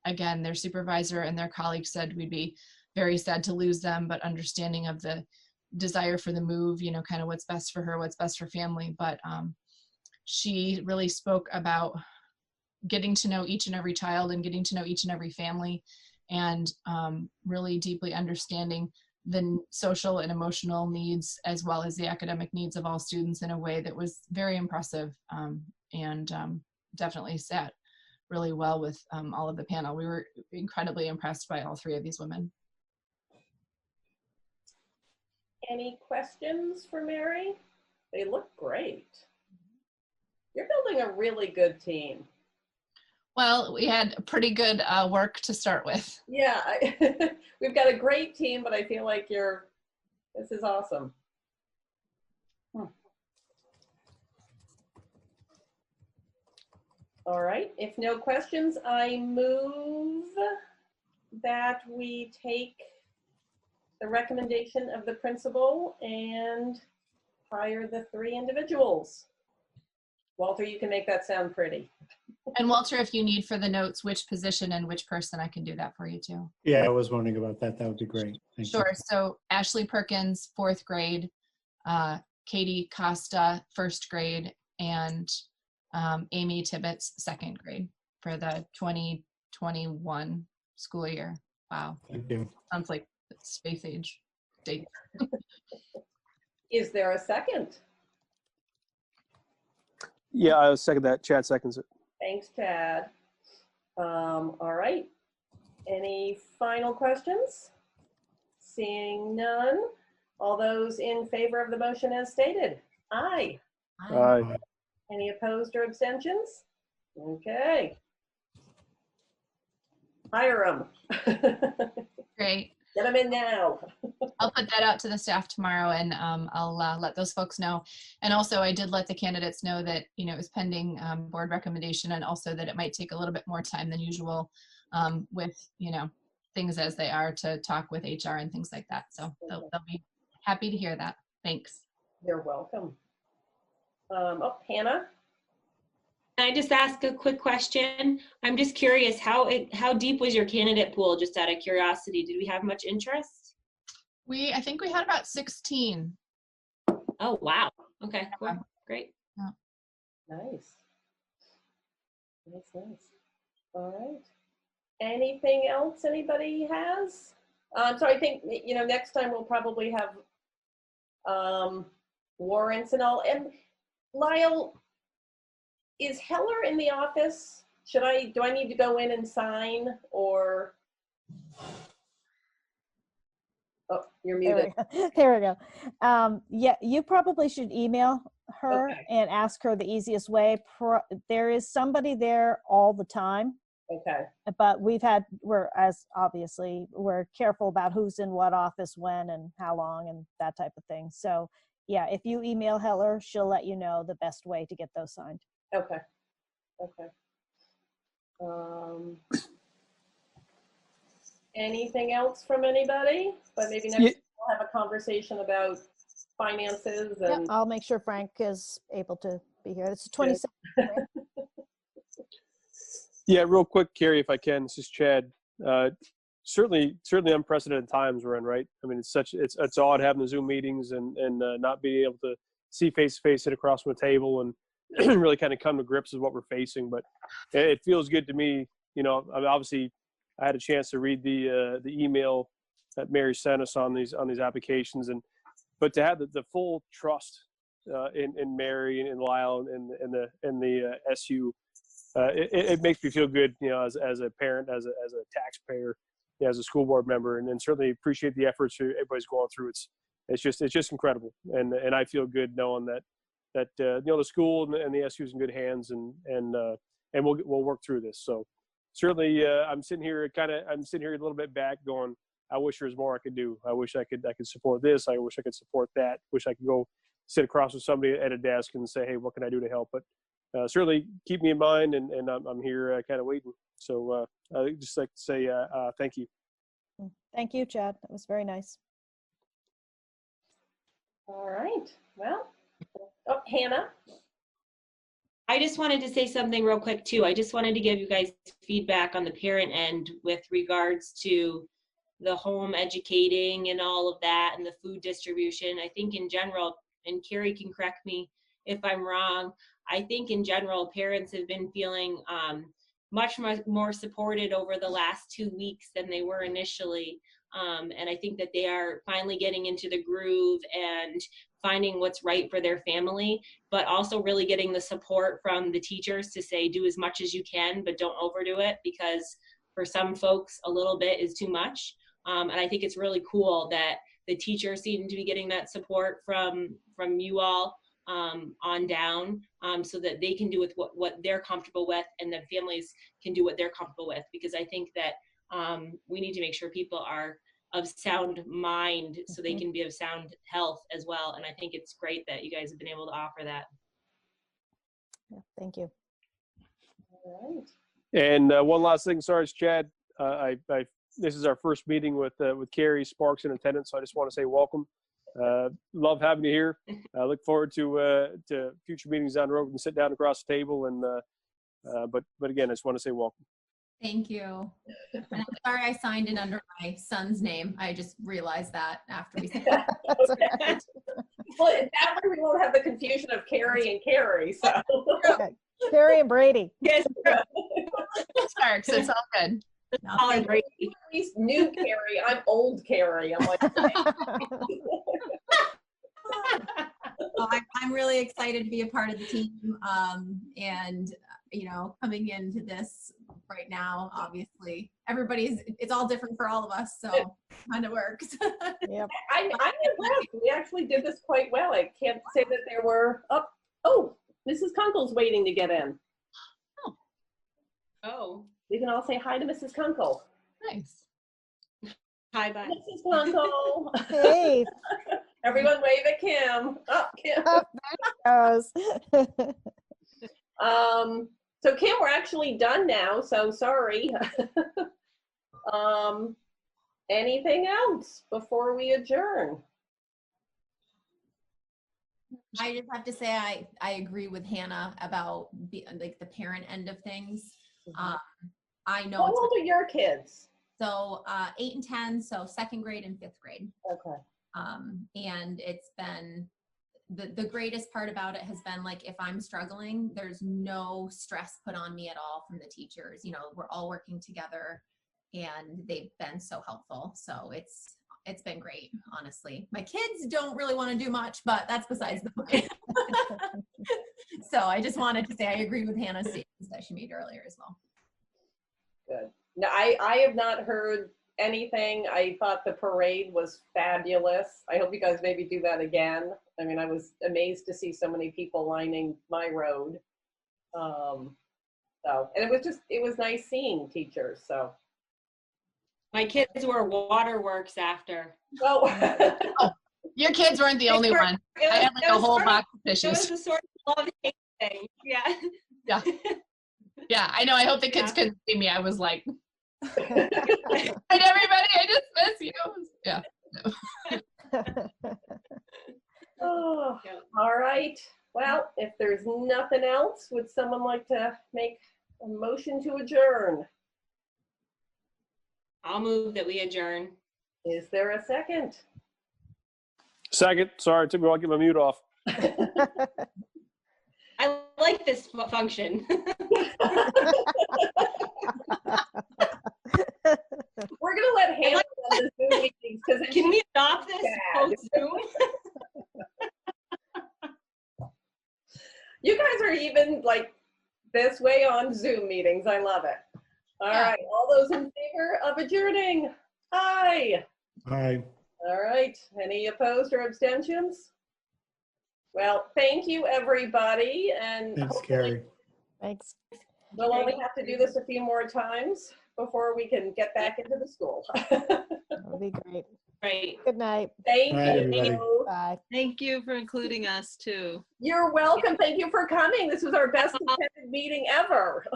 again, their supervisor and their colleagues said we'd be very sad to lose them, but understanding of the desire for the move, kind of what's best for her, what's best for family. But she really spoke about getting to know each and every child and getting to know each and every family, and really deeply understanding the social and emotional needs as well as the academic needs of all students in a way that was very impressive, and definitely sat really well with all of the panel. We were incredibly impressed by all three of these women. Any questions for Mary? They look great. You're building a really good team. Well, we had pretty good work to start with. Yeah, we've got a great team, but I feel like this is awesome. All right, if no questions, I move that we take the recommendation of the principal and hire the three individuals. Walter, you can make that sound pretty. And Walter, if you need for the notes which position and which person, I can do that for you too. Yeah, I was wondering about that. That would be great. Thank you. Sure. So Ashley Perkins, 4th grade, Katie Costa, 1st grade, and Amy Tibbetts, 2nd grade for the 2021 school year. Wow. Thank you. Sounds like space age date. Is there a second? Yeah, I second that. Chad seconds it. Thanks, Chad. All right. Any final questions? Seeing none. All those in favor of the motion as stated? Aye. Aye. Any opposed or abstentions? Okay. Hire them. Great. Get them in now. I'll put that out to the staff tomorrow, and I'll let those folks know. And also, I did let the candidates know that it was pending board recommendation, and also that it might take a little bit more time than usual with things as they are to talk with HR and things like that. So they'll be happy to hear that. Thanks. You're welcome. Oh, Hannah. Can I just ask a quick question? I'm just curious, how deep was your candidate pool, just out of curiosity? Did we have much interest? I think we had about 16. Oh, wow. Okay, cool. Great. Yeah. Nice. Nice. All right. Anything else anybody has? So I think, next time we'll probably have warrants and all. And Lyle, is Heller in the office? Do I need to go in and sign, or? Oh, you're muted. There we go. Yeah, you probably should email her and ask her the easiest way. There is somebody there all the time. Okay. But we're careful about who's in what office when and how long and that type of thing. So yeah, if you email Heller, she'll let you know the best way to get those signed. Okay. Anything else from anybody? But maybe next we'll have a conversation about finances. And I'll make sure Frank is able to be here. It's 27th. Right? Yeah, real quick, Carrie, if I can. This is Chad. Certainly unprecedented times we're in, right? I mean, it's odd having the Zoom meetings and not being able to see face to face, sit across from a table, and really kind of come to grips with what we're facing. But it feels good to me. You know, obviously, I had a chance to read the email that Mary sent us on these applications, but to have the full trust in Mary and Lyle and the SU, it makes me feel good. You know, as a parent, as a taxpayer, as a school board member, and certainly appreciate the efforts everybody's going through. It's just incredible, and I feel good knowing that you know, the school and the SU is in good hands, and we'll work through this. So certainly, I'm sitting here a little bit back, going, I wish there was more I could do. I wish I could support this. I wish I could support that. Wish I could go sit across with somebody at a desk and say, hey, what can I do to help? But certainly keep me in mind, and I'm here kind of waiting. So I'd just like to say thank you. Thank you, Chad. That was very nice. All right. Well, oh, Hannah. I just wanted to say something real quick too. I just wanted to give you guys feedback on the parent end with regards to the home educating and all of that and the food distribution. I think in general, and Carrie can correct me if I'm wrong, I think in general, parents have been feeling much more supported over the last 2 weeks than they were initially. And I think that they are finally getting into the groove and finding what's right for their family, but also really getting the support from the teachers to say, do as much as you can, but don't overdo it, because for some folks, a little bit is too much. And I think it's really cool that the teachers seem to be getting that support from you all on down, so that they can do with what they're comfortable with, and the families can do what they're comfortable with, because I think that we need to make sure people are of sound mind so they can be of sound health as well. And I think it's great that you guys have been able to offer that. Yeah, thank you. All right. And one last thing, sorry, it's Chad. This is our first meeting with Carrie Sparks in attendance, so I just want to say welcome. Love having you here. I look forward to future meetings down the road. We can sit down across the table, and but again, I just want to say welcome. Thank you. And I'm sorry I signed in under my son's name. I just realized that after we said that. Okay. Well, that way we won't have the confusion of Carrie and Carrie. So Okay. Carrie and Brady. Yes. Sparks, it's all good. Colin Brady. He's new Carrie. I'm old Carrie. I'm like, Well, I'm really excited to be a part of the team, and you know, coming into this right now, obviously it's all different for all of us, so it kind of works. Yep. I'm impressed. We actually did this quite well. I can't say that there were. Oh, Mrs. Kunkel's waiting to get in. Oh. We can all say hi to Mrs. Kunkel. Nice. Hi, bye. Mrs. Kunkel. Hey. Everyone wave at Kim. Oh, Kim. Oh, there it goes. So Kim, we're actually done now, so sorry. Anything else before we adjourn? I just have to say I agree with Hannah about like the parent end of things. I know. How old are your kids? So 8 and 10, so 2nd grade and 5th grade. Okay. And it's been the greatest part about it has been, like, if I'm struggling, there's no stress put on me at all from the teachers. You know, we're all working together, and they've been so helpful. So it's been great, honestly. My kids don't really want to do much, but that's besides the point. So I just wanted to say I agree with Hannah's statements that she made earlier as well. Good. No, I have not heard anything. I thought the parade was fabulous. I hope you guys maybe do that again. I mean, I was amazed to see so many people lining my road. And it was nice seeing teachers. So my kids were waterworks after. Oh, your kids weren't the only one. I had like a whole box of fishes. It was a sort of love-hate thing. Yeah. Yeah. Yeah, I know. I hope the kids couldn't see me. I was like, and everybody, I just miss you. Yeah. No. Oh, all right. Well, if there's nothing else, would someone like to make a motion to adjourn? I'll move that we adjourn. Is there a second? Second. Sorry, it took me a while to get my mute off. I like this function. We're gonna let Hannah run the Zoom meetings because can we adopt this post Zoom? You guys are even like this way on Zoom meetings. I love it. All right, all those in favor of adjourning? Aye. Aye. All right, any opposed or abstentions? Well, thank you, everybody, and Thanks, hopefully Carrie. Thanks. we'll only have to do this a few more times before we can get back into the school. That'll be great. Right. Good night. Thank Night, you. everybody. Bye. Thank you for including us too. You're welcome. Thank you for coming. This was our best attended meeting ever.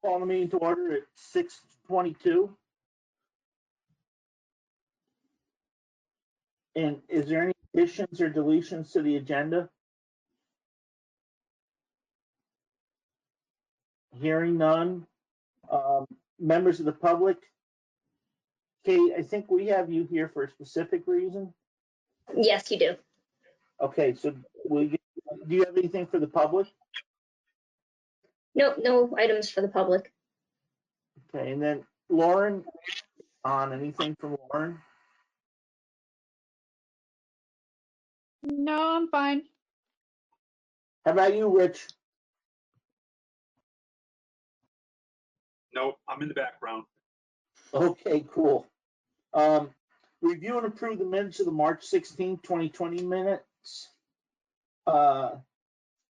Call the meeting to order at 6:22. And is there any additions or deletions to the agenda? Hearing none. Members of the public? Kate, I think we have you here for a specific reason. Yes, you do. Okay, so do you have anything for the public? Nope, no items for the public. Okay, and then Lauren, anything from Lauren? No, I'm fine. How about you, Rich? Nope, I'm in the background. Okay, cool. Review and approve the minutes of the March 16, 2020 minutes.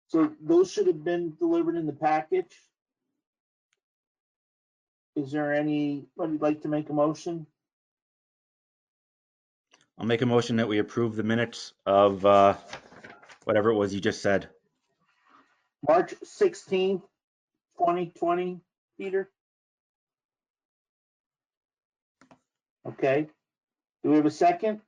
So those should have been delivered in the package. Is there anybody like to make a motion? I'll make a motion that we approve the minutes of whatever it was you just said. March 16th, 2020, Peter? Okay. Do we have a second?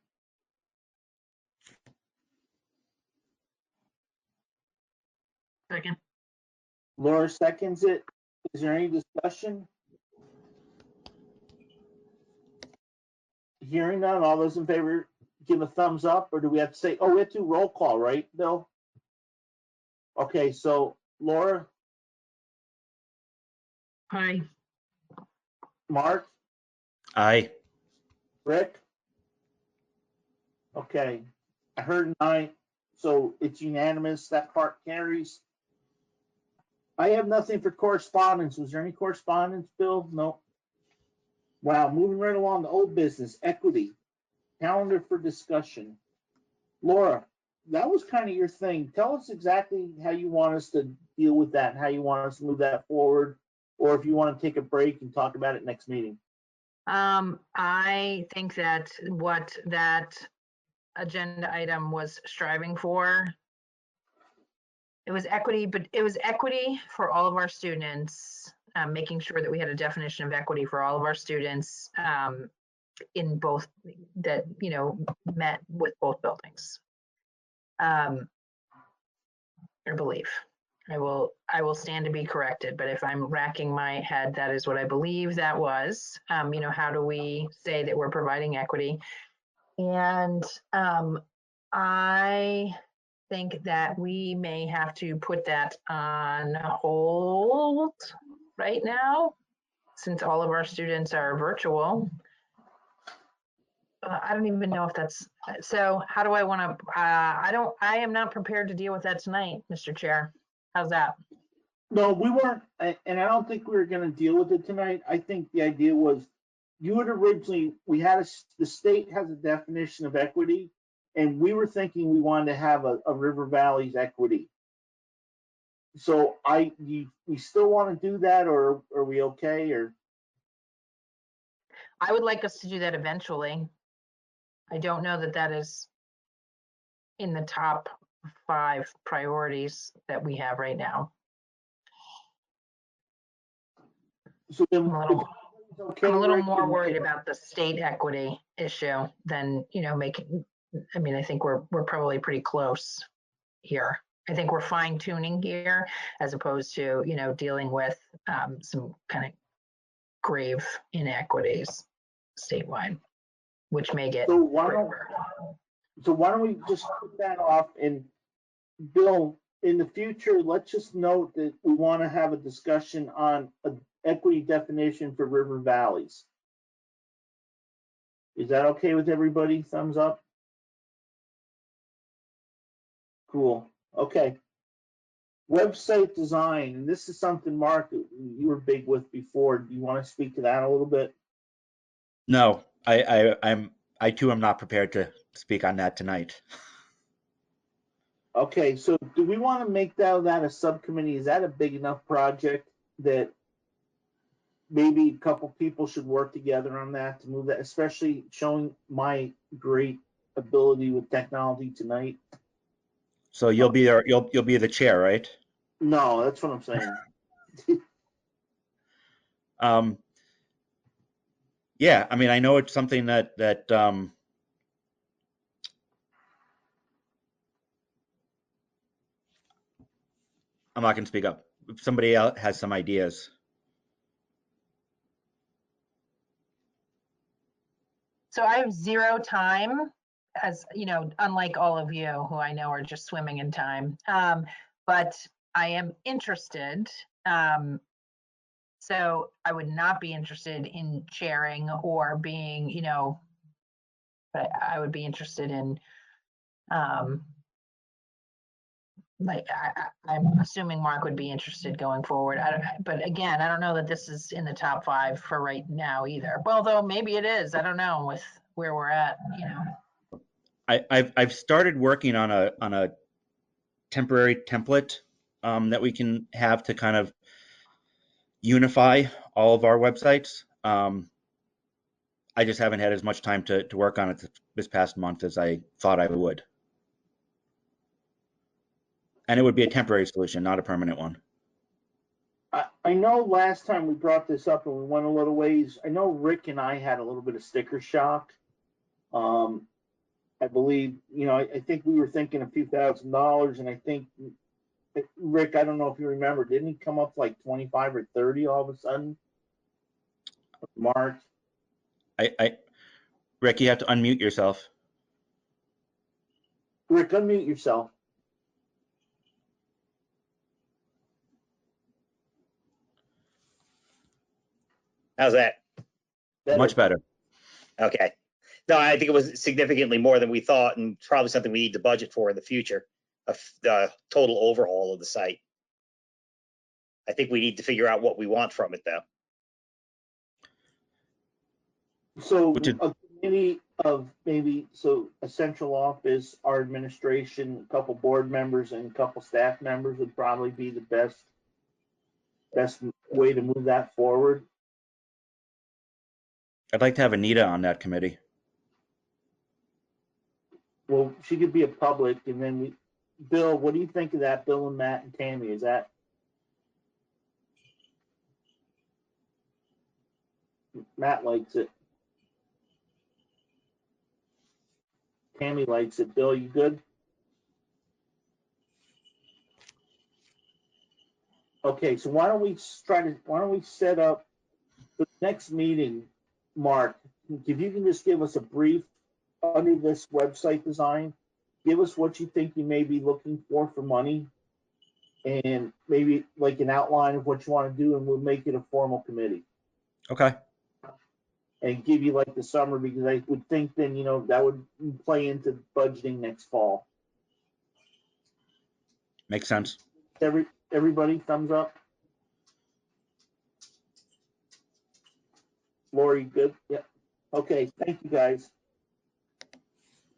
Second. Laura seconds it. Is there any discussion? Hearing none, all those in favor give a thumbs up, or do we have to say, we have to roll call, right, Bill? Okay, so Laura? Aye. Mark? Aye. Rick? Okay, I heard an aye, so it's unanimous. That part carries. I have nothing for correspondence. Was there any correspondence, Bill? No. Wow, moving right along to old business, equity, calendar for discussion. Laura, that was kind of your thing. Tell us exactly how you want us to deal with that and how you want us to move that forward, or if you want to take a break and talk about it next meeting. I think that what that agenda item was striving for, it was equity, but it was equity for all of our students, making sure that we had a definition of equity for all of our students in both that, met with both buildings. I believe. I will stand to be corrected, but if I'm racking my head, that is what I believe that was. How do we say that we're providing equity? And I think that we may have to put that on hold right now, since all of our students are virtual. I don't even know if that's, so how do I want to, I am not prepared to deal with that tonight, Mr. Chair. How's that? No, we weren't, and I don't think we were going to deal with it tonight. I think the idea was you had originally, the state has a definition of equity, and we were thinking we wanted to have a River Valley's equity. So we still want to do that, or are we okay? Or I would like us to do that eventually. I don't know that that is in the top 5 priorities that we have right now. So then, I'm a little, okay, I'm a little Rick, more worried about the state equity issue than, you know, making, I mean, I think we're probably pretty close here. I think we're fine tuning here as opposed to, you know, dealing with some kind of grave inequities statewide, which may get so why don't we just put that off, and Bill, in the future, let's just note that we want to have a discussion on an equity definition for river valleys. Is that okay with everybody? Thumbs up? Cool. Okay. Website design, and this is something, Mark, you were big with before. Do you want to speak to that a little bit? No, I too am not prepared to speak on that tonight. Okay, so do we want to make that a subcommittee? Is that a big enough project that maybe a couple people should work together on that to move that, especially showing my great ability with technology tonight? So you'll be the chair, right? No, that's what I'm saying. Yeah, I mean, I know it's something that I'm not going to speak up. If somebody else has some ideas. So I have 0 time, as you know, unlike all of you who I know are just swimming in time. But I am interested. So I would not be interested in chairing or being, you know, but I would be interested in, like, I'm assuming Mark would be interested going forward. But again, I don't know that this is in the top 5 for right now either. Well, though maybe it is. I don't know with where we're at, you know. I've started working on a temporary template that we can have to kind of unify all of our websites. I just haven't had as much time to work on it this past month as I thought I would. And it would be a temporary solution, not a permanent one. I know last time we brought this up and we went a little ways. I know Rick and I had a little bit of sticker shock. I believe, you know, I think we were thinking a few $1,000s, and I think Rick, I don't know if you remember, didn't he come up like 25 or 30 all of a sudden? Mark? Rick, you have to unmute yourself. Rick, unmute yourself. How's that? Much better. Okay. No, I think it was significantly more than we thought, and probably something we need to budget for in the future, a total overhaul of the site. I think we need to figure out what we want from it, though. So a committee of maybe, so a central office, our administration, a couple board members, and a couple staff members would probably be the best way to move that forward. I'd like to have Anita on that committee. Well, she could be a public, and then Bill, what do you think of that? Bill and Matt and Tammy, is that? Matt likes it. Tammy likes it. Bill, you good? Okay, so why don't we set up the next meeting, Mark? If you can just give us a brief under this website design, give us what you think you may be looking for money, and maybe like an outline of what you want to do, and we'll make it a formal committee. Okay. And give you like the summer, because I would think then, you know, that would play into budgeting next fall. Makes sense. Everybody, thumbs up. Lori, good? Yep. Okay, thank you, guys.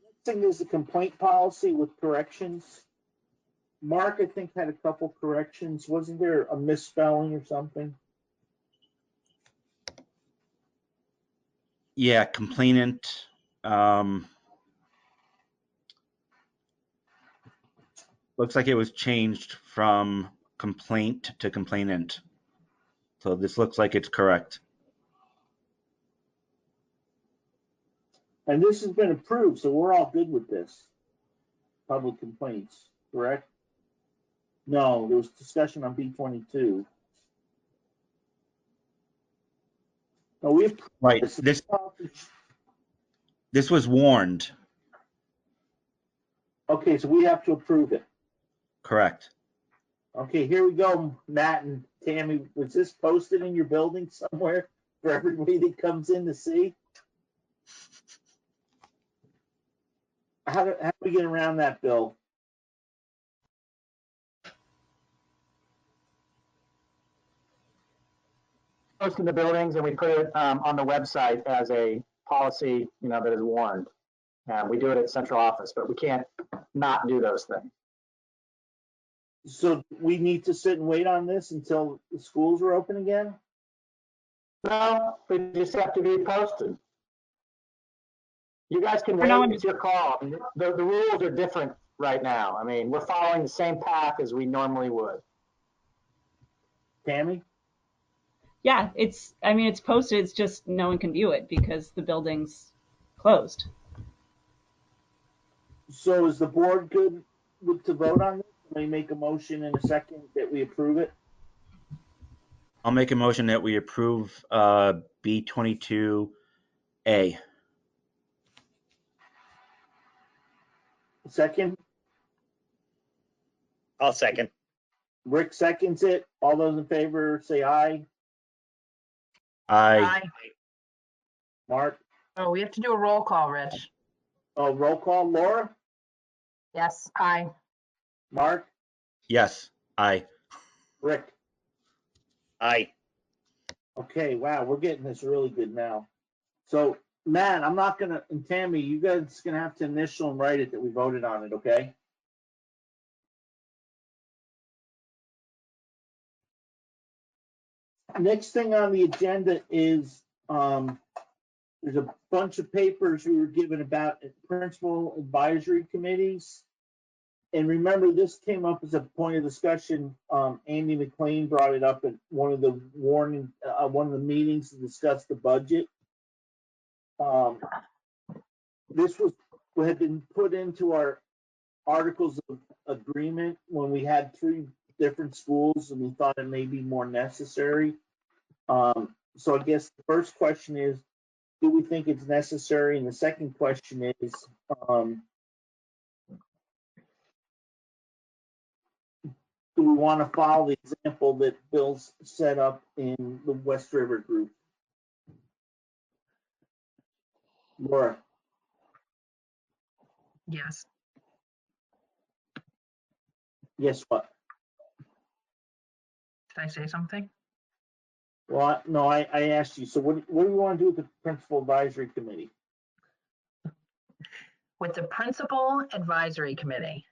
Next thing is the complaint policy with corrections. Mark, I think, had a couple corrections. Wasn't there a misspelling or something? Yeah, complainant. Looks like it was changed from complaint to complainant. So this looks like it's correct. And this has been approved, so we're all good with this. Public complaints, correct? No, there was discussion on B22. No, we approved Right. this. This was warned. Okay, so we have to approve it. Correct. Okay, here we go, Matt and Tammy. Was this posted in your building somewhere for everybody that comes in to see? How do we get around that, Bill? Post in the buildings, and we put it on the website as a policy, that is warned. We do it at central office, but we can't not do those things. So we need to sit and wait on this until the schools are open again? No, we just have to be posted. You guys can wait, it's your call. I mean, the rules are different right now. I mean, we're following the same path as we normally would. Tammy? Yeah, it's posted, it's just no one can view it because the building's closed. So is the board good to vote on this? Let me make a motion in a second that we approve it. I'll make a motion that we approve B22A. Second? I'll second. Rick seconds it. All those in favor say aye. Aye. Mark? Oh, we have to do a roll call, Rich. Oh, roll call. Laura? Yes, aye. Mark? Yes. Aye. Rick? Aye. Okay, wow, we're getting this really good now. So, Matt, I'm not gonna, and Tammy, you guys gonna have to initial and write it that we voted on it, okay? Next thing on the agenda is, there's a bunch of papers we were given about principal advisory committees. And remember, this came up as a point of discussion. Andy McLean brought it up at one of the meetings to discuss the budget. This had been put into our articles of agreement when we had 3 different schools, and we thought it may be more necessary. So I guess the first question is, do we think it's necessary? And the second question is, do we want to follow the example that Bill's set up in the West River group? Laura? Yes. Yes, what? Did I say something? Well, no, I asked you. So what do we want to do with the principal advisory committee? With the principal advisory committee.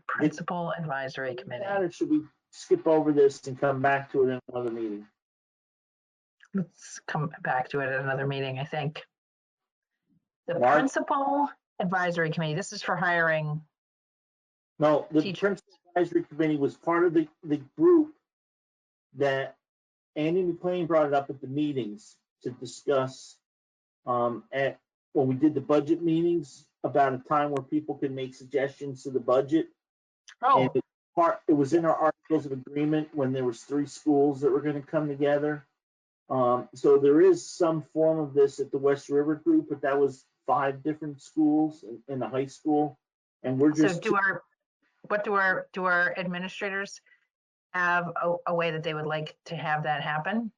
Principal advisory committee. Or should we skip over this and come back to it in another meeting? Let's come back to it at another meeting, I think. The Mark? principal advisory committee, this is for hiring. No, the teachers. principal advisory committee was part of the group that Andy McLean brought it up at the meetings to discuss when we did the budget meetings about a time where people could make suggestions to the budget. Oh. And it was in our articles of agreement when there was 3 schools that were going to come together. So there is some form of this at the West River group, but that was 5 different schools in the high school. And we're just. So do our administrators have a way that they would like to have that happen?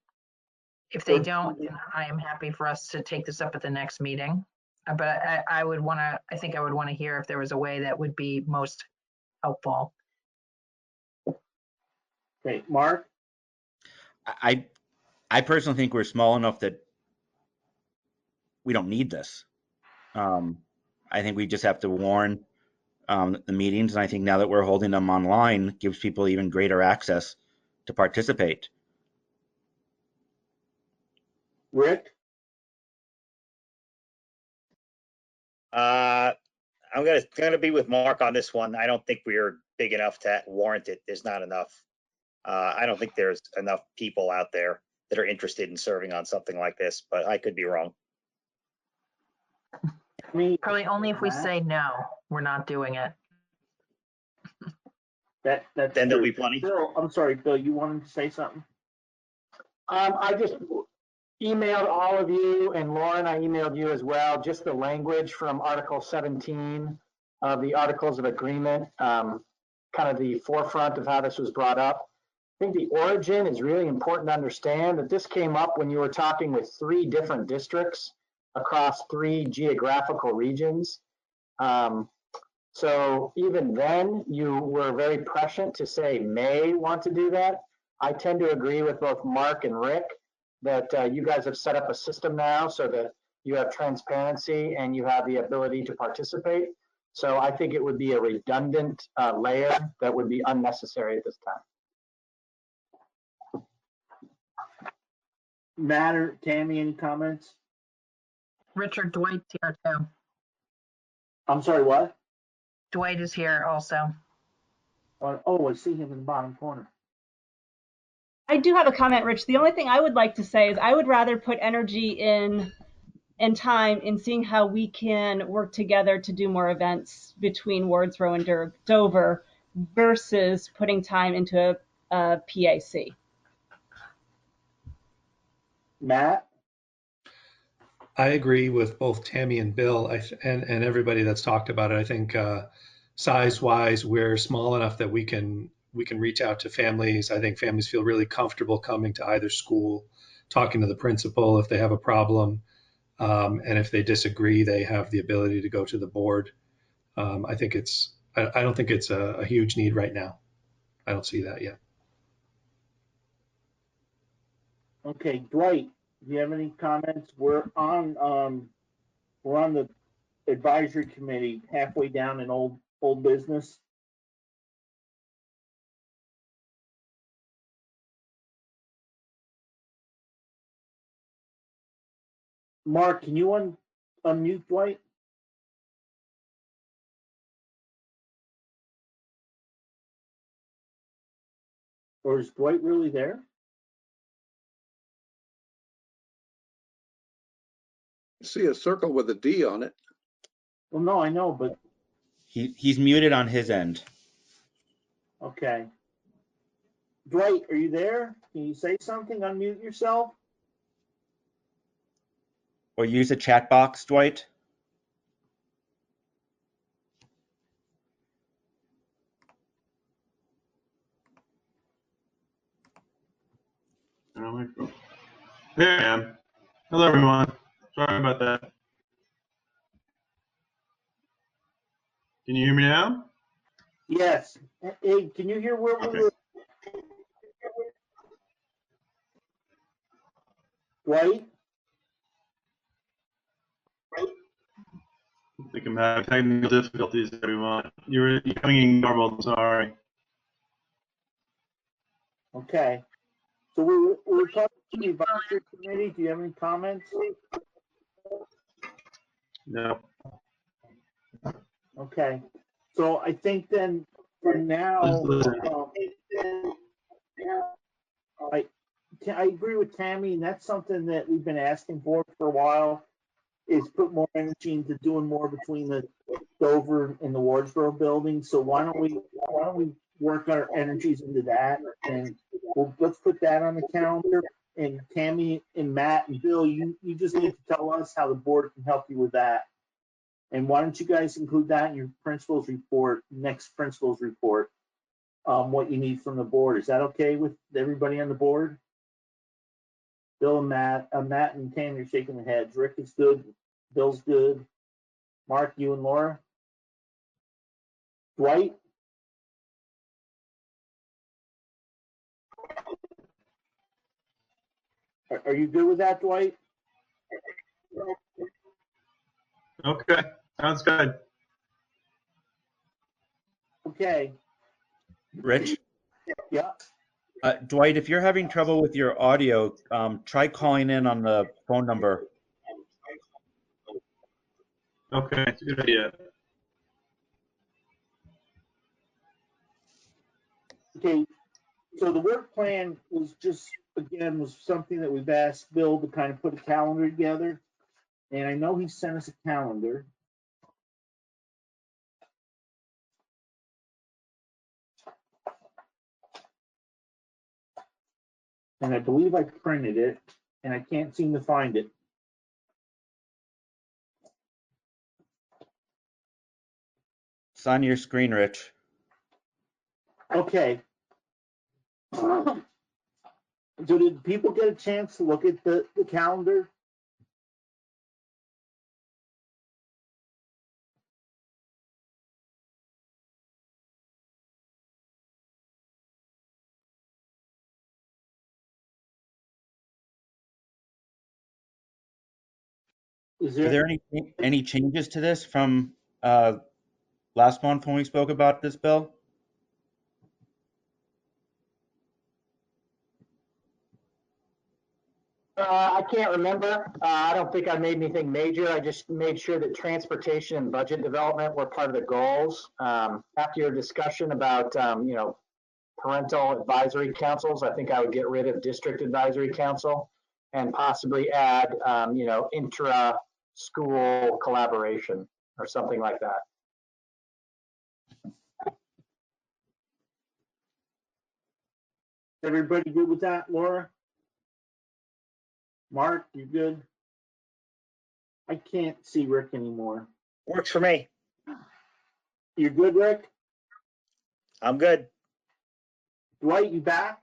If they don't, then I am happy for us to take this up at the next meeting. But I think I would want to hear if there was a way that would be most helpful. Okay, Mark? I personally think we're small enough that we don't need this. I think we just have to warn the meetings, and I think now that we're holding them online, gives people even greater access to participate. Rick? I'm gonna be with Mark on this one. I don't think we're big enough to warrant it. There's not enough. I don't think there's enough people out there that are interested in serving on something like this, but I could be wrong. Probably only if we say no, we're not doing it. That's Then true. there'll be plenty. Bill, I'm sorry, Bill, you wanted to say something? I just emailed all of you, and Lauren, I emailed you as well, just the language from Article 17 of the Articles of Agreement, kind of the forefront of how this was brought up. I think the origin is really important to understand that this came up when you were talking with 3 different districts across 3 geographical regions. So even then, you were very prescient to say may want to do that. I tend to agree with both Mark and Rick that you guys have set up a system now so that you have transparency and you have the ability to participate. So I think it would be a redundant layer that would be unnecessary at this time. Matt or Tammy, any comments? Richard, Dwight's here too. I'm sorry, what? Dwight is here also. Oh, I see him in the bottom corner. I do have a comment, Rich. The only thing I would like to say is I would rather put energy in and time in seeing how we can work together to do more events between Wardsboro and Dover versus putting time into a PAC. Matt? I agree with both Tammy and Bill and everybody that's talked about it. I think size-wise, we're small enough that we can reach out to families. I think families feel really comfortable coming to either school, talking to the principal if they have a problem. And if they disagree, they have the ability to go to the board. I don't think it's a huge need right now. I don't see that yet. Okay, Dwight, do you have any comments? We're on the advisory committee, halfway down in old business. Mark, can you unmute Dwight? Or is Dwight really there? See a circle with a D on it. Well, no, I know, but He's muted on his end. okay. Dwight, are you there? Can you say something? Unmute yourself? Or use a chat box, Dwight. There I am. Hello, everyone. Sorry about that. Can you hear me now? Yes. Hey, can you hear where we were? Dwight? I think I'm having technical difficulties, everyone. You're coming in garbled, sorry. Okay. So we're talking to the advisory committee. Do you have any comments? No. Okay. So I think then for now, I agree with Tammy, and that's something that we've been asking for a while, is put more energy into doing more between the Dover and the Wardsboro building. So why don't we work our energies into that, and let's put that on the calendar. And Tammy and Matt and Bill, you just need to tell us how the board can help you with that. And why don't you guys include that in your principals report, next principals report, what you need from the board. Is that okay with everybody on the board? Bill and Matt and Tammy are shaking their heads. Rick is good. Bill's good. Mark, you and Laura? Dwight? Are you good with that, Dwight? Okay, sounds good. Okay. Rich? Yeah. Dwight, if you're having trouble with your audio, try calling in on the phone number. Okay, it's a good idea. So the work plan was just, again, was something that we've asked Bill to kind of put a calendar together. And I know he sent us a calendar. And I believe I printed it, and I can't seem to find it. It's on your screen, Rich. Okay. So did people get a chance to look at the calendar? Are there any changes to this from last month when we spoke about this, Bill? I can't remember. I don't think I made anything major. I just made sure that transportation and budget development were part of the goals. After your discussion about, parental advisory councils, I think I would get rid of district advisory council and possibly add, intra-school collaboration or something like that. Everybody good with that, Laura? Mark, you good? I can't see Rick anymore. Works for me. You're good, Rick? I'm good. Dwight, you back?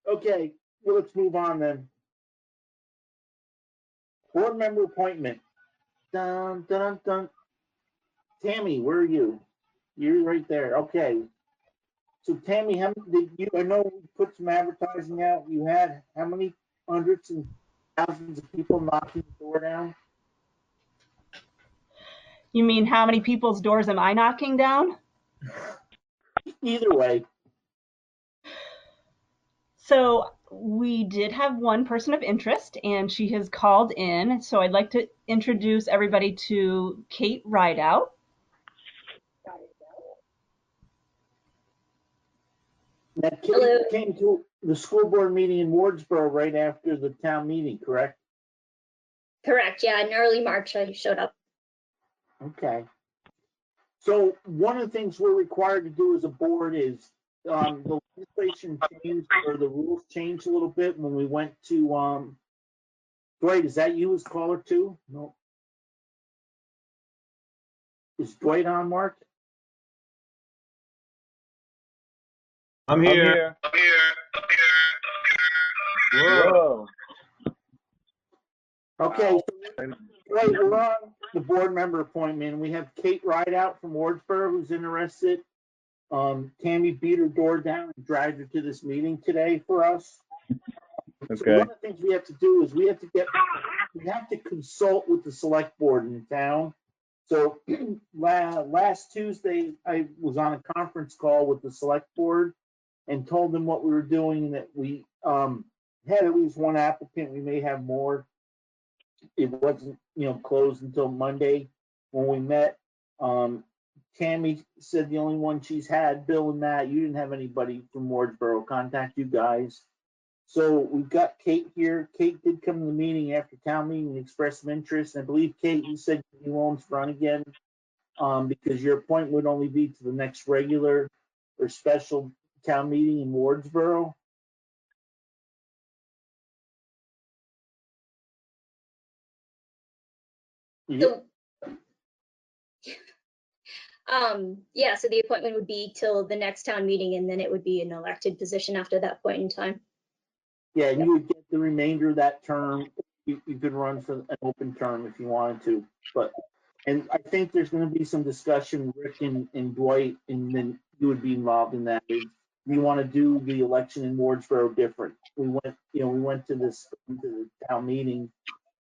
Okay, well, let's move on then. Board member appointment. Dun, dun, dun. Tammy, where are you? You're right there. Okay. So Tammy, how many did you? I know we put some advertising out. You had how many hundreds and thousands of people knocking the door down? You mean how many people's doors am I knocking down? Either way. So we did have one person of interest, and she has called in. So I'd like to introduce everybody to Kate Rideout. Now, Kate came to the school board meeting in Wardsboro right after the town meeting, correct? Correct. Yeah, in early March I showed up. Okay. So one of the things we're required to do as a board is the legislation changed or the rules changed a little bit when we went to Dwight, is that you as caller too? No. Is Dwight on, Mark? I'm here. Whoa. Okay, so Dwight, we're on the board member appointment. We have Kate Rideout from Wardsboro who's interested. Tammy beat her door down and dragged her to this meeting today for us. Okay. So one of the things we have to do is we have to consult with the select board in the town. So last Tuesday, I was on a conference call with the select board and told them what we were doing and that we had at least one applicant. We may have more. It wasn't, closed until Monday when we met. Tammy said the only one she's had, Bill and Matt, you didn't have anybody from Wardsboro contact you guys. So we've got Kate here. Kate did come to the meeting after town meeting and express some interest. And I believe, Kate, you said you won't run again because your appointment would only be to the next regular or special town meeting in Wardsboro. So, yeah, so the appointment would be till the next town meeting, and then it would be an elected position after that point in time. Yeah, and you would get the remainder of that term. You could run for an open term if you wanted to. And I think there's going to be some discussion, Rick and Dwight, and then you would be involved in that. Is we want to do the election in Wardsboro different. We went to the town meeting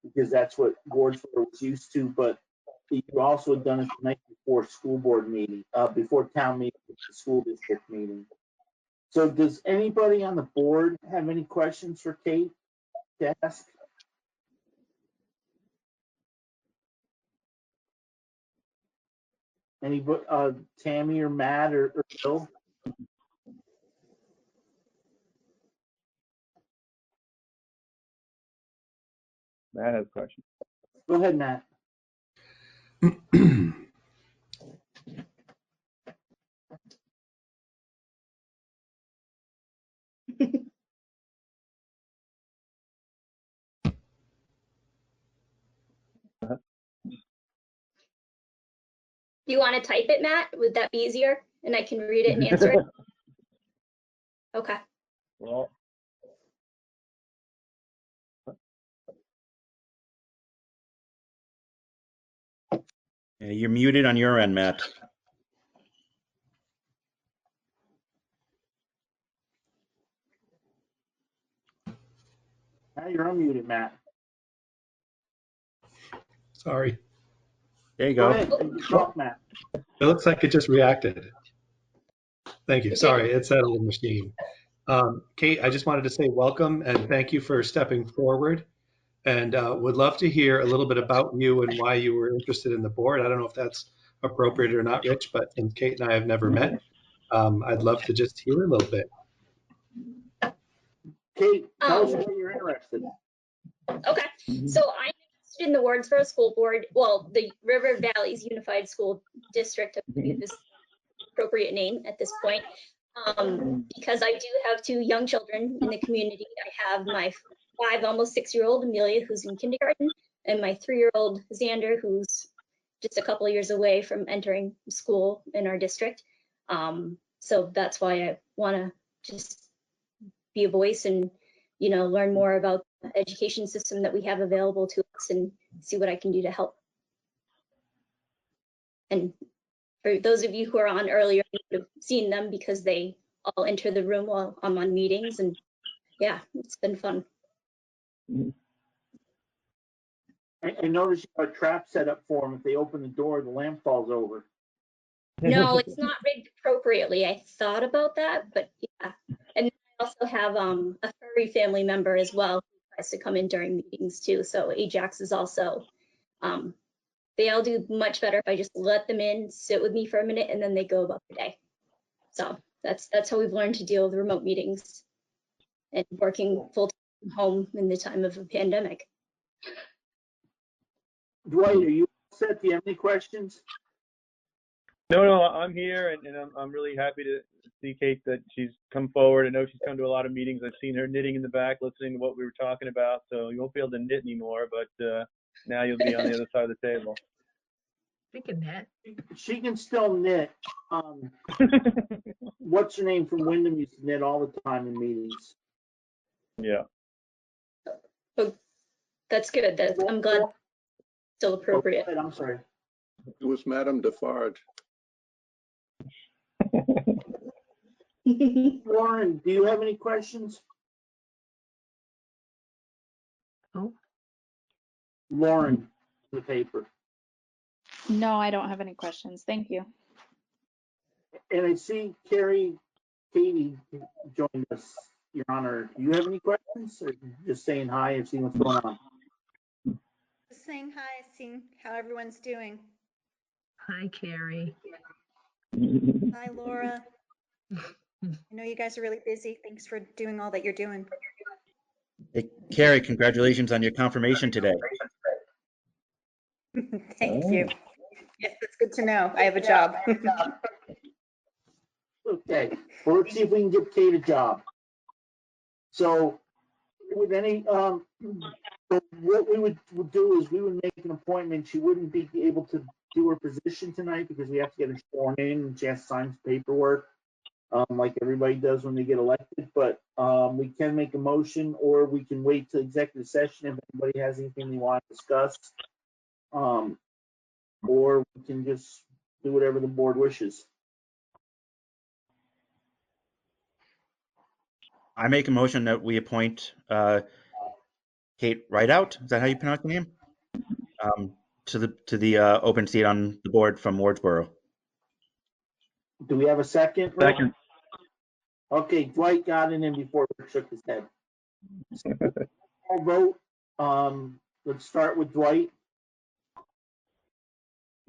because that's what Wardsboro was used to, but you also had done it the night before school board meeting, before town meeting, the school district meeting. So does anybody on the board have any questions for Kate to ask? Anybody, Tammy or Matt or Bill? Matt has a question. Go ahead, Matt. You want to type it, Matt? Would that be easier? And I can read it and answer it? Okay. Well, Yeah, you're muted on your end, Matt. Now you're unmuted, Matt. Sorry. There you Go go. ahead. You can talk, Matt. It looks like it just reacted. Thank you. Sorry, it's that old machine. Kate, I just wanted to say welcome and thank you for stepping forward, and would love to hear a little bit about you and why you were interested in the board. I don't know if that's appropriate or not, Rich, but since Kate and I have never met, I'd love to just hear a little bit. Kate, tell us what you're interested in. Okay, so I'm interested in the Wardsboro School Board, well, the River Valleys Unified School District, this appropriate name at this point, because I do have 2 young children in the community. I have my 5, almost 6-year-old Amelia, who's in kindergarten, and my 3-year-old Xander, who's just a couple of years away from entering school in our district. So that's why I want to just be a voice and, you know, learn more about the education system that we have available to us and see what I can do to help. And for those of you who are on earlier, you would have seen them because they all enter the room while I'm on meetings, and yeah, it's been fun. I noticed you have a trap set up for them. If they open the door, the lamp falls over. No, it's not rigged appropriately. I thought about that, but yeah. And I also have a furry family member as well who tries to come in during meetings too. So Ajax is also, they all do much better if I just let them in, sit with me for a minute, and then they go about their day. So that's how we've learned to deal with remote meetings and working full time from home in the time of a pandemic. Dwight, are you set? Do you have any questions? no, I'm here, and I'm really happy to see Kate that she's come forward. I know she's come to a lot of meetings. I've seen her knitting in the back, listening to what we were talking about. So you won't be able to knit anymore, but now you'll be on the other side of the table. She can knit. She can still knit. What's her name from Wyndham used to knit all the time in meetings. Yeah. Oh, that's good. I'm glad it's still appropriate. I'm sorry. It was Madame Defarge. Lauren, do you have any questions? Oh. Lauren, the paper. No, I don't have any questions. Thank you. And I see Katie joined us, Your Honor. Do you have any questions, or just saying hi and seeing what's going on? Just saying hi, seeing how everyone's doing. Hi, Carrie. Hi, Laura. I know you guys are really busy. Thanks for doing all that you're doing. Hey, Carrie, congratulations on your confirmation today. Thank you. Yes, that's good to know. I have a job. Okay, well, let's see if we can give Kate a job. So with any, what we would do is we would make an appointment. She wouldn't be able to do her position tonight because we have to get her sworn in and she has to sign some paperwork, like everybody does when they get elected. But we can make a motion, or we can wait to executive session if anybody has anything they want to discuss. Or we can just do whatever the board wishes. I make a motion that we appoint Kate Rideout. Is that how you pronounce the name? To the open seat on the board from Wardsboro. Do we have a second? Second. Okay, Dwight got it in before Rick shook his head. I'll vote. Let's start with Dwight.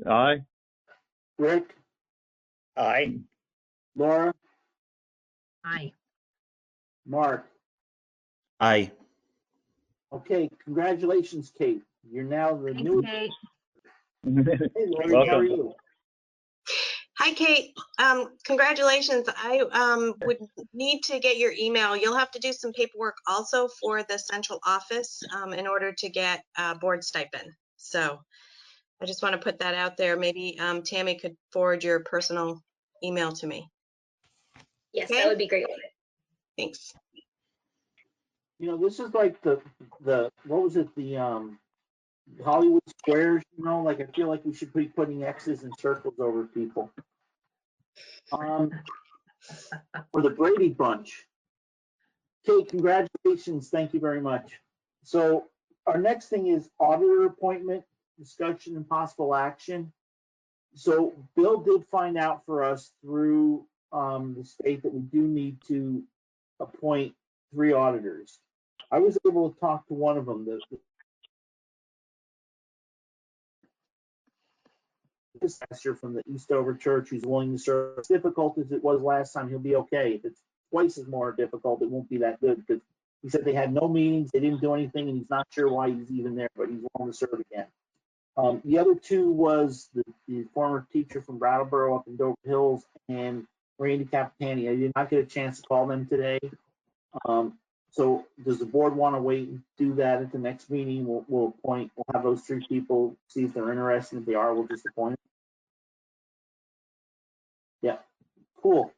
Aye. Rick, Aye. Laura, Aye. Mark. Aye. Okay, congratulations, Kate. You're now the Thanks, new. Kate. Hey, Lori, Welcome. how are you? Hi, Kate. Congratulations. I would need to get your email. You'll have to do some paperwork also for the central office in order to get board stipend. So I just want to put that out there. Maybe Tammy could forward your personal email to me. Yes, Okay? that would be great. Thanks. You know, this is like the what was it, the Hollywood squares, you know, like I feel like we should be putting X's and circles over people. For the Brady Bunch. Kate, congratulations. Thank you very much. So our next thing is auditor appointment, discussion and possible action. So Bill did find out for us through the state that we do need to appoint 3 auditors. I was able to talk to one of them, the pastor from the Eastover Church, who's willing to serve. As difficult as it was last time, he'll be okay. If it's twice as more difficult, it won't be that good, because he said they had no meetings, they didn't do anything, and he's not sure why he's even there, but he's willing to serve again. The other 2 was the former teacher from Brattleboro up in Dover Hills and Randy Capitani. I did not get a chance to call them today. So does the board want to wait and do that at the next meeting? We'll have those 3 people, see if they're interested. If they are, we'll just appoint them. Yeah, cool.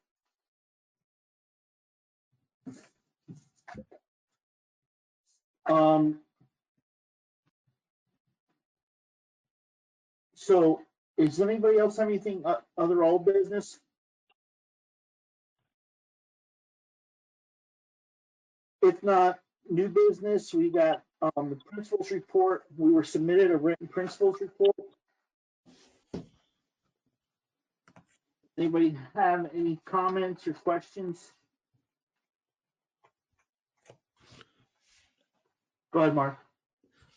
So does anybody else have anything other old business? If not, new business, we got the principal's report. We were submitted a written principal's report. Anybody have any comments or questions? Go ahead, Mark.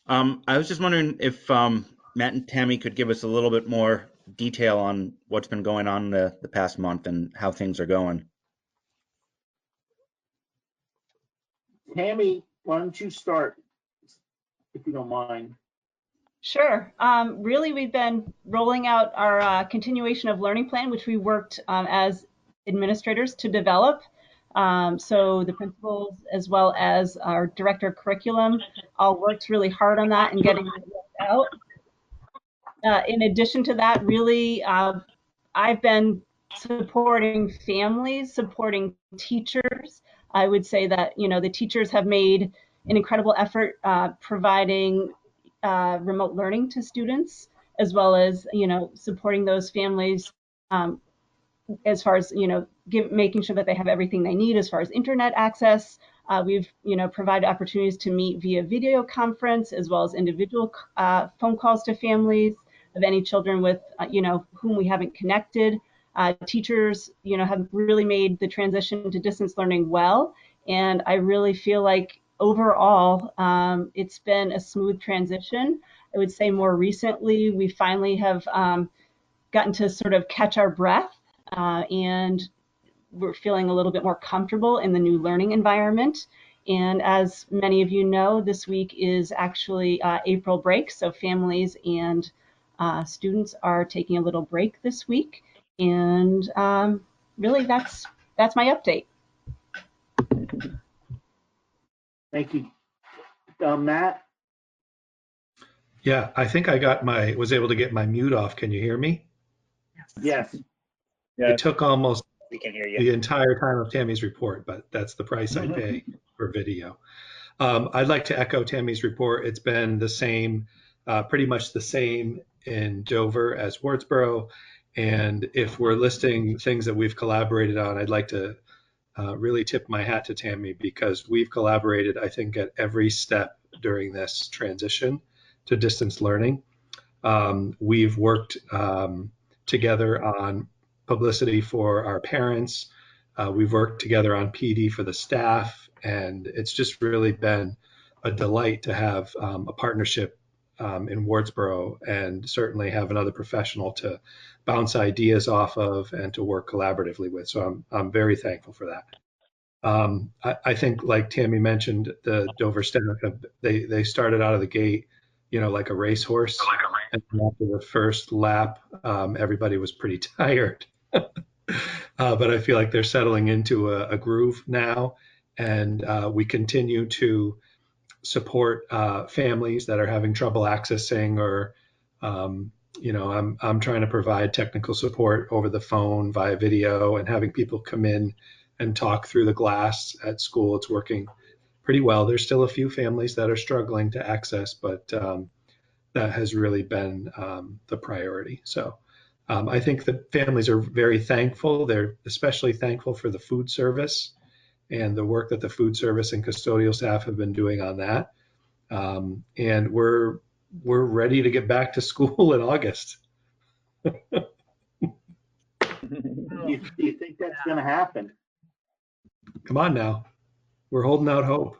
I was just wondering if Matt and Tammy could give us a little bit more detail on what's been going on the past month and how things are going. Tammy, why don't you start, if you don't mind? Sure. Really, we've been rolling out our continuation of learning plan, which we worked as administrators to develop. So the principals, as well as our director of curriculum, all worked really hard on that and getting it out. In addition to that, really, I've been supporting families, supporting teachers. I would say that, the teachers have made an incredible effort providing remote learning to students, as well as, supporting those families as far as, making sure that they have everything they need as far as internet access. We've, provided opportunities to meet via video conference, as well as individual phone calls to families of any children with, whom we haven't connected. Teachers, have really made the transition to distance learning well. And I really feel like overall, it's been a smooth transition. I would say more recently, we finally have gotten to sort of catch our breath, and we're feeling a little bit more comfortable in the new learning environment. And as many of you know, this week is actually April break, so families and students are taking a little break this week. And really, that's my update. Thank you. Matt? Yeah, I think was able to get my mute off. Can you hear me? Yes. It took almost We can hear you. the entire time of Tammy's report, but that's the price I pay for video. I'd like to echo Tammy's report. It's been the same, pretty much the same in Dover as Wardsboro. And if we're listing things that we've collaborated on, I'd like to really tip my hat to Tammy, because we've collaborated, I think, at every step during this transition to distance learning. We've worked together on publicity for our parents. We've worked together on PD for the staff, and it's just really been a delight to have a partnership in Wardsboro, and certainly have another professional to bounce ideas off of and to work collaboratively with. So I'm very thankful for that. I think, like Tammy mentioned, the Dover staff, they started out of the gate, like a racehorse. And after the first lap, everybody was pretty tired. But I feel like they're settling into a groove now. And we continue to support families that are having trouble accessing, or I'm trying to provide technical support over the phone via video, and having people come in and talk through the glass at school. It's working pretty well. There's still a few families that are struggling to access, but that has really been the priority. So I think the families are very thankful. They're especially thankful for the food service and the work that the food service and custodial staff have been doing on that. And we're ready to get back to school in August. Do you think that's going to happen? Come on now. We're holding out hope.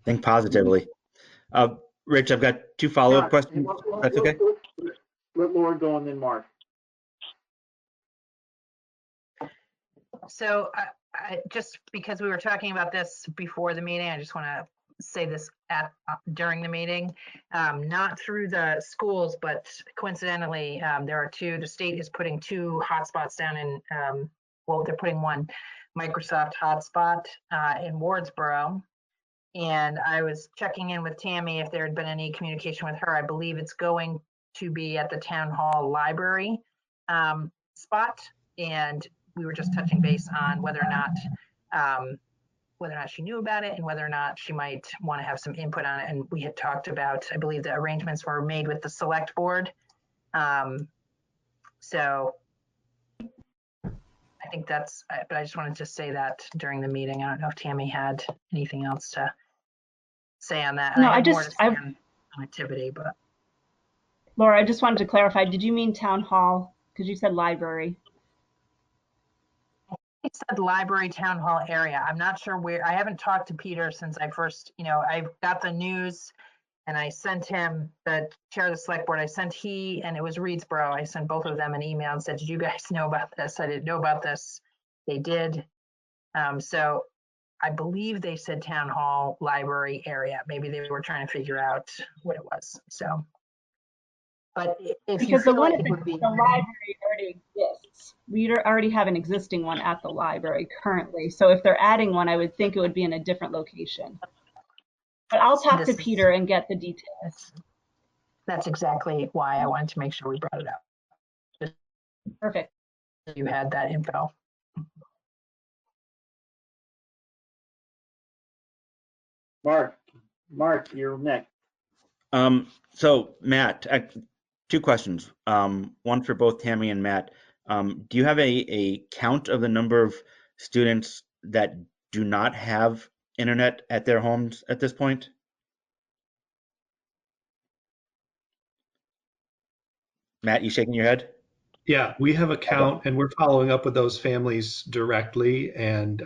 Think positively. Rich, I've got two follow-up questions. That's okay. Let Laura go and then Mark. So I just because we were talking about this before the meeting, I just want to say this during the meeting, not through the schools, but coincidentally, the state is putting 2 hotspots down in, they're putting one Microsoft hotspot in Wardsboro. And I was checking in with Tammy if there had been any communication with her. I believe it's going to be at the town hall library spot. And we were just touching base on whether or not she knew about it and whether or not she might want to have some input on it. And we had talked about, I believe the arrangements were made with the select board. So I think that's, but I just wanted to say that during the meeting. I don't know if Tammy had anything else to say on that. No, I had more to say on activity, but. Laura, I just wanted to clarify, did you mean town hall? Because you said library. I said library town hall area. I'm not sure where. I haven't talked to Peter since I first, I got the news and I sent him, the chair of the select board, and it was Reedsboro. I sent both of them an email and said, did you guys know about this? I didn't know about this. They did. So I believe they said town hall library area. Maybe they were trying to figure out what it was. So, but if you because the feel one like at it would be the library already exists. We already have an existing one at the library currently. So if they're adding one, I would think it would be in a different location. But I'll talk to Peter and get the details. That's exactly why I wanted to make sure we brought it up. Perfect. You had that info. Mark, you're next. So Matt, 2 questions. One for both Tammy and Matt. Do you have a count of the number of students that do not have internet at their homes at this point? Matt, you shaking your head? Yeah, we have a count, and we're following up with those families directly. And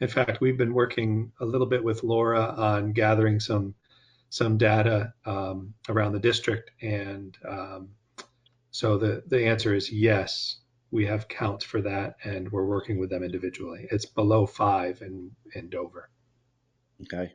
in fact, we've been working a little bit with Laura on gathering some data around the district. And so the answer is yes, we have counts for that, and we're working with them individually. It's below 5 in Dover. Okay.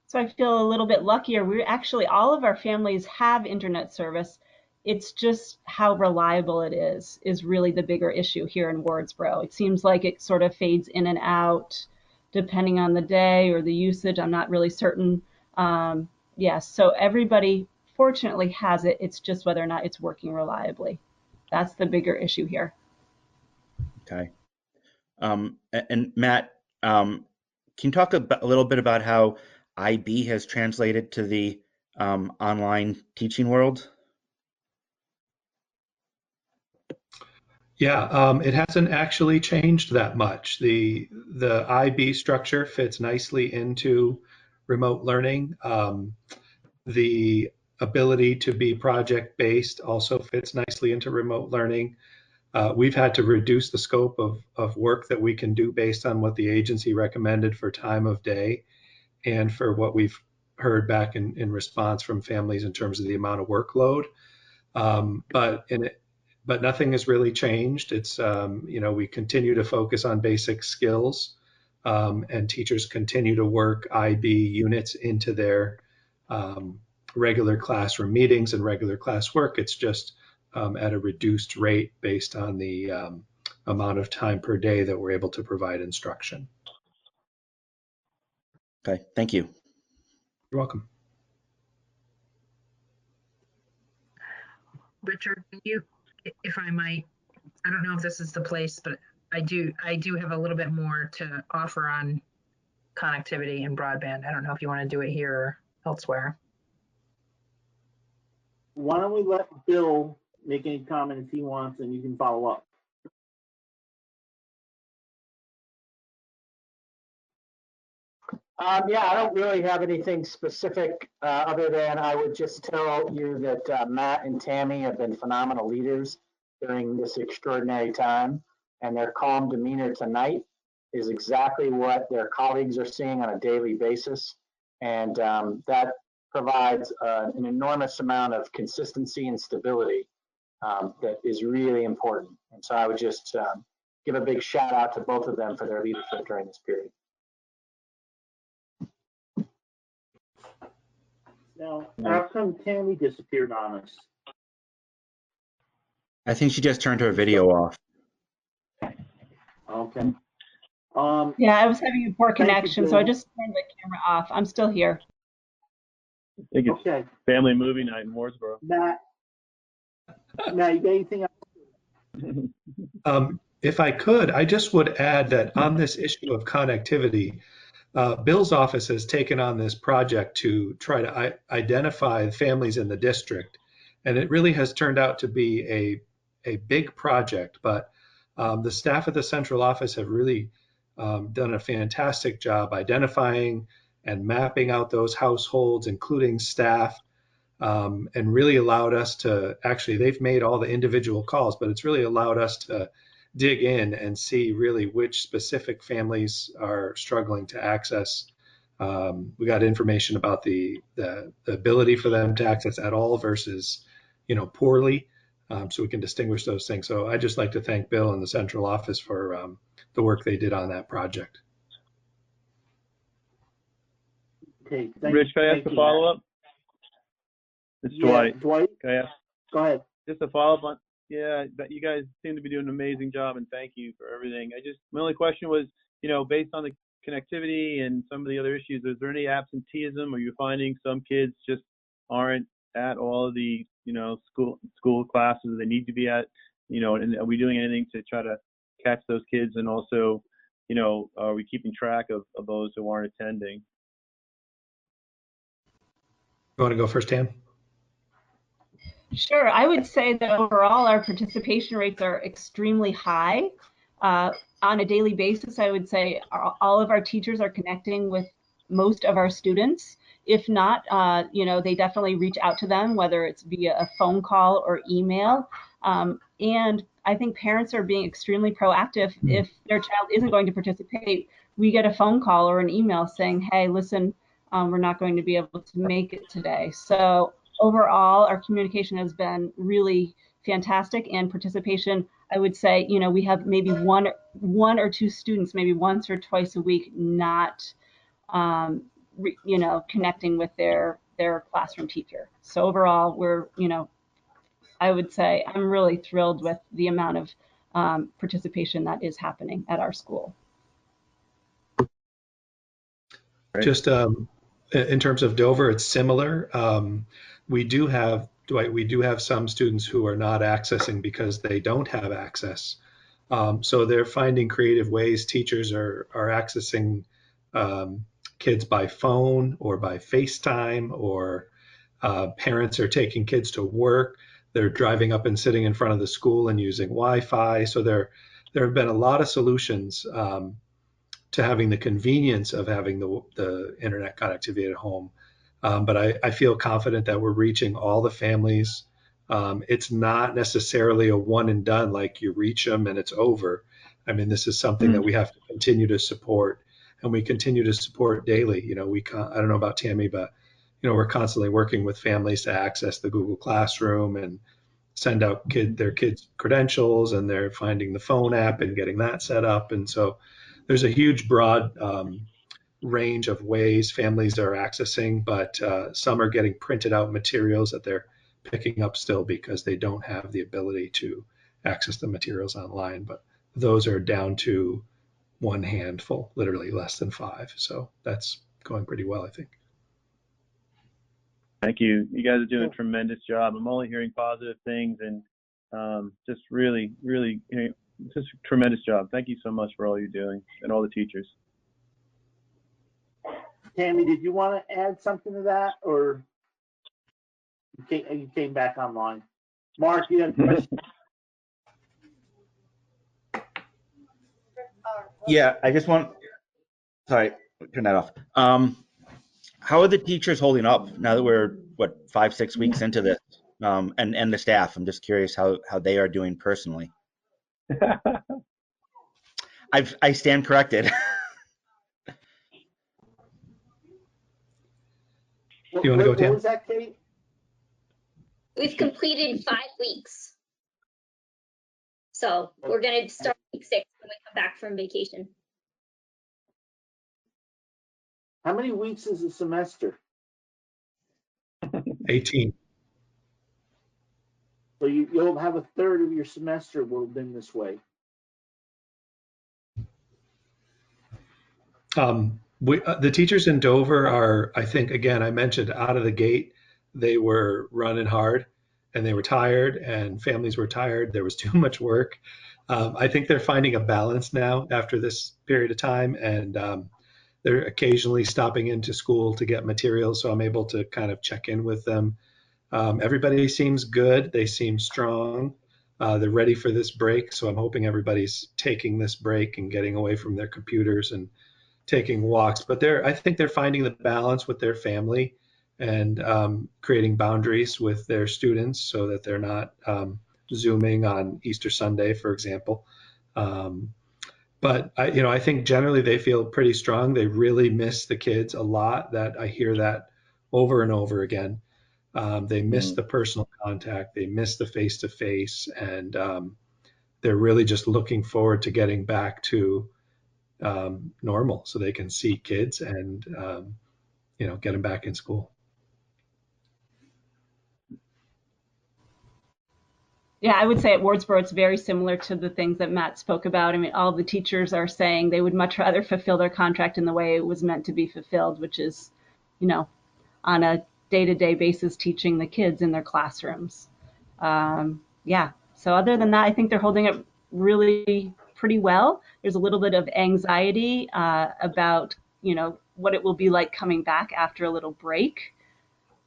So I feel a little bit luckier. We're actually, all of our families have internet service. It's just how reliable it is really the bigger issue here in Wardsboro. It seems like it sort of fades in and out depending on the day or the usage. I'm not really certain. Yes, so everybody fortunately has it. It's just whether or not it's working reliably. That's the bigger issue here. Okay. And Matt, can you talk a little bit about how IB has translated to the online teaching world? Yeah, it hasn't actually changed that much. The IB structure fits nicely into remote learning. The ability to be project-based also fits nicely into remote learning. We've had to reduce the scope of work that we can do based on what the agency recommended for time of day. and for what we've heard back in response from families in terms of the amount of workload. But nothing has really changed. It's, we continue to focus on basic skills, and teachers continue to work IB units into their regular classroom meetings and regular classwork. It's just at a reduced rate based on the amount of time per day that we're able to provide instruction. Okay, thank you. You're welcome. Richard, you, if I might, I don't know if this is the place, but I do have a little bit more to offer on connectivity and broadband. I don't know if you want to do it here or elsewhere. Why don't we let Bill make any comment if he wants, and you can follow up. Yeah, I don't really have anything specific other than I would just tell you that Matt and Tammy have been phenomenal leaders during this extraordinary time, and their calm demeanor tonight is exactly what their colleagues are seeing on a daily basis, and that provides an enormous amount of consistency and stability that is really important. And so I would just give a big shout out to both of them for their leadership during this period. Now, how come Tammy disappeared on us? I think she just turned her video off. Okay. Yeah, I was having a poor connection, you, so I just turned the camera off. I'm still here. I think it's okay. family movie night in Mooresboro. Matt, you got anything else? If I could, I just would add that on this issue of connectivity, Bill's office has taken on this project to try to identify families in the district. And it really has turned out to be a big project, but the staff at the central office have really done a fantastic job identifying and mapping out those households, including staff, and really allowed us to, actually, they've made all the individual calls, but it's really allowed us to dig in and see really which specific families are struggling to access. We got information about the ability for them to access at all versus, poorly, so we can distinguish those things. So I just like to thank Bill and the central office for the work they did on that project. Okay, Rich, can I ask a follow-up? It's Dwight. Dwight? Can I ask? Go ahead. Just a follow-up on, that you guys seem to be doing an amazing job, and thank you for everything. My only question was, based on the connectivity and some of the other issues, is there any absenteeism? Are you finding some kids just aren't at all of the, school classes they need to be at? And are we doing anything to try to catch those kids? And also, are we keeping track of those who aren't attending? You want to go first, Tam? Sure. I would say that overall our participation rates are extremely high. On a daily basis, I would say all of our teachers are connecting with most of our students. If not, they definitely reach out to them, whether it's via a phone call or email. And I think parents are being extremely proactive. If their child isn't going to participate, we get a phone call or an email saying, hey, listen, we're not going to be able to make it today. So overall, our communication has been really fantastic, and participation, I would say, we have maybe one or two students, maybe once or twice a week, not, connecting with their classroom teacher. So overall, we're, I would say I'm really thrilled with the amount of participation that is happening at our school. Just in terms of Dover, it's similar. We do have some students who are not accessing because they don't have access. So they're finding creative ways. Teachers are accessing kids by phone or by FaceTime, or parents are taking kids to work. They're driving up and sitting in front of the school and using Wi-Fi. So there have been a lot of solutions to having the convenience of having the internet connectivity at home. But I feel confident that we're reaching all the families. It's not necessarily a one and done, like you reach them and it's over. I mean, this is something that we have to continue to support and we continue to support daily. You know, I don't know about Tammy, but you know, we're constantly working with families to access the Google Classroom and send out their kids' credentials, and they're finding the phone app and getting that set up. And so there's a huge broad range of ways families are accessing, but some are getting printed out materials that they're picking up still because they don't have the ability to access the materials online. But those are down to one handful, literally less than 5. So that's going pretty well, I think. Thank you. You guys are doing a tremendous job. I'm only hearing positive things, and just really, really, just a tremendous job. Thank you so much for all you're doing, and all the teachers. Tammy, did you want to add something to that, or you came back online? Mark, you had a question? Yeah, I just want, sorry, turn that off. How are the teachers holding up now that we're, what, 5-6 weeks into this? And the staff, I'm just curious how they are doing personally. I stand corrected. You want to go, Tam? What was that, Kate? We've completed 5 weeks. So we're going to start week 6 when we come back from vacation. How many weeks is a semester? 18. So you'll have a third of your semester will have been this way. The teachers in Dover are, I think, again, I mentioned out of the gate, they were running hard and they were tired and families were tired. There was too much work. I think they're finding a balance now after this period of time, and they're occasionally stopping into school to get materials. So I'm able to kind of check in with them. Everybody seems good. They seem strong. They're ready for this break. So I'm hoping everybody's taking this break and getting away from their computers and taking walks. But I think they're finding the balance with their family and creating boundaries with their students so that they're not Zooming on Easter Sunday, for example. But I think generally they feel pretty strong. They really miss the kids a lot. That I hear that over and over again. They miss the personal contact. They miss the face-to-face, and they're really just looking forward to getting back to normal so they can see kids and get them back in school. Yeah, I would say at Wardsboro, it's very similar to the things that Matt spoke about. I mean, all the teachers are saying they would much rather fulfill their contract in the way it was meant to be fulfilled, which is, on a day-to-day basis, teaching the kids in their classrooms. Yeah. So other than that, I think they're holding it really pretty well. There's a little bit of anxiety about, what it will be like coming back after a little break.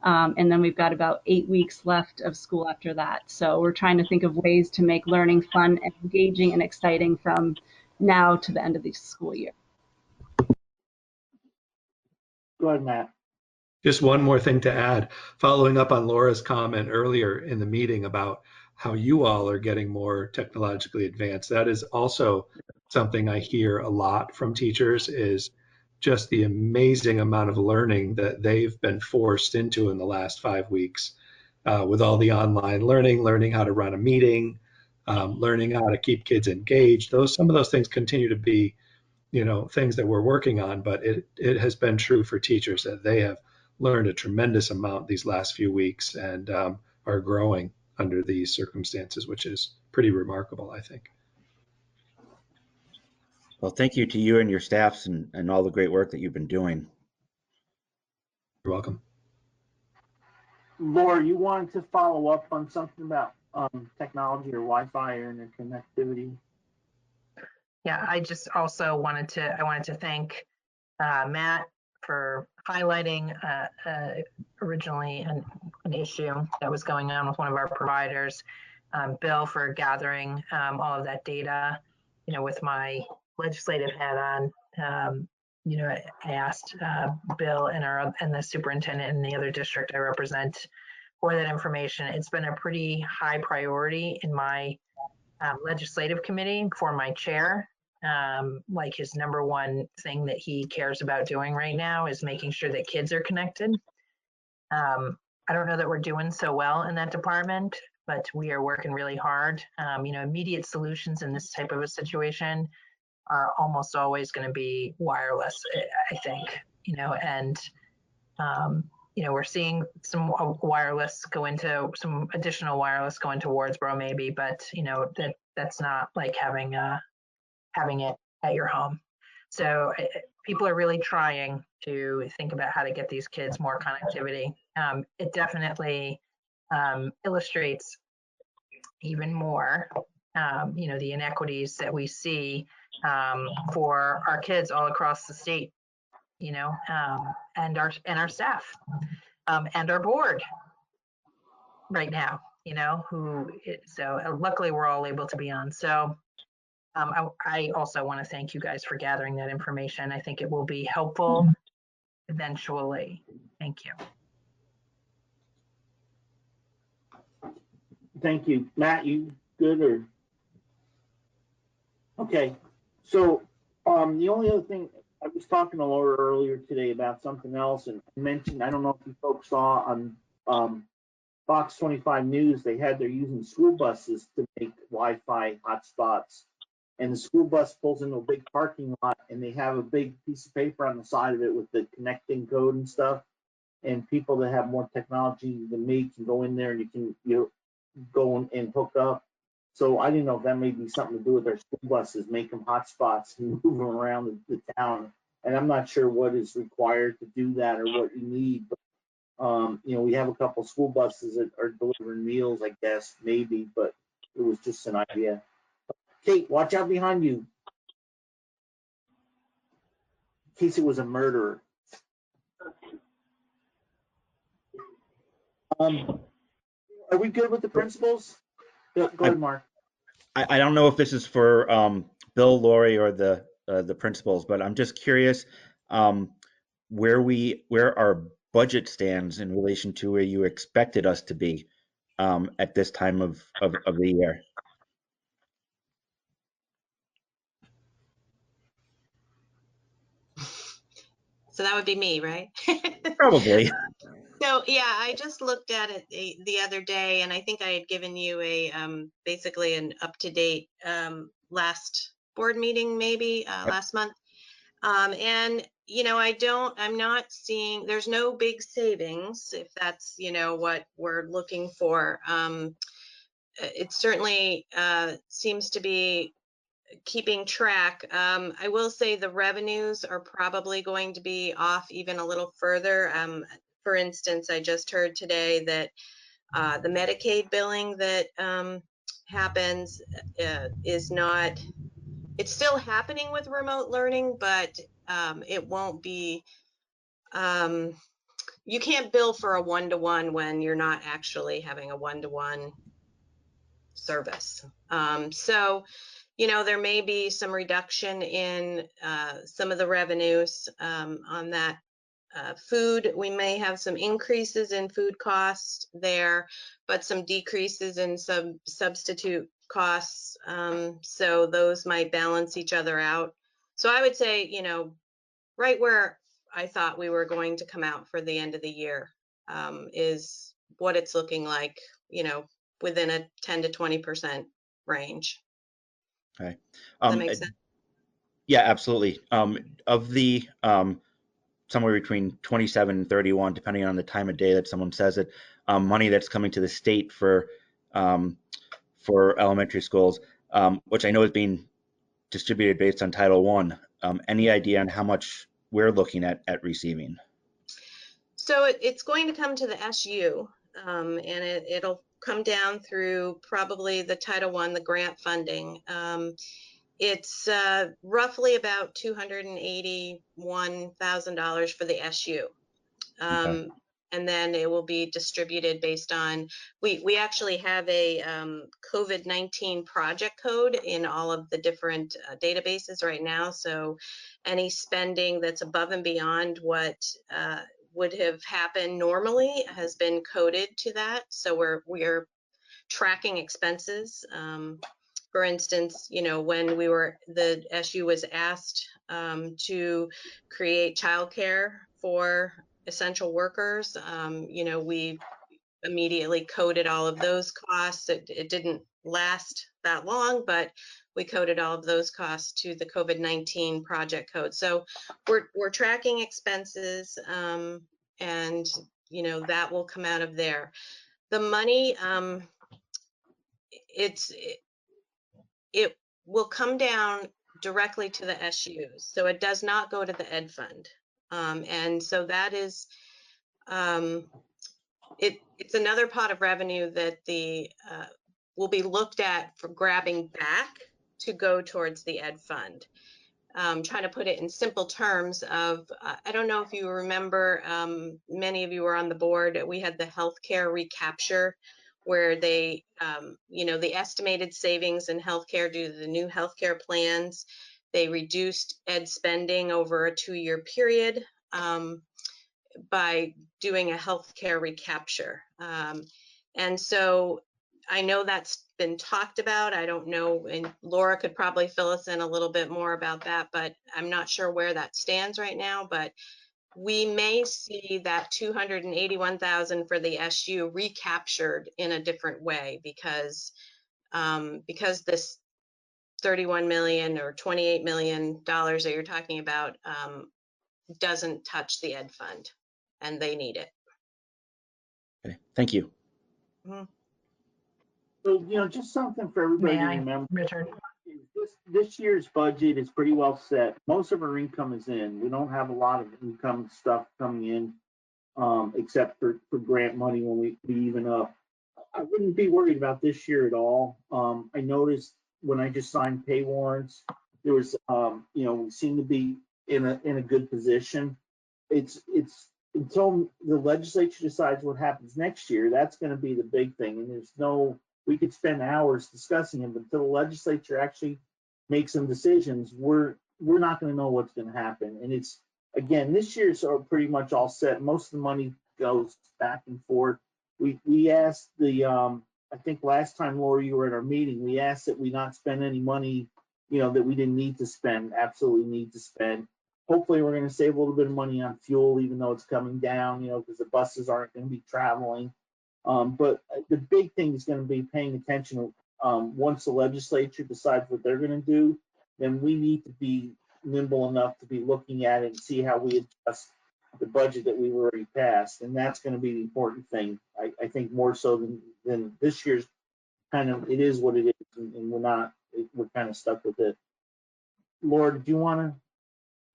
And then we've got about 8 weeks left of school after that. So we're trying to think of ways to make learning fun and engaging and exciting from now to the end of the school year. Go ahead, Matt. Just one more thing to add, following up on Laura's comment earlier in the meeting about how you all are getting more technologically advanced. That is also something I hear a lot from teachers, is just the amazing amount of learning that they've been forced into in the last 5 weeks with all the online learning how to run a meeting, learning how to keep kids engaged. Some of those things continue to be, things that we're working on, but it has been true for teachers that they have learned a tremendous amount these last few weeks and are growing under these circumstances, which is pretty remarkable, I think. Well, thank you to you and your staffs and all the great work that you've been doing. You're welcome. Laura, you wanted to follow up on something about technology or Wi-Fi or interconnectivity? Yeah, I just also wanted to thank Matt for highlighting originally an issue that was going on with one of our providers, Bill for gathering all of that data. With my legislative hat on, I asked Bill and the superintendent in the other district I represent for that information. It's been a pretty high priority in my legislative committee for my chair like his number one thing that he cares about doing right now is making sure that kids are connected. I don't know that we're doing so well in that department, but we are working really hard. Immediate solutions in this type of a situation are almost always going to be wireless, I think, and we're seeing some wireless go into some additional wireless go into Wardsboro maybe, but that's not like having it at your home. So people are really trying to think about how to get these kids more connectivity. It definitely illustrates even more, the inequities that we see for our kids all across the state, and our staff, and our board right now, so luckily we're all able to be on. So I also want to thank you guys for gathering that information. I think it will be helpful eventually. Thank you. Thank you. Matt, you good or? Okay. So the only other thing, I was talking to Laura earlier today about something else and mentioned, I don't know if you folks saw on Fox 25 News, they're using school buses to make Wi-Fi hotspots. And the school bus pulls into a big parking lot and they have a big piece of paper on the side of it with the connecting code and stuff. And people that have more technology than me can go in there and you can go and hook up. So I didn't know if that may be something to do with their school buses, make them hotspots and move them around the town. And I'm not sure what is required to do that or what you need. But, we have a couple school buses that are delivering meals, I guess, maybe, but it was just an idea. Kate, watch out behind you. In case it was a murderer. Are we good with the principals? Go ahead, Mark. I don't know if this is for Bill, Lori, or the principals, but I'm just curious where our budget stands in relation to where you expected us to be at this time of the year. So that would be me, right? Probably. So yeah, I just looked at it the other day, and I think I had given you a basically an up-to-date last board meeting, maybe last month. And I'm not seeing, there's no big savings, if that's what we're looking for. It certainly seems to be keeping track. I will say the revenues are probably going to be off even a little further. For instance, I just heard today that the Medicaid billing that happens is not, it's still happening with remote learning, but it won't be, you can't bill for a one-to-one when you're not actually having a one-to-one service. So there may be some reduction in some of the revenues on that. Food, we may have some increases in food costs there, but some decreases in some substitute costs. So those might balance each other out. So I would say, right where I thought we were going to come out for the end of the year is what it's looking like, within a 10 to 20% range. Okay. Does that make sense? Yeah, absolutely. Of the somewhere between 27 and 31, depending on the time of day that someone says it, money that's coming to the state for elementary schools, which I know is being distributed based on Title I. Any idea on how much we're looking at receiving? So it's going to come to the SU, and it'll come down through probably the Title I, the grant funding. It's roughly about $281,000 for the SU. Okay. And then it will be distributed based on, we actually have a COVID-19 project code in all of the different databases right now. So any spending that's above and beyond what would have happened normally has been coded to that. So we're tracking expenses For instance, you know, when the SU was asked to create childcare for essential workers, you know, we immediately coded all of those costs. It didn't last that long, but we coded all of those costs to the COVID-19 project code. So we're tracking expenses, and you know that will come out of there. The money, it will come down directly to the SUs, so it does not go to the Ed Fund, and so that is. It's another pot of revenue that will be looked at for grabbing back to go towards the Ed Fund. Trying to put it in simple terms of, I don't know if you remember, many of you were on the board, we had the healthcare recapture where they, you know, the estimated savings in healthcare due to the new healthcare plans, they reduced Ed spending over a 2-year period. By doing a healthcare recapture. And so I know that's been talked about. I don't know, and Laura could probably fill us in a little bit more about that, but I'm not sure where that stands right now. But we may see that 281,000 for the SU recaptured in a different way because this 31 million or $28 million that you're talking about doesn't touch the Ed Fund, and they need it. Okay, thank you. Mm-hmm. So, you know, just something for everybody to remember. Richard. This year's budget is pretty well set. Most of our income is in. We don't have a lot of income stuff coming in, except for grant money when we even up. I wouldn't be worried about this year at all. I noticed when I just signed pay warrants, there was, you know, we seem to be in a good position. It's until the legislature decides what happens next year, that's going to be the big thing. And we could spend hours discussing it, but until the legislature actually makes some decisions, we're not going to know what's going to happen. And it's, again, this year's are pretty much all set. Most of the money goes back and forth. We asked I think last time, Laura, you were at our meeting, we asked that we not spend any money, you know, that we didn't need to spend, absolutely need to spend. Hopefully we're going to save a little bit of money on fuel, even though it's coming down, you know, because the buses aren't going to be traveling. But the big thing is going to be paying attention. Once the legislature decides what they're going to do, then we need to be nimble enough to be looking at it and see how we adjust the budget that we've already passed. And that's going to be the important thing. I think more so than this year's kind of, it is what it is, and we're kind of stuck with it. Laura, do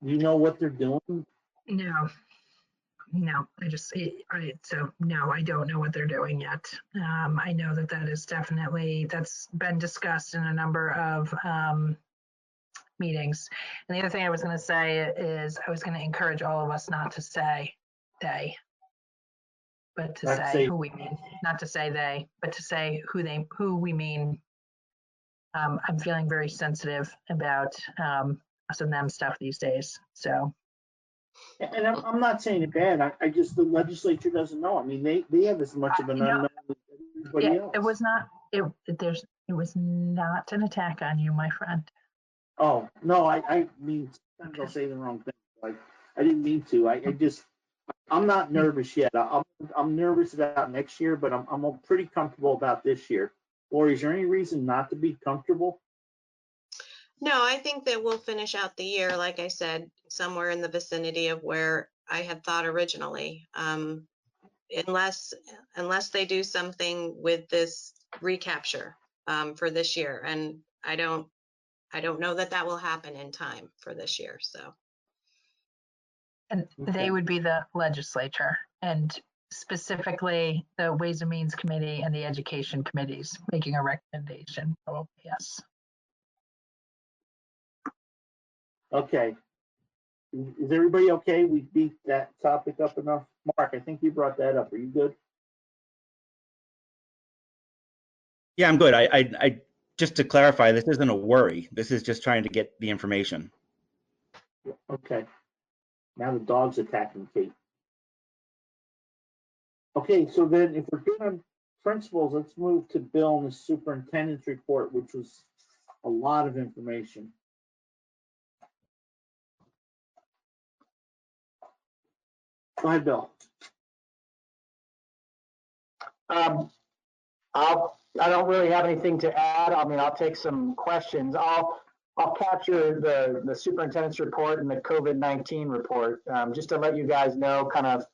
you know what they're doing? No, no, I don't know what they're doing yet. I know that is definitely, that's been discussed in a number of meetings. And the other thing I was going to say is I was going to encourage all of us not to say they, but to say who we mean. Not to say they, but to say who we mean. I'm feeling very sensitive about us and them stuff these days. So. And I'm not saying it bad. I just, the legislature doesn't know. I mean, they have as much of an unknown as everybody else. It was not. It was not an attack on you, my friend. Oh no, I mean, sometimes I'll say the wrong thing. Like I didn't mean to. I'm not nervous yet. I'm nervous about next year, but I'm pretty comfortable about this year. Lori, is there any reason not to be comfortable? No, I think that we'll finish out the year, like I said, somewhere in the vicinity of where I had thought originally, unless they do something with this recapture for this year, and I don't know that will happen in time for this year. So, and they would be the legislature, and specifically the Ways and Means Committee and the Education Committees making a recommendation. Oh, yes. Okay. Is everybody okay? We beat that topic up enough. Mark, I think you brought that up. Are you good? Yeah, I'm good. I just to clarify, this isn't a worry. This is just trying to get the information. Okay. Now the dog's attacking Kate. Okay, so then if we're doing principals, let's move to Bill and the superintendent's report, which was a lot of information. Go ahead, Bill. I don't really have anything to add. I mean, I'll take some questions. I'll capture the superintendent's report and the COVID-19 report, just to let you guys know kind of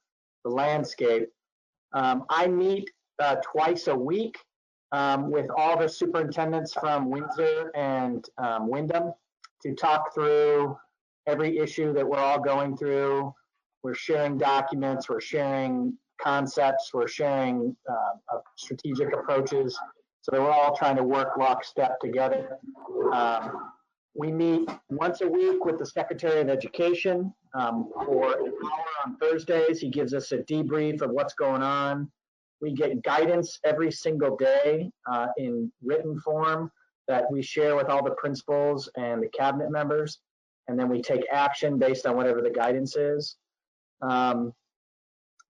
the landscape. I meet twice a week with all the superintendents from Windsor and Wyndham to talk through every issue that we're all going through. We're sharing documents, we're sharing concepts, we're sharing strategic approaches, so that we're all trying to work lockstep together. We meet once a week with the Secretary of Education for an hour on Thursdays. He gives us a debrief of what's going on. We get guidance every single day in written form that we share with all the principals and the cabinet members, and then we take action based on whatever the guidance is.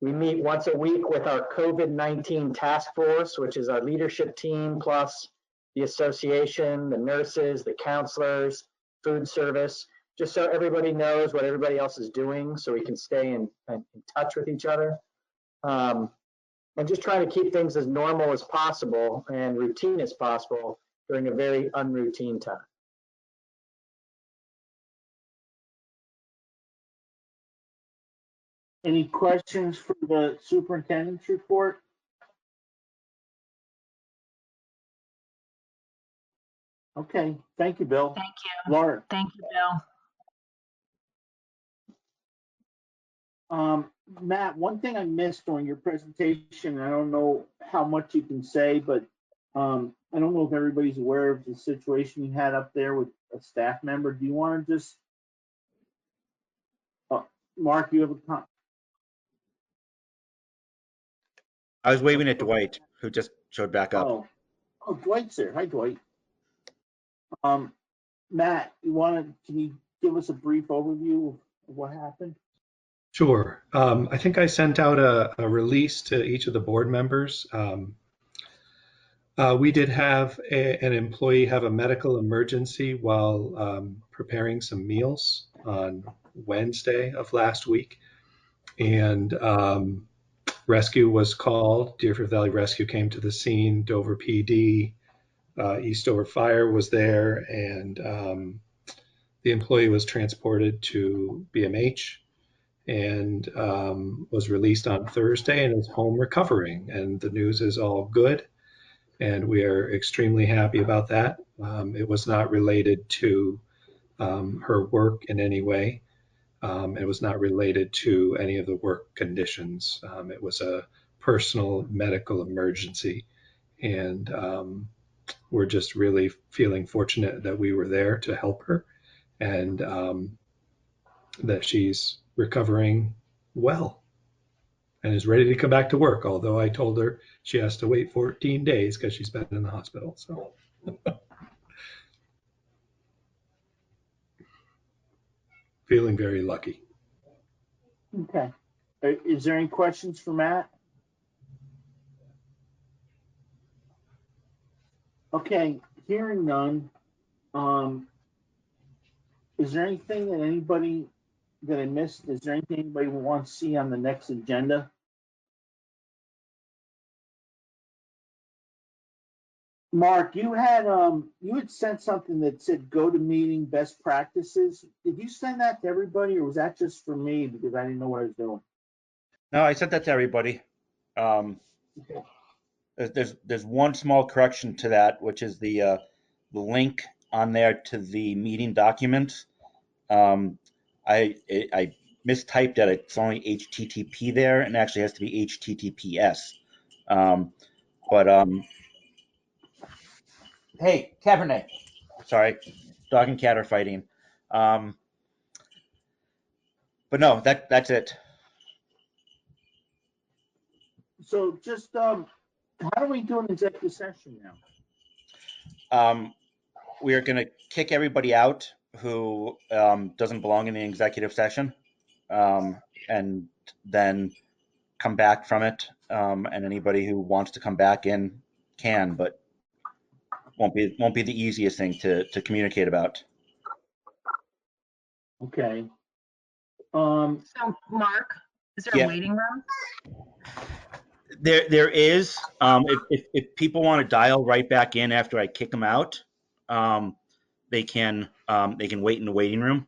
We meet once a week with our COVID-19 task force, which is our leadership team, plus the association, the nurses, the counselors, food service, just so everybody knows what everybody else is doing, so we can stay in touch with each other. And just trying to keep things as normal as possible and routine as possible during a very unroutine time. Any questions for the superintendent's report? Okay, thank you, Bill. Thank you. Laura. Thank you, Bill. Matt, one thing I missed during your presentation, I don't know how much you can say, but I don't know if everybody's aware of the situation you had up there with a staff member. Do you want to just, Mark, you have a comment? I was waving at Dwight, who just showed back up. Oh, Dwight's there. Hi, Dwight. Matt, can you give us a brief overview of what happened? Sure. I think I sent out a release to each of the board members. We did have an employee have a medical emergency while preparing some meals on Wednesday of last week. And rescue was called. Deerfield Valley Rescue came to the scene. Dover PD, Eastover Fire was there, and the employee was transported to BMH and was released on Thursday and is home recovering. And the news is all good, and we are extremely happy about that. It was not related to her work in any way. It was not related to any of the work conditions. It was a personal medical emergency, and we're just really feeling fortunate that we were there to help her, and that she's recovering well and is ready to come back to work, although I told her she has to wait 14 days because she's been in the hospital. So feeling very lucky. Okay. Is there any questions for Matt? Okay, hearing none. Is there anything that I missed? Is there anything anybody wants to see on the next agenda? Mark, you had sent something that said go to meeting best practices. Did you send that to everybody, or was that just for me because I didn't know what I was doing? No, I sent that to everybody. There's one small correction to that, which is the link on there to the meeting documents. I mistyped that. It's only HTTP there, and actually has to be HTTPS. Hey, Cabernet. Sorry, dog and cat are fighting. But no, that's it. So just how do we do an executive session now? We are going to kick everybody out who doesn't belong in the executive session, and then come back from it. And anybody who wants to come back in can, but won't be the easiest thing to communicate about. Okay. So Mark, is there Yeah. a waiting room? There is. If people want to dial right back in after I kick them out, they can wait in the waiting room.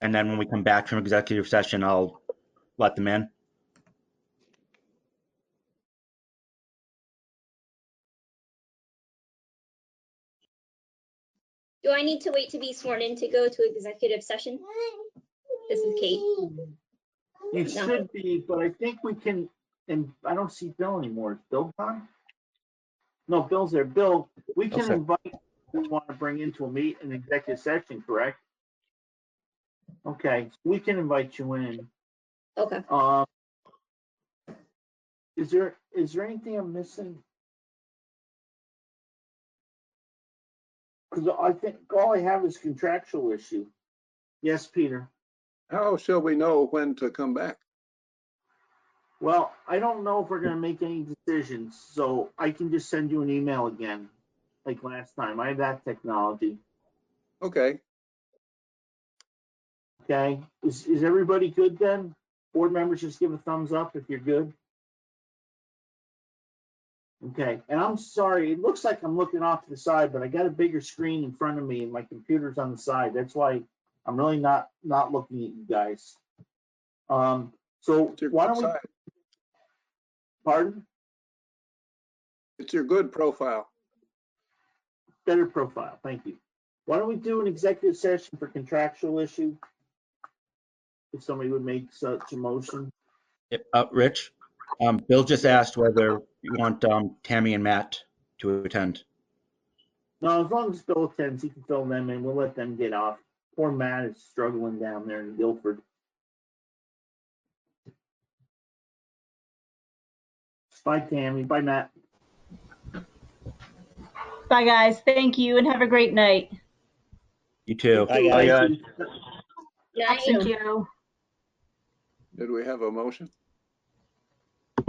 And then when we come back from executive session, I'll let them in. Do I need to wait to be sworn in to go to executive session? This is Kate. You should be, but I think we can, and I don't see Bill anymore. Is Bill gone? No, Bill's there. Bill, we can Okay. invite who we want to bring into an executive session, correct? Okay, we can invite you in. Okay. Is there anything I'm missing? Because I think all I have is contractual issue. Yes, Peter. How shall we know when to come back? Well, I don't know if we're going to make any decisions, so I can just send you an email again, like last time. I have that technology. Okay. Okay. Is everybody good then? Board members, just give a thumbs up if you're good. Okay. And I'm sorry, it looks like I'm looking off to the side, but I got a bigger screen in front of me and my computer's on the side. That's why I'm really not looking at you guys. So why don't we? Pardon? It's your good profile. Better profile. Thank you. Why don't we do an executive session for contractual issue? If somebody would make such a motion. Rich, Bill just asked whether you want Tammy and Matt to attend. No, as long as Bill attends, he can fill them in. We'll let them get off. Poor Matt is struggling down there in Guilford. Bye, Tammy. Bye, Matt. Bye, guys. Thank you and have a great night. You too. Bye, guys. Thank you. Did we have a motion?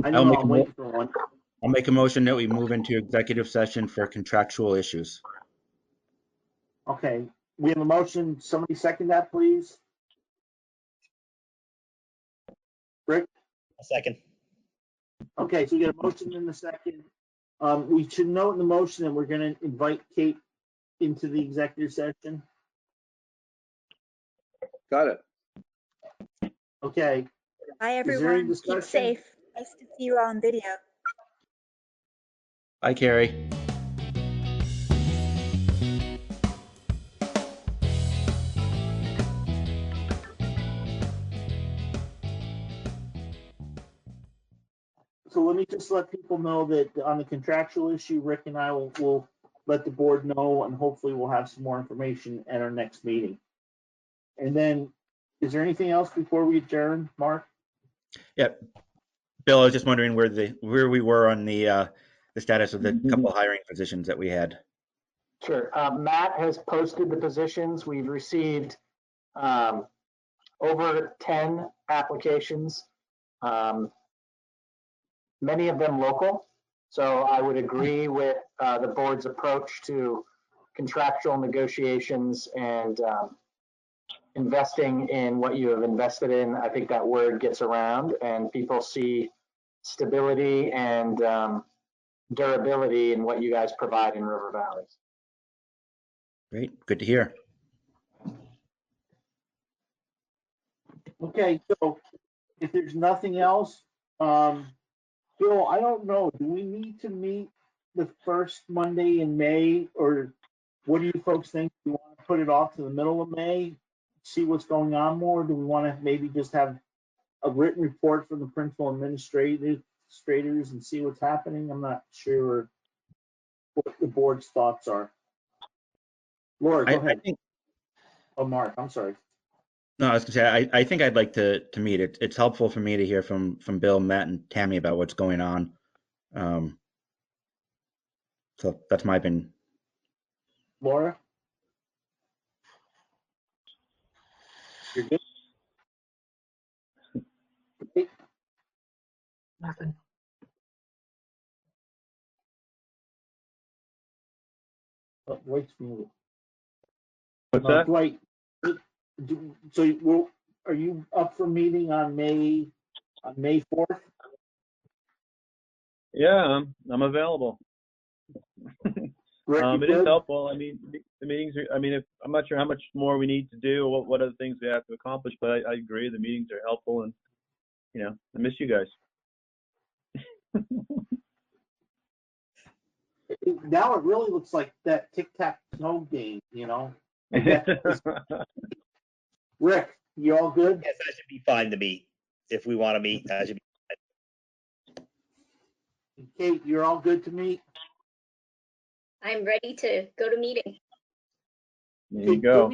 I know, I'm waiting for one. I'll make a motion that we move into executive session for contractual issues. Okay, we have a motion. Somebody second that, please. Rick? A second. Okay, so we get a motion in a second. We should note in the motion that we're going to invite Kate into the executive session. Got it. Okay. Bye, Is there any everyone. Keep discussion? safe. Nice to see you all on video. Bye, Carrie. So let me just let people know that on the contractual issue, Rick and I will let the board know, and hopefully we'll have some more information at our next meeting. And then, is there anything else before we adjourn, Mark? Yep. Bill, I was just wondering where we were on the status of the couple hiring positions that we had. Sure. Matt has posted the positions. We've received over 10 applications, many of them local. So I would agree with the board's approach to contractual negotiations and investing in what you have invested in. I think that word gets around and people see stability and durability in what you guys provide in River Valleys. Great. Good to hear. Okay, so if there's nothing else, Bill, I don't know, do we need to meet the first Monday in May, or what do you folks think? Do you want to put it off to the middle of May, see what's going on more? Do we want to maybe just have a written report from the principal administrators and see what's happening? I'm not sure what the board's thoughts are. Laura, go ahead. Oh, Mark, I'm sorry. No, I was gonna say I think I'd like to meet it. It's helpful for me to hear from Bill, Matt, and Tammy about what's going on. So that's my opinion. Laura? You're good? Nothing. Dwight's muted. What's that? Dwight, are you up for meeting on May 4th? Yeah, I'm available. Rick, you It is good? helpful. I mean, the meetings are, I mean, I'm not sure how much more we need to do, or what other things we have to accomplish, but I agree the meetings are helpful, and, you know, I miss you guys. Now it really looks like that tic-tac-toe game, you know? Rick, you all good? Yes, that should be fine to meet. If we want to meet, that should be Kate, you're all good to meet? I'm ready to go to meeting. There you go.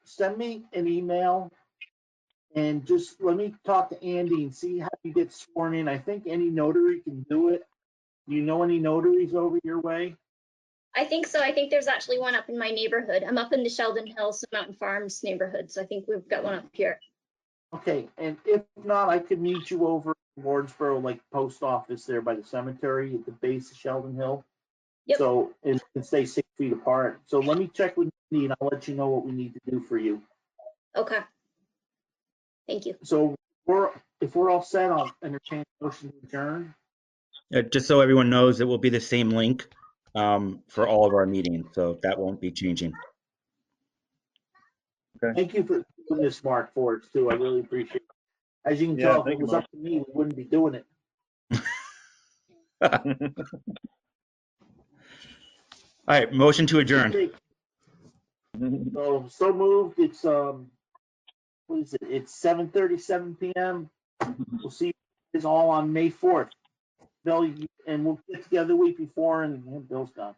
Send me an email and just let me talk to Andy and see how you get sworn in. I think any notary can do it. Do you know any notaries over your way? I think so. I think there's actually one up in my neighborhood. I'm up in the Sheldon Hills Mountain Farms neighborhood, so I think we've got one up here. Okay, and if not, I could meet you over in Wardsboro, like post office there by the cemetery at the base of Sheldon Hill. Yep. So, and stay 6 feet apart. So let me check with Andy and I'll let you know what we need to do for you. Okay. Thank you. So if we're all set, I'll entertain a motion to adjourn. Just so everyone knows, it will be the same link for all of our meetings, so that won't be changing. Okay. Thank you for doing this, Mark, for us too. I really appreciate it. As you can tell, if it was up to me, we wouldn't be doing it. All right, motion to adjourn. So moved. It's what is it? It's 7:37 p.m. We'll see you guys all on May 4th. Bill, and we'll get together the week before, and Bill's gone.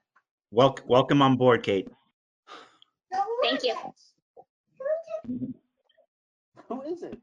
Welcome on board, Kate. Thank you. Who is it?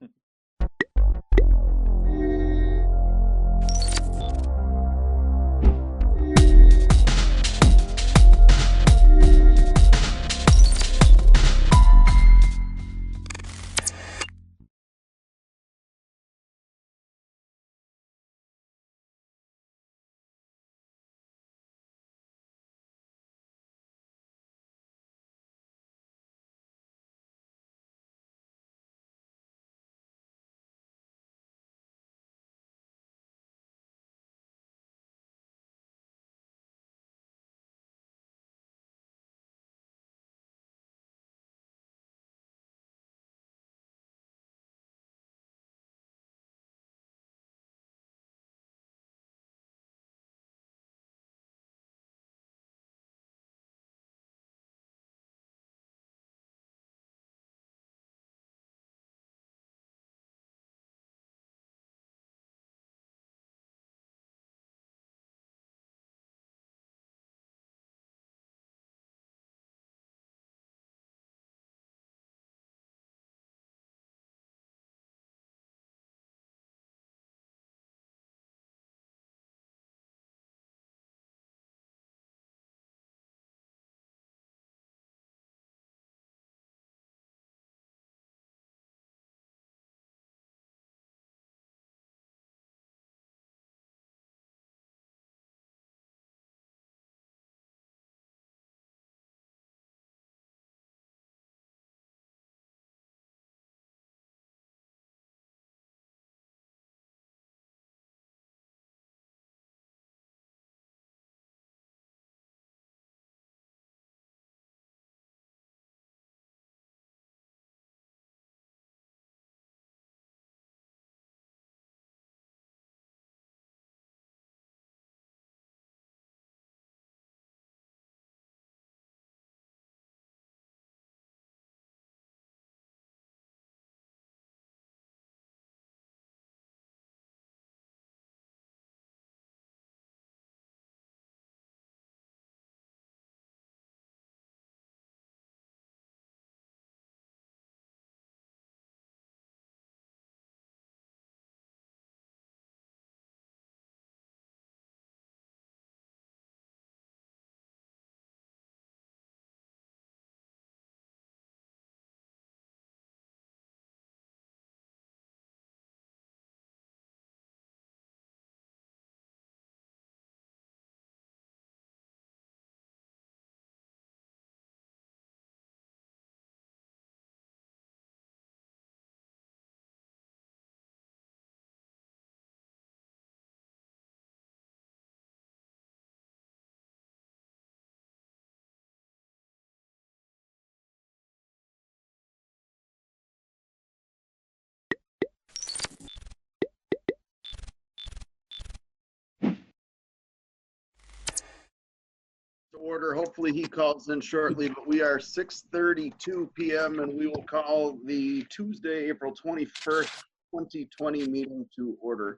order. Hopefully he calls in shortly, but we are 6:32 p.m. and we will call the Tuesday, April 21st, 2020 meeting to order.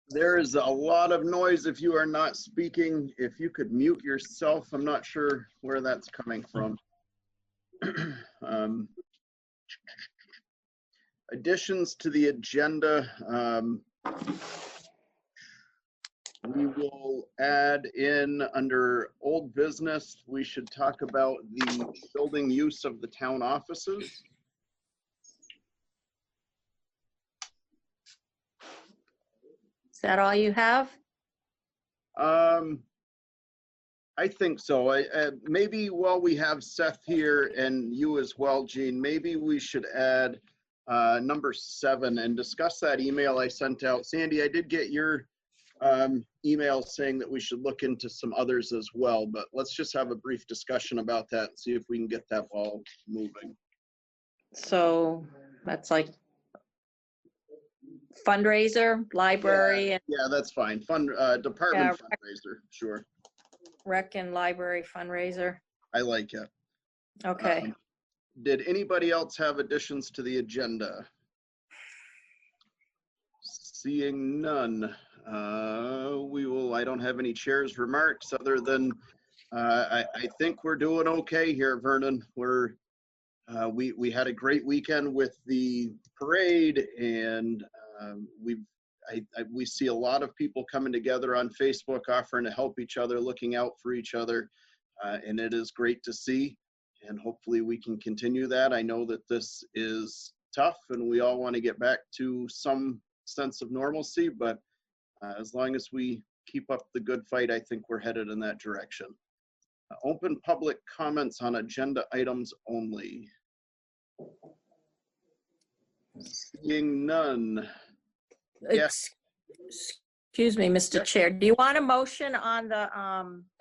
There is a lot of noise if you are not speaking. If you could mute yourself, I'm not sure where that's coming from. Additions to the agenda. We will add in under old business, we should talk about the building use of the town offices. Is that all you have? I think so. Maybe while we have Seth here and you as well, Gene, maybe we should add number 7 and discuss that email I sent out. Sandy, I did get your email saying that we should look into some others as well, but let's just have a brief discussion about that and see if we can get that ball moving. So that's like fundraiser, library, Yeah, and yeah, that's fine. Department fundraiser, sure. rec and library fundraiser. I like it. Okay. Did anybody else have additions to the agenda? Seeing none, I don't have any chair's remarks other than I think we're doing okay here, Vernon. We had a great weekend with the parade, and we see a lot of people coming together on Facebook offering to help each other, looking out for each other, and it is great to see, and hopefully we can continue that. I know that this is tough and we all want to get back to some sense of normalcy, but as long as we keep up the good fight, I think we're headed in that direction. Open public comments on agenda items only. Seeing none. Yes. Excuse me, Mr. Chair. Do you want a motion on the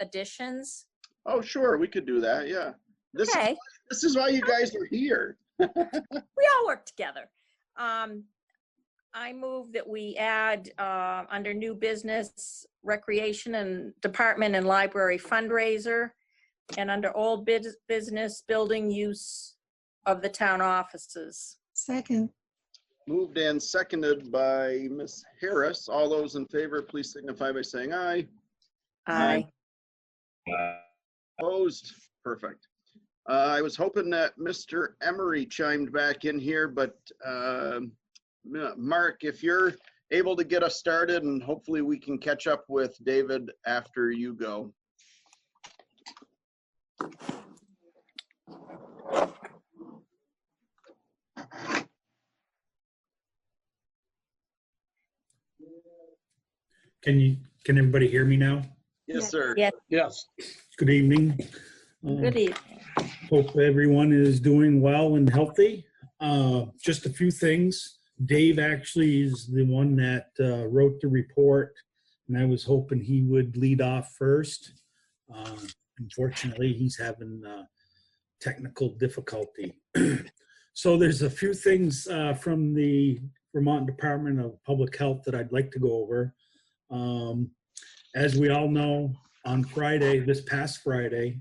additions? Oh, sure, we could do that. Yeah. This is why you guys are here. We all work together. I move that we add under new business, recreation and department and library fundraiser, and under old business, building use of the town offices. Second. Moved and seconded by Ms. Harris. All those in favor, please signify by saying aye. Aye. Opposed? Perfect. I was hoping that Mr. Emery chimed back in here, but Mark, if you're able to get us started, and hopefully we can catch up with David after you go. Can everybody hear me now? Yes, sir. Yes. Yes. Good evening. Good evening. Hope everyone is doing well and healthy. Just a few things. Dave actually is the one that wrote the report, and I was hoping he would lead off first. Unfortunately, he's having technical difficulty. So there's a few things from the Vermont Department of Public Health that I'd like to go over. As we all know, on Friday, this past Friday,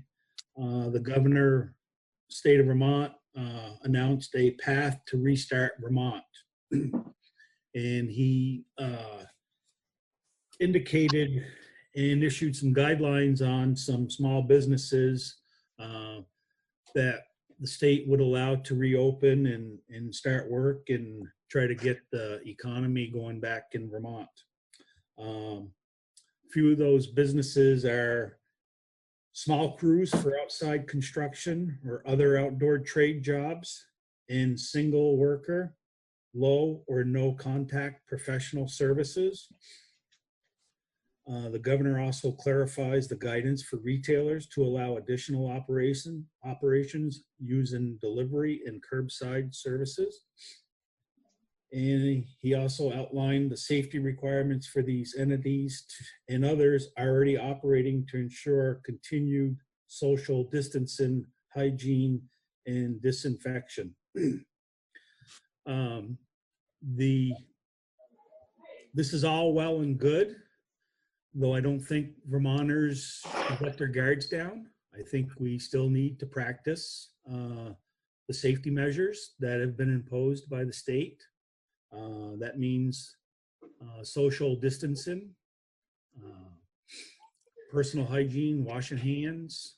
the governor, state of Vermont, announced a path to restart Vermont. And he indicated and issued some guidelines on some small businesses that the state would allow to reopen and start work and try to get the economy going back in Vermont. Few of those businesses are small crews for outside construction or other outdoor trade jobs, and single worker, low or no contact professional services. The governor also clarifies the guidance for retailers to allow additional operations using delivery and curbside services. And he also outlined the safety requirements for these entities and others already operating to ensure continued social distancing, hygiene, and disinfection. This is all well and good, though I don't think Vermonters should let their guards down. I think we still need to practice the safety measures that have been imposed by the state. That means social distancing, personal hygiene, washing hands,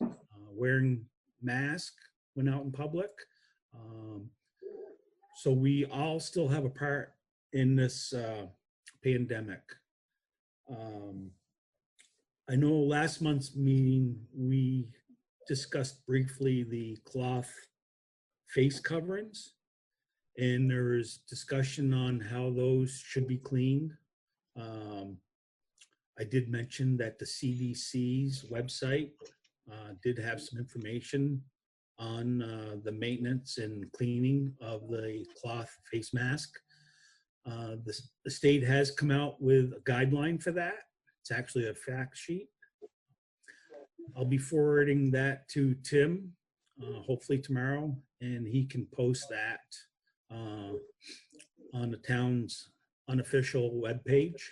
wearing masks when out in public. So we all still have a part in this pandemic. I know last month's meeting, we discussed briefly the cloth face coverings, and there was discussion on how those should be cleaned. I did mention that the CDC's website did have some information on the maintenance and cleaning of the cloth face mask. The state has come out with a guideline for that. It's actually a fact sheet. I'll be forwarding that to Tim, hopefully tomorrow, and he can post that on the town's unofficial webpage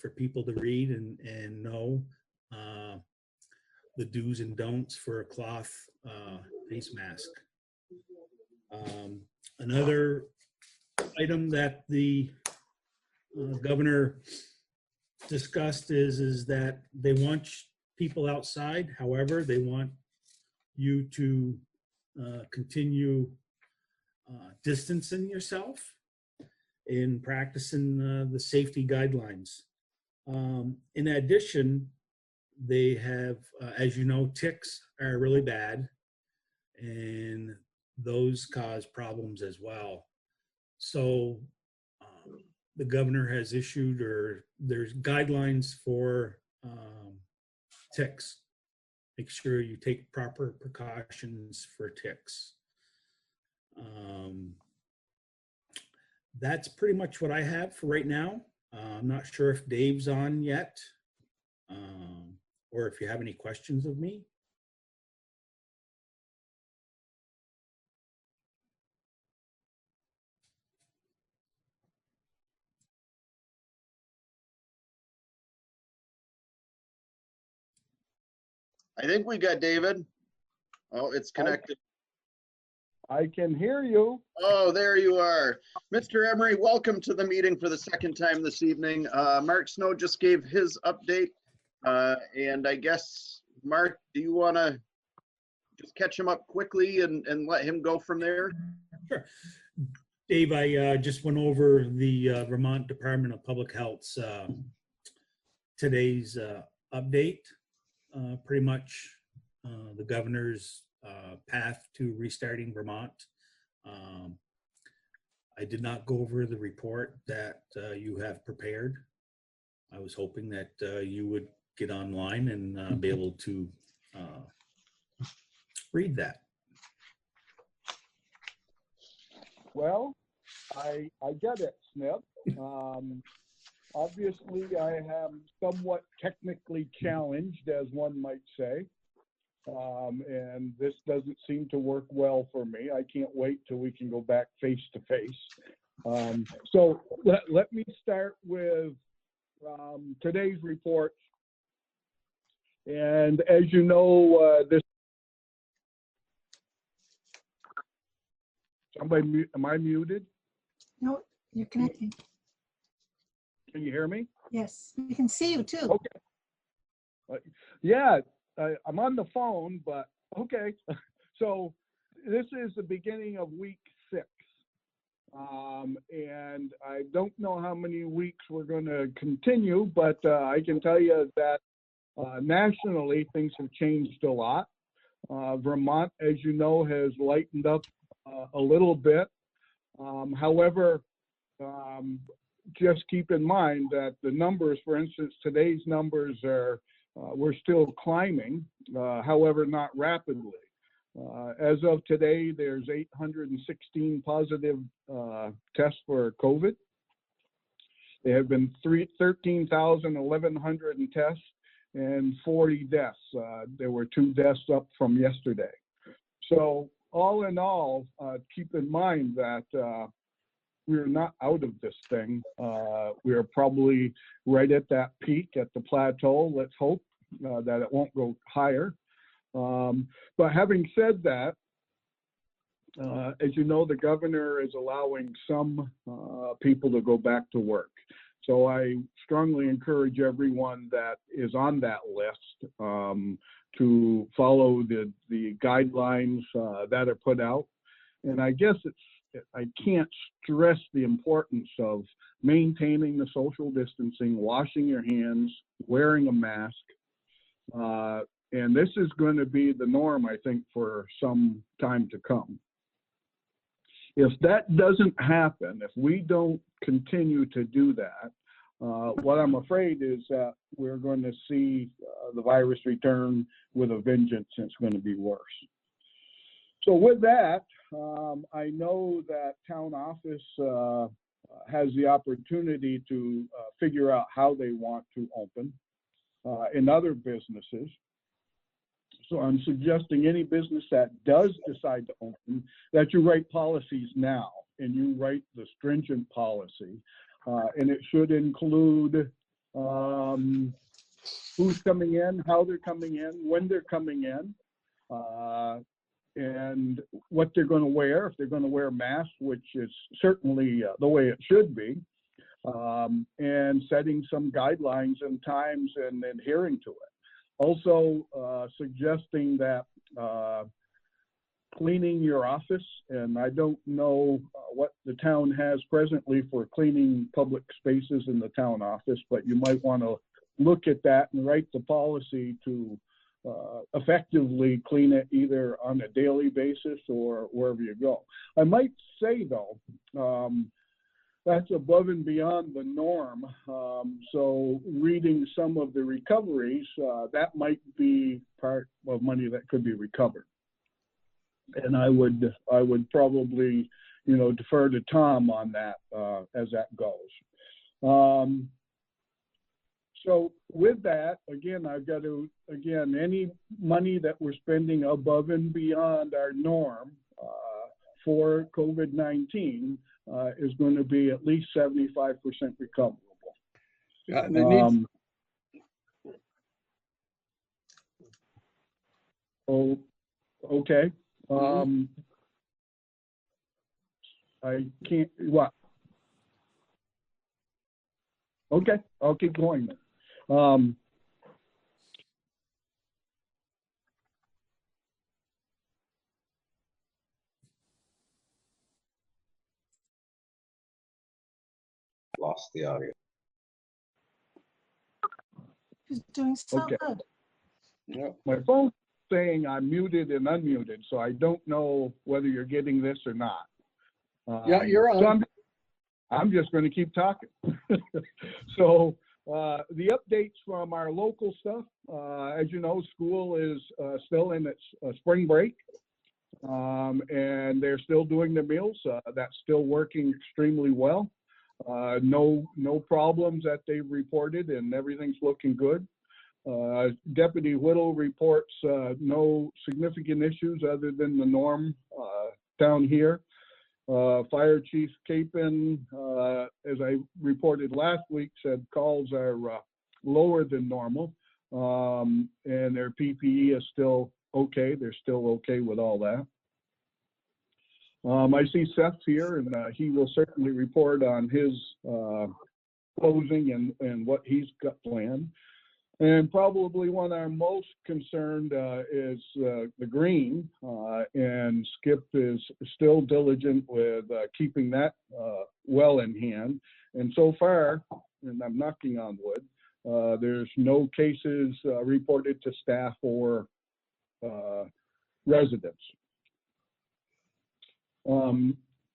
for people to read and know the do's and don'ts for a cloth face mask. Another item that the governor discussed is that they want people outside. However, they want you to continue distancing yourself in practicing the safety guidelines. In addition, they have, as you know, ticks are really bad, and those cause problems as well. So the governor has issued, or there's guidelines for ticks. Make sure you take proper precautions for ticks. That's pretty much what I have for right now. I'm not sure if Dave's on yet, or if you have any questions of me. I think we got David. Oh, it's connected. I can hear you. Oh, there you are. Mr. Emery, welcome to the meeting for the second time this evening. Mark Snow just gave his update. And I guess, Mark, do you want to just catch him up quickly and let him go from there? Sure. Dave, I just went over the Vermont Department of Public Health's today's update. Pretty much the governor's path to restarting Vermont. I did not go over the report that you have prepared. I was hoping that you would get online and be able to read that. Well, I get it, Snip. Obviously, I am somewhat technically challenged, as one might say. And this doesn't seem to work well for me. I can't wait till we can go back face to face. So let me start with today's report. And as you know, somebody, am I muted? No, you're connecting. Can you hear me? Yes, we can see you too. Okay. Yeah, I'm on the phone, but okay. So this is the beginning of week 6. And I don't know how many weeks we're going to continue, but I can tell you that nationally things have changed a lot. Vermont, as you know, has lightened up a little bit. However, just keep in mind that the numbers, for instance, today's numbers are, we're still climbing, however, not rapidly. As of today, there's 816 positive tests for COVID. There have been 13,100 tests and 40 deaths. There were 2 deaths up from yesterday. So all in all, keep in mind that we're not out of this thing. We're probably right at that peak, at the plateau. Let's hope that it won't go higher. But having said that, as you know, the governor is allowing some people to go back to work. So I strongly encourage everyone that is on that list to follow the guidelines that are put out. And I guess I can't stress the importance of maintaining the social distancing, washing your hands, wearing a mask. And this is going to be the norm, I think, for some time to come. If that doesn't happen, if we don't continue to do that, what I'm afraid is that we're going to see the virus return with a vengeance, and it's going to be worse. So with that, I know that town office has the opportunity to figure out how they want to open in other businesses. So I'm suggesting any business that does decide to open, that you write policies now, and you write the stringent policy. And it should include who's coming in, how they're coming in, when they're coming in, and what they're going to wear, if they're going to wear masks, which is certainly the way it should be, and setting some guidelines and times and adhering to it. Also suggesting that cleaning your office, and I don't know what the town has presently for cleaning public spaces in the town office, but you might want to look at that and write the policy to effectively clean it either on a daily basis or wherever you go. I might say though, that's above and beyond the norm. So reading some of the recoveries, that might be part of money that could be recovered. And I would probably, defer to Tom on that as that goes. So with that, again, I've got to, any money that we're spending above and beyond our norm for COVID-19 is going to be at least 75% recoverable. Yeah, and it needs, okay. I can't, what? Okay, I'll keep going then. lost the audio. She's doing so Okay. good. Yeah. My phone's saying I'm muted and unmuted, so I don't know whether you're getting this or not. Yeah, you're on. So I'm just going to keep talking. So the updates from our local stuff, as you know, school is still in its spring break, and they're still doing the meals. That's still working extremely well. No problems that they've reported, and everything's looking good. Deputy Whittle reports no significant issues other than the norm down here. Fire Chief Capin, as I reported last week, said calls are lower than normal, and their PPE is still okay. They're still okay with all that. I see Seth here, and he will certainly report on his closing and what he's got planned. And probably one I'm most concerned is the green, and Skip is still diligent with keeping that well in hand. And so far, and I'm knocking on wood, there's no cases reported to staff or residents.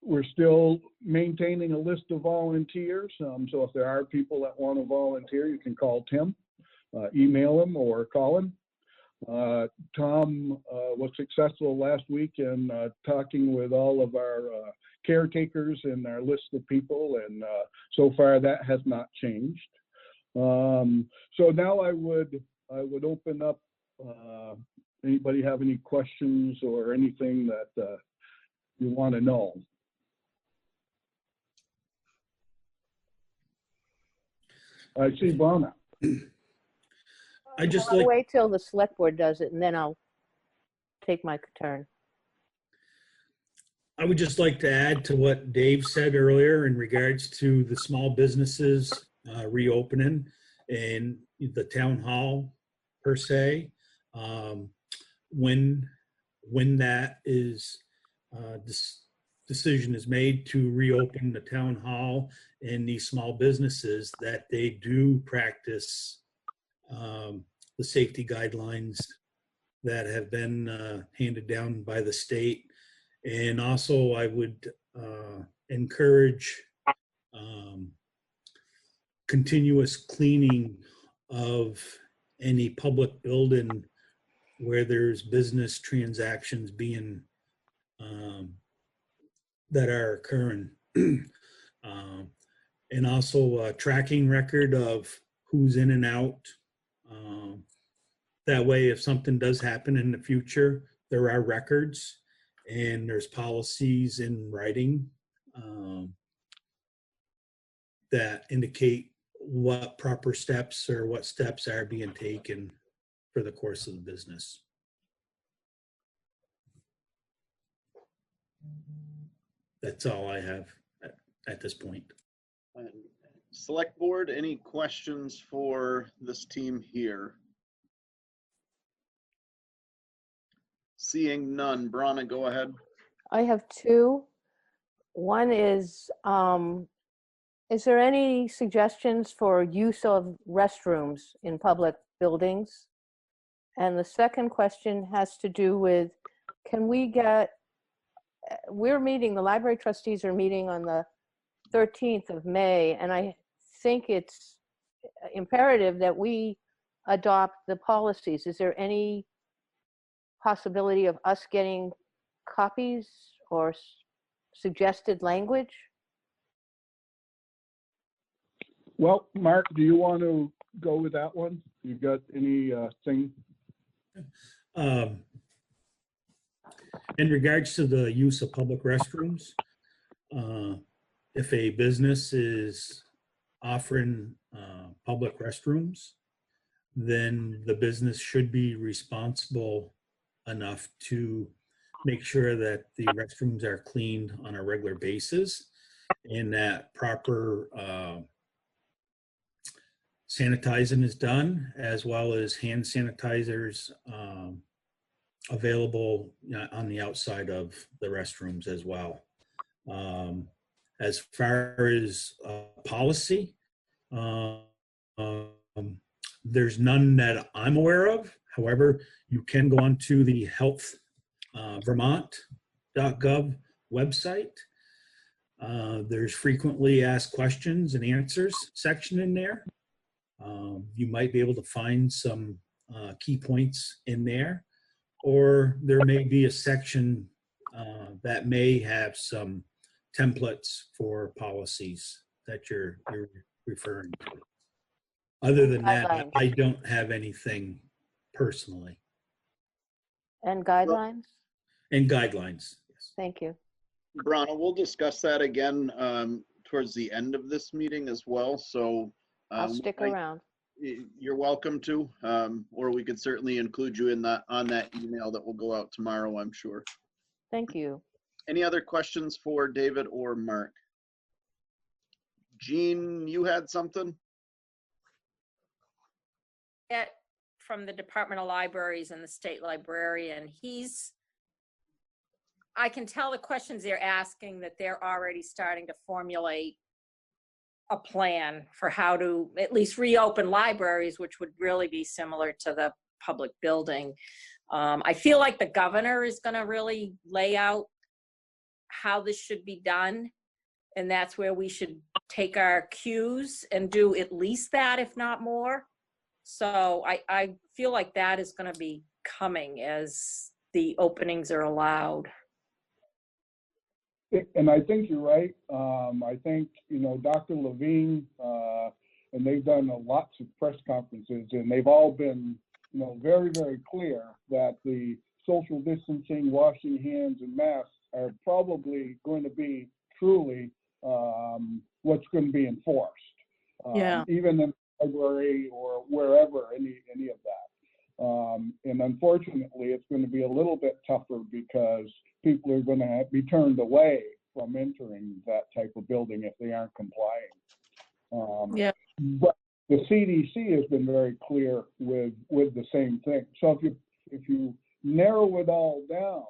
We're still maintaining a list of volunteers. So if there are people that want to volunteer, you can call Tim. Email him or call him. Tom was successful last week in talking with all of our caretakers and our list of people, and so far that has not changed. So now I would open up. Anybody have any questions or anything that you want to know? I see Brona. I just I'll like, wait till the select board does it and then I'll take my turn. I would just like to add to what Dave said earlier in regards to the small businesses reopening and the town hall per se. When that is, this decision is made to reopen the town hall and these small businesses, that they do practice the safety guidelines that have been handed down by the state. And also I would encourage continuous cleaning of any public building where there's business transactions being that are occurring. And also a tracking record of who's in and out. That way, if something does happen in the future, there are records and there's policies in writing that indicate what proper steps or what steps are being taken for the course of the business. That's all I have at this point. Select board, any questions for this team here? Seeing none, Brana, go ahead. I have two. One is there any suggestions for use of restrooms in public buildings? And the second question has to do with, can we get, we're meeting, the library trustees are meeting on the 13th of May, and I think it's imperative that we adopt the policies. Is there any possibility of us getting copies or suggested language? Well, Mark, do you want to go with that one? You got any thing? In regards to the use of public restrooms, if a business is offering public restrooms, then the business should be responsible enough to make sure that the restrooms are cleaned on a regular basis and that proper sanitizing is done, as well as hand sanitizers available on the outside of the restrooms as well. As far as policy, there's none that I'm aware of. However, you can go onto the healthvermont.gov website. There's frequently asked questions and answers section in there. You might be able to find some key points in there, or there may be a section that may have some templates for policies that you're referring to. Other than that, I don't have anything personally. And guidelines? And guidelines, yes. Thank you. Brana, we'll discuss that again towards the end of this meeting as well. So I'll stick around. You're welcome to, or we could certainly include you in that on that email that will go out tomorrow, I'm sure. Thank you. Any other questions for David or Mark? Jean, you had something? From the Department of Libraries and the state librarian, I can tell the questions they're asking that they're already starting to formulate a plan for how to at least reopen libraries, which would really be similar to the public building. I feel like the governor is going to really lay out how this should be done. And that's where we should take our cues and do at least that, if not more. So I feel like that is going to be coming as the openings are allowed. And I think you're right. I think, Dr. Levine, and they've done lots of press conferences, and they've all been, very, very clear that the social distancing, washing hands, and masks are probably going to be truly what's going to be enforced. Yeah. Even in library or wherever, any of that. And unfortunately, it's going to be a little bit tougher because people are going to be turned away from entering that type of building if they aren't complying. Yeah. But the CDC has been very clear with the same thing. So if you narrow it all down,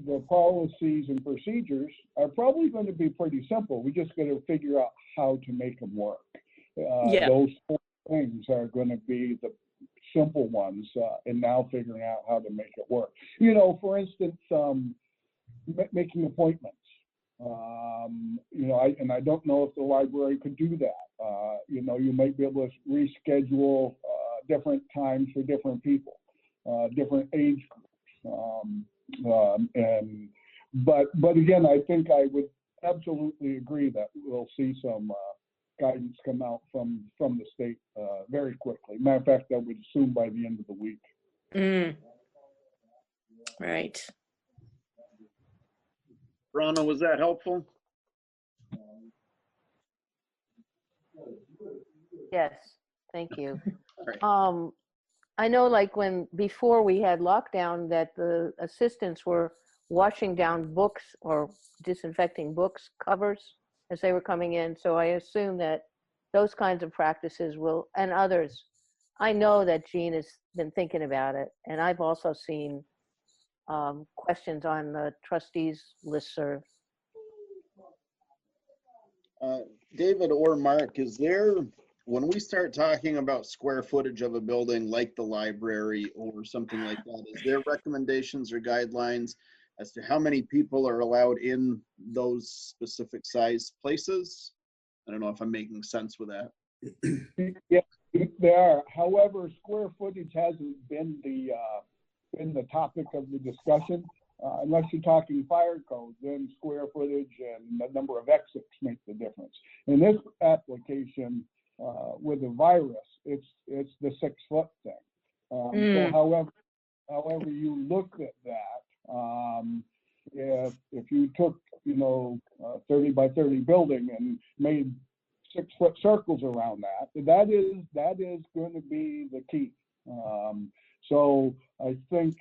the policies and procedures are probably going to be pretty simple. We just got to figure out how to make them work. Yeah. Those four things are going to be the simple ones, and now figuring out how to make it work. You know, for instance, making appointments. You know, I don't know if the library could do that. You know, you might be able to reschedule different times for different people, different age groups. But again, I think I would absolutely agree that we'll see some guidance come out from the state very quickly. Matter of fact, I would assume by the end of the week. Right. Rana, was that helpful? Yes, thank you. I know, like, before we had lockdown, that the assistants were washing down books or disinfecting books covers as they were coming in. So I assume that those kinds of practices will, and others. I know that Jean has been thinking about it, and I've also seen questions on the trustees listserv. David or Mark, is there, when we start talking about square footage of a building like the library or something like that, is there recommendations or guidelines as to how many people are allowed in those specific size places? I don't know if I'm making sense with that. Yeah, there are. However, square footage hasn't been the topic of the discussion. Unless you're talking fire code, then square footage and the number of exits make the difference. In this application, with the virus, it's the 6 foot thing. So however you look at that, if you took, you know, 30 by 30 building and made 6 foot circles around that is going to be the key. So I think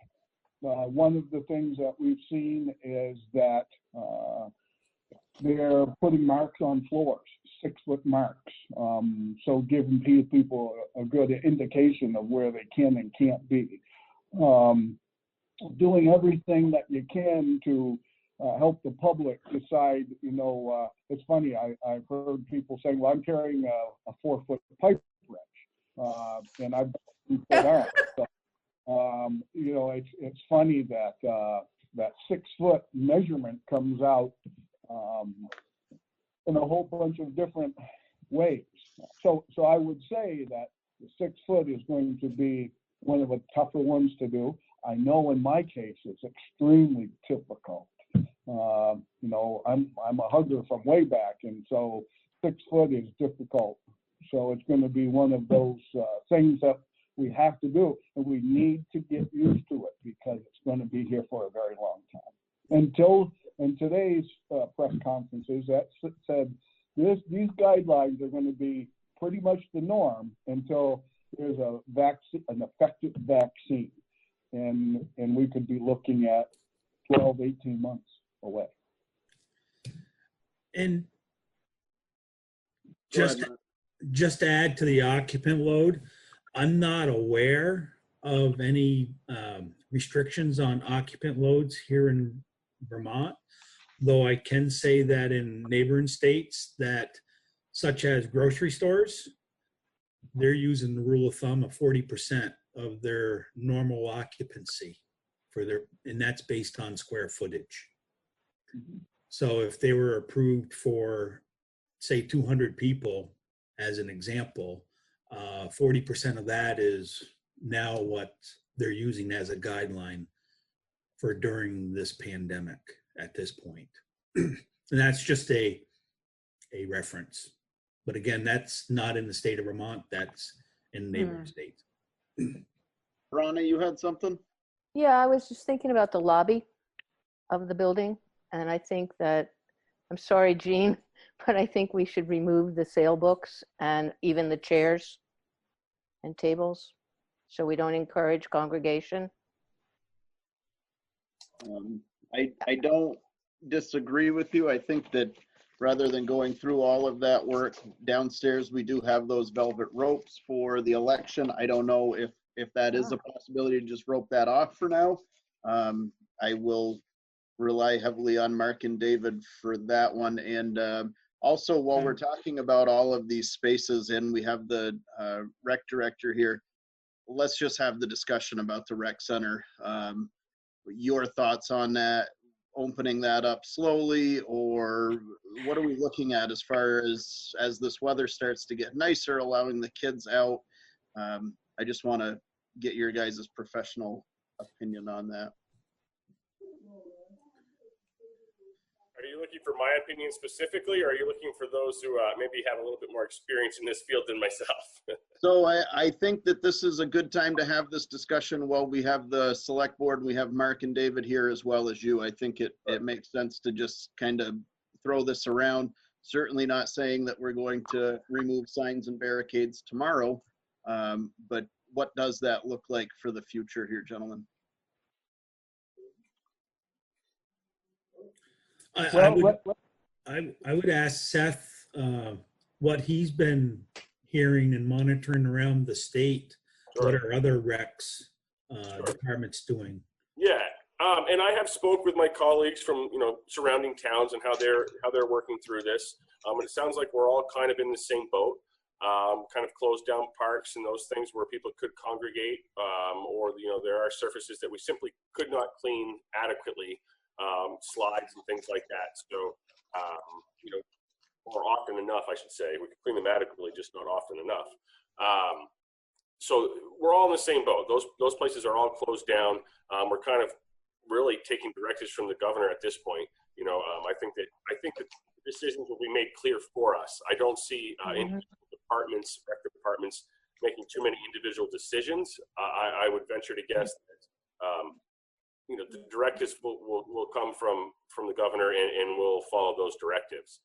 one of the things that we've seen is that they're putting marks on floors, 6 foot marks. So giving people a good indication of where they can and can't be. Doing everything that you can to help the public decide, you know, it's funny, I've heard people saying, well, I'm carrying a 4 foot pipe wrench, and I've got 2 foot arms. So, you know, it's funny that that 6 foot measurement comes out in a whole bunch of different ways. So I would say that the 6 foot is going to be one of the tougher ones to do. I know in my case it's extremely difficult. You know, I'm a hugger from way back, and so 6 foot is difficult. So it's going to be one of those things that we have to do, and we need to get used to it because it's going to be here for a very long time. Until in today's press conferences, that said these guidelines are going to be pretty much the norm until there's an effective vaccine, and we could be looking at 12, 18 months away. And just to add to the occupant load, I'm not aware of any restrictions on occupant loads here in Vermont, though I can say that in neighboring states that, such as grocery stores, they're using the rule of thumb of 40% of their normal occupancy for their, and that's based on square footage. So if they were approved for, say, 200 people, as an example, 40% of that is now what they're using as a guideline for during this pandemic at this point. And that's just a reference. But again, that's not in the state of Vermont, that's in neighboring states. Rana, you had something? Yeah, I was just thinking about the lobby of the building, and I think that I'm sorry, Jean, but I think we should remove the sale books and even the chairs and tables, so we don't encourage congregation. I don't disagree with you. I think that rather than going through all of that work downstairs, we do have those velvet ropes for the election. I don't know if that is a possibility to just rope that off for now. I will rely heavily on Mark and David for that one. And also, while we're talking about all of these spaces and we have the rec director here, let's just have the discussion about the rec center. Your thoughts on that, opening that up slowly, or what are we looking at as far as this weather starts to get nicer, allowing the kids out? I just want to get your guys' professional opinion on that. Are you looking for my opinion specifically, or are you looking for those who maybe have a little bit more experience in this field than myself? So I think that this is a good time to have this discussion while we have the select board. We have Mark and David here as well as you. I think it makes sense to just kind of throw this around. Certainly not saying that we're going to remove signs and barricades tomorrow, but what does that look like for the future here, gentlemen? I would ask Seth what he's been hearing and monitoring around the state. Sure. What are other recs departments doing? Yeah, and I have spoke with my colleagues from surrounding towns and how they're working through this. And it sounds like we're all kind of in the same boat. Kind of closed down parks and those things where people could congregate, or there are surfaces that we simply could not clean adequately. Slides and things like that. So, or often enough, I should say. We can clean them adequately, just not often enough. So we're all in the same boat. Those places are all closed down. We're kind of really taking directives from the governor at this point. I think that decisions will be made clear for us. I don't see individual departments, rec departments, making too many individual decisions. I would venture to guess that the directives will come from the governor, and we'll follow those directives.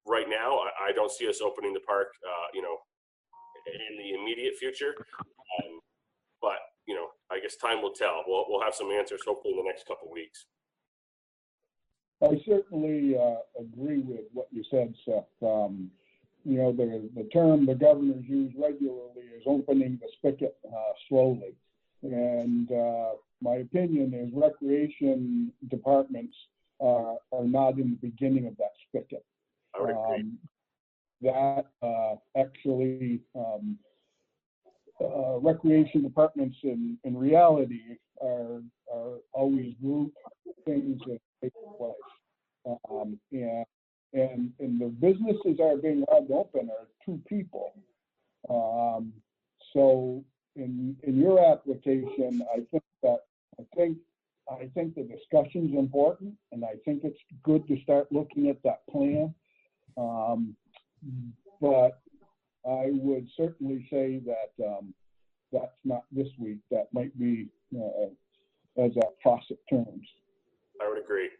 Right now, I don't see us opening the park, in the immediate future. But I guess time will tell. We'll have some answers hopefully in the next couple of weeks. I certainly agree with what you said, Seth. The term the governors use regularly is opening the spigot slowly. And my opinion is recreation departments are not in the beginning of that spigot. I would agree. That actually, recreation departments in reality are always group things that take place. And the businesses that are being allowed to open are two people. So in your application, I think the discussion's important, and I think it's good to start looking at that plan. But I would certainly say that that's not this week. That might be as that faucet turns. I would agree.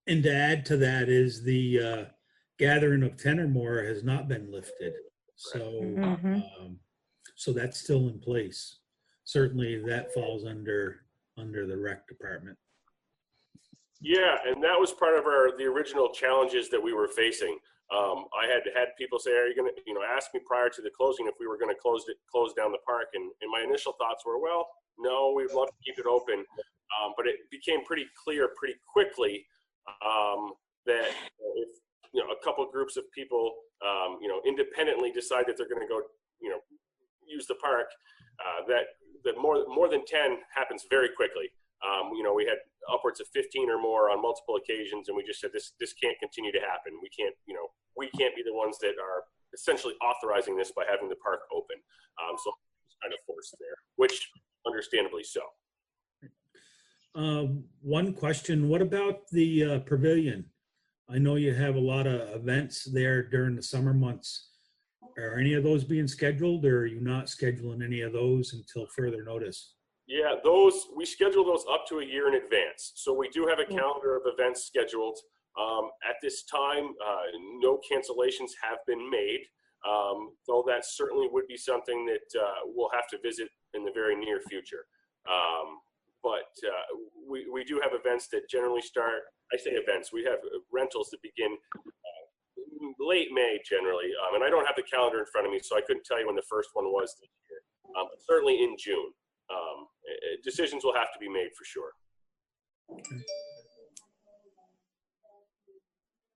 And to add to that is the gathering of 10 or more has not been lifted. So, so that's still in place. Certainly that falls under the rec department. Yeah, and that was part of the original challenges that we were facing. I had people say, "Are you going to, ask me prior to the closing if we were going to close down the park?" And my initial thoughts were, "Well, no, we'd love to keep it open," but it became pretty clear pretty quickly that if a couple groups of people, independently decide that they're going to go, use the park, that more than 10 happens very quickly. We had upwards of 15 or more on multiple occasions, and we just said this can't continue to happen. We can't be the ones that are essentially authorizing this by having the park open. So it's kind of forced there, which understandably so. One question, what about the pavilion? I know you have a lot of events there during the summer months. Are any of those being scheduled, or are you not scheduling any of those until further notice? Yeah, we schedule those up to a year in advance. So we do have a calendar of events scheduled. At this time, no cancellations have been made, though that certainly would be something that we'll have to visit in the very near future. But we do have events that generally start, I say events, we have rentals that begin late May generally. And I don't have the calendar in front of me, so I couldn't tell you when the first one was this year. But certainly in June. Decisions will have to be made for sure.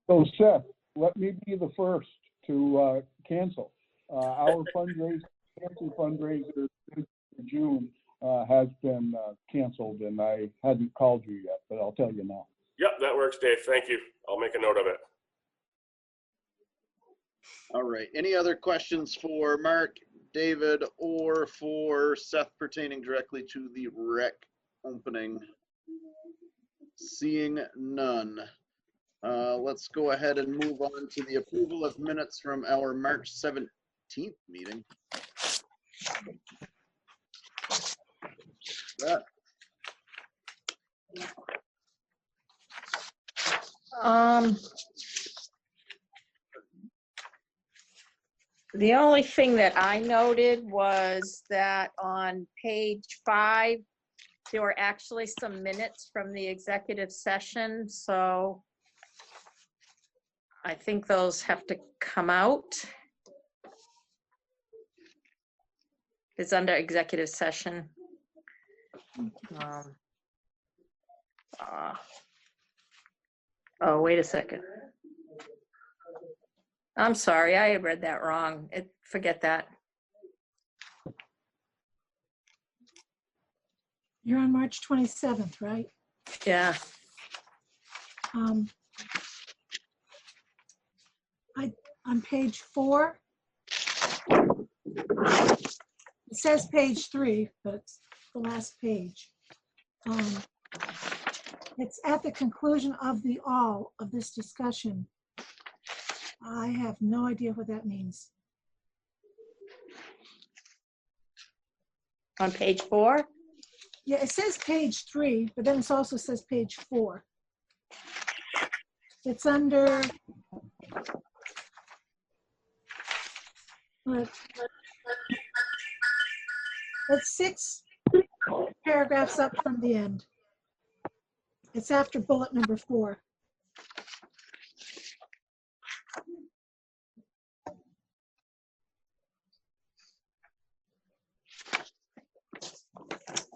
So Seth, let me be the first to cancel. Our cancel fundraiser for June has been canceled, and I hadn't called you yet, but I'll tell you now. Yep, that works, Dave. Thank you. I'll make a note of it. All right. Any other questions for Mark, David, or for Seth pertaining directly to the rec opening? Seeing none. Let's go ahead and move on to the approval of minutes from our March 17th meeting. That. The only thing that I noted was that on page 5, there were actually some minutes from the executive session, so I think those have to come out. It's under executive session. Oh, wait a second. I'm sorry, I read that wrong. Forget that. You're on March 27th, right? Yeah. On page 4, it says page 3, but it's the last page. It's at the conclusion of the all of this discussion. I have no idea what that means. On page 4? Yeah, it says page 3, but then it also says page 4. It's under it's 6 paragraphs up from the end. It's after bullet number 4.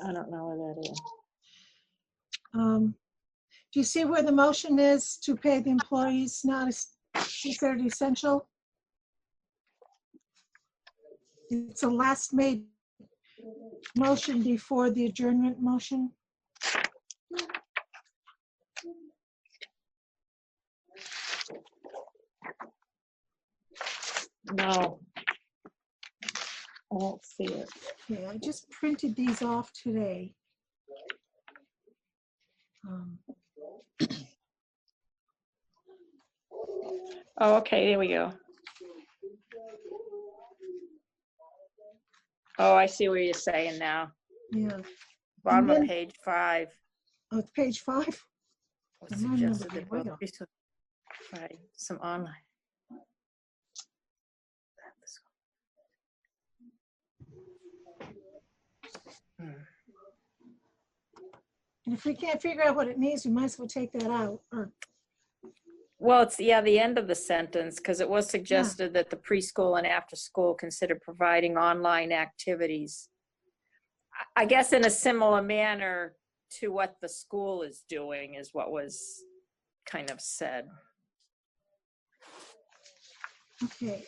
I don't know where that is. Do you see where the motion is to pay the employees not considered essential? It's a last made motion before the adjournment motion. No, I don't see it. Okay, I just printed these off today. Oh, okay, there we go. Oh, I see what you're saying now. Yeah. Bottom of page 5. Oh, it's page 5? What's suggested that both right, some online. And if we can't figure out what it means, we might as well take that out. Or Well, it's, yeah, the end of the sentence, because it was suggested that the preschool and after school consider providing online activities. I guess in a similar manner to what the school is doing is what was kind of said. Okay.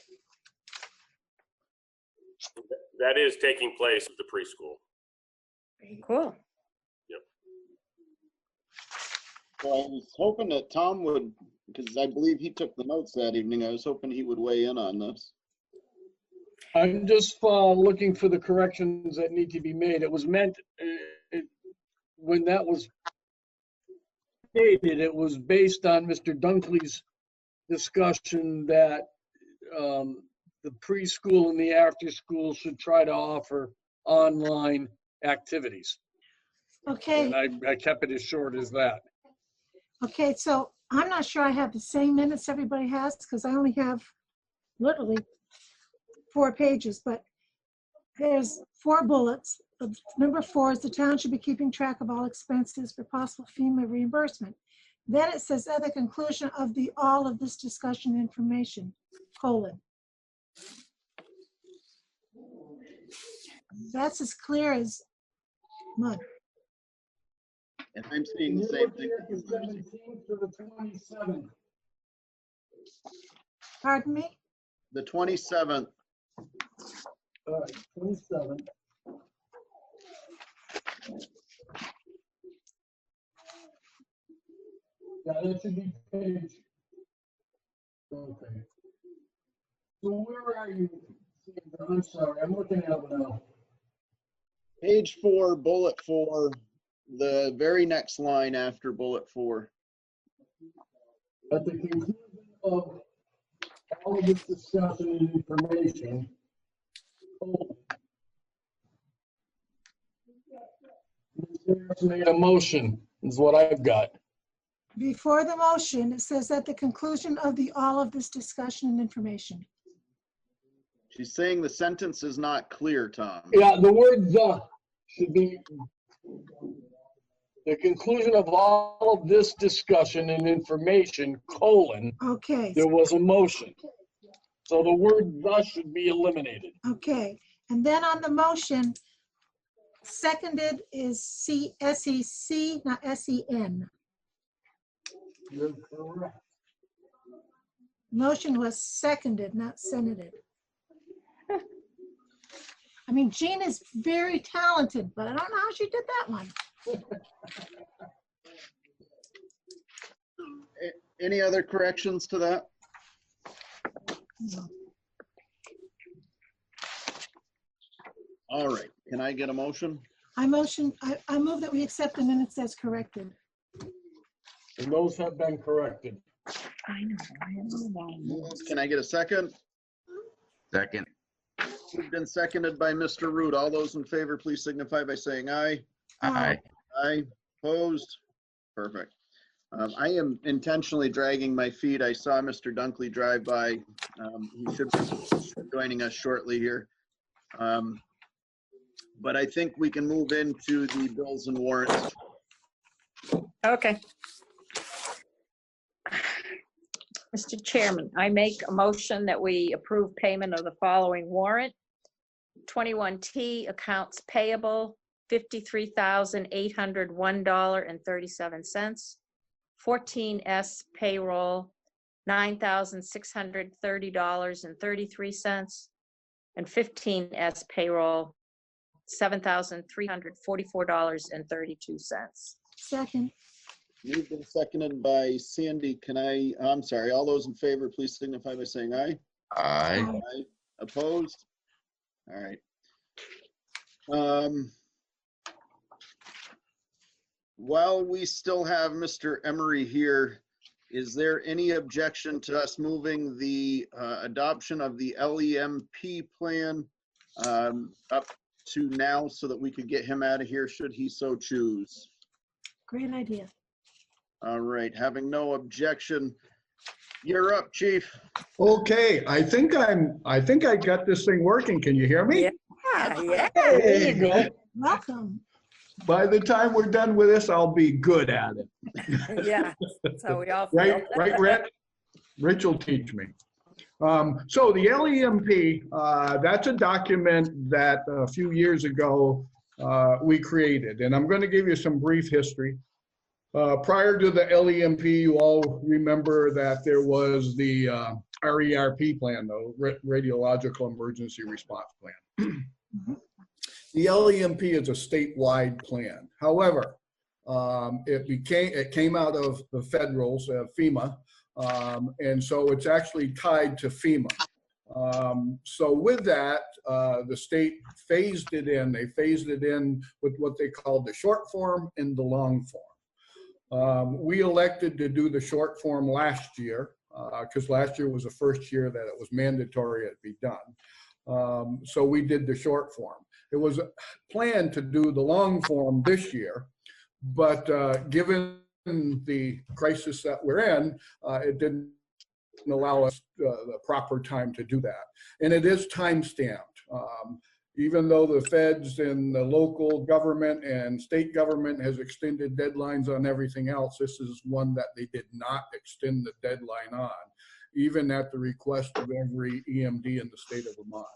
That is taking place at the preschool. Cool. Yep. So I was hoping that Tom would, because I believe he took the notes that evening, I was hoping he would weigh in on this. I'm just looking for the corrections that need to be made. It was meant, when that was stated, it was based on Mr. Dunkley's discussion that the preschool and the after school should try to offer online activities. Okay, And I kept it as short as that. okay, so I'm not sure I have the same minutes everybody has because I only have literally 4 pages, but there's 4 bullets. Number 4 is the town should be keeping track of all expenses for possible FEMA reimbursement. Then it says at the conclusion of all of this discussion information, colon. That's as clear as mud. And I'm seeing the same thing. Pardon me? The 27th. All right, 27. Yeah, that should be page. Okay. So where are you? I'm sorry, I'm looking at it now. Page 4, bullet 4, the very next line after bullet 4. At the conclusion of all of this discussion and information, made a motion is what I've got. Before the motion, it says at the conclusion of all of this discussion and information. She's saying the sentence is not clear, Tom. Yeah, the word "the" should be the conclusion of all of this discussion and information, colon. Okay. There was a motion. So the word "the" should be eliminated. Okay, and then on the motion, seconded is S-E-C, not S-E-N. You're correct. Motion was seconded, not senated. I mean, Jean is very talented, but I don't know how she did that one. Any other corrections to that? No. All right, can I get a motion? I move that we accept the minutes as corrected. And those have been corrected. I know. Can I get a second? Second. Moved and seconded by Mr. Root. All those in favor, please signify by saying aye. Aye. Aye. Opposed? Perfect. I am intentionally dragging my feet. I saw Mr. Dunkley drive by. He should be joining us shortly here. But I think we can move into the bills and warrants. Okay. Mr. Chairman, I make a motion that we approve payment of the following warrant. 21T accounts payable, $53,801.37. 14S payroll, $9,630.33. And 15S payroll, $7,344.32. Second. Moved and seconded by Sandy. I'm sorry, all those in favor, please signify by saying aye. Aye. Aye. Opposed? All right. While we still have Mr. Emery here, is there any objection to us moving the adoption of the LEMP plan up to now so that we could get him out of here should he so choose? Great idea. All right, having no objection, you're up, Chief. Okay, I think I got this thing working. Can you hear me? Yeah. There you go. Welcome. By the time we're done with this, I'll be good at it. Yeah, so we all feel. Right, Rich? Rich will teach me. So the LEMP, that's a document that a few years ago we created, and I'm going to give you some brief history. Prior to the LEMP, you all remember that there was the RERP plan, the Radiological Emergency Response Plan. The LEMP is a statewide plan. However, it came out of the federals, FEMA, and so it's actually tied to FEMA. So with that, the state phased it in. They phased it in with what they called the short form and the long form. We elected to do the short form last year because last year was the first year that it was mandatory it be done. So we did the short form. it was planned to do the long form this year, but given the crisis that we're in, it didn't allow us the proper time to do that. And it is time-stamped. Even though the feds and the local government and state government has extended deadlines on everything else, this is one that they did not extend the deadline on, even at the request of every EMD in the state of Vermont.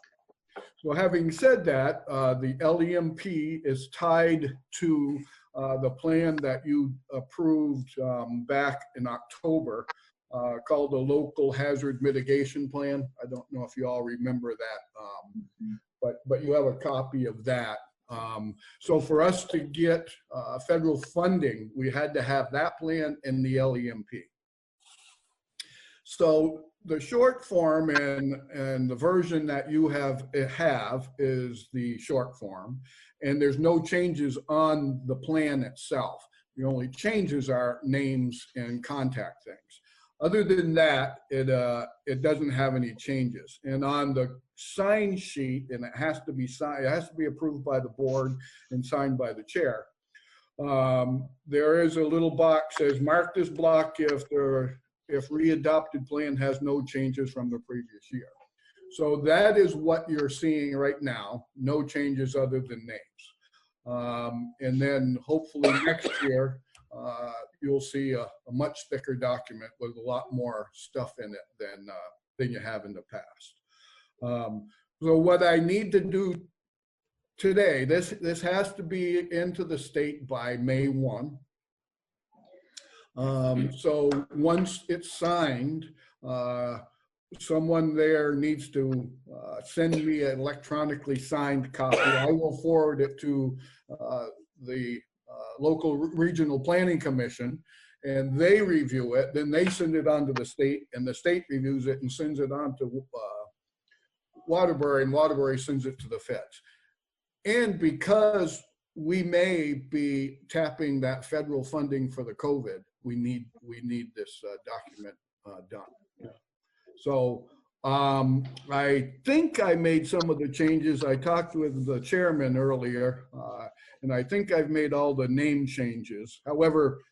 So having said that, the LEMP is tied to the plan that you approved back in October, called the Local Hazard Mitigation Plan. I don't know if you all remember that, but you have a copy of that. So for us to get federal funding, we had to have that plan and the LEMP. So the short form and the version that you have is the short form, and there's no changes on the plan itself. The only changes are names and contact things. Other than that, it doesn't have any changes. And on the sign sheet, and it has to be signed, it has to be approved by the board and signed by the chair. There is a little box that says, mark this block if readopted plan has no changes from the previous year. So that is what you're seeing right now, no changes other than names. And then hopefully next year, you'll see a much thicker document with a lot more stuff in it than you have in the past. So what I need to do today, this has to be into the state by May 1. So once it's signed, someone there needs to send me an electronically signed copy. I will forward it to the local regional planning commission, and they review it. Then they send it on to the state, and the state reviews it and sends it on to Waterbury, and Waterbury sends it to the feds. And because we may be tapping that federal funding for the COVID, we need this document done. So I think I made some of the changes. I talked with the chairman earlier, and I think I've made all the name changes. However,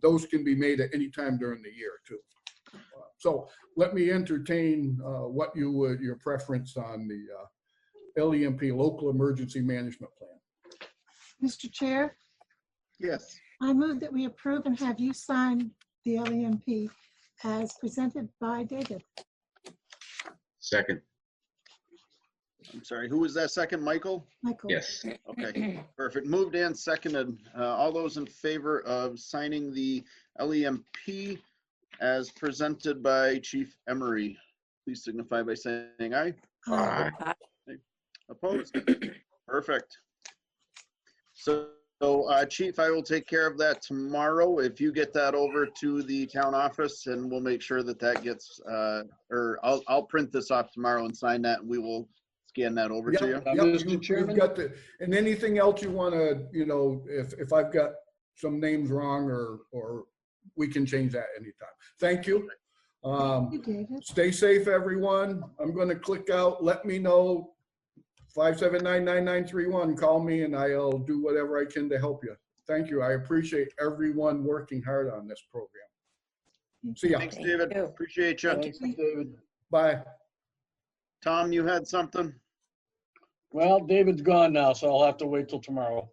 those can be made at any time during the year too. So let me entertain what your preference on the LEMP, Local Emergency Management Plan. Mr. Chair, Yes. I move that we approve and have you sign the LEMP as presented by David. Second. I'm sorry, who was that second, Michael? Michael. Yes. Okay, perfect. Moved and seconded. All those in favor of signing the LEMP as presented by Chief Emery, please signify by saying aye. Aye. Opposed? Perfect. So Chief, I will take care of that tomorrow. If you get that over to the town office, and we'll make sure that that gets, or I'll print this off tomorrow and sign that, and we will scan that over to you. Yep, you've got the, and anything else you want to, if I've got some names wrong or we can change that anytime. Thank you. Stay safe, everyone. I'm going to click out. Let me know. 579-9931. Call me and I'll do whatever I can to help you. Thank you. I appreciate everyone working hard on this program. See ya. Thanks, David. Appreciate you. Thanks, David. Bye. Tom, you had something? Well, David's gone now, so I'll have to wait till tomorrow.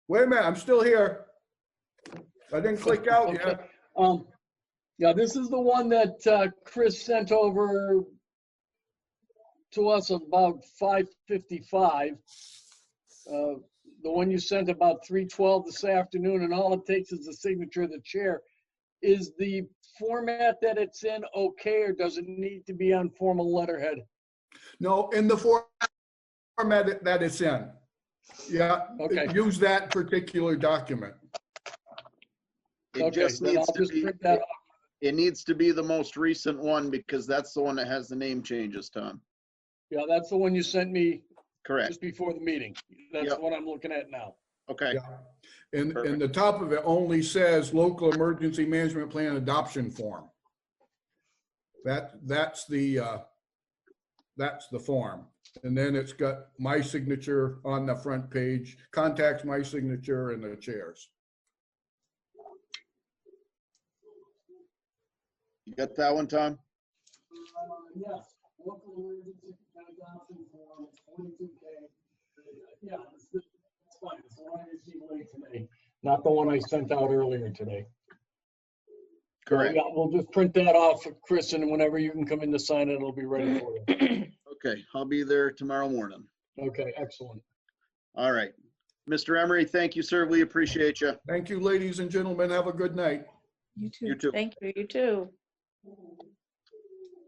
Wait a minute. I'm still here. I didn't click out yet. Yeah, this is the one that Chris sent over to us about 5:55. The one you sent about 3:12 this afternoon, and all it takes is the signature of the chair. Is the format that it's in okay, or does it need to be on formal letterhead? No, in the format that it's in. Yeah, okay. Use that particular document. It just needs to be, it needs to be the most recent one because that's the one that has the name changes, Tom. Yeah, that's the one you sent me. Correct. Just before the meeting. That's the one I'm looking at now. Okay. Yeah. And the top of it only says Local Emergency Management Plan Adoption Form. That's the form. And then it's got my signature on the front page, contacts, my signature, and the chairs. You got that one, Tom? Yes, local emergency adoption form, it's 42K. Yeah, it's fine. It's the one I received late today, not the one I sent out earlier today. Correct. Yeah, we'll just print that off, Chris, and whenever you can come in to sign it, it'll be ready for you. Okay, I'll be there tomorrow morning. Okay, excellent. All right. Mr. Emery, thank you, sir. We appreciate you. Thank you, ladies and gentlemen. Have a good night. You too. You too. Thank you, you too.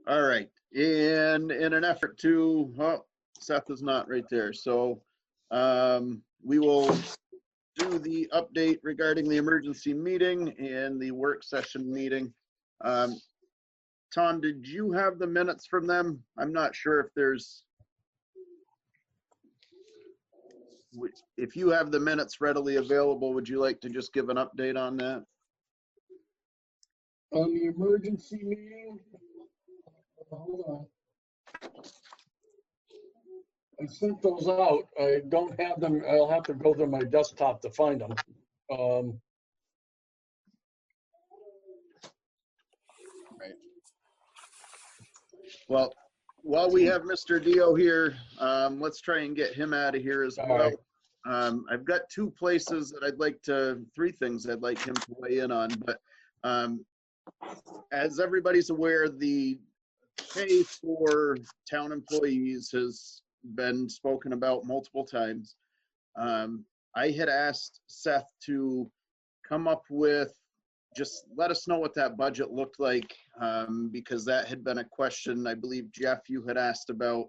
All right. And in an effort to, oh, Seth is not right there. So we will do the update regarding the emergency meeting and the work session meeting. Tom, did you have the minutes from them? I'm not sure if there's, if you have the minutes readily available, would you like to just give an update on that? On the emergency meeting, hold on. I sent those out. I don't have them. I'll have to go to my desktop to find them. Right. Well, while we have Mr. Dio here, let's try and get him out of here as well. I've got two places that I'd like to, three things I'd like him to weigh in on, but as everybody's aware, the pay for town employees has been spoken about multiple times. I had asked Seth to come up with, just let us know what that budget looked like, because that had been a question I believe, Jeff, you had asked about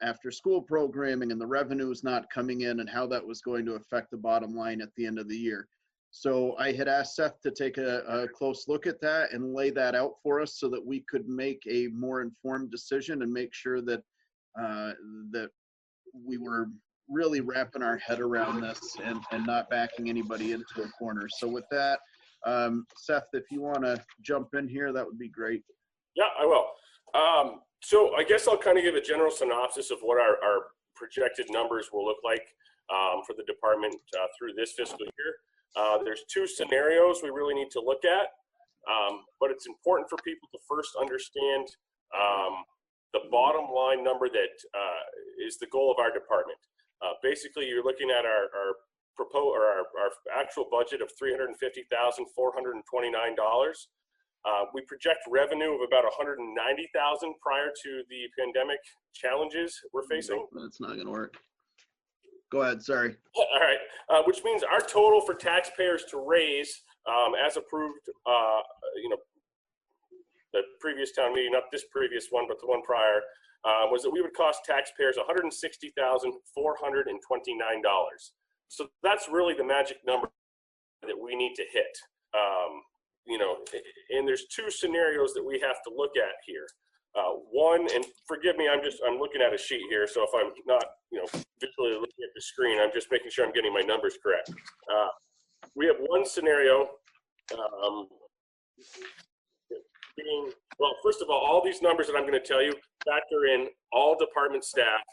after school programming and the revenues not coming in and how that was going to affect the bottom line at the end of the year. So I had asked Seth to take a close look at that and lay that out for us so that we could make a more informed decision and make sure that that we were really wrapping our head around this and not backing anybody into a corner. So with that, Seth, if you want to jump in here, that would be great. Yeah, I will. So I guess I'll kind of give a general synopsis of what our projected numbers will look like for the department through this fiscal year. There's two scenarios we really need to look at, but it's important for people to first understand the bottom line number that is the goal of our department. Basically, you're looking at our actual budget of $350,429. We project revenue of about $190,000 prior to the pandemic challenges we're facing. Nope, that's not going to work. Go ahead, sorry. All right, which means our total for taxpayers to raise, as approved, the previous town meeting, not this previous one, but the one prior, was that we would cost taxpayers $160,429. So that's really the magic number that we need to hit. And there's two scenarios that we have to look at here. One, and forgive me, I'm looking at a sheet here, so if I'm not, visually looking at the screen, I'm just making sure I'm getting my numbers correct. We have one scenario well, first of all these numbers that I'm going to tell you factor in all department staff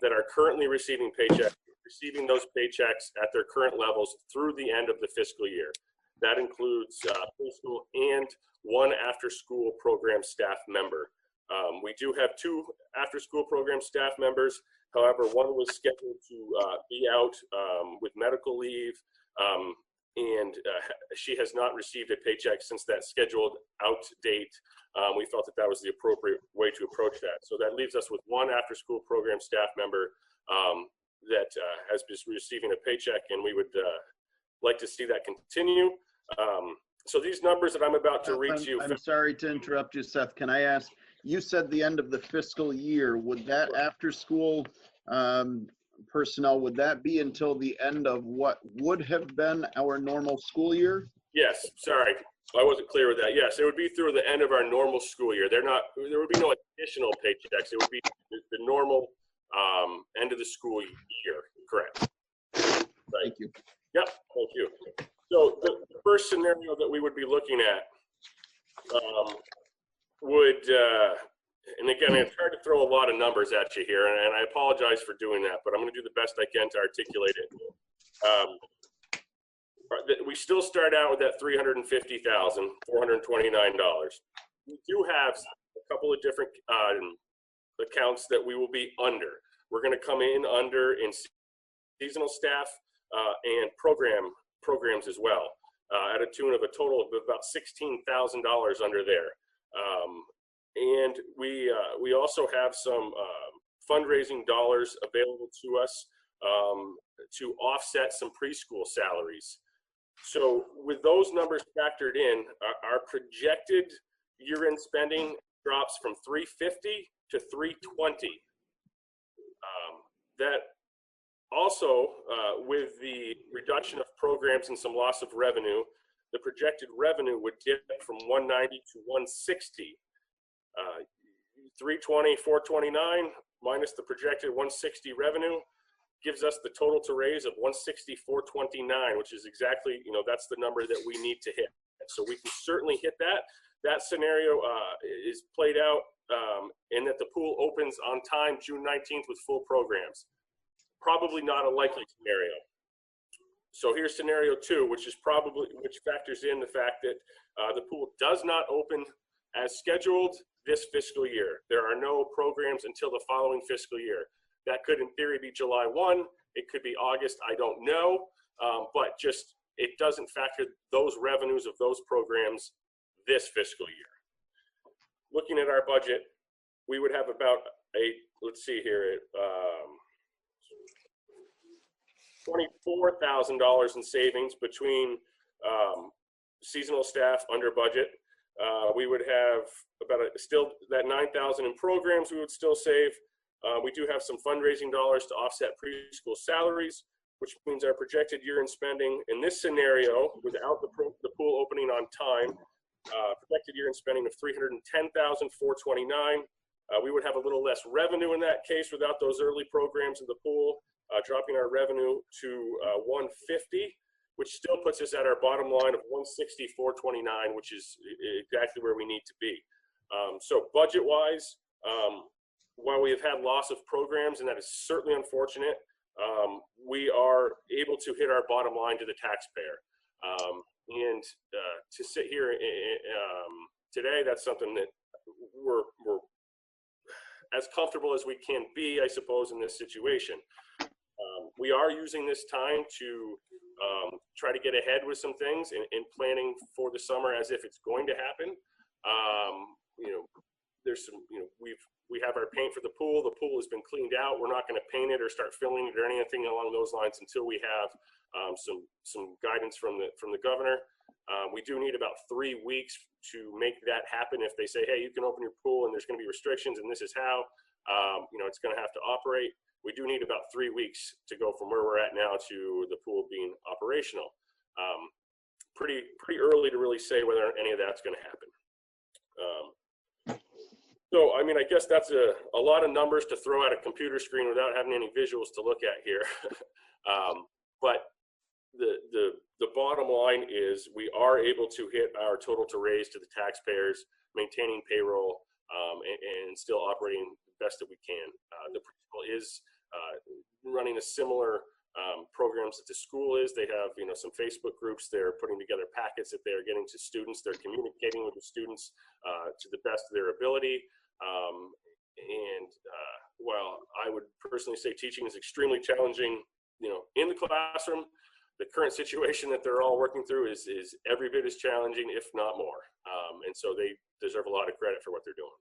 that are currently receiving paychecks, receiving those paychecks at their current levels through the end of the fiscal year. That includes preschool and one after-school program staff member. We do have two after-school program staff members. However, one was scheduled to be out with medical leave, and she has not received a paycheck since that scheduled out date. We felt that that was the appropriate way to approach that. So that leaves us with one after-school program staff member that has been receiving a paycheck, and we would like to see that continue. So these numbers that I'm about to read to you. I'm sorry to interrupt you, Seth. Can I ask, you said the end of the fiscal year, would that after school personnel, would that be until the end of what would have been our normal school year? Yes, sorry, I wasn't clear with that. Yes, it would be through the end of our normal school year. There would be no additional paychecks. It would be the normal end of the school year, correct? Right. Thank you. Yep, thank you. So the first scenario that we would be looking at would And again, I've tried to throw a lot of numbers at you here, and I apologize for doing that, but I'm going to do the best I can to articulate it. We still start out with that $350,429. We do have a couple of different accounts that we will be under. We're going to come in under in seasonal staff and programs as well, at a tune of a total of about $16,000 under there. And we also have some fundraising dollars available to us to offset some preschool salaries. So with those numbers factored in, our projected year-end spending drops from 350 to 320. That also, with the reduction of programs and some loss of revenue, the projected revenue would dip from 190 to 160. 320, 429 minus the projected 160 revenue gives us the total to raise of 160, 429, which is exactly, that's the number that we need to hit. So we can certainly hit that. That scenario is played out in that the pool opens on time, June 19th, with full programs. Probably not a likely scenario. So here's scenario 2, which factors in the fact that the pool does not open as scheduled this fiscal year. There are no programs until the following fiscal year. That could, in theory, be July 1. It could be August. I don't know. But just it doesn't factor those revenues of those programs this fiscal year. Looking at our budget, we would have about let's see here, $24,000 in savings between seasonal staff under budget. We would have about still that $9,000 in programs we would still save. We do have some fundraising dollars to offset preschool salaries, which means our projected year-end spending in this scenario, without the pool opening on time, projected year-end spending of $310,429. We would have a little less revenue in that case without those early programs in the pool, dropping our revenue to $150, which still puts us at our bottom line of $160,429, which is exactly where we need to be. So budget-wise, while we have had loss of programs, and that is certainly unfortunate, we are able to hit our bottom line to the taxpayer. And to sit here today, that's something that we're as comfortable as we can be, I suppose, in this situation. We are using this time to try to get ahead with some things and planning for the summer as if it's going to happen. There's some, we have our paint for the pool. The pool has been cleaned out. We're not going to paint it or start filling it or anything along those lines until we have some guidance from the governor. We do need about 3 weeks to make that happen. If they say, hey, you can open your pool and there's going to be restrictions and this is how, it's going to have to operate. We do need about 3 weeks to go from where we're at now to the pool being operational. Pretty early to really say whether any of that's going to happen. So, I mean, I guess that's a lot of numbers to throw at a computer screen without having any visuals to look at here. But the bottom line is we are able to hit our total to raise to the taxpayers, maintaining payroll, and still operating the best that we can. The principal is running a similar programs that the school is. They have, some Facebook groups. They're putting together packets that they're getting to students. They're communicating with the students to the best of their ability. While I would personally say teaching is extremely challenging, in the classroom, the current situation that they're all working through is every bit as challenging, if not more. And so they deserve a lot of credit for what they're doing.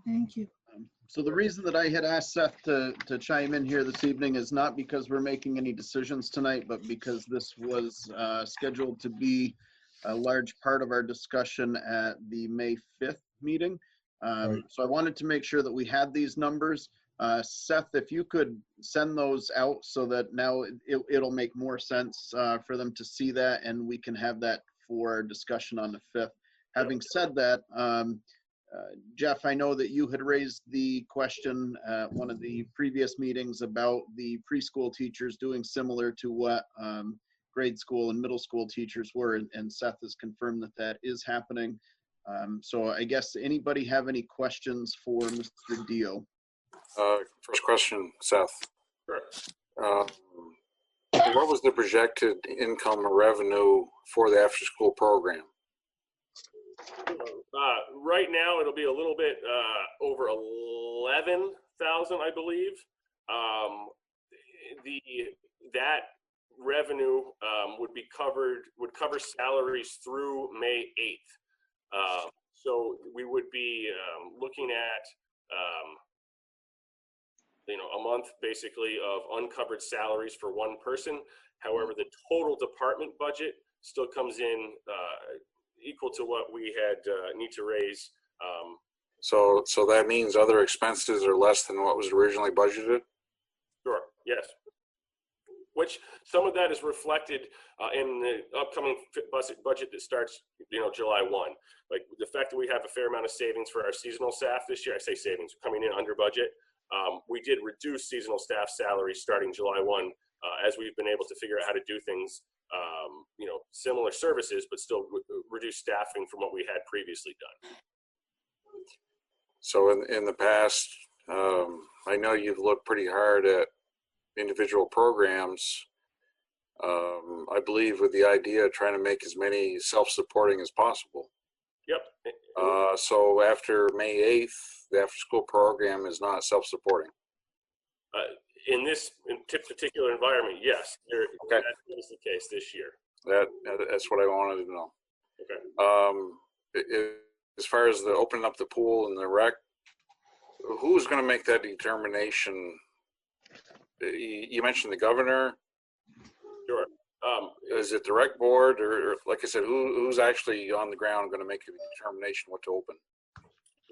Thank you. So the reason that I had asked Seth to chime in here this evening is not because we're making any decisions tonight, but because this was scheduled to be a large part of our discussion at the May 5th meeting. So I wanted to make sure that we had these numbers. Seth, if you could send those out so that now it'll make more sense for them to see that, and we can have that for discussion on the 5th. Having said that, Jeff, I know that you had raised the question at one of the previous meetings about the preschool teachers doing similar to what grade school and middle school teachers were, and Seth has confirmed that that is happening. So I guess anybody have any questions for Mr. Dio? First question, Seth. Sure. What was the projected income or revenue for the after-school program? Right now, it'll be a little bit over 11,000, I believe. That revenue would cover salaries through May 8th. So we would be looking at a month basically of uncovered salaries for one person. However, the total department budget still comes in equal to what we had need to raise. So that means other expenses are less than what was originally budgeted? Sure, yes. Which some of that is reflected in the upcoming budget that starts, July 1. Like the fact that we have a fair amount of savings for our seasonal staff this year, I say savings, coming in under budget. We did reduce seasonal staff salaries starting July 1 as we've been able to figure out how to do things, similar services, but still reduce staffing from what we had previously done. So in the past, I know you've looked pretty hard at individual programs, I believe with the idea of trying to make as many self-supporting as possible. Yep. So after May 8th, the after-school program is not self-supporting. In this particular environment, yes, okay. That is the case this year. That's what I wanted to know. Okay. As far as the opening up the pool and the rec, who's going to make that determination? You mentioned the governor. Sure. Is it the rec board, or like I said, who's actually on the ground going to make a determination what to open?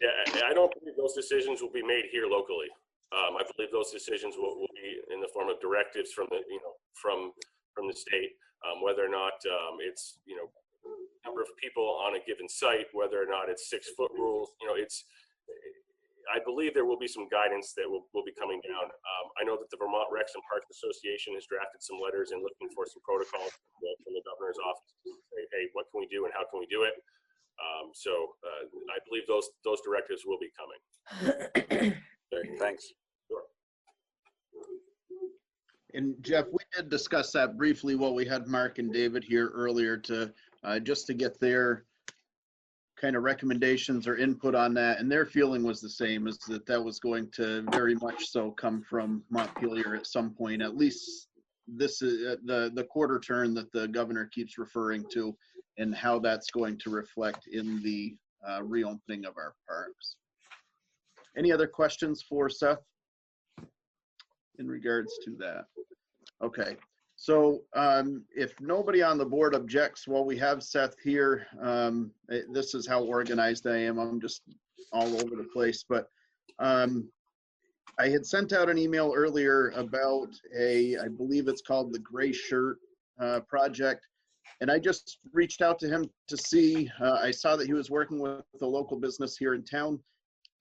Yeah, I don't believe those decisions will be made here locally. I believe those decisions will be in the form of directives from the from the state, whether or not it's number of people on a given site, whether or not it's 6-foot rules. I believe there will be some guidance that will be coming down. I know that the Vermont Recs and Parks Association has drafted some letters and looking for some protocols from the governor's office to say, hey, what can we do and how can we do it? So I believe those directives will be coming. Okay, thanks. Sure. And Jeff, we did discuss that briefly while we had Mark and David here earlier to just to get their kind of recommendations or input on that. And their feeling was the same, is that was going to very much so come from Montpelier at some point. At least this is the quarter turn that the governor keeps referring to, and how that's going to reflect in the reopening of our parks. Any other questions for Seth in regards to that? Okay, so if nobody on the board objects, while we have Seth here, this is how organized I am. I'm just all over the place, but I had sent out an email earlier about I believe it's called the Gray Shirt project. And I just reached out to him to see, I saw that he was working with a local business here in town.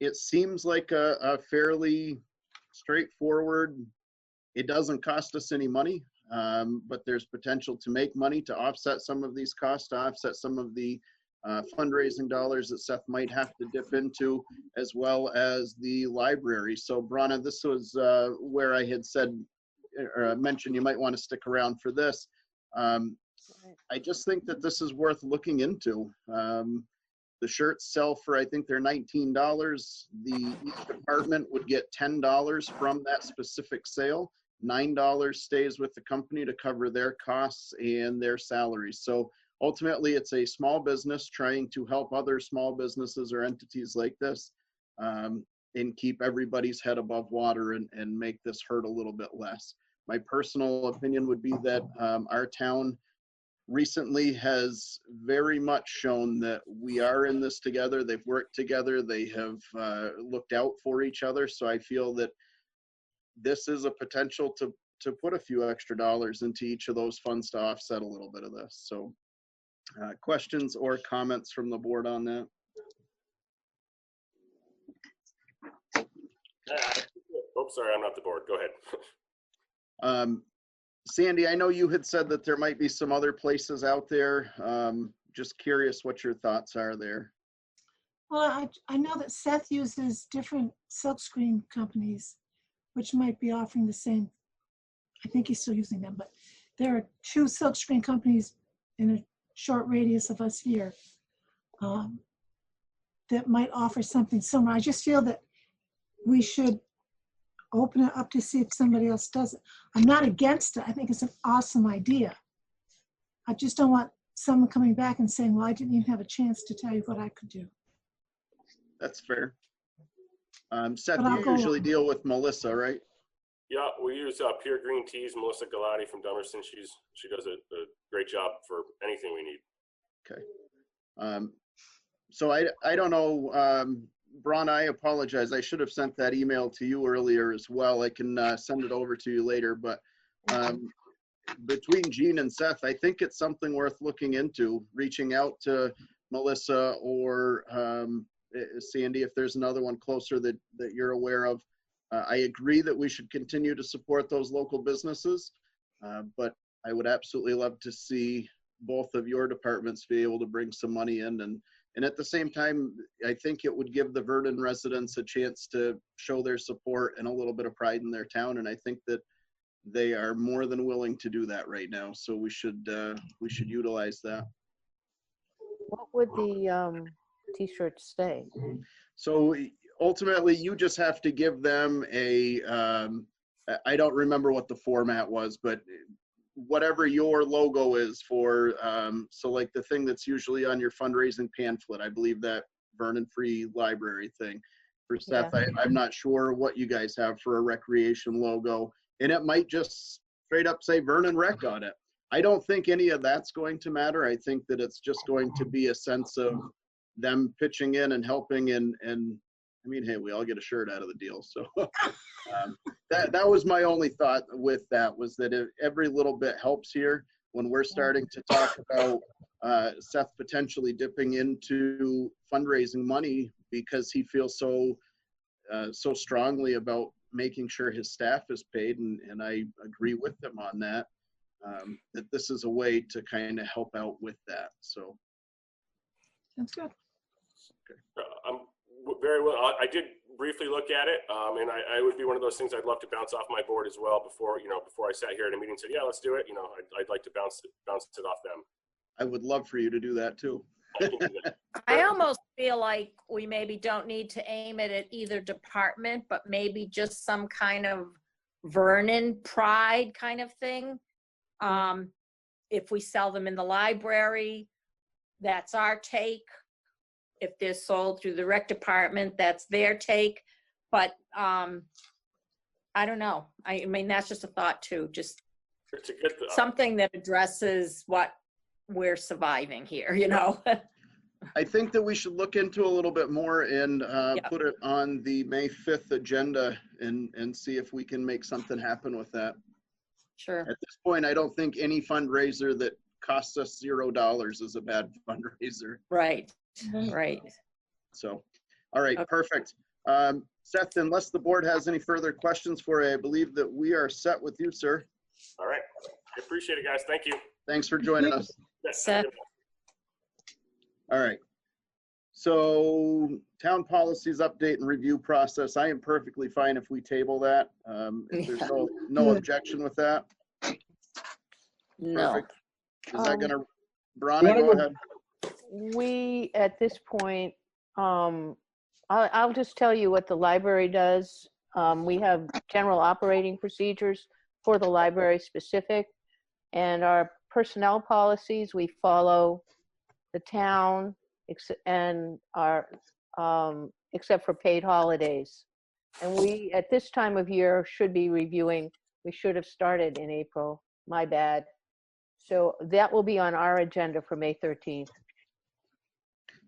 It seems like a fairly straightforward, it doesn't cost us any money, but there's potential to make money to offset some of these costs, to offset some of the fundraising dollars that Seth might have to dip into, as well as the library. So Brana, this was where I had said, or mentioned you might want to stick around for this. I just think that this is worth looking into. The shirts sell for, I think they're $19. Each department would get $10 from that specific sale. $9 stays with the company to cover their costs and their salaries. So ultimately, it's a small business trying to help other small businesses or entities like this and keep everybody's head above water and make this hurt a little bit less. My personal opinion would be that our town recently has very much shown that we are in this together. They've worked together. They have looked out for each other. So I feel that this is a potential to put a few extra dollars into each of those funds to offset a little bit of this. So questions or comments from the board on that? Oh, sorry, I'm not the board. Go ahead. Sandy, I know you had said that there might be some other places out there. Just curious what your thoughts are there. Well, I know that Seth uses different silkscreen companies, which might be offering the same. I think he's still using them, but there are 2 silkscreen companies in a short radius of us here that might offer something similar. I just feel that we should open it up to see if somebody else does it. I'm not against it. I think it's an awesome idea. I just don't want someone coming back and saying, well, I didn't even have a chance to tell you what I could do. That's fair. Seth, But I'll you go usually on. deal with Melissa, right? Yeah, we use Pure Green Teas. Melissa Galati from Dummerston. She does a great job for anything we need. Okay. So I don't know, Braun, I apologize. I should have sent that email to you earlier as well. I can send it over to you later, but between Gene and Seth, I think it's something worth looking into, reaching out to Melissa or Sandy, if there's another one closer that you're aware of. I agree that we should continue to support those local businesses, but I would absolutely love to see both of your departments be able to bring some money in. And at the same time, I think it would give the Vernon residents a chance to show their support and a little bit of pride in their town. And I think that they are more than willing to do that right now. So we should utilize that. What would the t-shirts say? So ultimately, you just have to give them a, I don't remember what the format was, but whatever your logo is for, so like the thing that's usually on your fundraising pamphlet, I believe that Vernon Free Library thing. For Seth, Yeah. I'm not sure what you guys have for a recreation logo, and it might just straight up say Vernon Rec on it. I don't think any of that's going to matter. I think that it's just going to be a sense of them pitching in and helping, and I mean, hey, we all get a shirt out of the deal. So that was my only thought with that, was that if every little bit helps here when we're starting to talk about Seth potentially dipping into fundraising money because he feels so strongly about making sure his staff is paid, and I agree with them on that, that this is a way to kind of help out with that. So That's good. I'm very well. I did briefly look at it, and I would be one of those things I'd love to bounce off my board as well before I sat here at a meeting and said, yeah, let's do it. I'd like to bounce it off them. I would love for you to do that too. I almost feel like we maybe don't need to aim it at either department, but maybe just some kind of Vernon pride kind of thing. If we sell them in the library, that's our take. If they're sold through the rec department, that's their take. But I don't know. I mean, that's just a thought too. Just it's a good something that addresses what we're surviving here, I think that we should look into a little bit more and put it on the May 5th agenda and see if we can make something happen with that. Sure. At this point, I don't think any fundraiser that costs us $0 is a bad fundraiser. Right. Right. So, all right, perfect. Seth, unless the board has any further questions for you, I believe that we are set with you, sir. All right. I appreciate it, guys. Thank you. Thanks for joining us. Yes, Seth. All right. So town policies update and review process. I am perfectly fine if we table that. If there's no objection with that. No. Perfect. Is that gonna, Bronna, go ahead. We, at this point, I'll just tell you what the library does. We have general operating procedures for the library specific, and our personnel policies, we follow the town and our, except for paid holidays. And we, at this time of year, should be reviewing, we should have started in April, my bad. So that will be on our agenda for May 13th.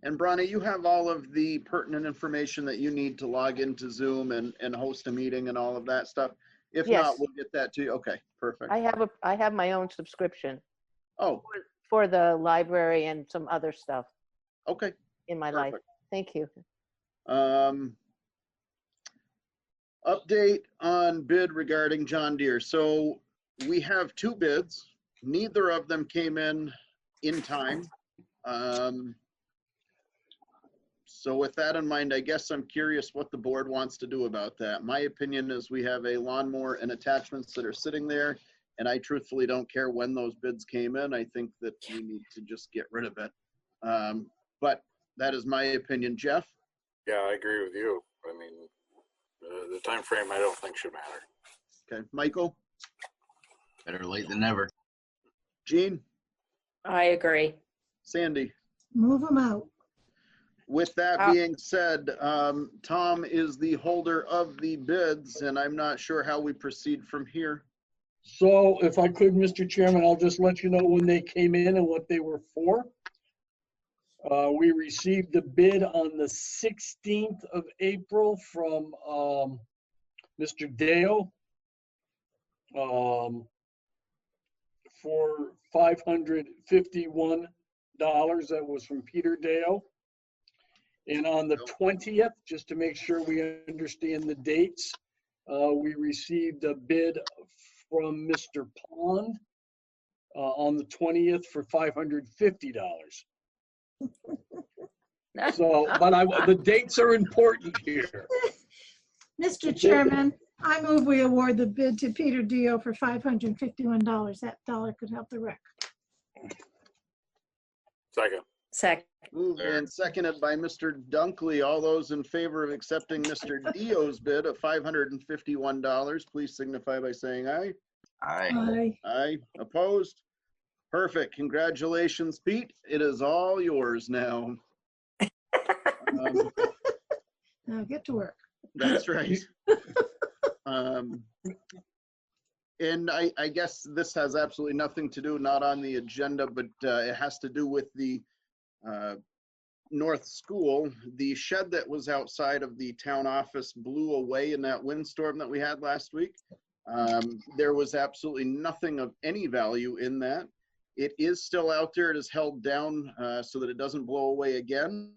And Bronna, you have all of the pertinent information that you need to log into Zoom and host a meeting and all of that stuff. If Yes. not, we'll get that to you. Okay, perfect. I have my own subscription. Oh. For the library and some other stuff. Okay. In my life. Thank you. Update on bid regarding John Deere. So we have 2 bids. Neither of them came in time. So with that in mind, I guess I'm curious what the board wants to do about that. My opinion is we have a lawnmower and attachments that are sitting there, and I truthfully don't care when those bids came in. I think that we need to just get rid of it. But that is my opinion. Jeff? Yeah, I agree with you. I mean, the time frame I don't think should matter. Okay, Michael? Better late than never. Gene? I agree. Sandy? Move them out. With that being said, Tom is the holder of the bids, and I'm not sure how we proceed from here. So if I could, Mr. Chairman, I'll just let you know when they came in and what they were for. We received the bid on the 16th of April from Mr. Dale for $551. That was from Peter Dale. And on the 20th, just to make sure we understand the dates, we received a bid from Mr. Pond on the 20th for $550. So, but the dates are important here. Mr. Chairman, I move we award the bid to Peter Dio for $551. That dollar could help the wreck. Second. Second. Moved and seconded by Mr. Dunkley. All those in favor of accepting Mr. Dio's bid of $551, please signify by saying aye. Aye. Aye. Aye. Opposed? Perfect. Congratulations, Pete. It is all yours now. Now get to work. That's right. And I guess this has absolutely nothing to do, not on the agenda, but it has to do with the North School. The shed that was outside of the town office blew away in that windstorm that we had last week. There was absolutely nothing of any value in that. It is still out there. It is held down so that it doesn't blow away again.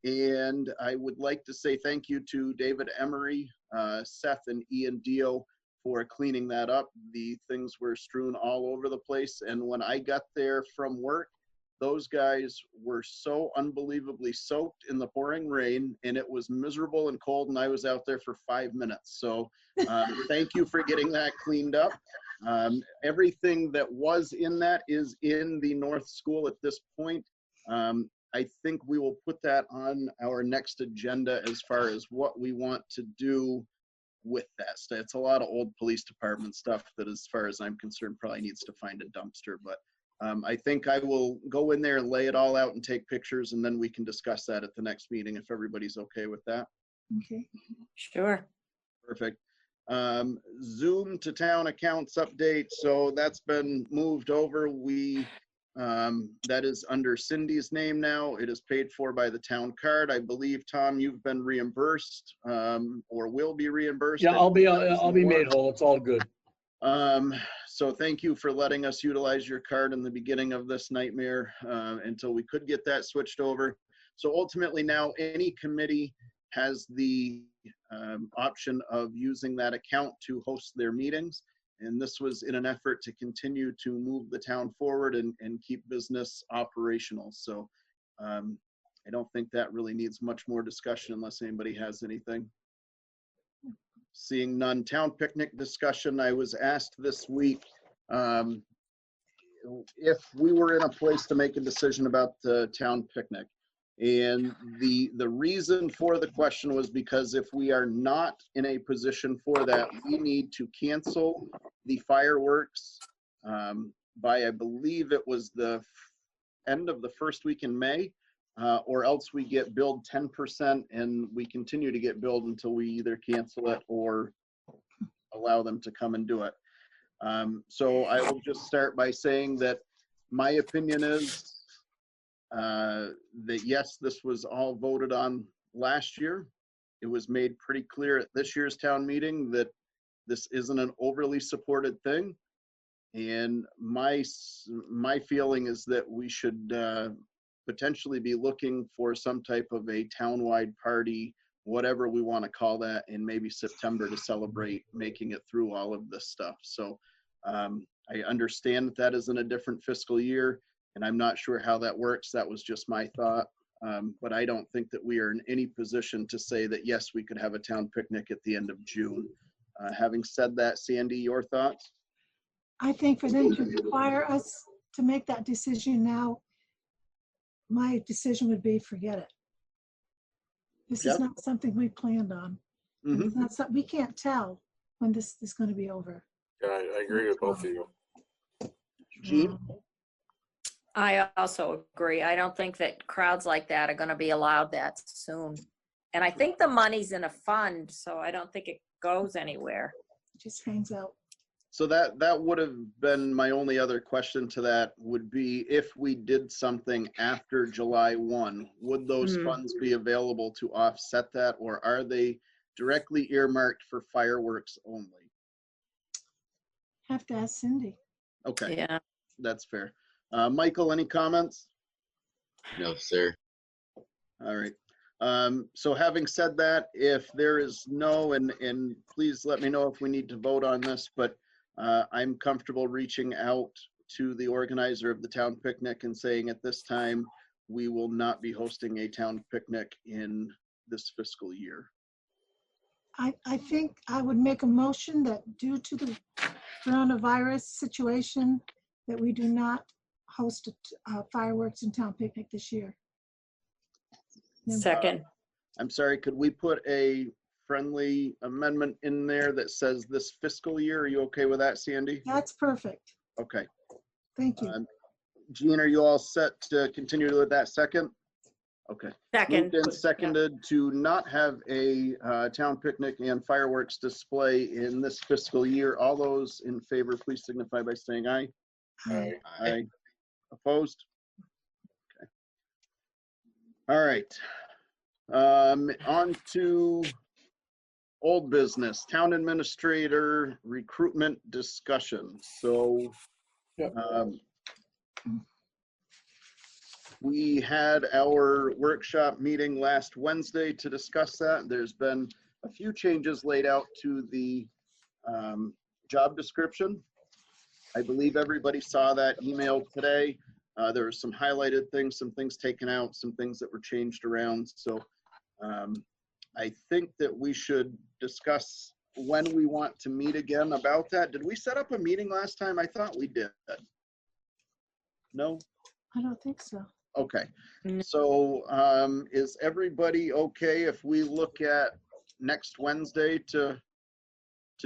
And I would like to say thank you to David Emery, Seth, and Ian Dio for cleaning that up. The things were strewn all over the place. And when I got there from work, those guys were so unbelievably soaked in the pouring rain, and it was miserable and cold, and I was out there for 5 minutes. So thank you for getting that cleaned up. Everything that was in that is in the North School at this point. I think we will put that on our next agenda as far as what we want to do with that. It's a lot of old police department stuff that, as far as I'm concerned, probably needs to find a dumpster. But I think I will go in there and lay it all out and take pictures, and then we can discuss that at the next meeting if everybody's okay with that. Okay. Sure. Perfect. Zoom to town accounts update. So that's been moved over. That is under Cindy's name now. It is paid for by the town card. I believe, Tom, you've been reimbursed or will be reimbursed. Yeah, I'll be made whole. It's all good. So thank you for letting us utilize your card in the beginning of this nightmare until we could get that switched over. So ultimately now any committee has the option of using that account to host their meetings. And this was in an effort to continue to move the town forward and keep business operational. So I don't think that really needs much more discussion unless anybody has anything. Seeing none. Town picnic discussion. I was asked this week if we were in a place to make a decision about the town picnic. And the reason for the question was because if we are not in a position for that, we need to cancel the fireworks by, I believe it was the end of the first week in May, or else we get billed 10% and we continue to get billed until we either cancel it or allow them to come and do it. So I will just start by saying that my opinion is that yes, this was all voted on last year. It was made pretty clear at this year's town meeting that this isn't an overly supported thing. And my feeling is that we should potentially be looking for some type of a townwide party, whatever we want to call that, in maybe September to celebrate making it through all of this stuff. So I understand that that is in a different fiscal year, and I'm not sure how that works. That was just my thought. But I don't think that we are in any position to say that, yes, we could have a town picnic at the end of June. Having said that, Sandy, your thoughts? I think for them to require us to make that decision now, my decision would be forget it. This is Jeff? not something we planned on. And it's not something, we can't tell when this is going to be over. Yeah, I agree with both of you. Gene? I also agree. I don't think that crowds like that are going to be allowed that soon. And I think the money's in a fund, so I don't think it goes anywhere. It just hangs out. So that would have been my only other question to that would be, if we did something after July 1, would those funds be available to offset that, or are they directly earmarked for fireworks only? Have to ask Cindy. Okay. Yeah. That's fair. Michael, any comments? No, sir. All right. So having said that, if there is no, and please let me know if we need to vote on this, but I'm comfortable reaching out to the organizer of the town picnic and saying at this time, we will not be hosting a town picnic in this fiscal year. I think I would make a motion that due to the coronavirus situation, that we do not host a fireworks and town picnic this year. Second. I'm sorry, could we put a friendly amendment in there that says this fiscal year? Are you okay with that, Sandy? That's perfect. Okay. Thank you. Gene, are you all set to continue with that second? Okay. Second. Moved and seconded to not have a town picnic and fireworks display in this fiscal year. All those in favor, please signify by saying aye. Aye. Aye. Opposed? Okay. All right. On to old business, town administrator recruitment discussion. So we had our workshop meeting last Wednesday to discuss that. There's been a few changes laid out to the job description. I believe everybody saw that email today. There were some highlighted things, some things taken out, some things that were changed around. So I think that we should discuss when we want to meet again about that. Did we set up a meeting last time? I thought we did. No? I don't think so. Okay. So is everybody okay if we look at next Wednesday to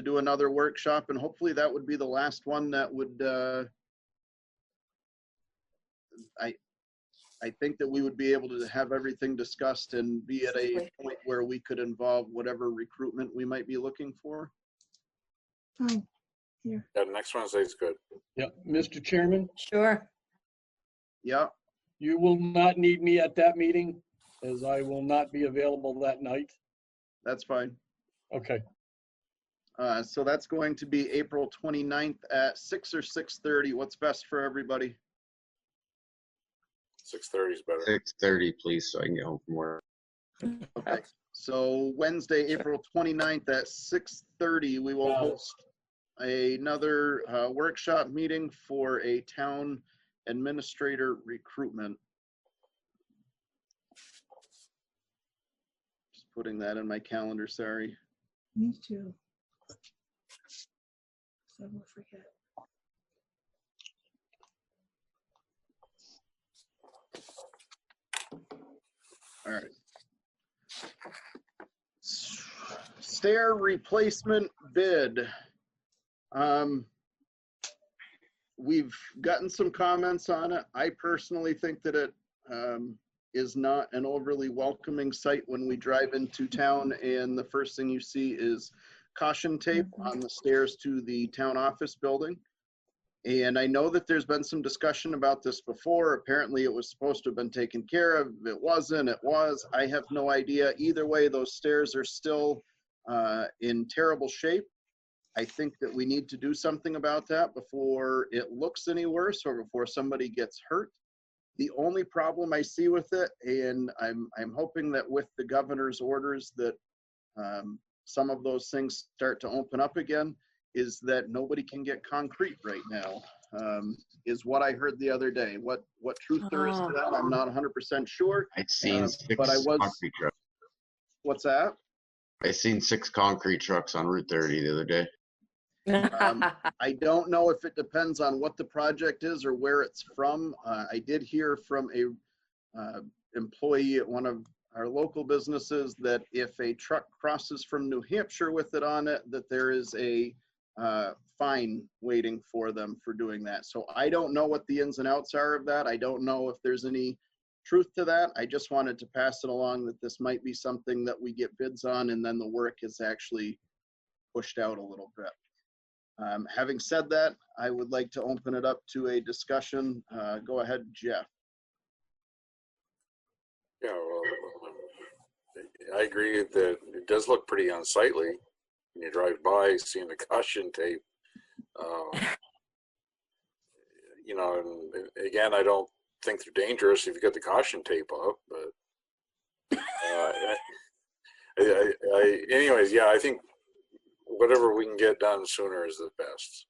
do another workshop? And hopefully that would be the last one that would, I think that we would be able to have everything discussed and be at a point where we could involve whatever recruitment we might be looking for. Fine. Here. Yeah, next Wednesday is good. Yeah, Mr. Chairman, Sure. Yeah. you will not need me at that meeting as I will not be available that night. That's fine. Okay. So that's going to be April 29th at 6 or 6:30. What's best for everybody? 6:30 is better. 6:30, please, so I can get home from work. Okay. So Wednesday, April 29th at 6:30, we will host another workshop meeting for a town administrator recruitment. Just putting that in my calendar, sorry. Me too. So I won't forget. All right. Stair replacement bid. We've gotten some comments on it. I personally think that it is not an overly welcoming sight when we drive into town and the first thing you see is caution tape on the stairs to the town office building. And I know that there's been some discussion about this before. Apparently it was supposed to have been taken care of. It wasn't, it was. I have no idea. Either way, those stairs are still in terrible shape. I think that we need to do something about that before it looks any worse or before somebody gets hurt. The only problem I see with it, and I'm hoping that with the governor's orders that some of those things start to open up again, is that nobody can get concrete right now. is what I heard the other day. What truth there is to that, I'm not 100% sure. I'd seen six but I was. concrete trucks. What's that? I seen 6 concrete trucks on Route 30 the other day. I don't know if it depends on what the project is or where it's from. I did hear from a employee at one of our local businesses that if a truck crosses from New Hampshire with it on it, that there is a fine waiting for them for doing that. So I don't know what the ins and outs are of that. I don't know if there's any truth to that. I just wanted to pass it along that this might be something that we get bids on, and then the work is actually pushed out a little bit. Having said that, I would like to open it up to a discussion. Go ahead, Jeff. Yeah, well, I agree that it does look pretty unsightly when you drive by, seeing the caution tape. You know, and again, I don't think they're dangerous if you get the caution tape up, but anyways, yeah, I think whatever we can get done sooner is the best.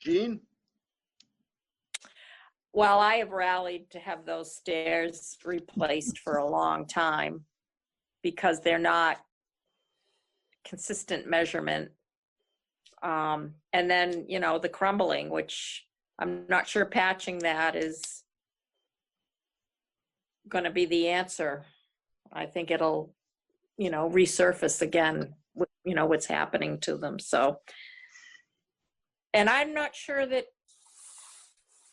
Gene? Well, I have rallied to have those stairs replaced for a long time because they're not consistent measurement. And then, you know, the crumbling, which I'm not sure patching that is going to be the answer. I think it'll, you know, resurface again, you know, what's happening to them. So, and I'm not sure that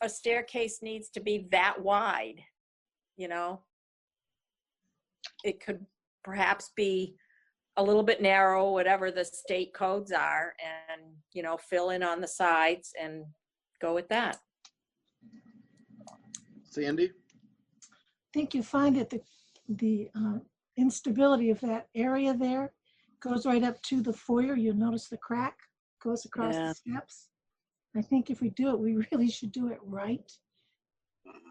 a staircase needs to be that wide, you know. It could perhaps be a little bit narrow, whatever the state codes are, and, you know, fill in on the sides and go with that. Sandy? I think you find that the instability of that area there goes right up to the foyer. You'll notice the crack goes across the steps. I think if we do it, we really should do it right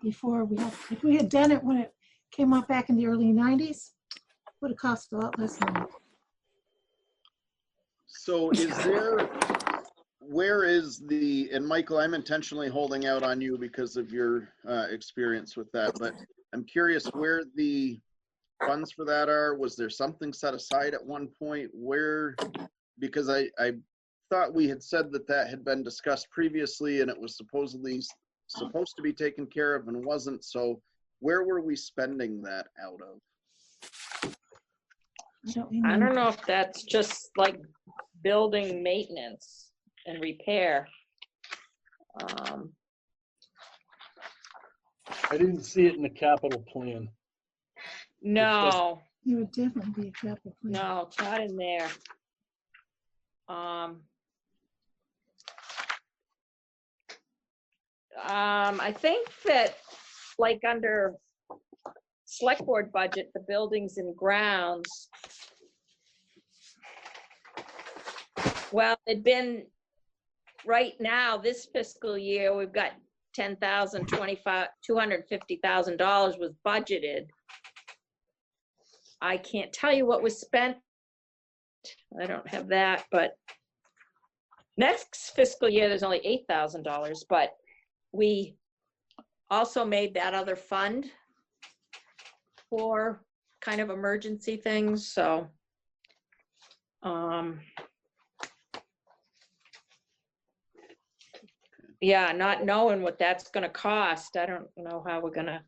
before we have. If we had done it when it came up back in the early 90s, it would have cost a lot less money. So is there, where is the, and Michael, I'm intentionally holding out on you because of your experience with that, but I'm curious where the funds for that are. Was there something set aside at one point? Where, because I thought we had said that that had been discussed previously and it was supposedly supposed to be taken care of and wasn't. So where were we spending that out of? I don't know if that's just like building maintenance and repair. I didn't see it in the capital plan. No. It would definitely be a capital plan. No, it's not in there. I think that like under select board budget, the buildings and grounds, well, it'd been right now this fiscal year, we've got $250,000 was budgeted. I can't tell you what was spent. I don't have that, but next fiscal year, there's only $8,000, but we also made that other fund for kind of emergency things. So, yeah, not knowing what that's going to cost, I don't know how we're going to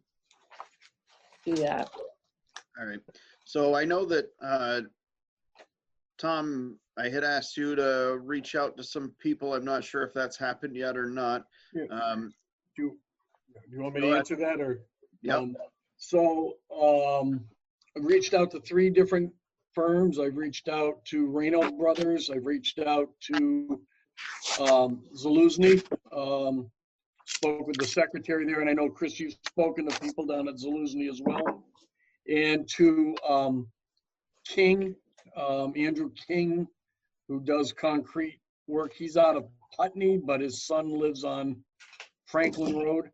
do that. All right. So I know that, Tom, I had asked you to reach out to some people. I'm not sure if that's happened yet or not. Yeah. Do you want me Go to ahead. answer that or? Yep. I've reached out to 3 different firms. I've reached out to Reno Brothers. I've reached out to Zaluzny. Spoke with the secretary there, and I know Chris, you've spoken to people down at Zaluzny as well. And to King, Andrew King, who does concrete work. He's out of Putney, but his son lives on Franklin Road.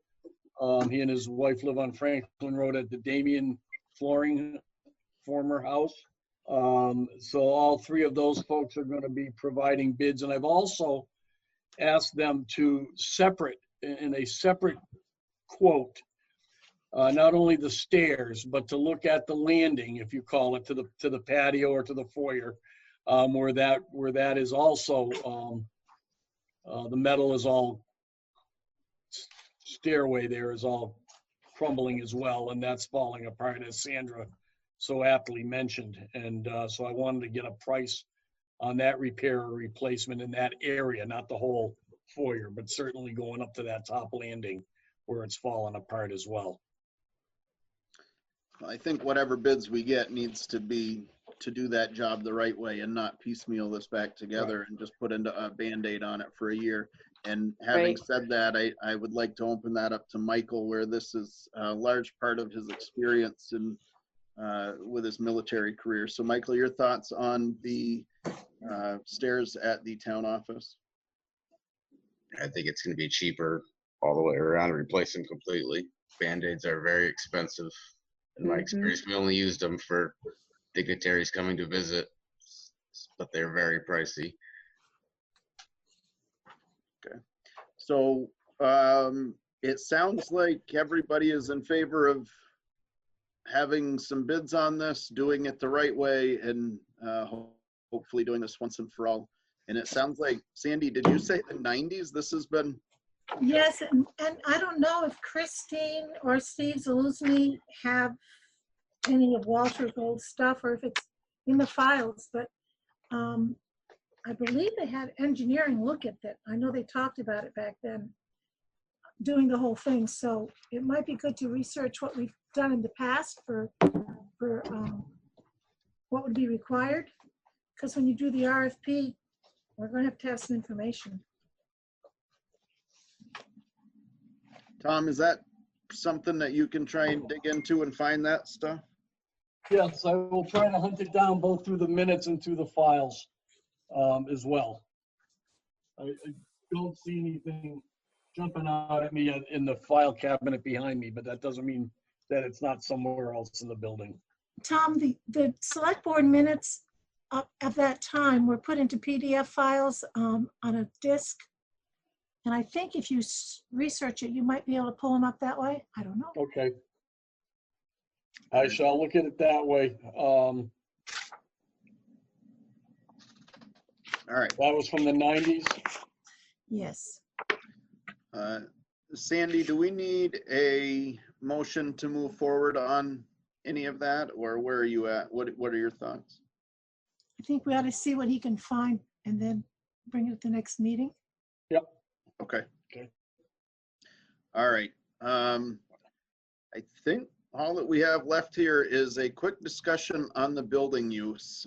He and his wife live on Franklin Road at the Damien Flooring former house. So all 3 of those folks are going to be providing bids. And I've also ask them to separate, in a separate quote, not only the stairs, but to look at the landing, if you call it, to the patio or to the foyer, where that is also, the metal is all, stairway there is all crumbling as well, and that's falling apart, as Sandra so aptly mentioned. And so I wanted to get a price on that repair or replacement in that area, not the whole foyer, but certainly going up to that top landing where it's fallen apart as well. I think whatever bids we get needs to be to do that job the right way and not piecemeal this back together and just put a Band-Aid on it for a year. And having Right. said that, I would like to open that up to Michael, where this is a large part of his experience in, with his military career. So Michael, your thoughts on the stairs at the town office? I think it's going to be cheaper all the way around to replace them completely. Band-Aids are very expensive. In my experience, we only used them for dignitaries coming to visit, but they're very pricey. Okay. So it sounds like everybody is in favor of having some bids on this, doing it the right way, and hopefully doing this once and for all. And it sounds like, Sandy, did you say the 90s? This has been. Yes, and I don't know if Christine or Steve Zaluzny have any of Walter Gold's stuff or if it's in the files, but I believe they had engineering look at that. I know they talked about it back then, doing the whole thing. So it might be good to research what we've done in the past for what would be required. Because when you do the RFP, we're going to have some information. Tom, is that something that you can try and dig into and find that stuff? Yes, I will try to hunt it down both through the minutes and through the files as well. I don't see anything jumping out at me in the file cabinet behind me, but that doesn't mean that it's not somewhere else in the building. Tom, the select board minutes of that time were put into PDF files on a disk. And I think if you research it, you might be able to pull them up that way. I don't know. Okay. I shall look at it that way. All right. That was from the 90s? Yes. Sandy, do we need a motion to move forward on any of that, or where are you at? What are your thoughts? I think we ought to see what he can find and then bring it at the next meeting. Yep. Okay. Okay. All right. I think all that we have left here is a quick discussion on the building use.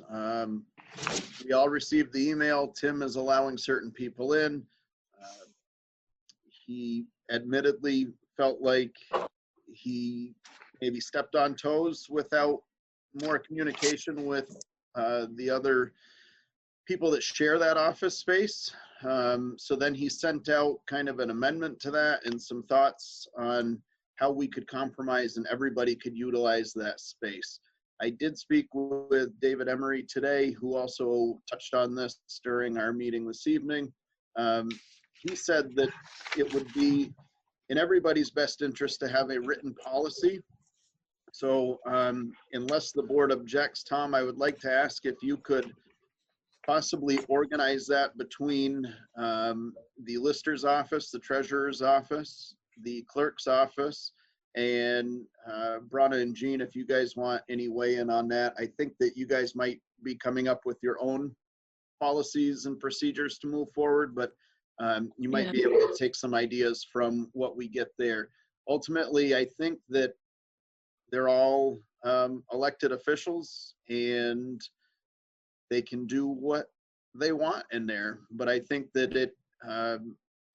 We all received the email. Tim is allowing certain people in. He admittedly felt like he maybe stepped on toes without more communication with the other people that share that office space. So then he sent out kind of an amendment to that and some thoughts on how we could compromise and everybody could utilize that space. I did speak with David Emery today, who also touched on this during our meeting this evening. He said that it would be in everybody's best interest to have a written policy. So unless the board objects, Tom, I would like to ask if you could possibly organize that between the lister's office, the treasurer's office, the clerk's office, and Brana and Jean, if you guys want any weigh in on that. I think that you guys might be coming up with your own policies and procedures to move forward, but you might be able to take some ideas from what we get there. Ultimately, I think that they're all elected officials and they can do what they want in there. But I think that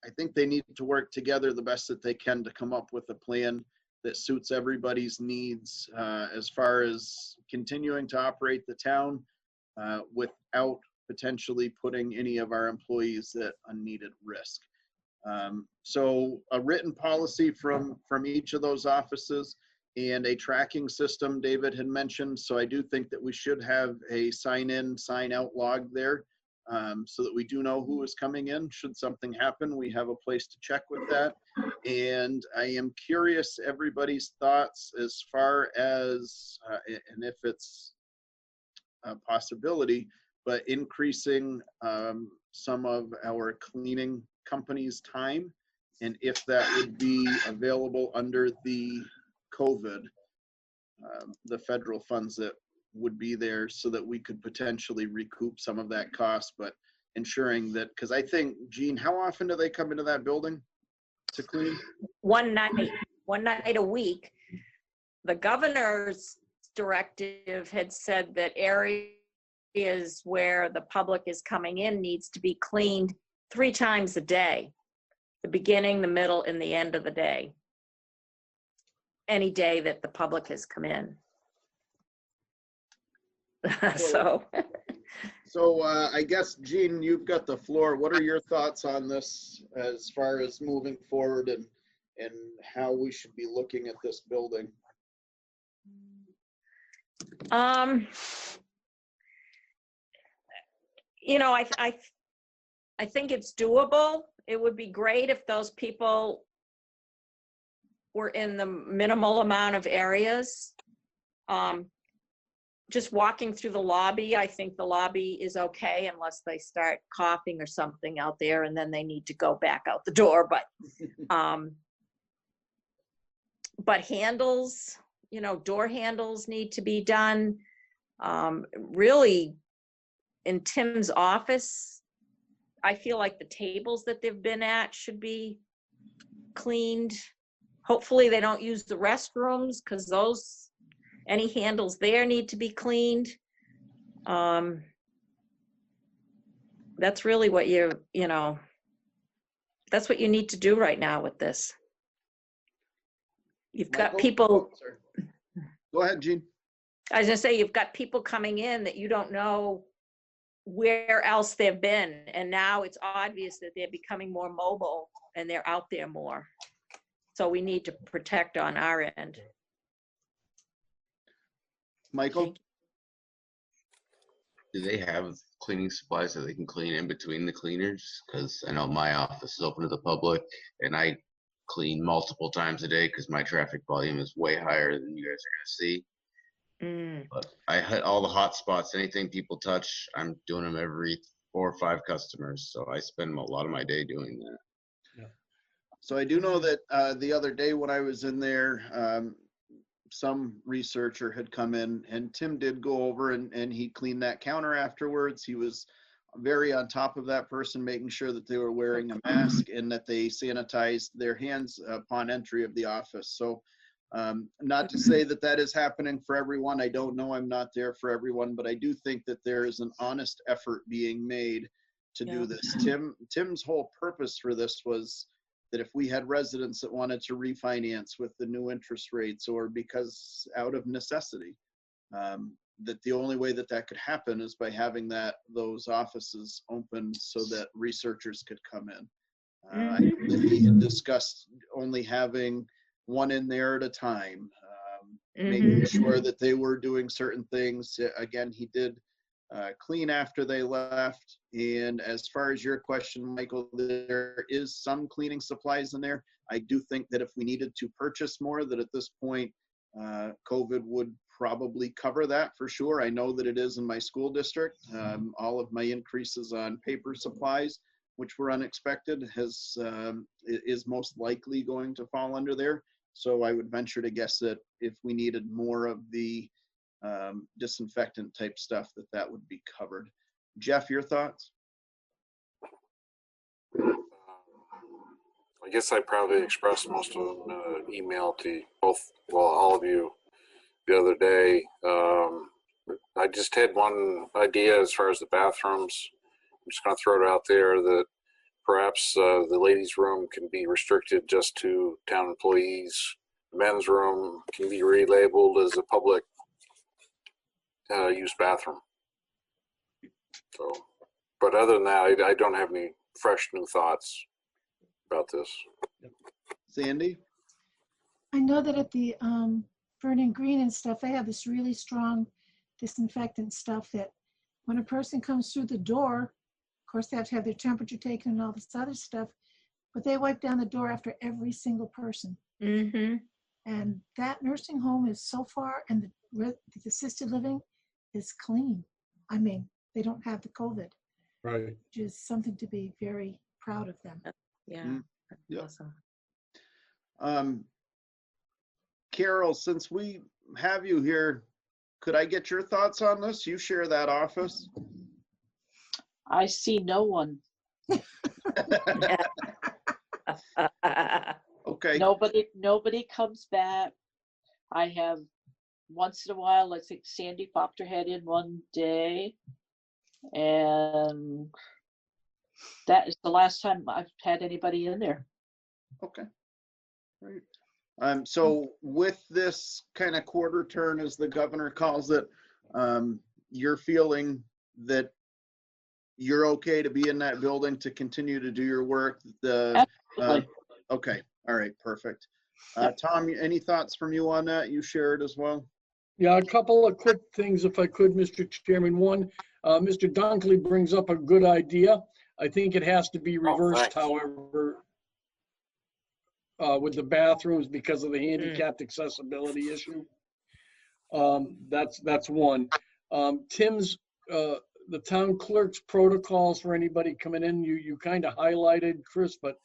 I think they need to work together the best that they can to come up with a plan that suits everybody's needs as far as continuing to operate the town without potentially putting any of our employees at unneeded risk. So a written policy from each of those offices and a tracking system David had mentioned. So I do think that we should have a sign in, sign out log there so that we do know who is coming in. Should something happen, we have a place to check with that. And I am curious everybody's thoughts as far as, and if it's a possibility, but increasing some of our cleaning companies' time, and if that would be available under the COVID, the federal funds that would be there, so that we could potentially recoup some of that cost, but ensuring that, because I think, Gene, how often do they come into that building to clean? One night a week. The governor's directive had said that areas where the public is coming in needs to be cleaned 3 times a day, the beginning, the middle, and the end of the day, any day that the public has come in. So I guess, Gene, you've got the floor. What are your thoughts on this as far as moving forward, and how we should be looking at this building? You know, I think it's doable. It would be great if those people were in the minimal amount of areas. Just walking through the lobby, I think the lobby is okay unless they start coughing or something out there, and then they need to go back out the door. But handles, you know, door handles need to be done. Really, in Tim's office, I feel like the tables that they've been at should be cleaned. Hopefully they don't use the restrooms, because those, any handles there need to be cleaned. That's really what you know, that's what you need to do right now with this. You've got people. Go ahead, Gene. I was gonna say, you've got people coming in that you don't know where else they've been, and now it's obvious that they're becoming more mobile and they're out there more. So we need to protect on our end. Michael? Do they have cleaning supplies that they can clean in between the cleaners? Because I know my office is open to the public, and I clean multiple times a day because my traffic volume is way higher than you guys are going to see. But I hit all the hot spots. Anything people touch, I'm doing them every 4 or 5 customers. So I spend a lot of my day doing that. So I do know that the other day when I was in there, some researcher had come in, and Tim did go over and he cleaned that counter afterwards. He was very on top of that person, making sure that they were wearing a mask and that they sanitized their hands upon entry of the office. So not to say that that is happening for everyone. I don't know. I'm not there for everyone, but I do think that there is an honest effort being made to do this. Tim's whole purpose for this was that if we had residents that wanted to refinance with the new interest rates, or because out of necessity, that the only way that that could happen is by having those offices open so that researchers could come in. I know that he had discussed only having one in there at a time, making sure that they were doing certain things. Again, he did clean after they left. And as far as your question, Michael, there is some cleaning supplies in there. I do think that if we needed to purchase more, that at this point, COVID would probably cover that for sure. I know that it is in my school district. All of my increases on paper supplies, which were unexpected, is most likely going to fall under there. So I would venture to guess that if we needed more of the disinfectant type stuff, that would be covered. Jeff, your thoughts? I guess I probably expressed most of them in an email to all of you the other day. I just had one idea as far as the bathrooms. I'm just going to throw it out there that perhaps the ladies' room can be restricted just to town employees. The men's room can be relabeled as a public use bathroom. So, but other than that, I don't have any fresh new thoughts about this. Sandy? I know that at the Vernon Green and stuff, they have this really strong disinfectant stuff that when a person comes through the door, Of course, they have to have their temperature taken and all this other stuff, but they wipe down the door after every single person. Mm-hmm. And that nursing home is so far, and the assisted living is clean. I mean, they don't have the COVID, Right. which is something to be very proud of them. Yeah. Yeah. Awesome. Carol, since we have you here, could I get your thoughts on this? You share that office. I see no one. Okay. Nobody comes back. I have once in a while, I think Sandy popped her head in one day, and that is the last time I've had anybody in there. Okay. Great. So with this kind of quarter turn, as the governor calls it, you're feeling that you're okay to be in that building to continue to do your work? Absolutely. Okay. All right. Perfect. Tom, any thoughts from you on that? You shared as well? Yeah, a couple of quick things, if I could, Mr. Chairman. One, Mr. Dunkley brings up a good idea. I think it has to be reversed, however, with the bathrooms because of the handicapped accessibility issue. That's one. Tim's, the town clerk's protocols for anybody coming in, you kind of highlighted, Chris, but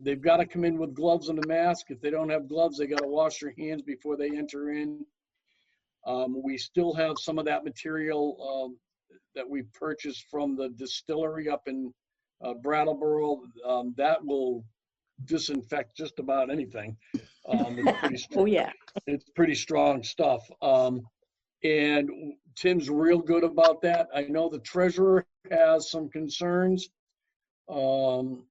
they've got to come in with gloves and a mask. If they don't have gloves, they got to wash their hands before they enter in. We still have some of that material that we purchased from the distillery up in Brattleboro. That will disinfect just about anything. It's pretty Oh yeah. It's pretty strong stuff. And Tim's real good about that. I know the treasurer has some concerns due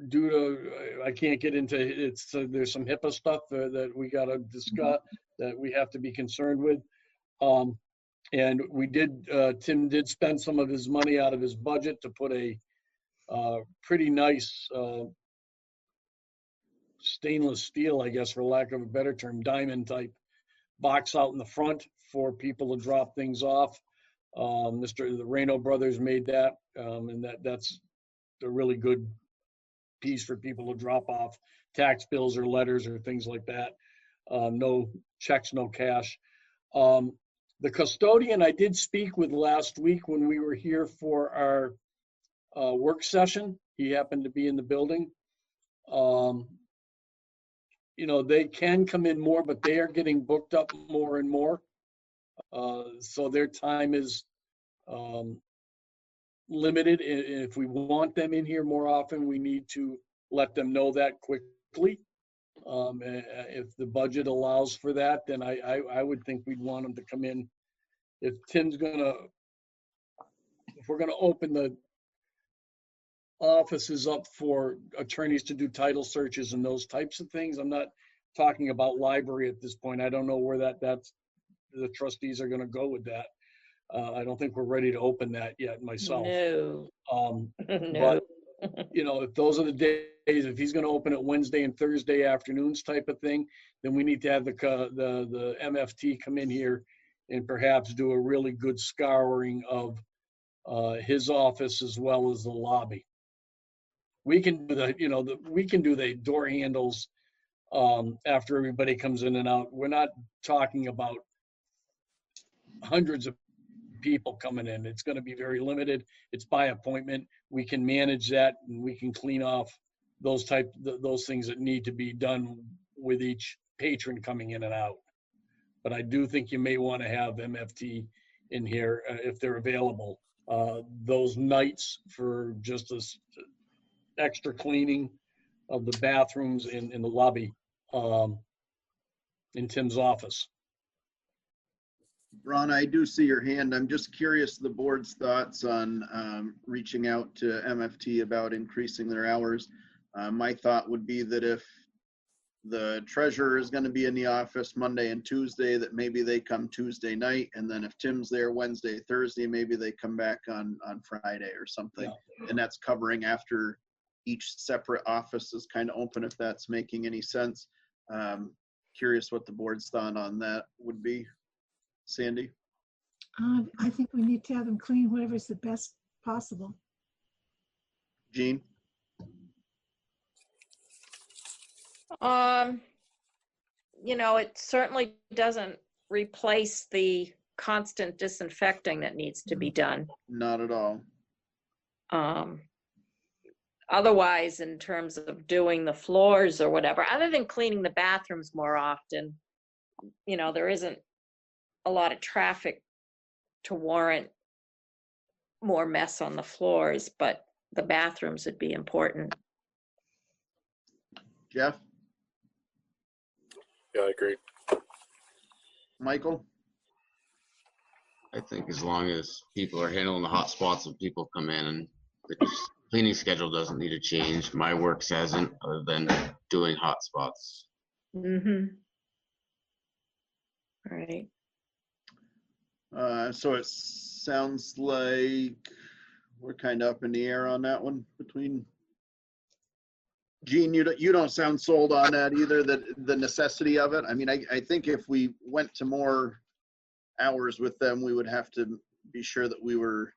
to, I can't get into it. There's some HIPAA stuff that we got to discuss, that we have to be concerned with. And we did, Tim did spend some of his money out of his budget to put a pretty nice stainless steel, I guess, for lack of a better term, diamond type box out in the front for people to drop things off. The Reno brothers made that, and that's a really good piece for people to drop off tax bills or letters or things like that. No checks, no cash. The custodian I did speak with last week when we were here for our work session. He happened to be in the building. You know, they can come in more, but they are getting booked up more and more. So their time is limited. If we want them in here more often, we need to let them know that quickly. If the budget allows for that, then I would think we'd want them to come in. If we're gonna open the offices up for attorneys to do title searches and those types of things, I'm not talking about library at this point. I don't know where that's the trustees are gonna go with that. I don't think we're ready to open that yet myself. No. No. But you know, if those are the days, if he's going to open it Wednesday and Thursday afternoons type of thing, then we need to have the MFT come in here and perhaps do a really good scouring of his office as well as the lobby. We can do the door handles after everybody comes in and out. We're not talking about hundreds of people coming in. It's going to be very limited. It's by appointment. We can manage that, and we can clean off those things that need to be done with each patron coming in and out. But I do think you may want to have MFT in here if they're available those nights for just this extra cleaning of the bathrooms in the lobby in Tim's office. Ron, I do see your hand. I'm just curious the board's thoughts on reaching out to MFT about increasing their hours. My thought would be that if the treasurer is going to be in the office Monday and Tuesday, that maybe they come Tuesday night, and then if Tim's there Wednesday, Thursday, maybe they come back on Friday or something. Yeah. And that's covering after each separate office is kind of open, if that's making any sense. Curious what the board's thought on that would be. Sandy? I think we need to have them clean whatever's the best possible. Gene? It certainly doesn't replace the constant disinfecting that needs to be done. Not at all. Otherwise, in terms of doing the floors or whatever, other than cleaning the bathrooms more often, there isn't a lot of traffic to warrant more mess on the floors, but the bathrooms would be important. Jeff? Yeah, I agree. Michael? I think as long as people are handling the hot spots when people come in, and the cleaning schedule doesn't need to change. My work hasn't, other than doing hot spots. Mm-hmm. Right. So it sounds like we're kind of up in the air on that one between. Gene, you don't sound sold on that either, the necessity of it. I mean, I think if we went to more hours with them, we would have to be sure that we were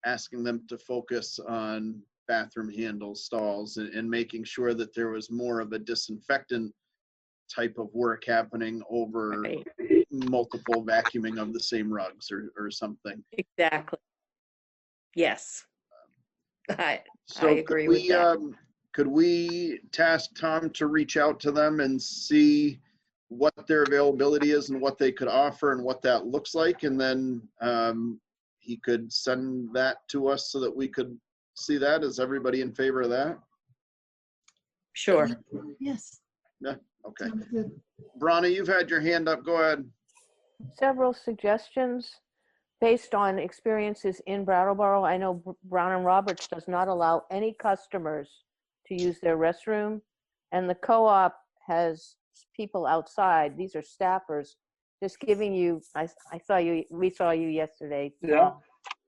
asking them to focus on bathroom handles, stalls, and making sure that there was more of a disinfectant type of work happening over multiple vacuuming of the same rugs or something. Exactly. Yes. I So agree with that. Could we task Tom to reach out to them and see what their availability is and what they could offer and what that looks like? And then he could send that to us so that we could see that. Is everybody in favor of that? Sure. Yes. Yeah, okay. Sounds good. Brana, you've had your hand up. Go ahead. Several suggestions based on experiences in Brattleboro. I know Brown and Roberts does not allow any customers to use their restroom, and the co-op has people outside. These are staffers just giving you, we saw you yesterday. Yeah.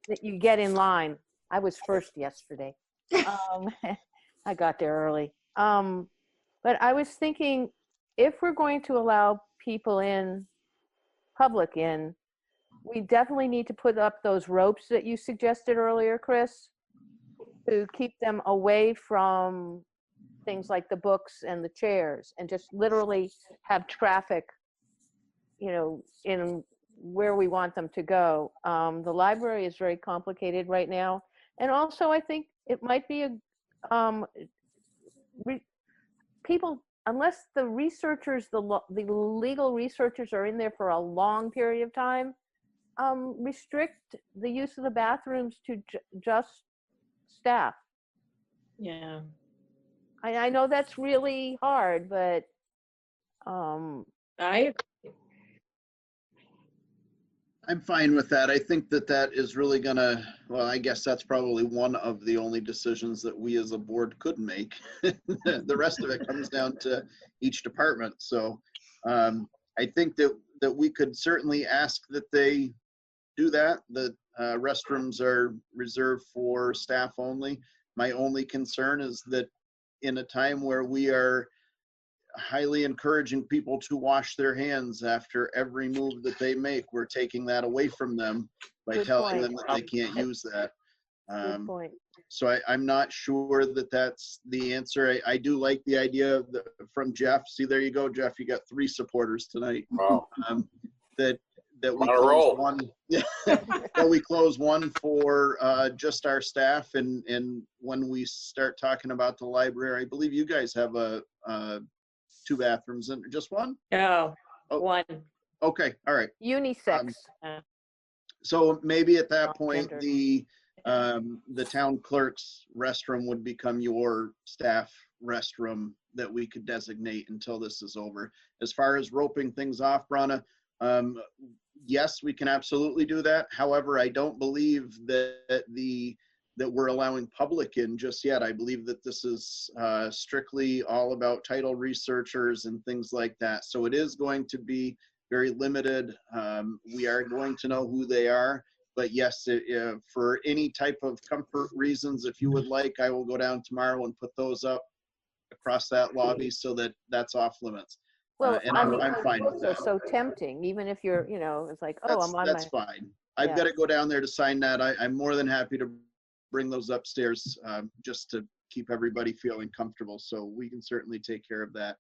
That you get in line. I was first yesterday. I got there early. But I was thinking, if we're going to allow people in, public in, we definitely need to put up those ropes that you suggested earlier, Chris, to keep them away from things like the books and the chairs, and just literally have traffic, in where we want them to go. The library is very complicated right now. And also I think it might be people, unless the researchers, the legal researchers are in there for a long period of time, restrict the use of the bathrooms to just staff. Yeah. I know that's really hard, but I'm fine with that. I think that is really gonna, well, I guess that's probably one of the only decisions that we as a board could make. The rest of it comes down to each department. So I think that we could certainly ask that they do that. The restrooms are reserved for staff only. My only concern is that in a time where we are highly encouraging people to wash their hands after every move that they make, we're taking that away from them by Good telling point. them that they can't use that. Good point. So I'm not sure that that's the answer. I do like the idea from Jeff. See, there you go, Jeff. You got 3 supporters tonight. Wow. That we On a close roll. one. That we close one for just our staff, and when we start talking about the library, I believe you guys have 2 bathrooms and just one? No, Oh. one. Okay, all right. Unisex. So maybe at that point, Gender. the town clerk's restroom would become your staff restroom that we could designate until this is over. As far as roping things off, Brana, yes, we can absolutely do that. However, I don't believe that we're allowing public in just yet. I believe that this is strictly all about title researchers and things like that. So it is going to be very limited. We are going to know who they are. But yes, for any type of comfort reasons, if you would like, I will go down tomorrow and put those up across that lobby so that that's off limits. Well, And I mean, I'm fine with those that. are so tempting, even if you're, it's like, oh, I'm on That's my. fine. I've Yeah. got to go down there to sign that. I'm more than happy to bring those upstairs just to keep everybody feeling comfortable. So we can certainly take care of that.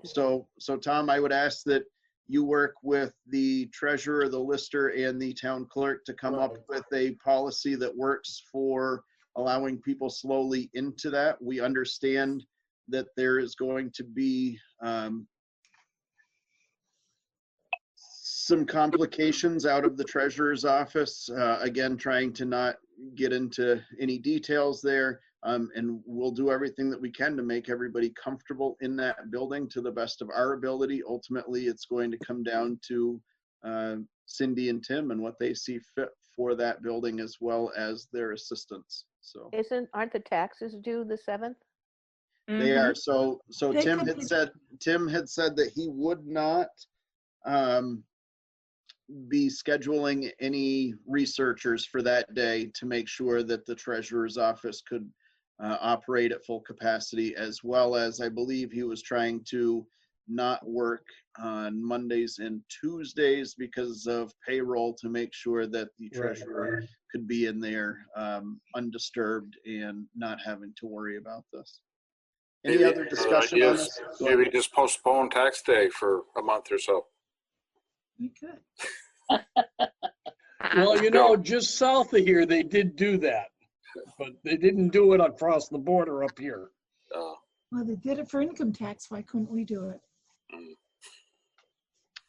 So Tom, I would ask that you work with the treasurer, the lister, and the town clerk to come up with a policy that works for allowing people slowly into that. We understand that there is going to be some complications out of the treasurer's office. Again, trying to not get into any details there. And we'll do everything that we can to make everybody comfortable in that building to the best of our ability. Ultimately, it's going to come down to Cindy and Tim and what they see fit for that building, as well as their assistants. So aren't the taxes due the 7th? they are. So They Tim could had be- said that he would not be scheduling any researchers for that day to make sure that the treasurer's office could operate at full capacity, as well as I believe he was trying to not work on Mondays and Tuesdays because of payroll, to make sure that the treasurer could be in there undisturbed and not having to worry about this. Any other discussion on this? Maybe just postpone tax day for a month or so. We could. Well, you know, just south of here, they did do that, but they didn't do it across the border up here. Well, they did it for income tax. Why couldn't we do it?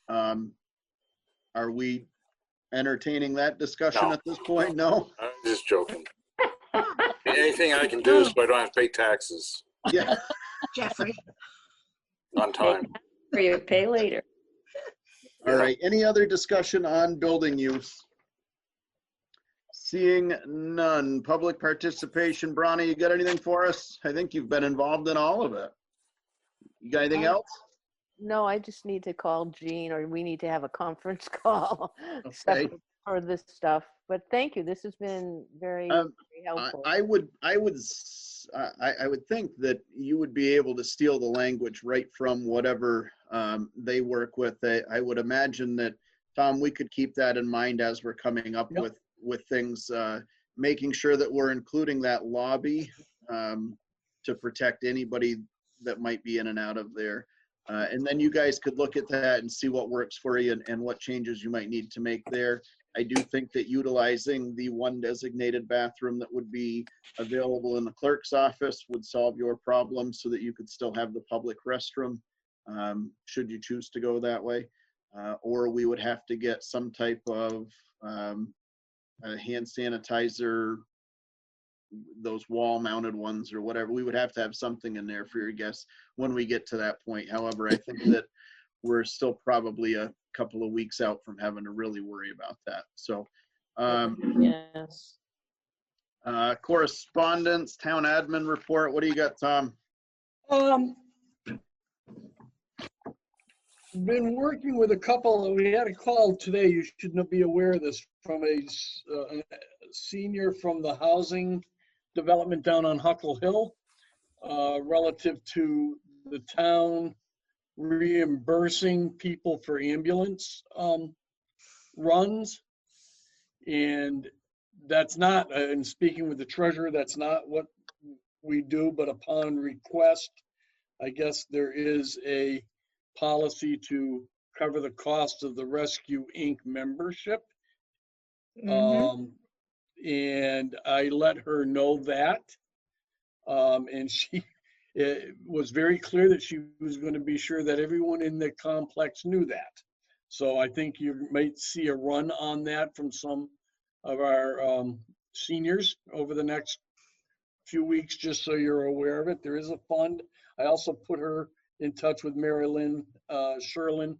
Are we entertaining that discussion No. at this point? No? I'm just joking. Anything I can do so I don't have to pay taxes Yeah. Jeffrey. on time. For your pay later. All right, any other discussion on building use? Seeing none. Public participation. Bronny, you got anything for us? I think you've been involved in all of it. You got anything else? No, I just need to call Jean, or we need to have a conference call separate for this stuff. But thank you. This has been very, very helpful. I would think that you would be able to steal the language right from whatever they work with. I would imagine that, Tom, we could keep that in mind as we're coming up with things, making sure that we're including that lobby to protect anybody that might be in and out of there. And then you guys could look at that and see what works for you and what changes you might need to make there. I do think that utilizing the one designated bathroom that would be available in the clerk's office would solve your problem, so that you could still have the public restroom, should you choose to go that way. Or we would have to get some type of a hand sanitizer, those wall mounted ones or whatever. We would have to have something in there for your guests when we get to that point. However, I think that we're still probably a couple of weeks out from having to really worry about that. So, yes. Correspondence, town admin report. What do you got, Tom? Been working with a couple. We had a call today. You should not be aware of this, from a senior from the housing development down on Huckle Hill, relative to the town reimbursing people for ambulance runs. And that's not, and speaking with the treasurer, that's not what we do, but upon request, I guess there is a policy to cover the cost of the Rescue Inc. membership. And I let her know that. And she was very clear that she was going to be sure that everyone in the complex knew that. So I think you might see a run on that from some of our seniors over the next few weeks, just so you're aware of it. There is a fund. I also put her in touch with Mary Lynn Sherlin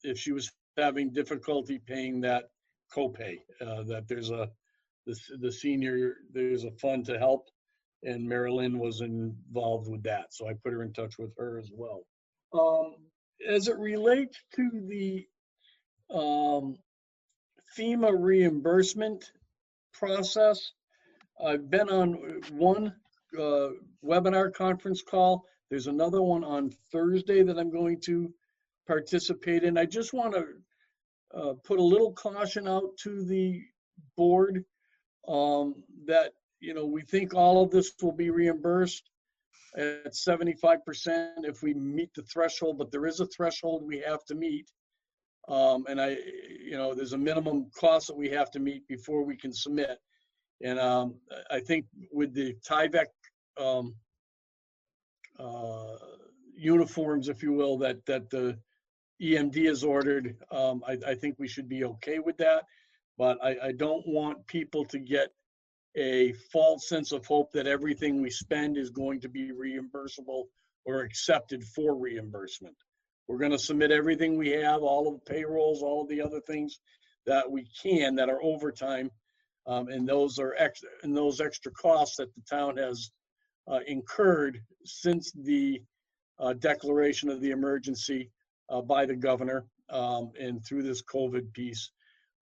if she was having difficulty paying that copay, that there's the senior, there's a fund to help, and Mary Lynn was involved with that. So I put her in touch with her as well. As it relates to the FEMA reimbursement process, I've been on one webinar conference call. There's another one on Thursday that I'm going to participate in. I just want to put a little caution out to the board. that, we think all of this will be reimbursed at 75% if we meet the threshold, but there is a threshold we have to meet. And there's a minimum cost that we have to meet before we can submit. And I think with the Tyvek uniforms, if you will, that the EMD has ordered, I think we should be okay with that. But I don't want people to get a false sense of hope that everything we spend is going to be reimbursable or accepted for reimbursement. We're going to submit everything we have, all of the payrolls, all of the other things that we can that are overtime, and those extra costs that the town has incurred since the declaration of the emergency by the governor and through this COVID piece.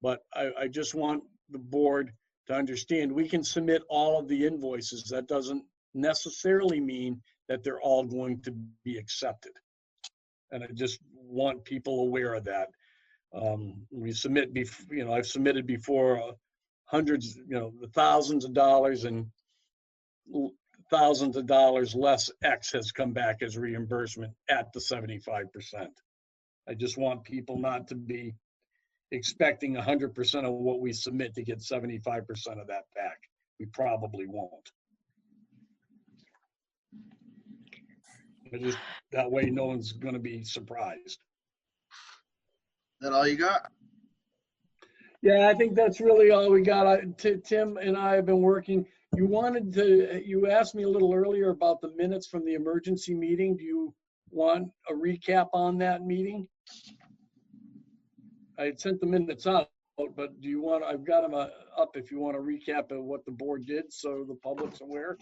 But I just want the board to understand we can submit all of the invoices. That doesn't necessarily mean that they're all going to be accepted. And I just want people aware of that. We submit, I've submitted before hundreds, the thousands of dollars, and thousands of dollars less X has come back as reimbursement at the 75%. I just want people not to be expecting 100% of what we submit to get 75% of that back. We probably won't. Just that way, no one's going to be surprised. Is that all you got? Yeah, I think that's really all we got. Tim and I have been working. You asked me a little earlier about the minutes from the emergency meeting. Do you want a recap on that meeting? I had sent the minutes out, but do you want, I've got them up if you want a recap of what the board did so the public's aware.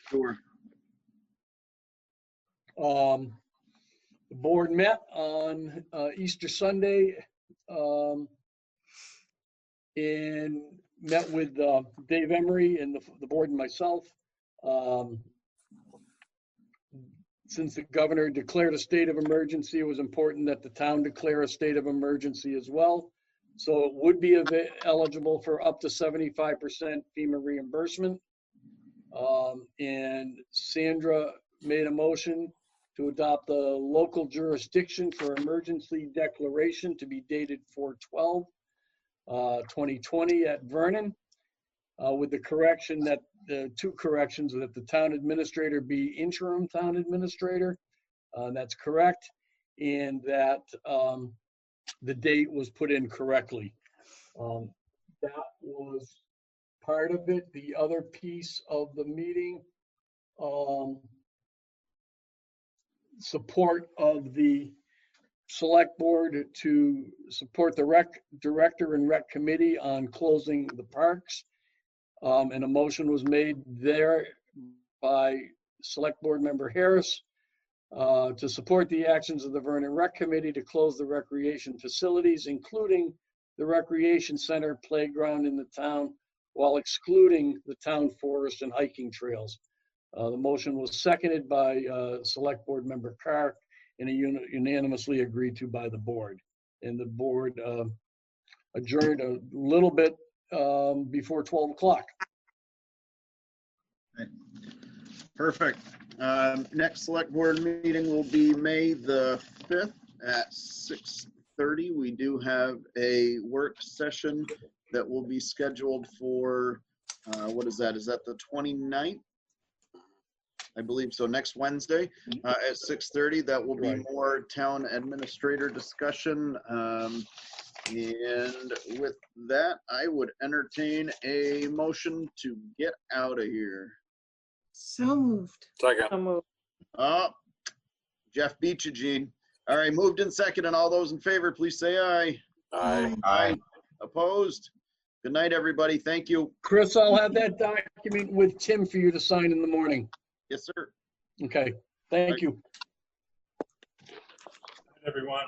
Sure. The board met on Easter Sunday and met with Dave Emery and the board and myself. Since the governor declared a state of emergency, it was important that the town declare a state of emergency as well. So it would be eligible for up to 75% FEMA reimbursement. And Sandra made a motion to adopt the local jurisdiction for emergency declaration to be dated 4/12/2020 at Vernon, with the correction that the two corrections that the town administrator be interim town administrator. That's correct. And that the date was put in correctly. That was part of it. The other piece of the meeting, support of the select board to support the rec director and rec committee on closing the parks. And a motion was made there by select board member Harris to support the actions of the Vernon Rec Committee to close the recreation facilities, including the recreation center playground in the town, while excluding the town forest and hiking trails. The motion was seconded by select board member Carr and unanimously agreed to by the board. And the board adjourned a little bit before 12 o'clock. Perfect. Next select board meeting will be May the 5th at 6:30. We do have a work session that will be scheduled for, what is that? Is that the 29th? I believe so, next Wednesday at 6:30. That will be more town administrator discussion. And with that, I would entertain a motion to get out of here. So moved. Second. So moved. Oh, Jeff beat you, Gene. All right, moved in second, and all those in favor, please say aye. Aye. Aye. Opposed? Good night, everybody. Thank you. Chris, I'll have that document with Tim for you to sign in the morning. Yes, sir. Okay, thank you. Everyone.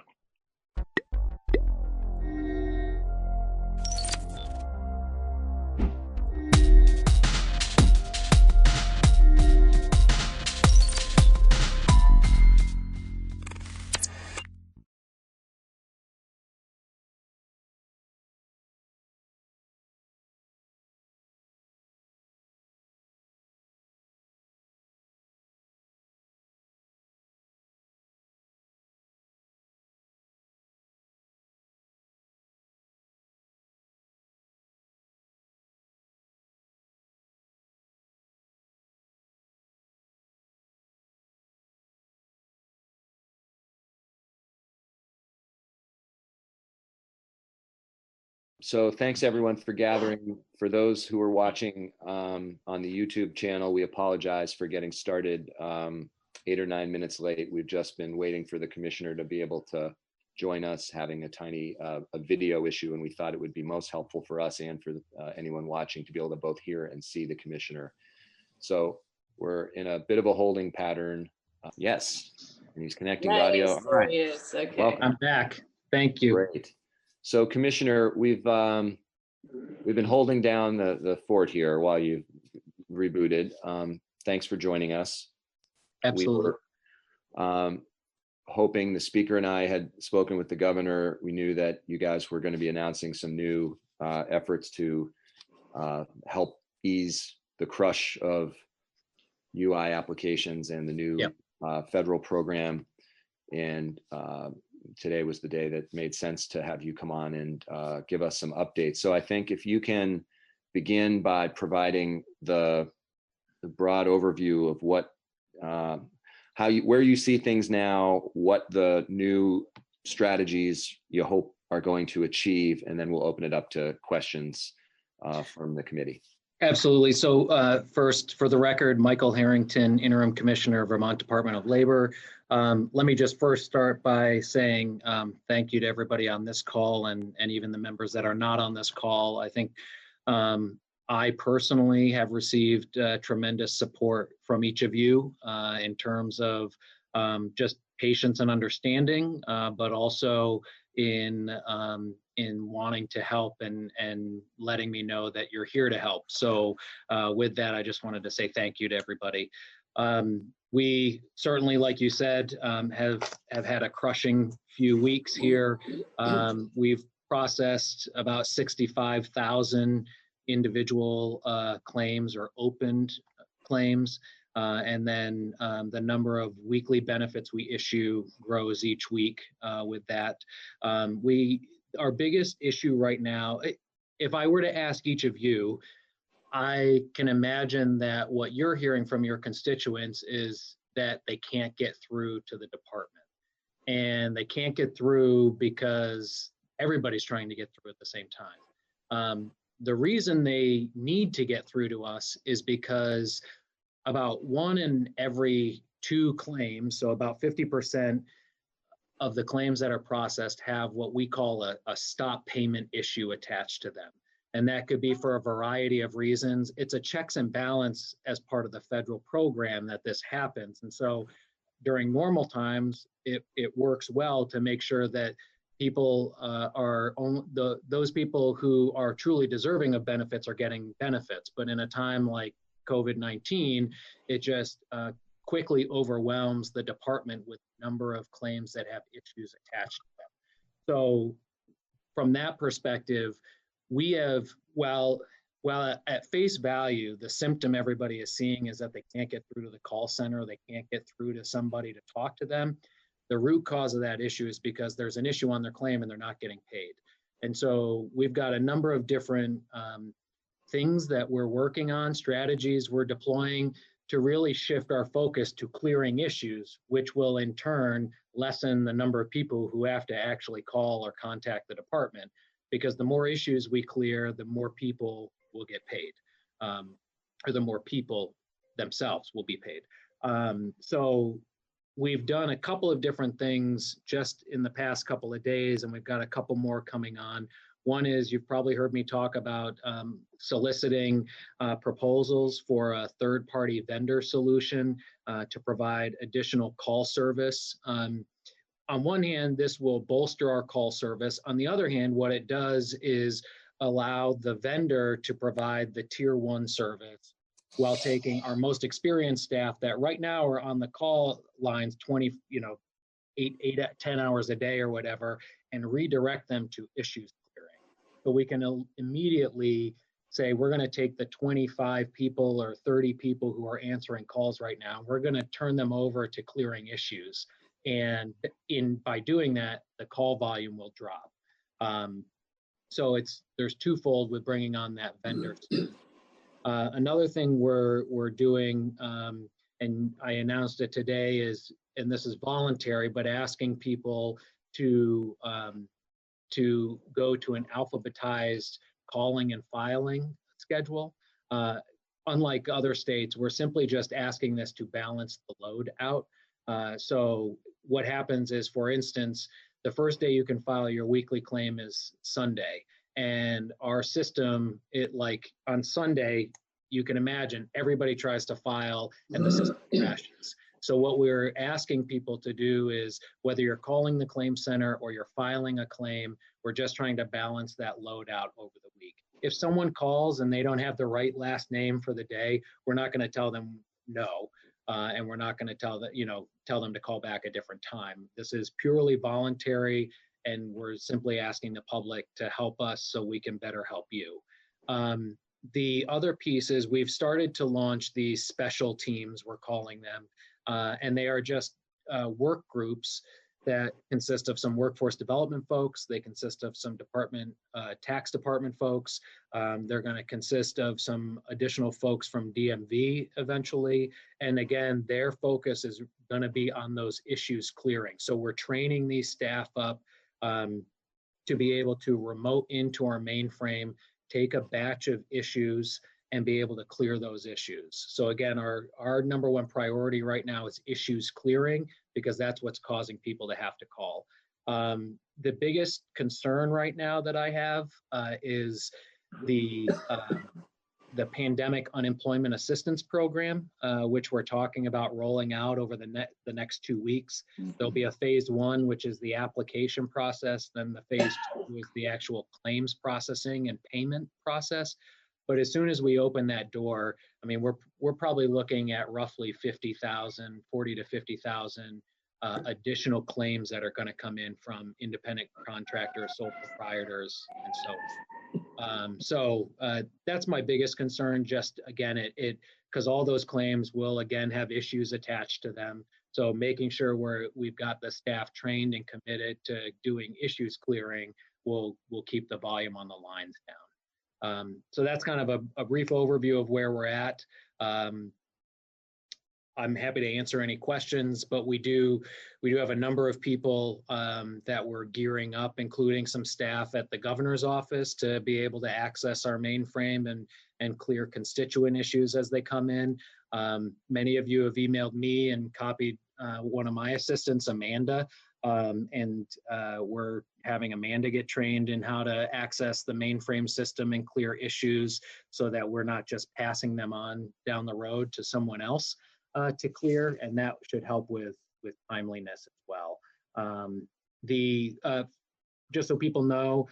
So thanks everyone for gathering. For those who are watching on the YouTube channel, we apologize for getting started 8 or 9 minutes late. We've just been waiting for the commissioner to be able to join us, having a tiny a video issue, and we thought it would be most helpful for us and for anyone watching to be able to both hear and see the commissioner. So we're in a bit of a holding pattern. Yes, and he's connecting to audio. All right. Yes, okay. Welcome. I'm back. Thank you. Great. So Commissioner, we've been holding down the fort here while you've rebooted. Thanks for joining us. Absolutely. We were hoping, the speaker and I had spoken with the governor. We knew that you guys were going to be announcing some new efforts to help ease the crush of UI applications and the new federal program. And today was the day that made sense to have you come on and give us some updates. So I think if you can begin by providing the broad overview of what, where you see things now, what the new strategies you hope are going to achieve, and then we'll open it up to questions from the committee. Absolutely. So first, for the record, Michael Harrington, Interim Commissioner, Vermont Department of Labor. Let me just first start by saying thank you to everybody on this call and even the members that are not on this call. I think I personally have received tremendous support from each of you in terms of just patience and understanding, but also in wanting to help and letting me know that you're here to help. So with that, I just wanted to say thank you to everybody. We certainly, like you said, have had a crushing few weeks here. We've processed about 65,000 individual claims or opened claims. And then the number of weekly benefits we issue grows each week with that. Our biggest issue right now, if I were to ask each of you, I can imagine that what you're hearing from your constituents is that they can't get through to the department. And they can't get through because everybody's trying to get through at the same time. The reason they need to get through to us is because about 1 in every 2 claims, so about 50% of the claims that are processed have what we call a stop payment issue attached to them. And that could be for a variety of reasons. It's a checks and balance as part of the federal program that this happens. And so during normal times, it works well to make sure that people those people who are truly deserving of benefits are getting benefits. But in a time like COVID-19, it just quickly overwhelms the department with the number of claims that have issues attached to them. So from that perspective, we have, while at face value, the symptom everybody is seeing is that they can't get through to the call center, they can't get through to somebody to talk to them. The root cause of that issue is because there's an issue on their claim and they're not getting paid. And so we've got a number of different things that we're working on, strategies we're deploying to really shift our focus to clearing issues, which will in turn lessen the number of people who have to actually call or contact the department. Because the more issues we clear, the more people will get paid, or the more people themselves will be paid. So we've done a couple of different things just in the past couple of days, and we've got a couple more coming on. One is, you've probably heard me talk about soliciting proposals for a third-party vendor solution to provide additional call service. On one hand, this will bolster our call service. On the other hand, what it does is allow the vendor to provide the tier 1 service while taking our most experienced staff that right now are on the call lines 10 hours a day or whatever, and redirect them to issues clearing. So we can immediately say, we're going to take the 25 people or 30 people who are answering calls right now, we're going to turn them over to clearing issues. And by doing that, the call volume will drop. So there's twofold with bringing on that vendor. Another thing we're doing, and I announced it today, is, and this is voluntary, but asking people to to go to an alphabetized calling and filing schedule. Unlike other states, we're simply just asking this to balance the load out. So what happens is, for instance, the first day you can file your weekly claim is Sunday. And our system, like on Sunday, you can imagine everybody tries to file and the system crashes. So what we're asking people to do is, whether you're calling the claim center or you're filing a claim, we're just trying to balance that load out over the week. If someone calls and they don't have the right last name for the day, we're not going to tell them no. And we're not going to tell them to call back a different time. This is purely voluntary, and we're simply asking the public to help us so we can better help you. The other piece is, we've started to launch these special teams, we're calling them, and they are just work groups that consist of some workforce development folks. They consist of some tax department folks. They're going to consist of some additional folks from DMV eventually. And again, their focus is going to be on those issues clearing. So we're training these staff up to be able to remote into our mainframe, take a batch of issues, and be able to clear those issues. So again, our number one priority right now is issues clearing, because that's what's causing people to have to call. The biggest concern right now that I have is the pandemic unemployment assistance program, which we're talking about rolling out over the next 2 weeks. There'll be a phase 1, which is the application process. Then the phase 2 is the actual claims processing and payment process. But as soon as we open that door, I mean, we're probably looking at roughly 50,000, 40 to 50,000 additional claims that are going to come in from independent contractors, sole proprietors, and so on. So that's my biggest concern. Just again, because all those claims will again have issues attached to them. So making sure we've got the staff trained and committed to doing issues clearing will keep the volume on the lines down. So that's kind of a brief overview of where we're at. I'm happy to answer any questions, but we do have a number of people that we're gearing up, including some staff at the governor's office, to be able to access our mainframe and clear constituent issues as they come in. Many of you have emailed me and copied one of my assistants, Amanda, and we're having Amanda get trained in how to access the mainframe system and clear issues, so that we're not just passing them on down the road to someone else to clear, and that should help with timeliness as well. Just so people know,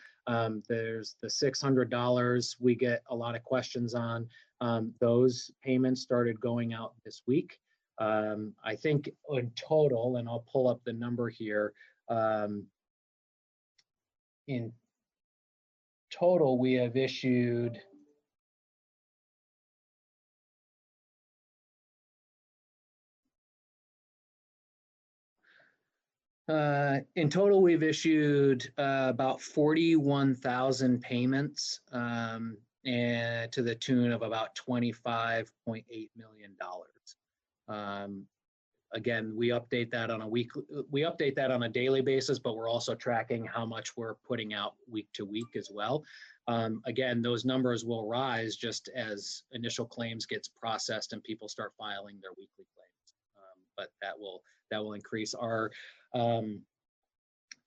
there's the $600 we get a lot of questions on. Those payments started going out this week. I think in total, and I'll pull up the number here, in total we have issued about 41,000 payments, and to the tune of about $25.8 million. Again, we update that on a daily basis, but we're also tracking how much we're putting out week to week as well. Again, those numbers will rise just as initial claims gets processed and people start filing their weekly claims. But that will increase our,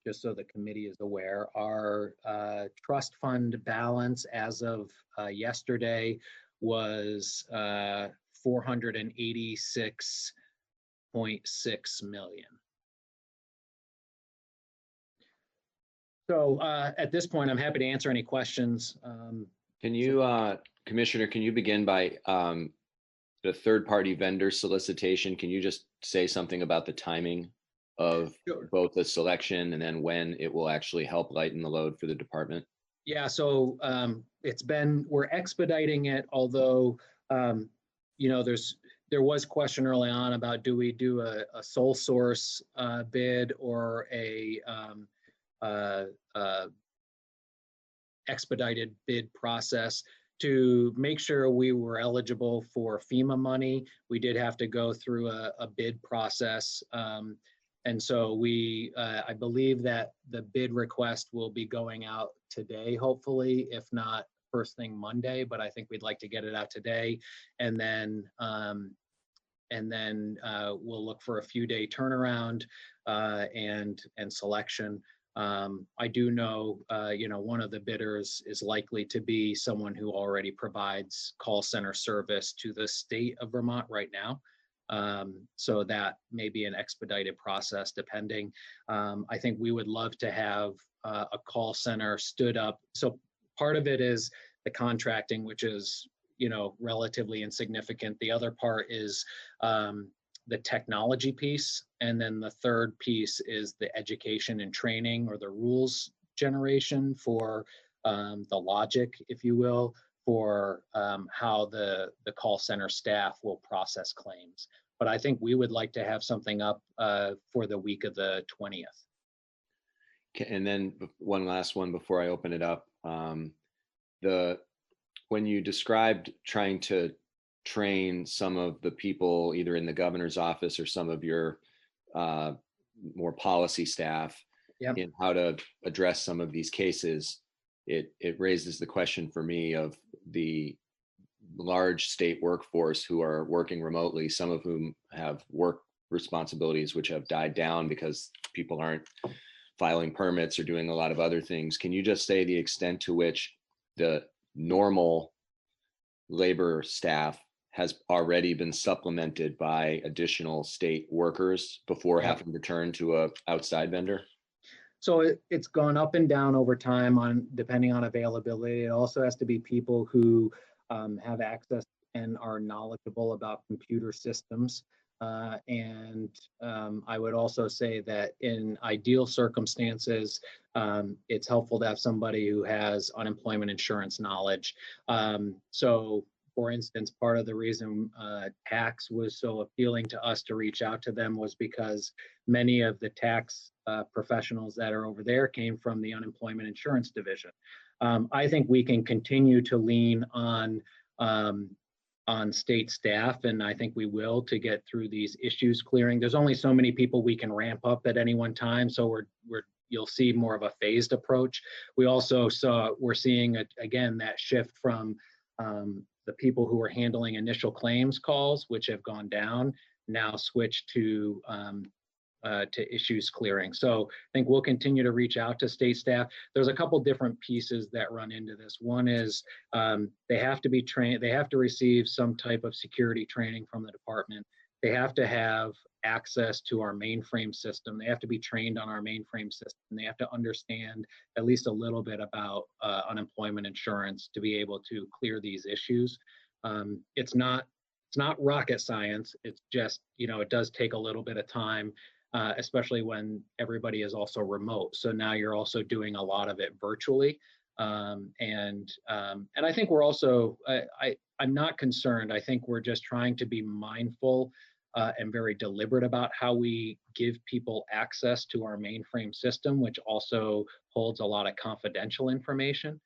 just so the committee is aware, our trust fund balance as of yesterday was $486.6 million. So at this point, I'm happy to answer any questions. Can you, Commissioner, can you begin by the third-party vendor solicitation? Can you just say something about the timing of both the selection and then when it will actually help lighten the load for the department? Yeah, so we're expediting it, although, there was question early on about, do we do a sole source bid or a expedited bid process. To make sure we were eligible for FEMA money, we did have to go through a bid process. And so I believe that the bid request will be going out today, hopefully, if not first thing Monday, but I think we'd like to get it out today. And then we'll look for a few day turnaround and selection. I do know, one of the bidders is likely to be someone who already provides call center service to the state of Vermont right now. So that may be an expedited process depending. I think we would love to have a call center stood up. So part of it is the contracting, which is, relatively insignificant. The other part is the technology piece. And then the third piece is the education and training, or the rules generation for the logic, if you will, for how the call center staff will process claims. But I think we would like to have something up for the week of the 20th. And then one last one before I open it up. When you described trying to train some of the people either in the governor's office or some of your more policy staff in how to address some of these cases, it raises the question for me of the large state workforce who are working remotely, some of whom have work responsibilities which have died down because people aren't filing permits or doing a lot of other things. Can you just say the extent to which the normal labor staff has already been supplemented by additional state workers before having to turn to a outside vendor? So it's gone up and down over time depending on availability. It also has to be people who have access and are knowledgeable about computer systems. And I would also say that in ideal circumstances, it's helpful to have somebody who has unemployment insurance knowledge. So for instance, part of the reason tax was so appealing to us to reach out to them was because many of the tax professionals that are over there came from the unemployment insurance division. I think we can continue to lean on state staff, and I think we will, to get through these issues clearing. There's only so many people we can ramp up at any one time, so you'll see more of a phased approach. We also we're seeing again that shift from the people who are handling initial claims calls, which have gone down, now switch to issues clearing. So I think we'll continue to reach out to state staff. There's a couple different pieces that run into this. One is they have to be trained, they have to receive some type of security training from the department. They have to have access to our mainframe system. They have to be trained on our mainframe system. They have to understand at least a little bit about unemployment insurance to be able to clear these issues. It's not rocket science. It's just, it does take a little bit of time. Especially when everybody is also remote. So now you're also doing a lot of it virtually. And I think we're also, I'm not concerned. I think we're just trying to be mindful and very deliberate about how we give people access to our mainframe system, which also holds a lot of confidential information.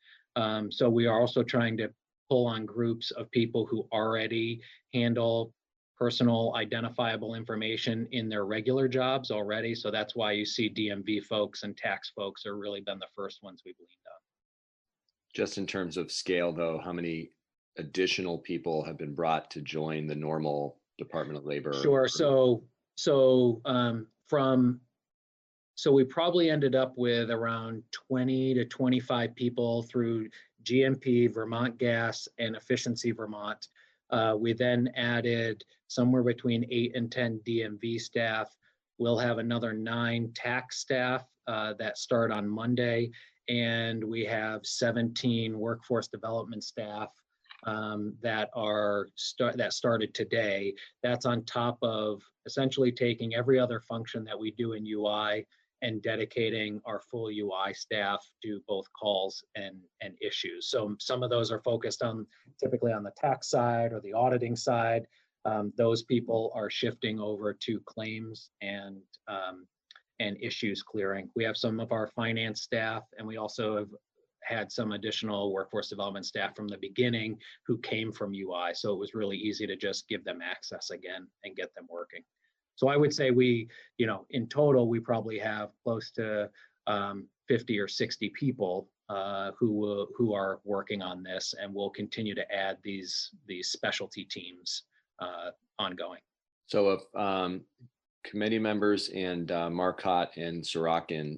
So we are also trying to pull on groups of people who already handle personal identifiable information in their regular jobs already. So that's why you see DMV folks and tax folks are really been the first ones we've leaned on. Just in terms of scale though, how many additional people have been brought to join the normal Department of Labor? Sure. So we probably ended up with around 20 to 25 people through GMP, Vermont Gas, and Efficiency Vermont. We then added somewhere between 8 and 10 DMV staff. We'll have another 9 tax staff that start on Monday, and we have 17 workforce development staff that started today. That's on top of essentially taking every other function that we do in UI and dedicating our full UI staff to both calls and issues. So some of those are focused on typically on the tax side or the auditing side. Those people are shifting over to claims and issues clearing. We have some of our finance staff, and we also have had some additional workforce development staff from the beginning who came from UI. So it was really easy to just give them access again and get them working. So I would say we, in total, we probably have close to 50 or 60 people who are working on this, and we'll continue to add these specialty teams ongoing. So if committee members and Marcotte and Sorokin,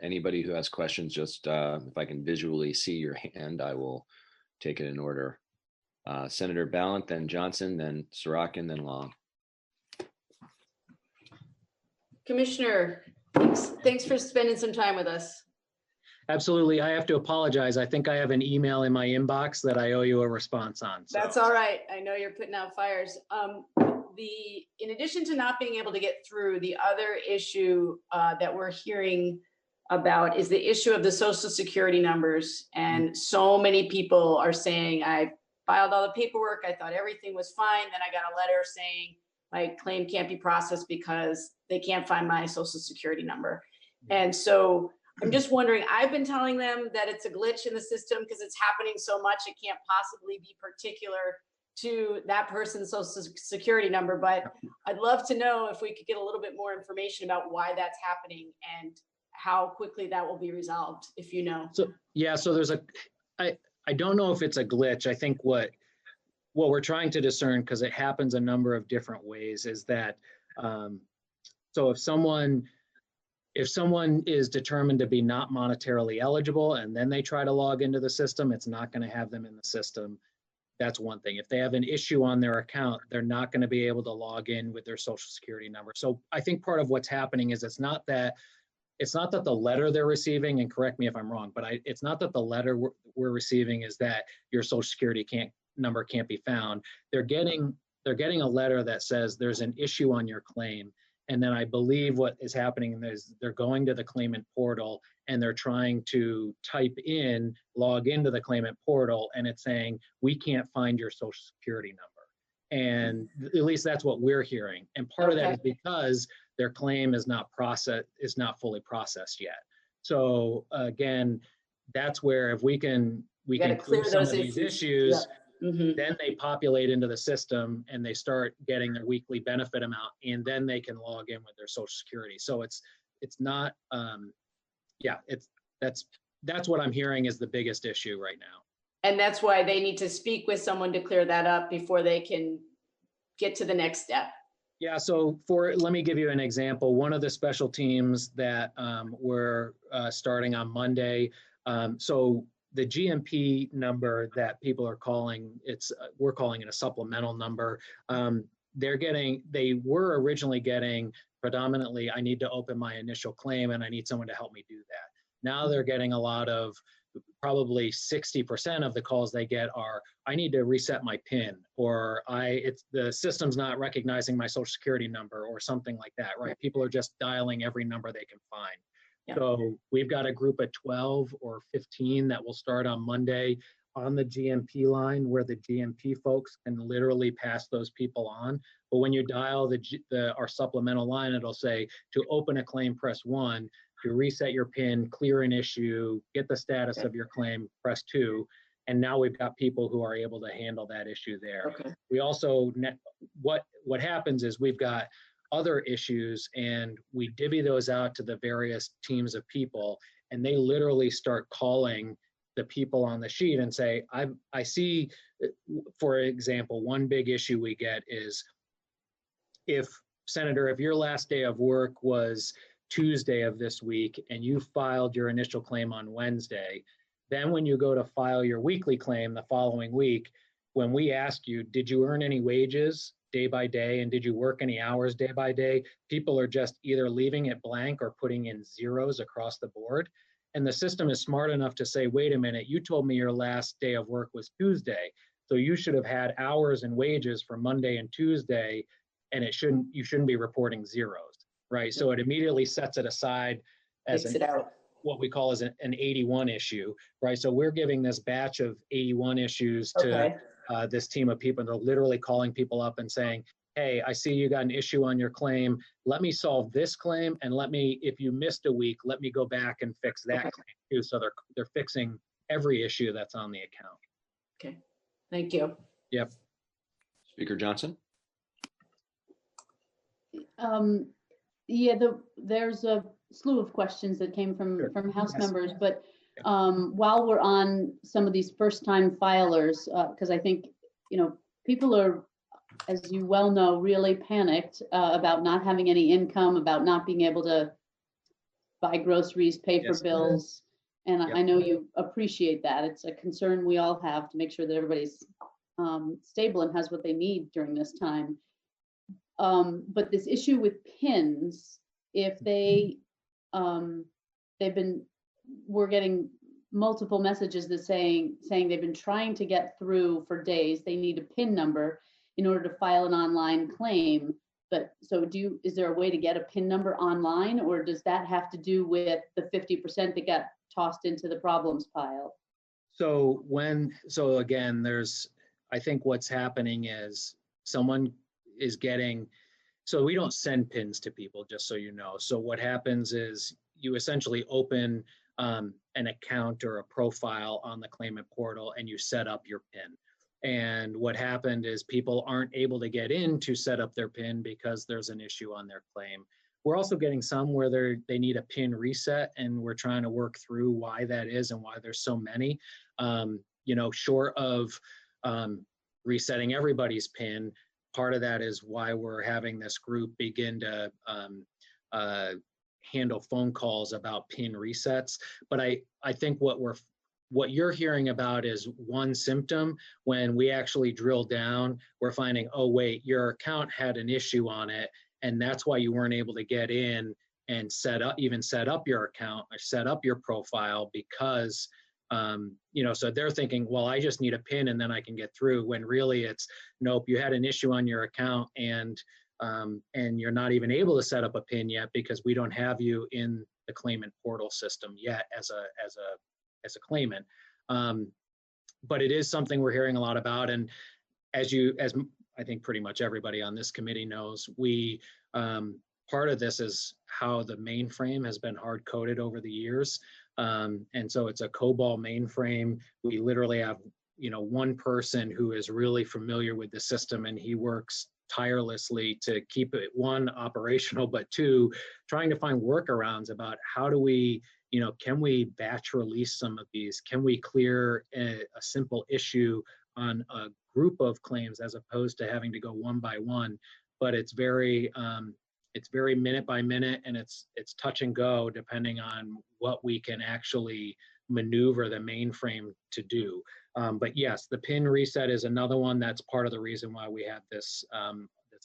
anybody who has questions, just if I can visually see your hand, I will take it in order. Senator Ballant, then Johnson, then Sorokin, then Long. Commissioner, thanks for spending some time with us. Absolutely. I have to apologize. I think I have an email in my inbox that I owe you a response on. So. That's all right. I know you're putting out fires. In addition to not being able to get through, the other issue that we're hearing about is the issue of the Social Security numbers. And so many people are saying, I filed all the paperwork, I thought everything was fine. Then I got a letter saying my claim can't be processed because they can't find my Social Security number. And so I'm just wondering, I've been telling them that it's a glitch in the system because it's happening so much, it can't possibly be particular to that person's Social Security number. But I'd love to know if we could get a little bit more information about why that's happening and how quickly that will be resolved, if you know. So, yeah, so there's I don't know if it's a glitch. I think what we're trying to discern, because it happens a number of different ways, is that so if someone is determined to be not monetarily eligible and then they try to log into the system, it's not going to have them in the system. That's one thing. If they have an issue on their account, they're not going to be able to log in with their Social Security number. So I think part of what's happening is it's not that the letter they're receiving, and correct me if I'm wrong, but it's not that the letter we're receiving is that your Social Security number can't be found. They're getting a letter that says there's an issue on your claim. And then I believe what is happening is they're going to the claimant portal and they're trying to log into the claimant portal, and it's saying, we can't find your Social Security number. And at least that's what we're hearing. And part of that is because their claim is not fully processed yet. So again, that's where if we can clear some of these issues, then they populate into the system and they start getting their weekly benefit amount, and then they can log in with their Social Security. So it's not, that's what I'm hearing is the biggest issue right now. And that's why they need to speak with someone to clear that up before they can get to the next step. Yeah, so let me give you an example. One of the special teams that we're starting on Monday, so the GMP number that people are calling, we're calling it a supplemental number. They were originally getting predominantly, I need to open my initial claim and I need someone to help me do that. Now they're getting a lot of, probably 60% of the calls they get are, I need to reset my PIN, or the system's not recognizing my Social Security number, or something like that, right? People are just dialing every number they can find. Yeah. So we've got a group of 12 or 15 that will start on Monday on the GMP line, where the GMP folks can literally pass those people on. But when you dial our supplemental line, it'll say, to open a claim, press 1, to reset your PIN, clear an issue, get the status of your claim, press 2. And now we've got people who are able to handle that issue there. Okay. We also, what happens is we've got other issues and we divvy those out to the various teams of people, and they literally start calling the people on the sheet and say, I see, for example, one big issue we get is if your last day of work was Tuesday of this week and you filed your initial claim on Wednesday, then when you go to file your weekly claim the following week, when we ask you, did you earn any wages day by day and did you work any hours day by day, people are just either leaving it blank or putting in zeros across the board. And the system is smart enough to say, wait a minute, you told me your last day of work was Tuesday, so you should have had hours and wages for Monday and Tuesday, and you shouldn't be reporting zeros, right? So it immediately sets it aside as what we call as an 81 issue, right? So we're giving this batch of 81 issues to this team of people. They're literally calling people up and saying, hey, I see you got an issue on your claim. Let me solve this claim, and if you missed a week, let me go back and fix that claim too. So they're fixing every issue that's on the account. Okay, thank you. Yep. Speaker Johnson. Yeah, there's a slew of questions that came from House members, but while we're on some of these first-time filers, because I think, people are, as you well know, really panicked about not having any income, about not being able to buy groceries, pay for bills. And I know you appreciate that. It's a concern we all have to make sure that everybody's stable and has what they need during this time. But this issue with PINs, if we're getting multiple messages that saying they've been trying to get through for days. They need a PIN number in order to file an online claim. But so is there a way to get a PIN number online, or does that have to do with the 50% that got tossed into the problems pile? So again, I think what's happening is someone is getting, so we don't send pins to people, just so you know. So what happens is you essentially open an account or a profile on the claimant portal and you set up your PIN. And what happened is people aren't able to get in to set up their PIN because there's an issue on their claim. We're also getting some where they need a PIN reset, and we're trying to work through why that is and why there's so many. Short of resetting everybody's PIN, part of that is why we're having this group begin to handle phone calls about PIN resets. But I think what you're hearing about is one symptom. When we actually drill down, we're finding, oh wait, your account had an issue on it, and that's why you weren't able to get in and set up your account or set up your profile, because so they're thinking, well, I just need a PIN and then I can get through, when really it's, nope, you had an issue on your account and you're not even able to set up a PIN yet because we don't have you in the claimant portal system yet as a claimant. But it is something we're hearing a lot about. And as I think pretty much everybody on this committee knows, part of this is how the mainframe has been hard coded over the years. And so it's a COBOL mainframe. We literally have, one person who is really familiar with the system, and he works tirelessly to keep it, one, operational, but two, trying to find workarounds about how do we, can we batch release some of these? Can we clear a simple issue on a group of claims as opposed to having to go one by one? But it's very minute by minute, and it's touch and go depending on what we can actually maneuver the mainframe to do. But yes, the PIN reset is another one. That's part of the reason why we have this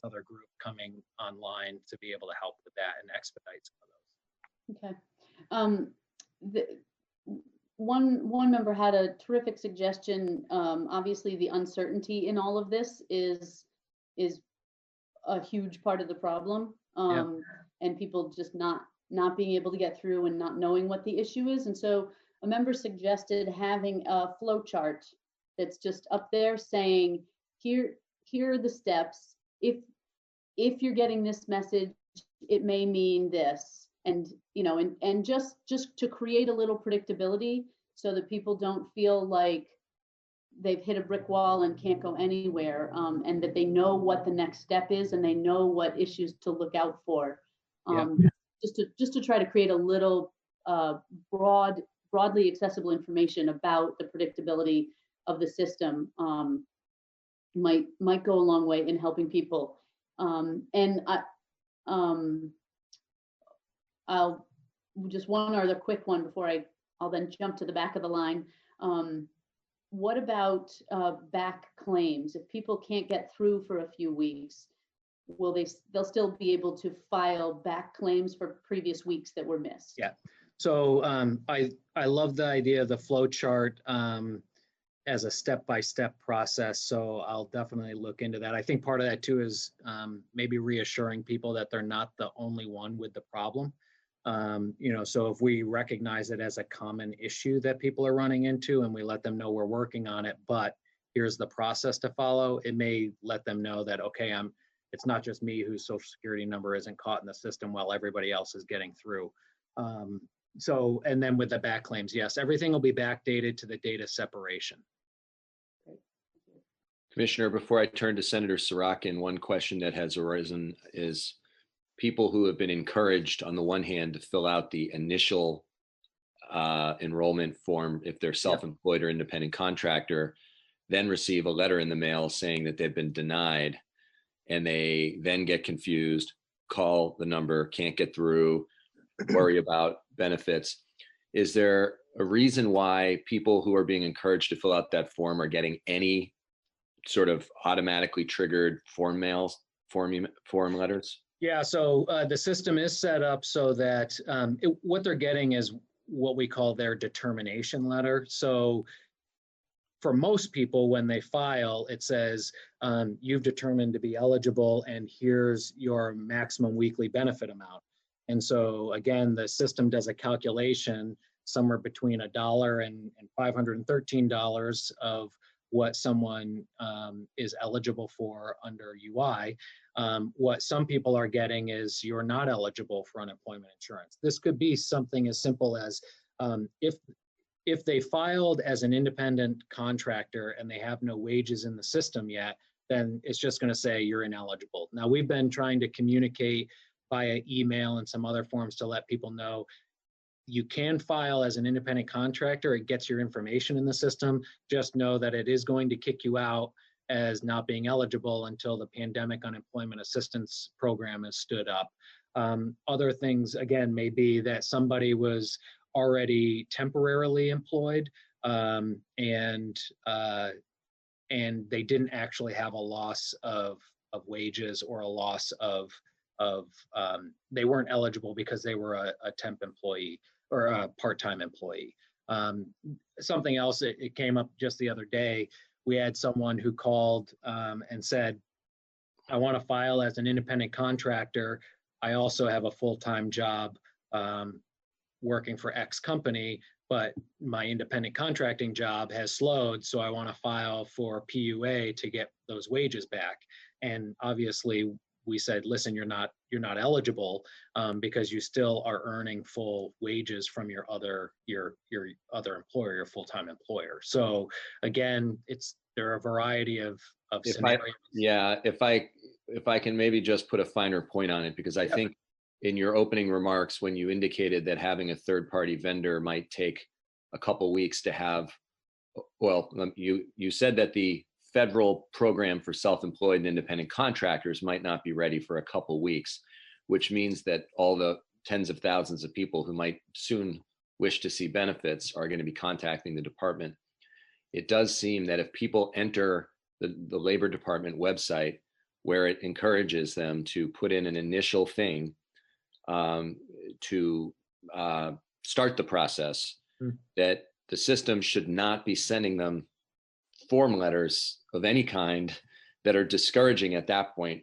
other group coming online to be able to help with that and expedite some of those. Okay. One member had a terrific suggestion. Obviously, the uncertainty in all of this is a huge part of the problem. And people just not being able to get through and not knowing what the issue is. And so a member suggested having a flow chart that's just up there saying, here are the steps. If you're getting this message, it may mean this. And, and just to create a little predictability so that people don't feel like they've hit a brick wall and can't go anywhere, and that they know what the next step is and they know what issues to look out for. Just to try to create a little broadly accessible information about the predictability of the system might go a long way in helping people. And I'll just one other quick one before I'll then jump to the back of the line. What about back claims? If people can't get through for a few weeks, they'll still be able to file back claims for previous weeks that were missed? Yeah. So I love the idea of the flow chart as a step-by-step process. So I'll definitely look into that. I think part of that too is maybe reassuring people that they're not the only one with the problem. So if we recognize it as a common issue that people are running into and we let them know we're working on it, but here's the process to follow, it may let them know that, okay, it's not just me whose social security number isn't caught in the system while everybody else is getting through. And then with the back claims, yes, everything will be backdated to the date of separation. Commissioner, before I turn to Senator Sorokin, one question that has arisen is people who have been encouraged on the one hand to fill out the initial enrollment form if they're self-employed or independent contractor, then receive a letter in the mail saying that they've been denied, and they then get confused, call the number, can't get through, worry about benefits. Is there a reason why people who are being encouraged to fill out that form are getting any sort of automatically triggered form letters? Yeah, so the system is set up so that what they're getting is what we call their determination letter. So for most people, when they file, it says, you've determined to be eligible and here's your maximum weekly benefit amount. And so again, the system does a calculation somewhere between $1 and $513 of what someone is eligible for under UI. What some people are getting is you're not eligible for unemployment insurance. This could be something as simple as if they filed as an independent contractor and they have no wages in the system yet, then it's just going to say you're ineligible. Now, we've been trying to communicate via email and some other forms to let people know you can file as an independent contractor. It gets your information in the system. Just know that it is going to kick you out as not being eligible until the Pandemic Unemployment Assistance Program is stood up. Other things, again, may be that somebody was already temporarily employed and they didn't actually have a loss of wages or a loss of they weren't eligible because they were a temp employee or a part-time employee. Something else, it came up just the other day. We had someone who called and said, I want to file as an independent contractor. I also have a full-time job working for X company, but my independent contracting job has slowed, so I want to file for PUA to get those wages back. And obviously, we said, listen, you're not eligible because you still are earning full wages from your other employer, your full-time employer. So again, there are a variety of scenarios. If I can maybe just put a finer point on it, because I think in your opening remarks, when you indicated that having a third-party vendor might take a couple weeks to have, well, you said that the federal program for self-employed and independent contractors might not be ready for a couple weeks, which means that all the tens of thousands of people who might soon wish to see benefits are going to be contacting the department. It does seem that if people enter the Labor Department website, where it encourages them to put in an initial thing to start the process, that the system should not be sending them form letters of any kind that are discouraging at that point.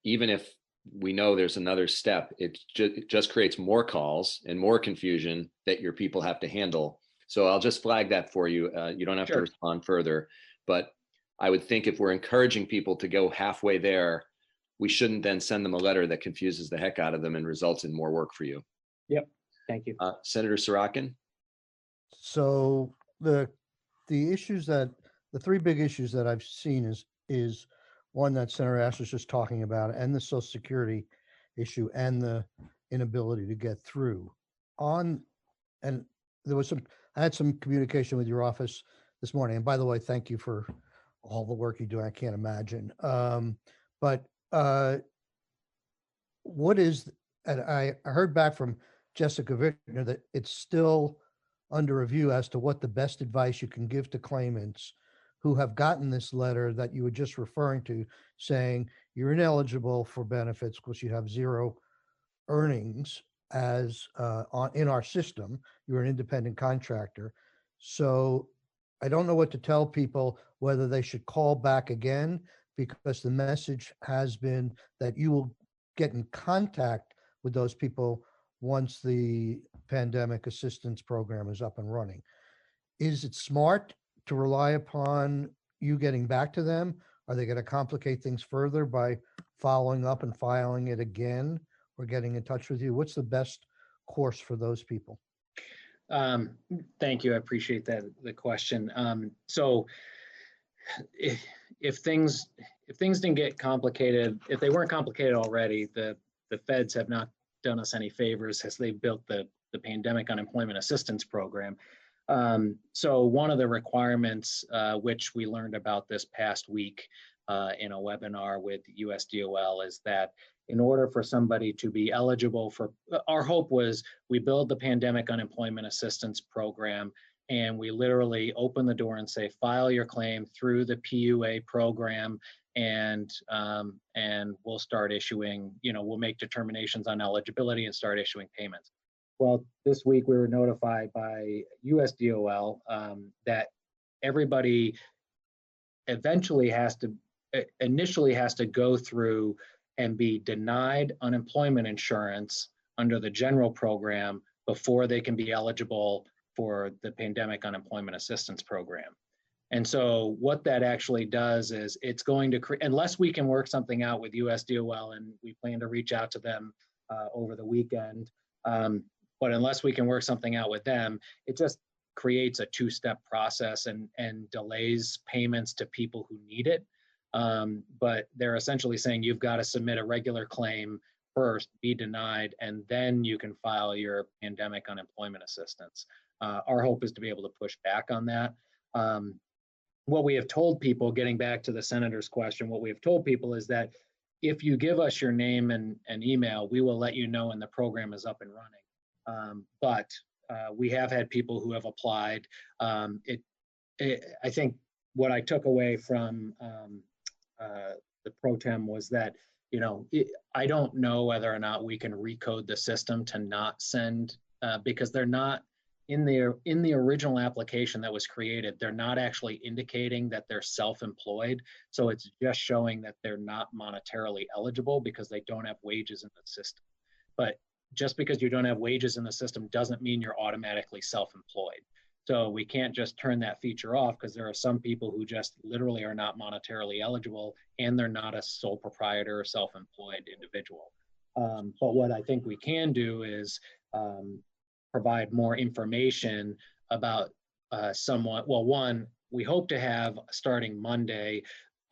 Even if we know there's another step, it just creates more calls and more confusion that your people have to handle. So I'll just flag that for you. You don't have to respond further, but I would think if we're encouraging people to go halfway there, we shouldn't then send them a letter that confuses the heck out of them and results in more work for you. Yep. Thank you. Senator Sorokin. So the issues the three big issues that I've seen is one that Senator Ash was just talking about, and the Social Security issue and the inability to get through and there was I had some communication with your office this morning. And by the way, thank you for all the work you do. I can't imagine. But what is, and I heard back from Jessica Vittner that it's still under review as to what the best advice you can give to claimants who have gotten this letter that you were just referring to, saying you're ineligible for benefits because you have zero earnings as in our system. You're an independent contractor. So I don't know what to tell people, whether they should call back again, because the message has been that you will get in contact with those people once the pandemic assistance program is up and running. Is it smart to rely upon you getting back to them? Are they going to complicate things further by following up and filing it again or getting in touch with you? What's the best course for those people? Thank you. I appreciate the question. So if things didn't get complicated, if they weren't complicated already, the the feds have not done us any favors as they built the Pandemic Unemployment Assistance Program. So one of the requirements, which we learned about this past week in a webinar with USDOL, is that in order for somebody to be eligible for, our hope was we build the Pandemic Unemployment Assistance Program, and we literally open the door and say, file your claim through the PUA program, and we'll start issuing, we'll make determinations on eligibility and start issuing payments. Well, this week we were notified by USDOL that everybody initially has to go through and be denied unemployment insurance under the general program before they can be eligible for the Pandemic Unemployment Assistance Program. And so what that actually does is it's going to create, unless we can work something out with USDOL, and we plan to reach out to them over the weekend, but unless we can work something out with them, it just creates a two-step process and delays payments to people who need it. But they're essentially saying you've got to submit a regular claim first, be denied, and then you can file your pandemic unemployment assistance. Our hope is to be able to push back on that. What we have told people, getting back to the senator's question, what we have told people is that if you give us your name and email, we will let you know when the program is up and running. But we have had people who have applied. I think what I took away from the pro tem was that, I don't know whether or not we can recode the system to not send, because they're not, in the original application that was created, they're not actually indicating that they're self-employed. So it's just showing that they're not monetarily eligible because they don't have wages in the system. But just because you don't have wages in the system doesn't mean you're automatically self-employed. So we can't just turn that feature off because there are some people who just literally are not monetarily eligible and they're not a sole proprietor or self-employed individual. But what I think we can do is provide more information about one, we hope to have, starting Monday,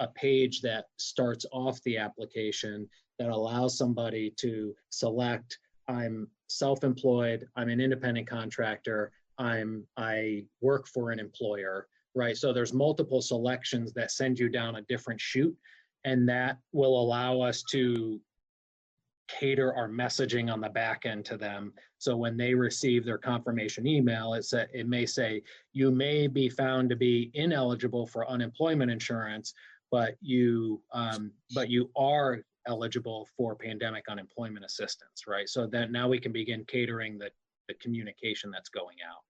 a page that starts off the application that allows somebody to select, I'm self-employed, I'm an independent contractor, I work for an employer, right? So there's multiple selections that send you down a different chute, and that will allow us to cater our messaging on the back end to them. So when they receive their confirmation email, it may say, you may be found to be ineligible for unemployment insurance, but you are eligible for pandemic unemployment assistance, right? So that now we can begin catering the communication that's going out.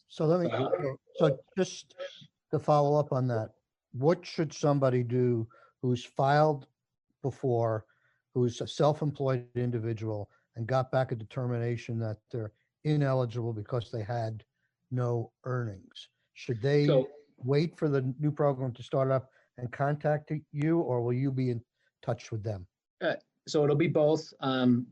So just to follow up on that, what should somebody do who's filed before, who's a self-employed individual and got back a determination that they're ineligible because they had no earnings? Should they wait for the new program to start up and contact you, or will you be in touch with them? So it'll be both.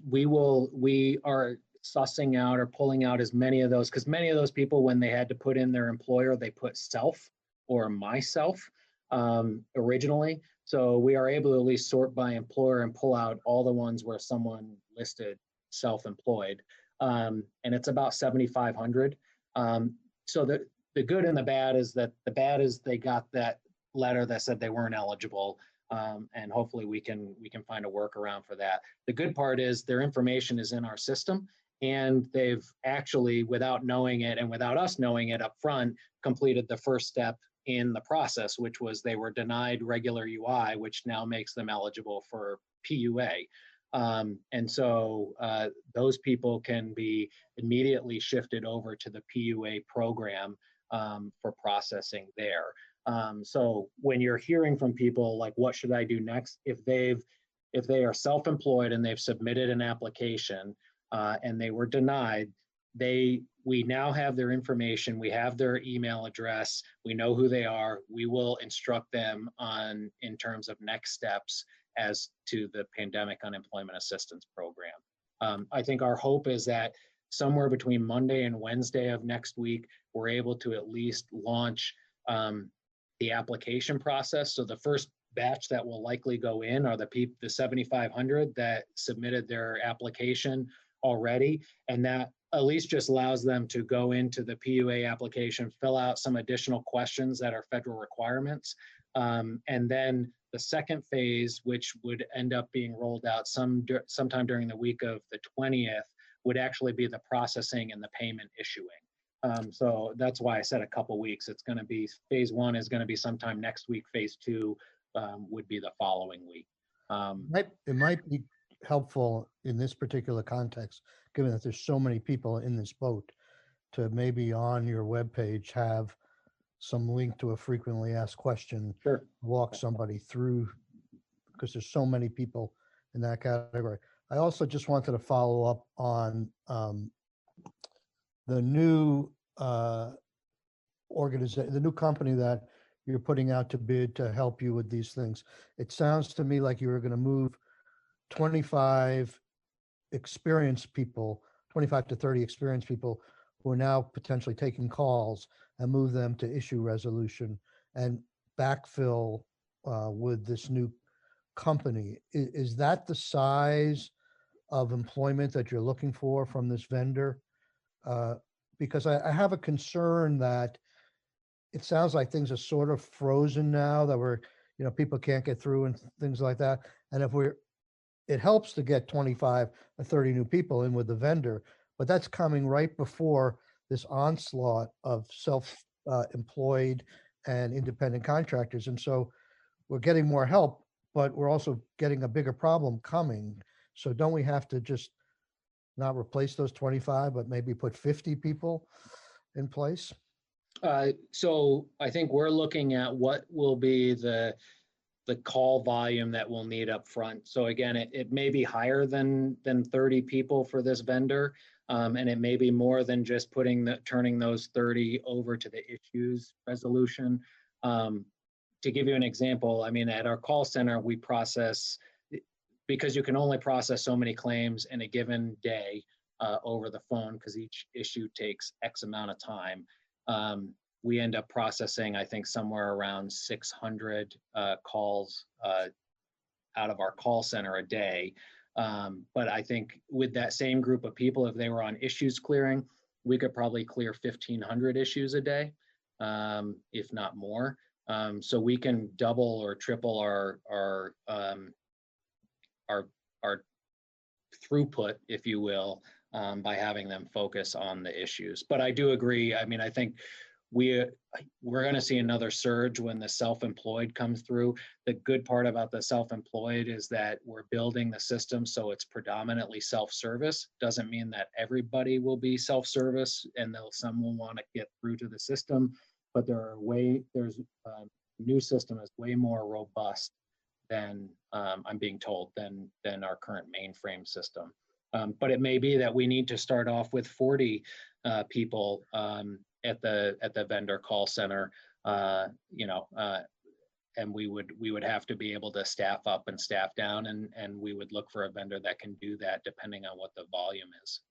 We are sussing out or pulling out as many of those, because many of those people, when they had to put in their employer, they put self or myself originally. So we are able to at least sort by employer and pull out all the ones where someone listed self-employed. And it's about 7,500. So the good and the bad is that the bad is they got that letter that said they weren't eligible. And hopefully we can find a workaround for that. The good part is their information is in our system, and they've actually, without knowing it and without us knowing it up front, completed the first step in the process, which was they were denied regular UI, which now makes them eligible for PUA. And so those people can be immediately shifted over to the PUA program for processing there. So when you're hearing from people like, what should I do next? If they are self-employed and they've submitted an application and they were denied, we now have their information, we have their email address, we know who they are, we will instruct them in terms of next steps as to the Pandemic Unemployment Assistance Program. I think our hope is that somewhere between Monday and Wednesday of next week, we're able to at least launch the application process. So the first batch that will likely go in are the 7,500 that submitted their application already. And that at least just allows them to go into the PUA application, fill out some additional questions that are federal requirements. And then the second phase, which would end up being rolled out sometime during the week of the 20th, would actually be the processing and the payment issuing. So that's why I said a couple weeks. It's going to be, phase one is going to be sometime next week. Phase two would be the following week. It might be helpful in this particular context, given that there's so many people in this boat, to maybe on your webpage have some link to a frequently asked question. Sure. Walk somebody through, because there's so many people in that category. I also just wanted to follow up on the new organization, the new company that you're putting out to bid to help you with these things. It sounds to me like you were going to move 25 experienced people, 25 to 30 experienced people who are now potentially taking calls, and move them to issue resolution and backfill with this new company. Is that the size of employment that you're looking for from this vendor? Because I have a concern that it sounds like things are sort of frozen now, that people can't get through and things like that. And it helps to get 25 or 30 new people in with the vendor, but that's coming right before this onslaught of self-employed and independent contractors. And so we're getting more help, but we're also getting a bigger problem coming. So don't we have to just not replace those 25, but maybe put 50 people in place? So I think we're looking at what will be the call volume that we'll need up front. So again, it may be higher than 30 people for this vendor. And it may be more than just turning those 30 over to the issues resolution. To give you an example, I mean, at our call center, we process, because you can only process so many claims in a given day over the phone, because each issue takes X amount of time. We end up processing, I think, somewhere around 600 calls out of our call center a day. But I think with that same group of people, if they were on issues clearing, we could probably clear 1,500 issues a day, if not more. So we can double or triple our throughput, if you will, by having them focus on the issues. But I do agree. I mean, I think we're going to see another surge when the self-employed comes through. The good part about the self-employed is that we're building the system so it's predominantly self-service. Doesn't mean that everybody will be self-service, and some will want to get through to the system, but there's a new system is way more robust than I'm being told than our current mainframe system. But it may be that we need to start off with 40 people at the vendor call center, and we would have to be able to staff up and staff down, and we would look for a vendor that can do that depending on what the volume is.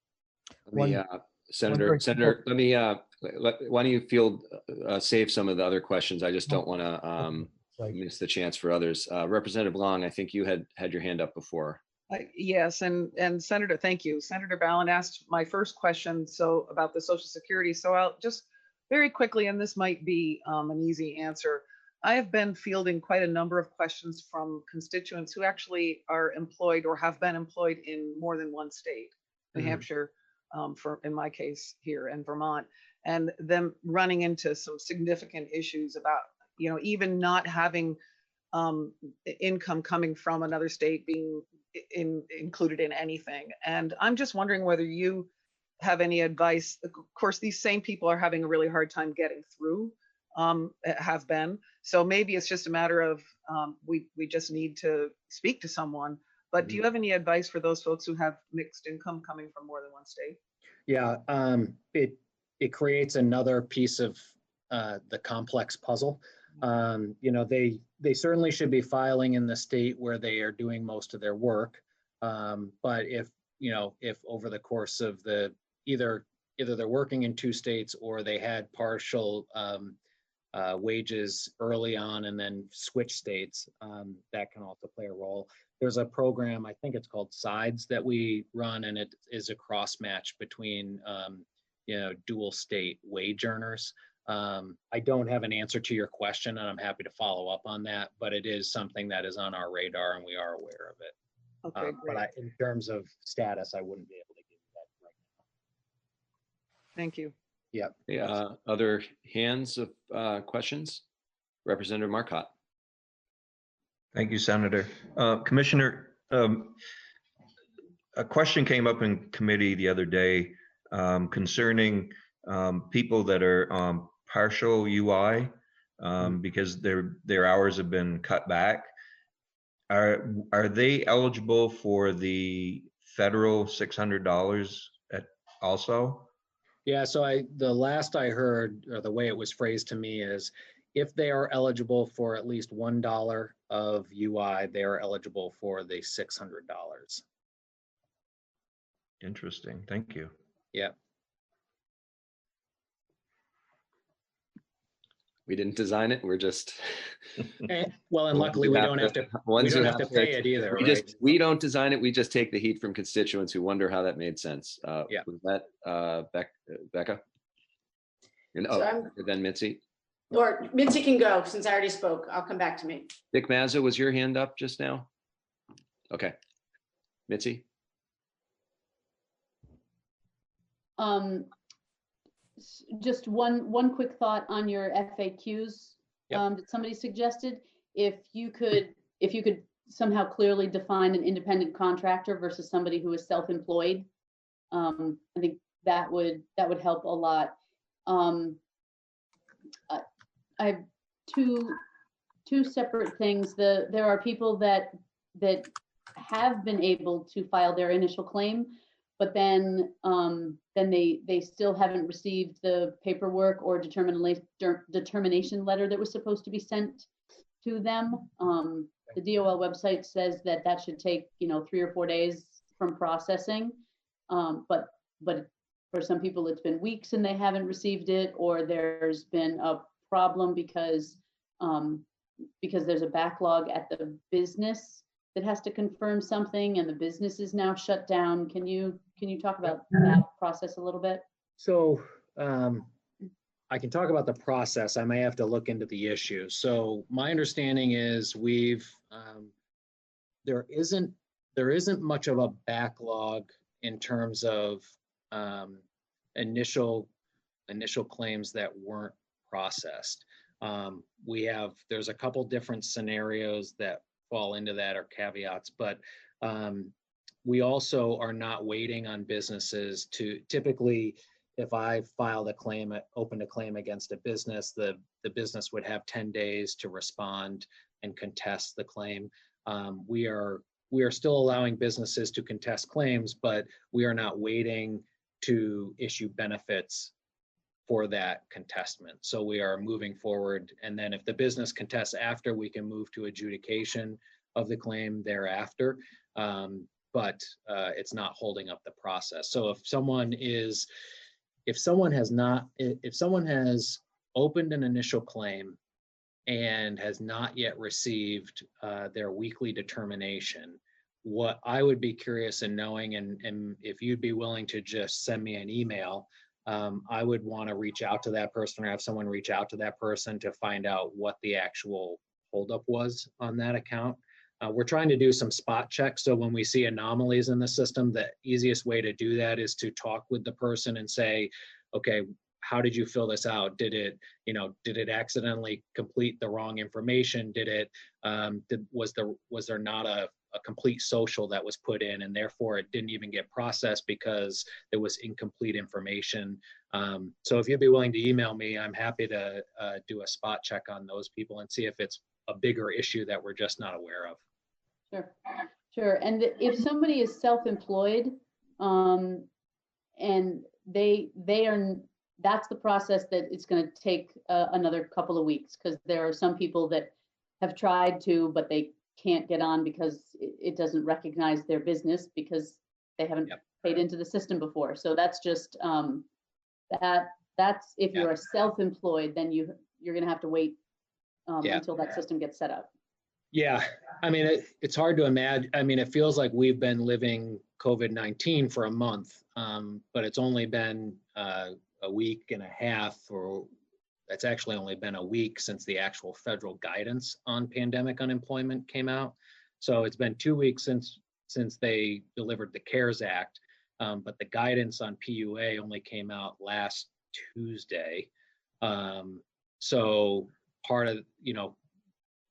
Senator, let me, why don't you save some of the other questions? I just don't want to miss the chance for others. Representative Long, I think you had your hand up before. Yes, and Senator, thank you. Senator Ballin asked my first question about the Social Security. So I'll just very quickly, and this might be an easy answer. I have been fielding quite a number of questions from constituents who actually are employed or have been employed in more than one state, New Hampshire, in my case here, and Vermont, and them running into some significant issues about, even not having income coming from another state being included in anything. And I'm just wondering whether you have any advice. Of course, these same people are having a really hard time getting through, have been. So maybe it's just a matter of we just need to speak to someone. But do you have any advice for those folks who have mixed income coming from more than one state? Yeah, it creates another piece of the complex puzzle. They certainly should be filing in the state where they are doing most of their work. But if over the course of either they're working in two states, or they had partial wages early on and then switch states, that can also play a role. There's a program, I think it's called Sides, that we run, and it is a cross match between dual state wage earners. I don't have an answer to your question, and I'm happy to follow up on that, but it is something that is on our radar and we are aware of it. Okay, great. In terms of status, I wouldn't be able to give you that right now. Thank you. Yep. Yeah, other hands of questions? Representative Marcotte. Thank you, Senator. Commissioner, a question came up in committee the other day concerning people that are partial UI because their hours have been cut back. Are they eligible for the federal $600 also? Yeah, so the last I heard, or the way it was phrased to me, is if they are eligible for at least $1 of UI, they are eligible for the $600. Interesting. Thank you. Yeah. We didn't design it. We're just well, and luckily we don't have to pay it either, right? We don't design it. We just take the heat from constituents who wonder how that made sense. Yeah. Was that Becca? And then Mitzi. Or Mitzi can go since I already spoke. I'll come back to me. Dick Mazza, was your hand up just now? Okay. Mitzi. Just one quick thought on your FAQs that somebody suggested. If you could somehow clearly define an independent contractor versus somebody who is self-employed, I think that would help a lot. I have two separate things. There are people that have been able to file their initial claim, but then they still haven't received the paperwork or determination letter that was supposed to be sent to them. The DOL website says that should take 3 or 4 days from processing, but for some people it's been weeks and they haven't received it, or there's been a problem because there's a backlog at the business that has to confirm something and the business is now shut down. Can you talk about that process a little bit? So I can talk about the process. I may have to look into the issue. So my understanding is there isn't much of a backlog in terms of initial claims that weren't processed. There's a couple different scenarios that fall into that, or caveats, but we also are not waiting on businesses to, typically, if I filed a claim, opened a claim against a business, the business would have 10 days to respond and contest the claim. We are still allowing businesses to contest claims, but we are not waiting to issue benefits for that contestment. So we are moving forward. And then if the business contests after, we can move to adjudication of the claim thereafter. But it's not holding up the process. So if someone has opened an initial claim and has not yet received their weekly determination, what I would be curious in knowing, and if you'd be willing to just send me an email, I would want to reach out to that person or have someone reach out to that person to find out what the actual holdup was on that account. We're trying to do some spot checks. So when we see anomalies in the system, the easiest way to do that is to talk with the person and say, okay, how did you fill this out? Did it accidentally complete the wrong information? Was there not a complete social that was put in, and therefore it didn't even get processed because it was incomplete information? So if you'd be willing to email me, I'm happy to do a spot check on those people and see if it's a bigger issue that we're just not aware of. Sure. And if somebody is self-employed, and that's the process that it's going to take another couple of weeks, because there are some people that have tried to, but they can't get on because it doesn't recognize their business because they haven't paid into the system before. So that's just that's if you are self-employed, then you're gonna have to wait Yeah. until that system gets set up. Yeah, I mean, it's hard to imagine. I mean, it feels like we've been living COVID-19 for a month, but it's only been a week and a half, or it's actually only been a week since the actual federal guidance on pandemic unemployment came out. So it's been 2 weeks since they delivered the CARES Act, but the guidance on PUA only came out last Tuesday. So part of,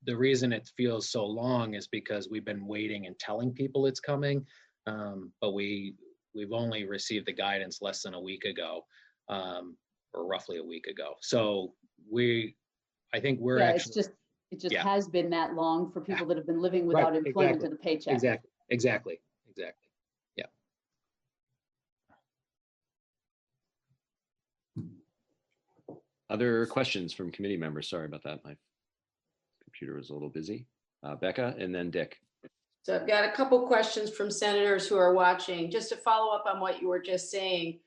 the reason it feels so long is because we've been waiting and telling people it's coming, but we've only received the guidance less than a week ago, or roughly a week ago. So I think we're Yeah, actually, it just yeah. has been that long for people that have been living without Right, employment and a paycheck. Exactly. Yeah. Other questions from committee members? Sorry about that. My computer was a little busy. Becca and then Dick. So I've got a couple questions from senators who are watching. Just to follow up on what you were just saying,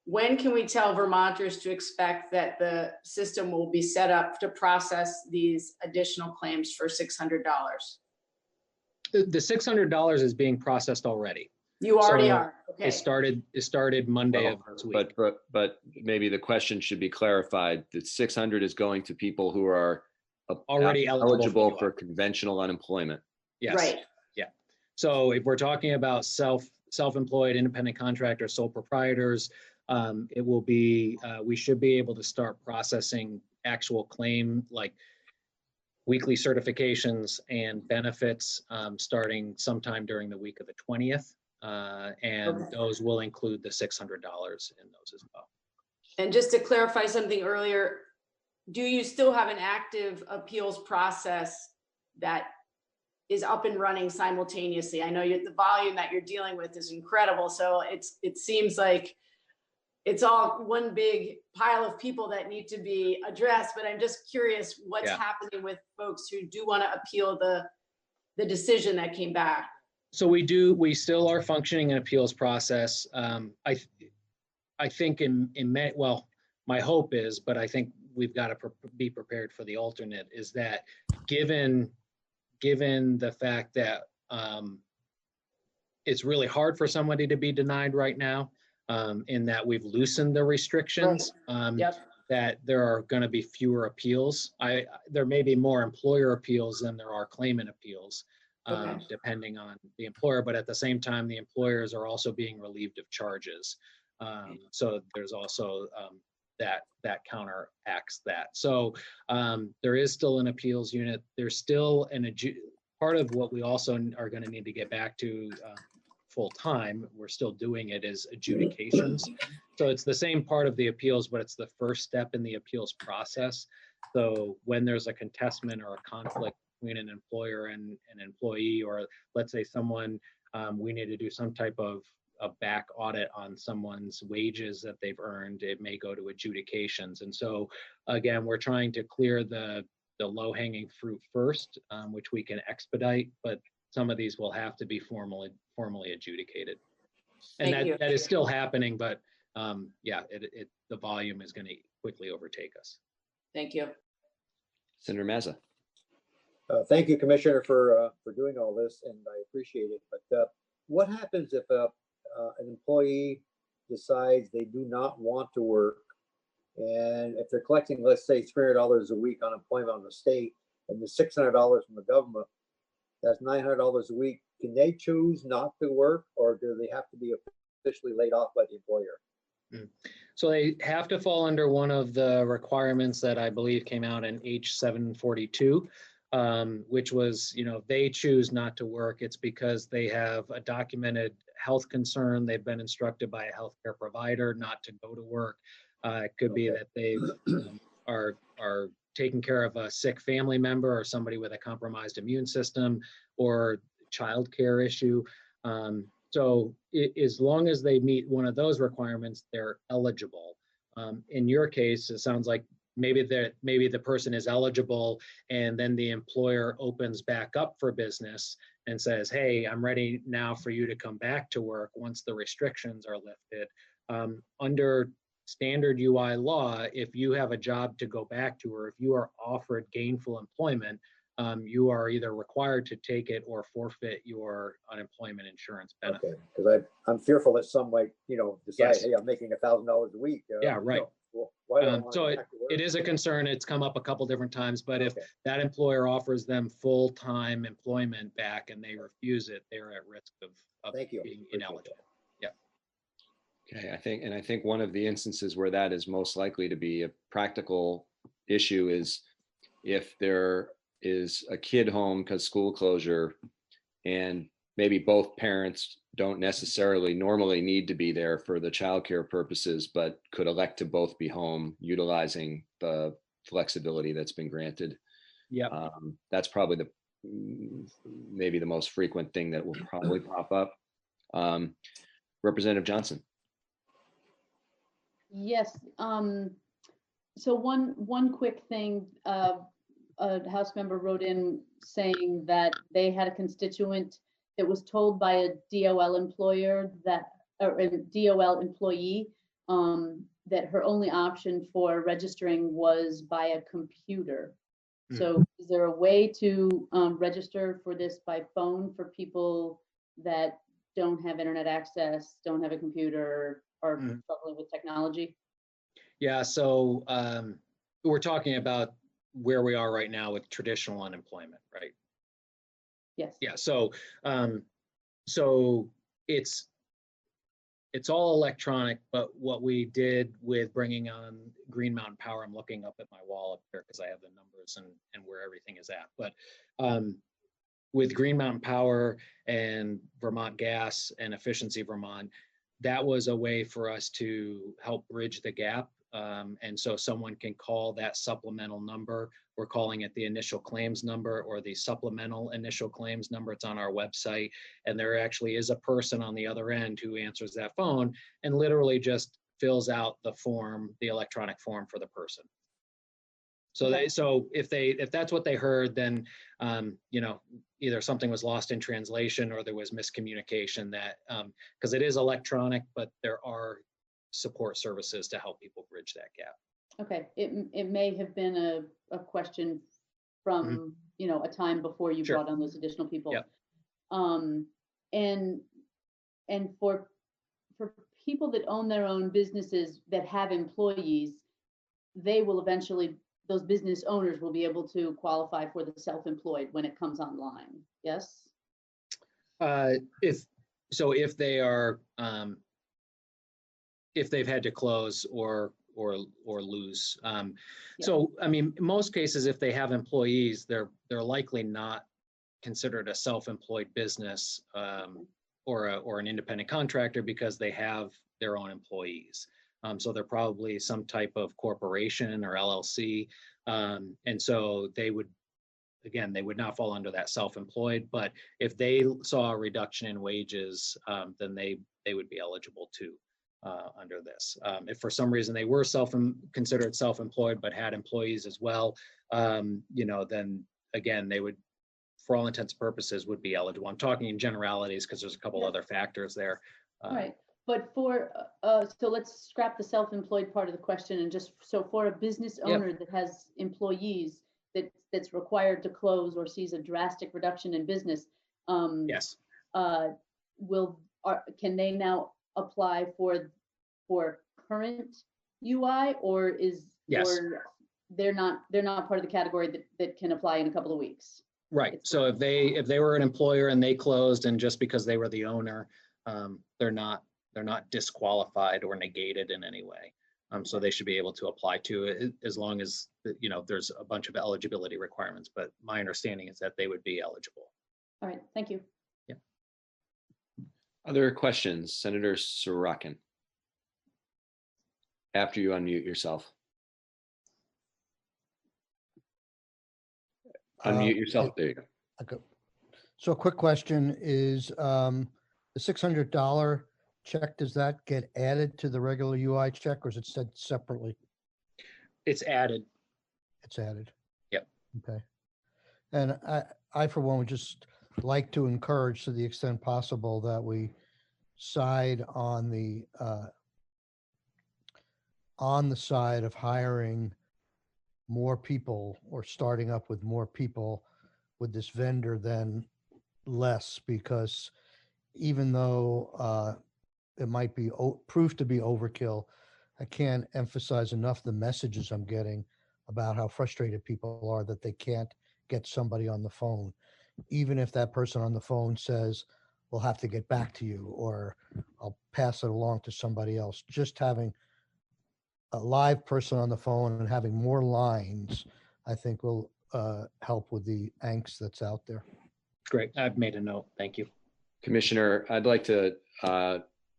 when can we tell Vermonters to expect that the system will be set up to process these additional claims for $600? The $600 is being processed already. You already So are. Okay. It started Monday of this week. But maybe the question should be clarified. The 600 is going to people who are Already eligible for conventional unemployment. Yes. Right. Yeah. So if we're talking about self-employed, independent contractors, sole proprietors, it will be, we should be able to start processing actual claim, like weekly certifications and benefits, starting sometime during the week of the 20th. And Okay. those will include the $600 in those as well. And just to clarify something earlier, do you still have an active appeals process that is up and running simultaneously? I know the volume that you're dealing with is incredible. So it seems like it's all one big pile of people that need to be addressed, but I'm just curious what's happening with folks who do want to appeal the decision that came back. So we still are functioning in appeals process. I think in May, well, my hope is, but I think we've got to be prepared for the alternate, is that given the fact that it's really hard for somebody to be denied right now, in that we've loosened the restrictions, that there are going to be fewer appeals. There may be more employer appeals than there are claimant appeals, depending on the employer, but at the same time, the employers are also being relieved of charges. So there's also that counteracts that. So there is still an appeals unit. There's still part of what we also are going to need to get back to full time, we're still doing it, is adjudications. So it's the same part of the appeals, but it's the first step in the appeals process. So when there's a contestment or a conflict between an employer and an employee, or let's say someone, we need to do some type of a back audit on someone's wages that they've earned, it may go to adjudications. And so again, we're trying to clear the low-hanging fruit first, which we can expedite, but some of these will have to be formally adjudicated. And that is still happening, but the volume is going to quickly overtake us. Thank you. Senator Mazza. Thank you, Commissioner, for doing all this, and I appreciate it. But what happens if an employee decides they do not want to work, and if they're collecting, let's say, $300 a week unemployment on the state, and the $600 from the government, that's $900 a week. Can they choose not to work, or do they have to be officially laid off by the employer? So they have to fall under one of the requirements that I believe came out in H742, which was, if they choose not to work, it's because they have a documented health concern. They've been instructed by a healthcare provider not to go to work. It could be that they are taking care of a sick family member or somebody with a compromised immune system or childcare issue. So as long as they meet one of those requirements, they're eligible. In your case, it sounds like maybe the person is eligible, and then the employer opens back up for business and says, hey, I'm ready now for you to come back to work once the restrictions are lifted. Under standard UI law, if you have a job to go back to, or if you are offered gainful employment, you are either required to take it or forfeit your unemployment insurance benefit. Okay, because I'm fearful that some might, decide, Yes. hey, I'm making $1,000 a week. Yeah, right. Well, why do I want to So go it, back to work? it is a concern. It's come up a couple different times, but if Okay. that employer offers them full-time employment back and they refuse it, they're at risk of Thank you. being ineligible. Yeah. Okay, I think one of the instances where that is most likely to be a practical issue is if there is a kid home because school closure, and maybe both parents don't necessarily normally need to be there for the childcare purposes, but could elect to both be home utilizing the flexibility that's been granted. Yeah. That's probably maybe the most frequent thing that will probably pop up. Representative Johnson. Yes. So one quick thing, a House member wrote in saying that they had a constituent that was told by a DOL employer or a DOL employee that her only option for registering was by a computer. So is there a way to register for this by phone for people that don't have internet access, don't have a computer, or struggling with technology? Yeah, so we're talking about where we are right now with traditional unemployment, right? Yes. Yeah, so so it's all electronic, but what we did with bringing on Green Mountain Power, I'm looking up at my wall up here because I have the numbers and where everything is at. But with Green Mountain Power and Vermont Gas and Efficiency Vermont, that was a way for us to help bridge the gap. And so someone can call that supplemental number. We're calling it the initial claims number or the supplemental initial claims number. It's on our website. And there actually is a person on the other end who answers that phone and literally just fills out the form, the electronic form for the person. So if that's what they heard, then either something was lost in translation or there was miscommunication. That because it is electronic, but there are support services to help people bridge that gap. Okay, it may have been a question from a time before you brought on those additional people. Yep. And for people that own their own businesses that have employees, they will eventually, those business owners will be able to qualify for the self-employed when it comes online. Yes. If they are if they've had to close or lose. So I mean, in most cases, if they have employees, they're likely not considered a self-employed business or an independent contractor because they have their own employees. So they're probably some type of corporation or LLC. And so they would not fall under that self-employed, but if they saw a reduction in wages, then they would be eligible too under this. If for some reason they were considered self-employed but had employees as well, then again, they would, for all intents and purposes, would be eligible. I'm talking in generalities because there's a couple other factors there. Right. But for, so let's scrap the self-employed part of the question and just, so for a business owner that has employees that's required to close or sees a drastic reduction in business, yes. Can they now apply for current UI or or they're not part of the category that can apply in a couple of weeks? Right. So if they were an employer and they closed and just because they were the owner, they're not disqualified or negated in any way. So they should be able to apply to it as long as, there's a bunch of eligibility requirements, but my understanding is that they would be eligible. All right, thank you. Yeah. Other questions? Senator Sorokin. After you unmute yourself. Unmute yourself. There you go. Okay. So a quick question is, the $600 check, does that get added to the regular UI check or is it said separately? It's added. It's added. Yep. Okay. And I for one would just like to encourage to the extent possible that we side on the on the side of hiring more people or starting up with more people with this vendor than less, because even though it might be proved to be overkill, I can't emphasize enough the messages I'm getting about how frustrated people are that they can't get somebody on the phone. Even if that person on the phone says, we'll have to get back to you, or I'll pass it along to somebody else. Just having a live person on the phone and having more lines, I think will help with the angst that's out there. Great. I've made a note. Thank you. Commissioner, I'd like to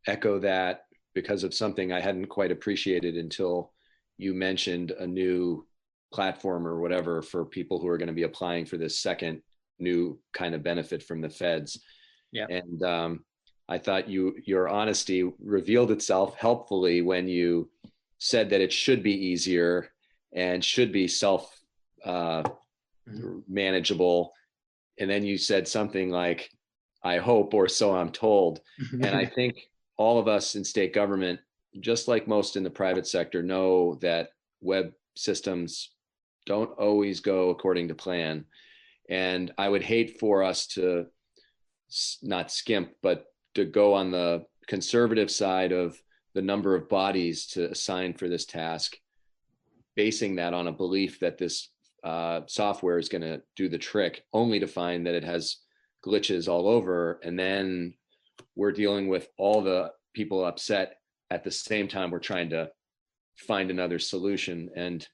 echo that because of something I hadn't quite appreciated until you mentioned a new platform or whatever for people who are going to be applying for this second new kind of benefit from the feds. Yeah. And I thought your honesty revealed itself helpfully when you said that it should be easier and should be self manageable. And then you said something like, I hope, or so I'm told. And I think all of us in state government, just like most in the private sector, know that web systems don't always go according to plan. And I would hate for us to not skimp, but to go on the conservative side of the number of bodies to assign for this task, basing that on a belief that this software is going to do the trick, only to find that it has glitches all over. And then we're dealing with all the people upset at the same time we're trying to find another solution. And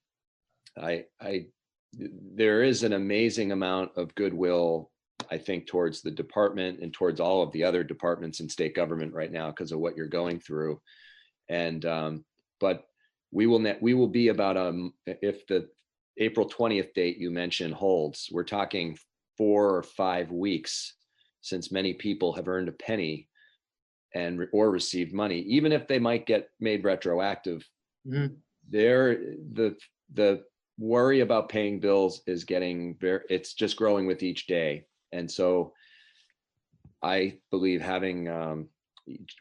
there is an amazing amount of goodwill, I think, towards the department and towards all of the other departments in state government right now because of what you're going through. And but we will be about if the April 20th date you mentioned holds, we're talking 4 or 5 weeks since many people have earned a penny or received money, even if they might get made retroactive. Mm-hmm. The worry about paying bills is it's just growing with each day. And so I believe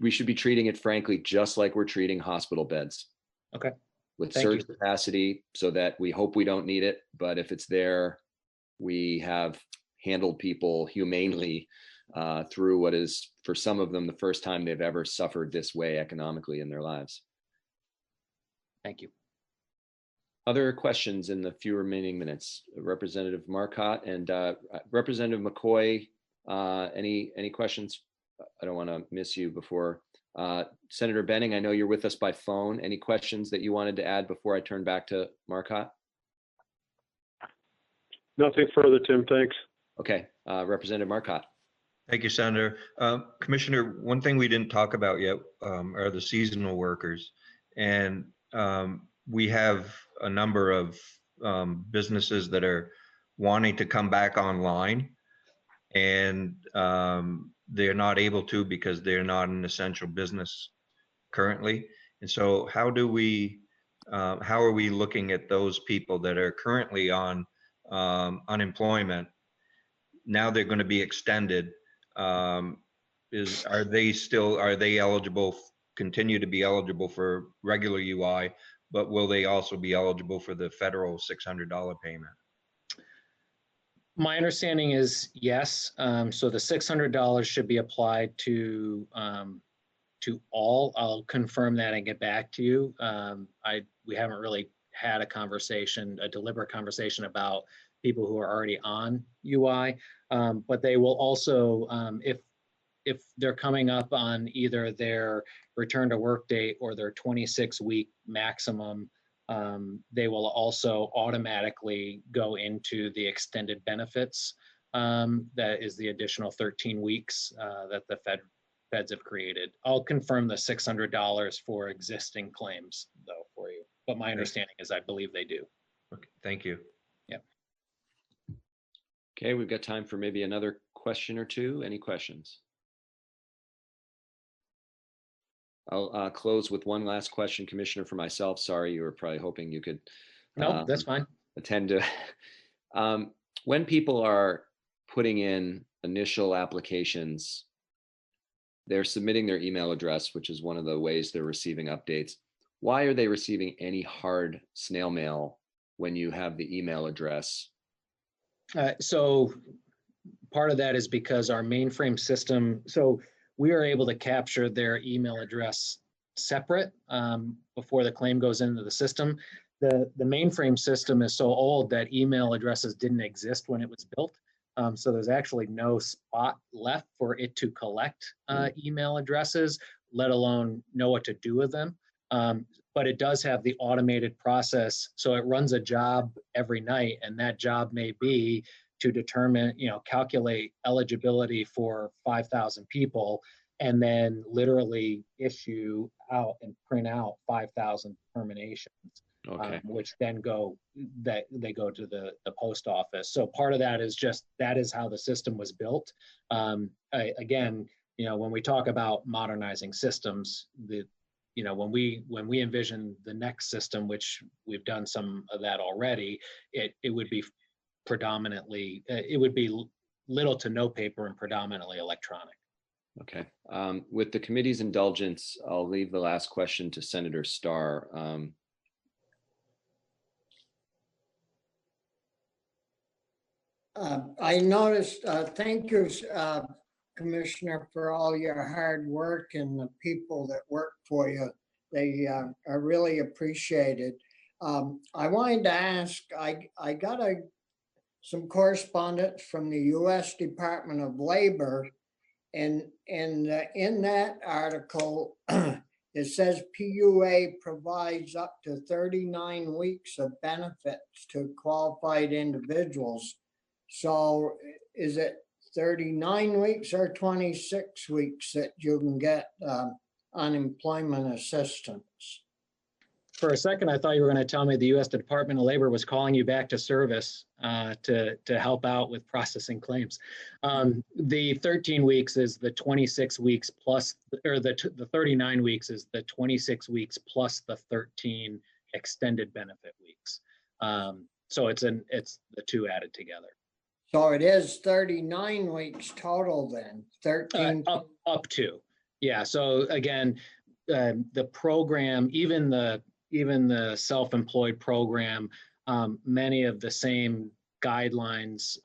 we should be treating it, frankly, just like we're treating hospital beds. Okay. With Thank surge you. capacity, so that we hope we don't need it, but if it's there, we have handled people humanely through what is, for some of them, the first time they've ever suffered this way economically in their lives. Thank you. Other questions in the few remaining minutes? Representative Marcotte and Representative McCoy, any questions? I don't want to miss you before. Senator Benning, I know you're with us by phone. Any questions that you wanted to add before I turn back to Marcotte? Nothing further, Tim. Thanks. Okay. Representative Marcotte. Thank you, Senator. Commissioner, one thing we didn't talk about yet are the seasonal workers. And we have a number of businesses that are wanting to come back online, and they're not able to because they're not an essential business currently. And so how are we looking at those people that are currently on unemployment? Now they're going to be extended. Are they eligible, continue to be eligible for regular UI, but will they also be eligible for the federal $600 payment? My understanding is yes. So the $600 should be applied to all. I'll confirm that and get back to you. We haven't really had a deliberate conversation about people who are already on UI, but they will also, if they're coming up on either their return to work date or their 26-week maximum, they will also automatically go into the extended benefits. That is the additional 13 weeks that the feds have created. I'll confirm the $600 for existing claims though for you, but my understanding is I believe they do. Okay, thank you. Yeah. Okay, we've got time for maybe another question or two. Any questions? I'll close with one last question, Commissioner, for myself. Sorry, you were probably hoping you could. No, that's fine. Attend to. When people are putting in initial applications, they're submitting their email address, which is one of the ways they're receiving updates. why are they receiving any hard snail mail when you have the email address? So part of that is because our mainframe system, so we are able to capture their email address separate before the claim goes into the system. The mainframe system is so old that email addresses didn't exist when it was built. So there's actually no spot left for it to collect email addresses, let alone know what to do with them. But it does have the automated process. So it runs a job every night, and that job may be to determine, calculate eligibility for 5,000 people, and then literally issue out and print out 5,000 terminations. Okay. Which then go to the post office. So part of that is just, that is how the system was built. Again, when we talk about modernizing systems, when we envision the next system, which we've done some of that already, it would be predominantly, it would be little to no paper and predominantly electronic. Okay. With the committee's indulgence, I'll leave the last question to Senator Starr. I noticed, thank you, Commissioner, for all your hard work and the people that work for you. They are really appreciated. I wanted to ask, I got some correspondence from the U.S. Department of Labor, and in that article, it says PUA provides up to 39 weeks of benefits to qualified individuals. So is it 39 weeks or 26 weeks that you can get unemployment assistance? For a second, I thought you were going to tell me the U.S. Department of Labor was calling you back to service to help out with processing claims. The 13 weeks is the 26 weeks plus, or the 39 weeks is the 26 weeks plus the 13 extended benefit weeks. So it's the two added together. So it is 39 weeks total then, 13? Up to, yeah. So again, the program, even the self-employed program, many of the same guidelines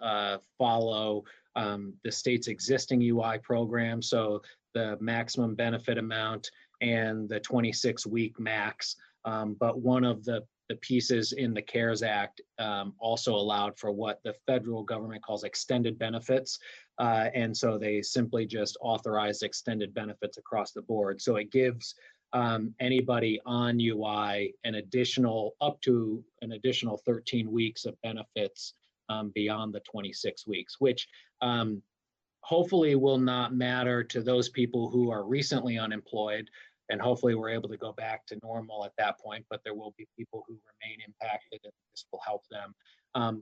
follow the state's existing UI program. So the maximum benefit amount and the 26-week max. But one of the pieces in the CARES Act also allowed for what the federal government calls extended benefits. And so they simply just authorized extended benefits across the board. So it gives anybody on UI up to an additional 13 weeks of benefits beyond the 26 weeks, which hopefully will not matter to those people who are recently unemployed. And hopefully we're able to go back to normal at that point, but there will be people who remain impacted and this will help them.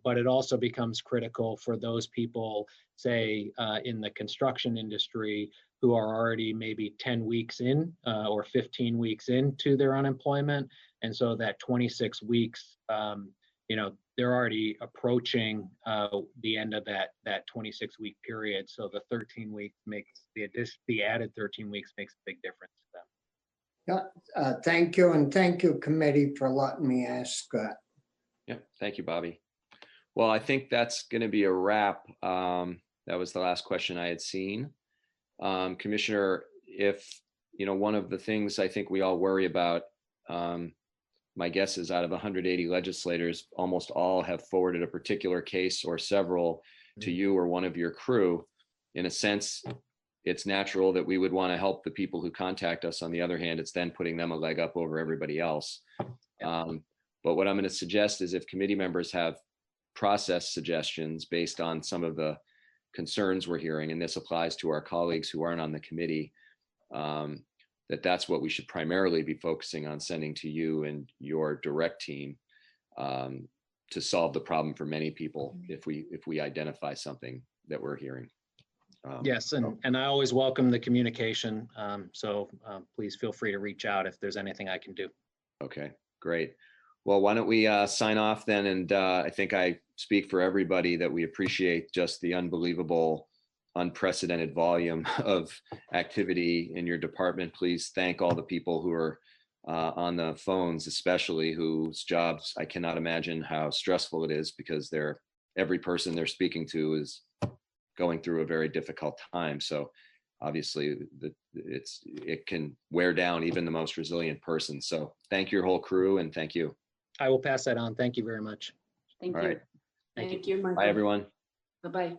But it also becomes critical for those people, say, in the construction industry who are already maybe 10 weeks in or 15 weeks into their unemployment. And so that 26 weeks, they're already approaching the end of that 26-week period. So the 13 weeks makes the added 13 weeks makes a big difference to them. Yeah, thank you, and thank you, committee, for letting me ask that. Yeah, thank you, Bobby. Well, I think that's going to be a wrap. That was the last question I had seen. Commissioner, if one of the things I think we all worry about, my guess is out of 180 legislators, almost all have forwarded a particular case or several to you or one of your crew. In a sense, it's natural that we would want to help the people who contact us. On the other hand, it's then putting them a leg up over everybody else. But what I'm going to suggest is if committee members have process suggestions based on some of the concerns we're hearing, and this applies to our colleagues who aren't on the committee, that's what we should primarily be focusing on sending to you and your direct team to solve the problem for many people if we identify something that we're hearing. Yes, and I always welcome the communication. So please feel free to reach out if there's anything I can do. Okay, great. Well, why don't we sign off then? And I think I speak for everybody that we appreciate just the unbelievable, unprecedented volume of activity in your department. Please thank all the people who are on the phones, especially whose jobs I cannot imagine how stressful it is because every person they're speaking to is going through a very difficult time. So obviously it can wear down even the most resilient person. So thank your whole crew and thank you. I will pass that on. Thank you very much. Thank All you. right. Thank you. Thank you, Michael. Bye, everyone. Bye-bye.